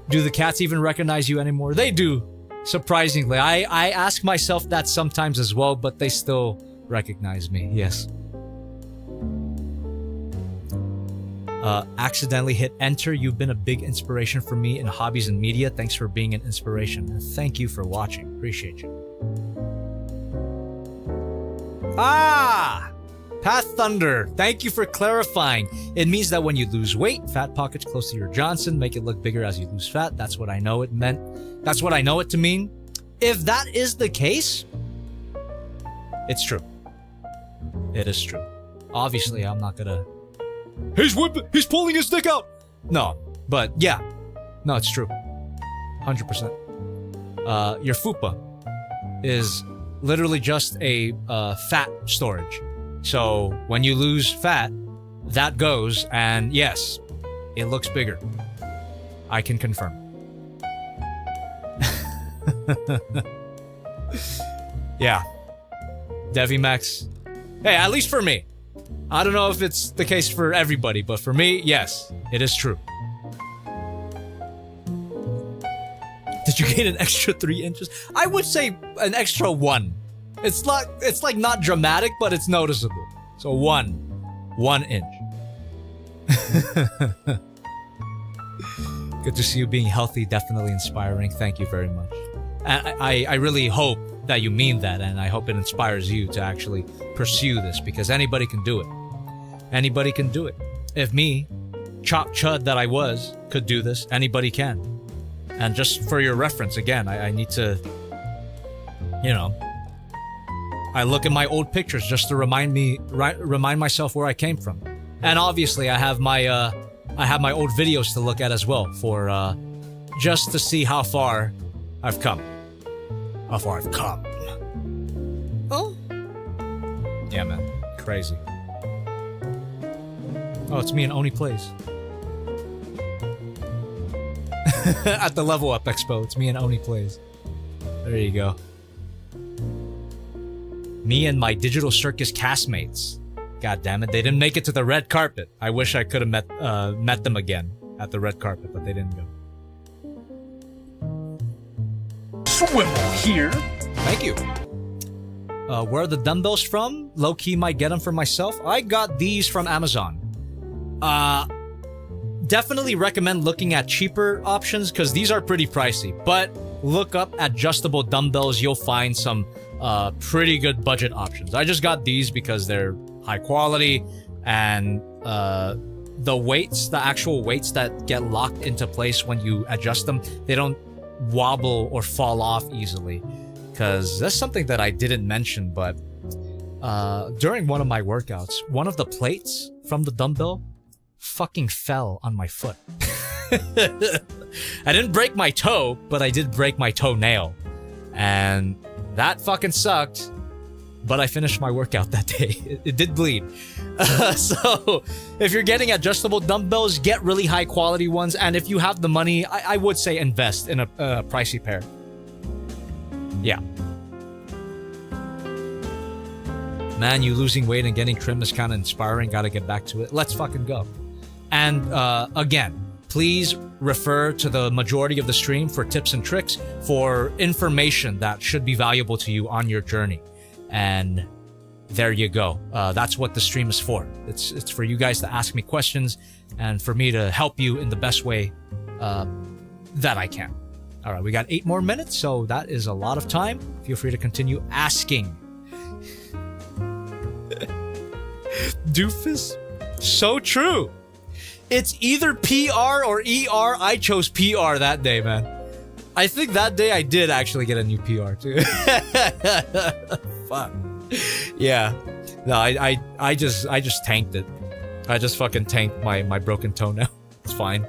Do the cats even recognize you anymore? They do, surprisingly. I ask myself that sometimes as well, but they still recognize me, yes. Accidentally hit enter. You've been a big inspiration for me in hobbies and media. Thanks for being an inspiration. And thank you for watching. Appreciate you. Path Thunder. Thank you for clarifying. It means that when you lose weight, fat pockets close to your Johnson make it look bigger as you lose fat. That's what I know it meant. That's what I know it to mean. If that is the case, it's true. It is true. Obviously, I'm not gonna... He's pulling his dick out! No, but yeah. No, it's true. 100%. Your fupa is literally just a fat storage. So when you lose fat, that goes, and yes, it looks bigger. I can confirm. Yeah. Devimax. Hey, at least for me. I don't know if it's the case for everybody, but for me, yes, it is true. Did you gain an extra 3 inches? I would say an extra 1. It's like not dramatic, but it's noticeable. So 1 inch. Good to see you being healthy, definitely inspiring. Thank you very much. And I really hope that you mean that, and I hope it inspires you to actually pursue this, because anybody can do it. Anybody can do it. If me, chop chud that I was, could do this, anybody can. And just for your reference, again, I need to, you know, I look at my old pictures just to remind myself where I came from. And obviously I have my old videos to look at as well for just to see how far I've come. How far I've come. Oh. Yeah, man. Crazy. Oh, it's me and Oni Plays. At the Level Up Expo, it's me and Oni Plays. There you go. Me and my Digital Circus castmates. God damn it, they didn't make it to the red carpet. I wish I could have met them again at the red carpet, but they didn't go. Swivel here. Thank you. Where are the dumbbells from? Low-key might get them for myself. I got these from Amazon. Definitely recommend looking at cheaper options because these are pretty pricey. But look up adjustable dumbbells. You'll find some pretty good budget options. I just got these because they're high quality, and the weights, the actual weights that get locked into place when you adjust them, they don't wobble or fall off easily. Because that's something that I didn't mention, but during one of my workouts, one of the plates from the dumbbell fucking fell on my foot. I didn't break my toe, but I did break my toenail. And that fucking sucked. But I finished my workout that day. It did bleed. So if you're getting adjustable dumbbells, get really high quality ones. And if you have the money, I would say invest in a pricey pair. Yeah. Man, you losing weight and getting trim is kind of inspiring. Gotta get back to it. Let's fucking go. And again, please refer to the majority of the stream for tips and tricks, for information that should be valuable to you on your journey. And there you go. That's what the stream is for. It's for you guys to ask me questions and for me to help you in the best way that I can. All right, we got 8 more minutes, so that is a lot of time. Feel free to continue asking. Doofus. So true. It's either PR or ER. I chose PR that day, man. I think that day I did actually get a new PR too. Fuck. Yeah. No, I just tanked it. I just fucking tanked my broken toenail. It's fine.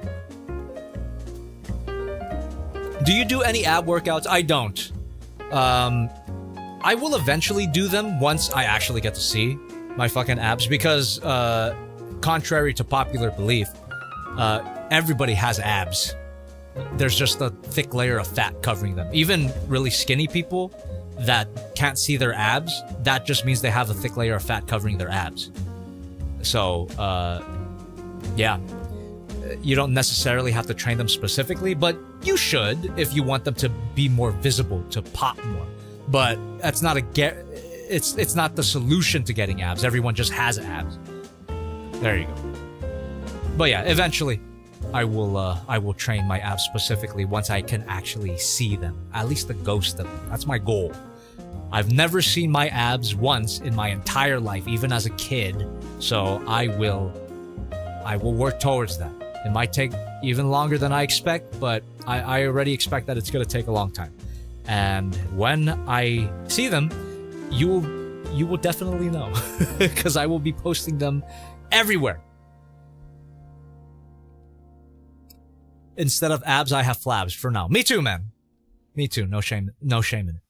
Do you do any ab workouts? I don't. I will eventually do them once I actually get to see my fucking abs, because contrary to popular belief, everybody has abs. There's just a thick layer of fat covering them. Even really skinny people that can't see their abs, that just means they have a thick layer of fat covering their abs. So, yeah. You don't necessarily have to train them specifically, but you should if you want them to be more visible, to pop more. But that's not it's not the solution to getting abs. Everyone just has abs. There you go. But yeah, eventually I will train my abs specifically once I can actually see them. At least the ghost of them. That's my goal. I've never seen my abs once in my entire life, even as a kid. So I will work towards that. It might take even longer than I expect, but I already expect that it's going to take a long time. And when I see them, you you will definitely know because I will be posting them everywhere. Instead of abs, I have flabs for now. Me too, man. Me too. No shame in it.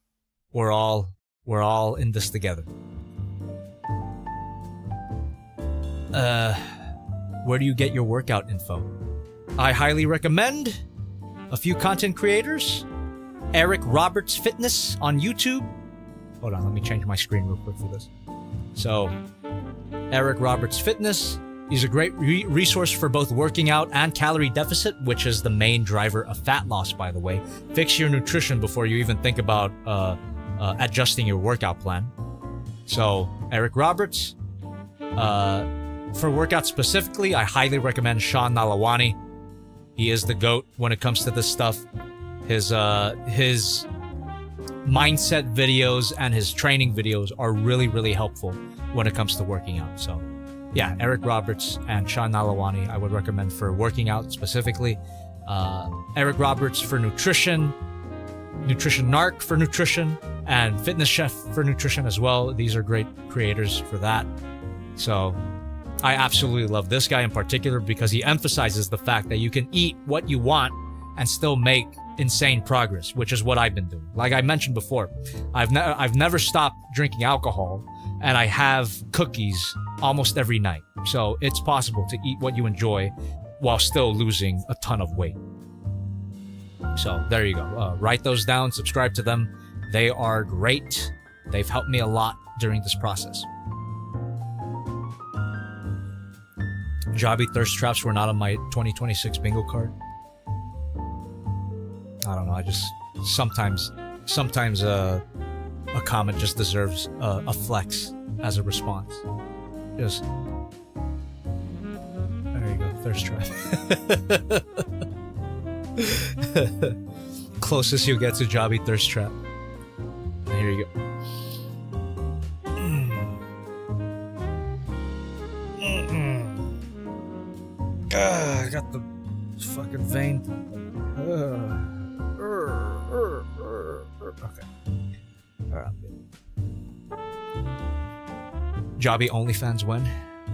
We're all in this together. Where do you get your workout info? I highly recommend a few content creators. Eric Roberts Fitness on YouTube. Hold on, let me change my screen real quick for this. So, Eric Roberts Fitness. He's a great resource for both working out and calorie deficit, which is the main driver of fat loss, by the way. Fix your nutrition before you even think about adjusting your workout plan. So, Eric Roberts. For workouts specifically, I highly recommend Sean Nalawani. He is the GOAT when it comes to this stuff. His mindset videos and his training videos are really, really helpful when it comes to working out. So, yeah, Eric Roberts and Sean Nalawani, I would recommend for working out specifically. Eric Roberts for nutrition, Nutrition Narc for nutrition, and Fitness Chef for nutrition as well. These are great creators for that. So, I absolutely love this guy in particular because he emphasizes the fact that you can eat what you want and still make insane progress, which is what I've been doing. Like I mentioned before, I've never stopped drinking alcohol, and I have cookies almost every night. So it's possible to eat what you enjoy while still losing a ton of weight. So there you go. Write those down, subscribe to them. They are great. They've helped me a lot during this process. Jobby thirst traps were not on my 2026 bingo card. I don't know. I just sometimes a comment just deserves a flex as a response. Just there you go, thirst trap. Closest you'll get to Jobby thirst trap. And here you go. I got the fucking vein. Okay. Alright. Jobby OnlyFans when?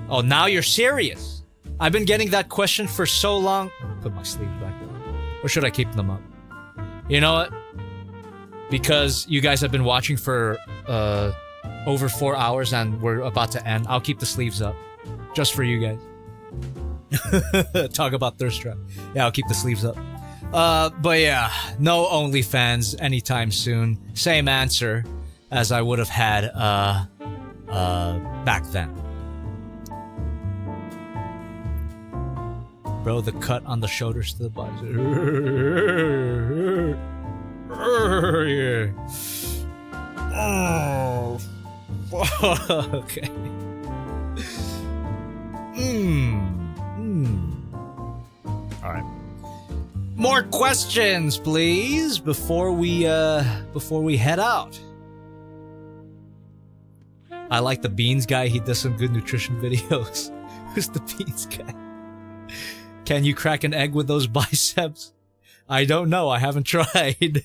Oh, now you're serious? I've been getting that question for so long. Put my sleeves back on. Or should I keep them up? You know what? Because you guys have been watching for over 4 hours and we're about to end, I'll keep the sleeves up. Just for you guys. Talk about thirst trap. Yeah, I'll keep the sleeves up. But yeah, no OnlyFans anytime soon. Same answer as I would have had back then. Bro, the cut on the shoulders to the body. Oh, okay. All right. More questions, please, before we head out. I like the Beans guy. He does some good nutrition videos. Who's the Beans guy? Can you crack an egg with those biceps? I don't know. I haven't tried.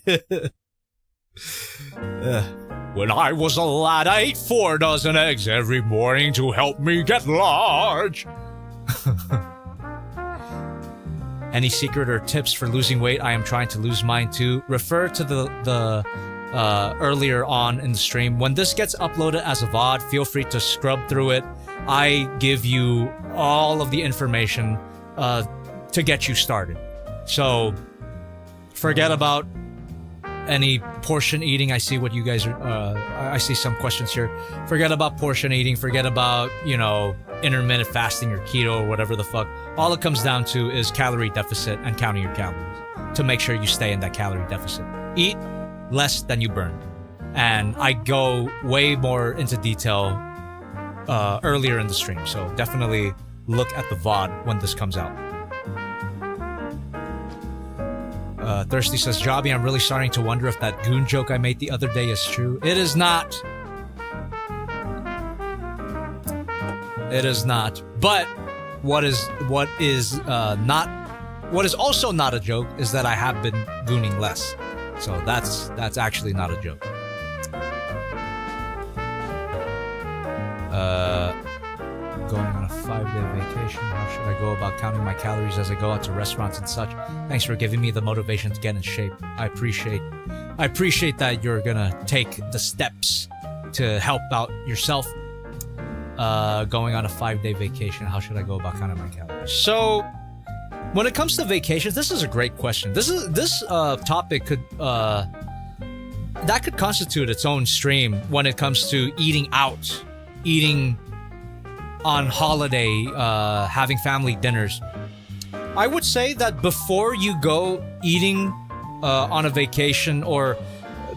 When I was a lad, I ate 4 dozen eggs every morning to help me get large. Any secret or tips for losing weight? I am trying to lose mine too. Refer to the earlier on in the stream. When this gets uploaded as a VOD, feel free to scrub through it. I give you all of the information to get you started. So forget about any portion eating. I see what you guys are, I see some questions here. Forget about portion eating. Forget about, intermittent fasting or keto or whatever the fuck. All it comes down to is calorie deficit and counting your calories to make sure you stay in that calorie deficit. Eat less than you burn. And I go way more into detail earlier in the stream. So definitely look at the VOD when this comes out. Thirsty says, Jobby, I'm really starting to wonder if that goon joke I made the other day is true. It is not. It is not. But what is also not a joke is that I have been gooning less. So that's actually not a joke. Going on a 5-day vacation. How should I go about counting my calories as I go out to restaurants and such? Thanks for giving me the motivation to get in shape. I appreciate that you're gonna take the steps to help out yourself. Going on a 5-day vacation. How should I go about counting my calories? So, when it comes to vacations, this is a great question. This topic could constitute its own stream when it comes to eating out, eating on holiday, having family dinners. I would say that before you go eating on a vacation, or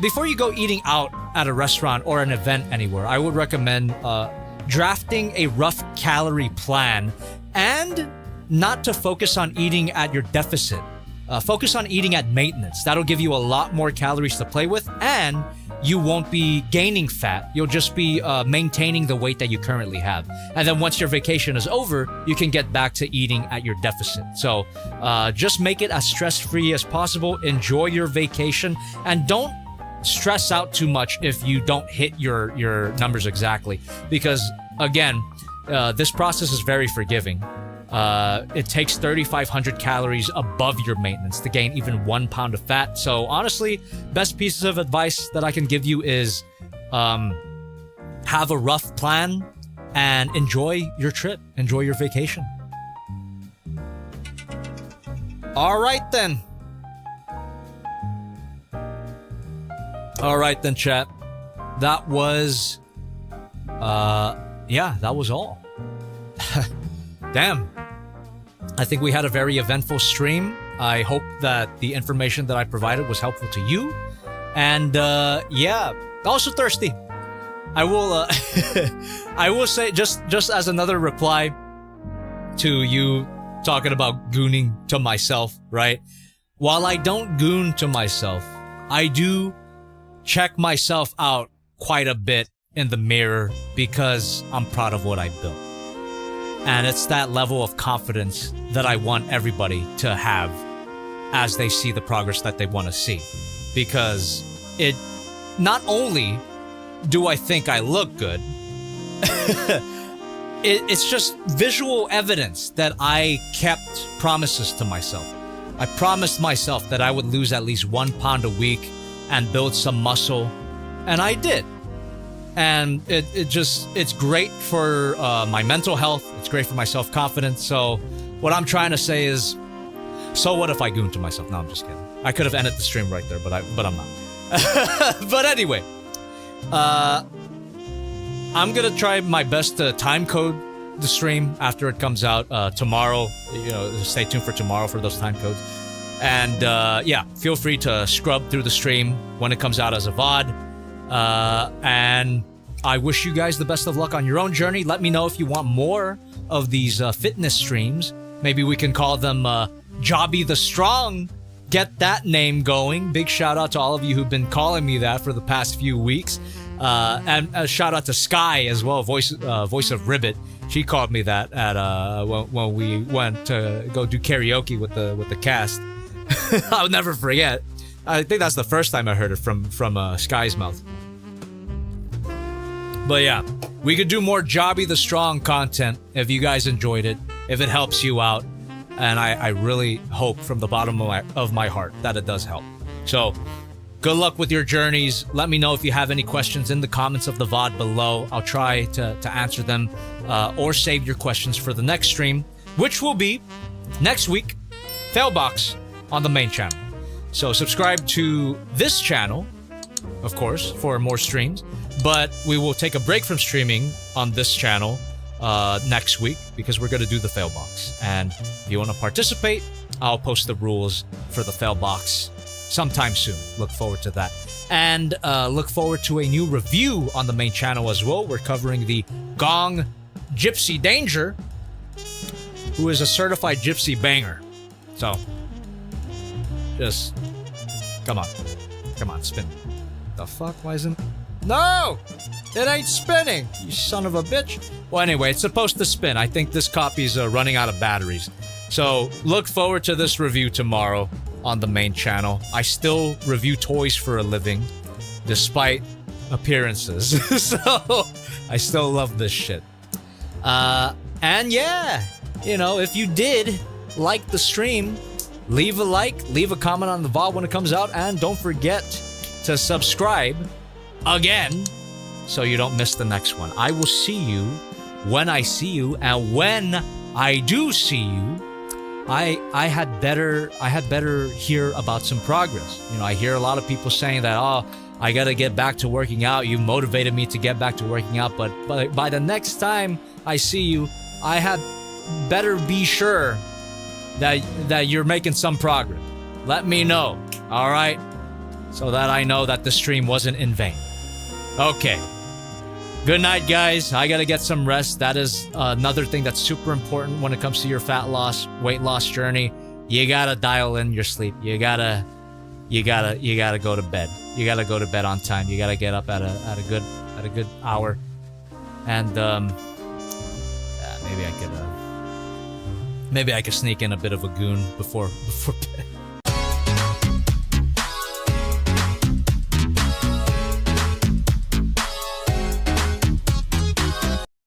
before you go eating out at a restaurant or an event anywhere, I would recommend drafting a rough calorie plan and not to focus on eating at your deficit. Focus on eating at maintenance. That'll give you a lot more calories to play with, and you won't be gaining fat. You'll just be maintaining the weight that you currently have. And then once your vacation is over, you can get back to eating at your deficit. So just make it as stress-free as possible. Enjoy your vacation, and don't stress out too much if you don't hit your numbers exactly. Because again, this process is very forgiving. It takes 3,500 calories above your maintenance to gain even 1 pound of fat. So honestly, best pieces of advice that I can give you is have a rough plan and enjoy your trip, enjoy your vacation. All right then, chat. That was that was all. Damn. I think we had a very eventful stream. I hope that the information that I provided was helpful to you. And also thirsty. I will I will say, just as another reply to you talking about gooning to myself, right? While I don't goon to myself, I do check myself out quite a bit in the mirror because I'm proud of what I built. And it's that level of confidence that I want everybody to have as they see the progress that they want to see. Because it, not only do I think I look good, it's just visual evidence that I kept promises to myself. I promised myself that I would lose at least 1 pound a week and build some muscle, and I did. And it's great for my mental health. It's great for my self-confidence. So what I'm trying to say is, so what if I goon to myself? No, I'm just kidding. I could have ended the stream right there, but I'm not. But anyway, I'm gonna try my best to time code the stream after it comes out tomorrow. Stay tuned for tomorrow for those time codes. And feel free to scrub through the stream when it comes out as a VOD. And I wish you guys the best of luck on your own journey. Let me know if you want more of these fitness streams. Maybe we can call them JobbytheStrong. Get that name going. Big shout out to all of you who've been calling me that for the past few weeks. And a shout out to Sky as well, voice of Ribbit. She called me that at when we went to go do karaoke with the cast. I'll never forget. I think that's the first time I heard it from Sky's mouth. But yeah, we could do more Jobby the Strong content if you guys enjoyed it, if it helps you out. And I really hope from the bottom of my heart that it does help. So, good luck with your journeys. Let me know if you have any questions in the comments of the VOD below. I'll try to answer them or save your questions for the next stream, which will be next week, Failbox on the main channel. So subscribe to this channel, of course, for more streams. But we will take a break from streaming on this channel next week because we're going to do the Failbox. And if you want to participate, I'll post the rules for the Failbox sometime soon. Look forward to that. And look forward to a new review on the main channel as well. We're covering the Gong Gypsy Danger, who is a certified gypsy banger. So, just, come on, spin. The fuck, why isn't... No! It ain't spinning, you son of a bitch. Well, anyway, it's supposed to spin. I think this copy's running out of batteries. So, look forward to this review tomorrow on the main channel. I still review toys for a living, despite appearances. So I still love this shit. And yeah, you know, if you did like the stream, leave a like, leave a comment on the VOD when it comes out, and don't forget to subscribe again so you don't miss the next one. I will see you when I see you, and when I do see you, I had better hear about some progress. You know, I hear a lot of people saying that, oh, I gotta get back to working out. You motivated me to get back to working out, but by the next time I see you, I had better be sure that you're making some progress. Let me know, all right? So that I know that the stream wasn't in vain. Okay. Good night, guys. I gotta get some rest. That is another thing that's super important when it comes to your fat loss, weight loss journey. You gotta dial in your sleep. You gotta go to bed. You gotta go to bed on time. You gotta get up at a good hour. And maybe I could sneak in a bit of a goon before bed.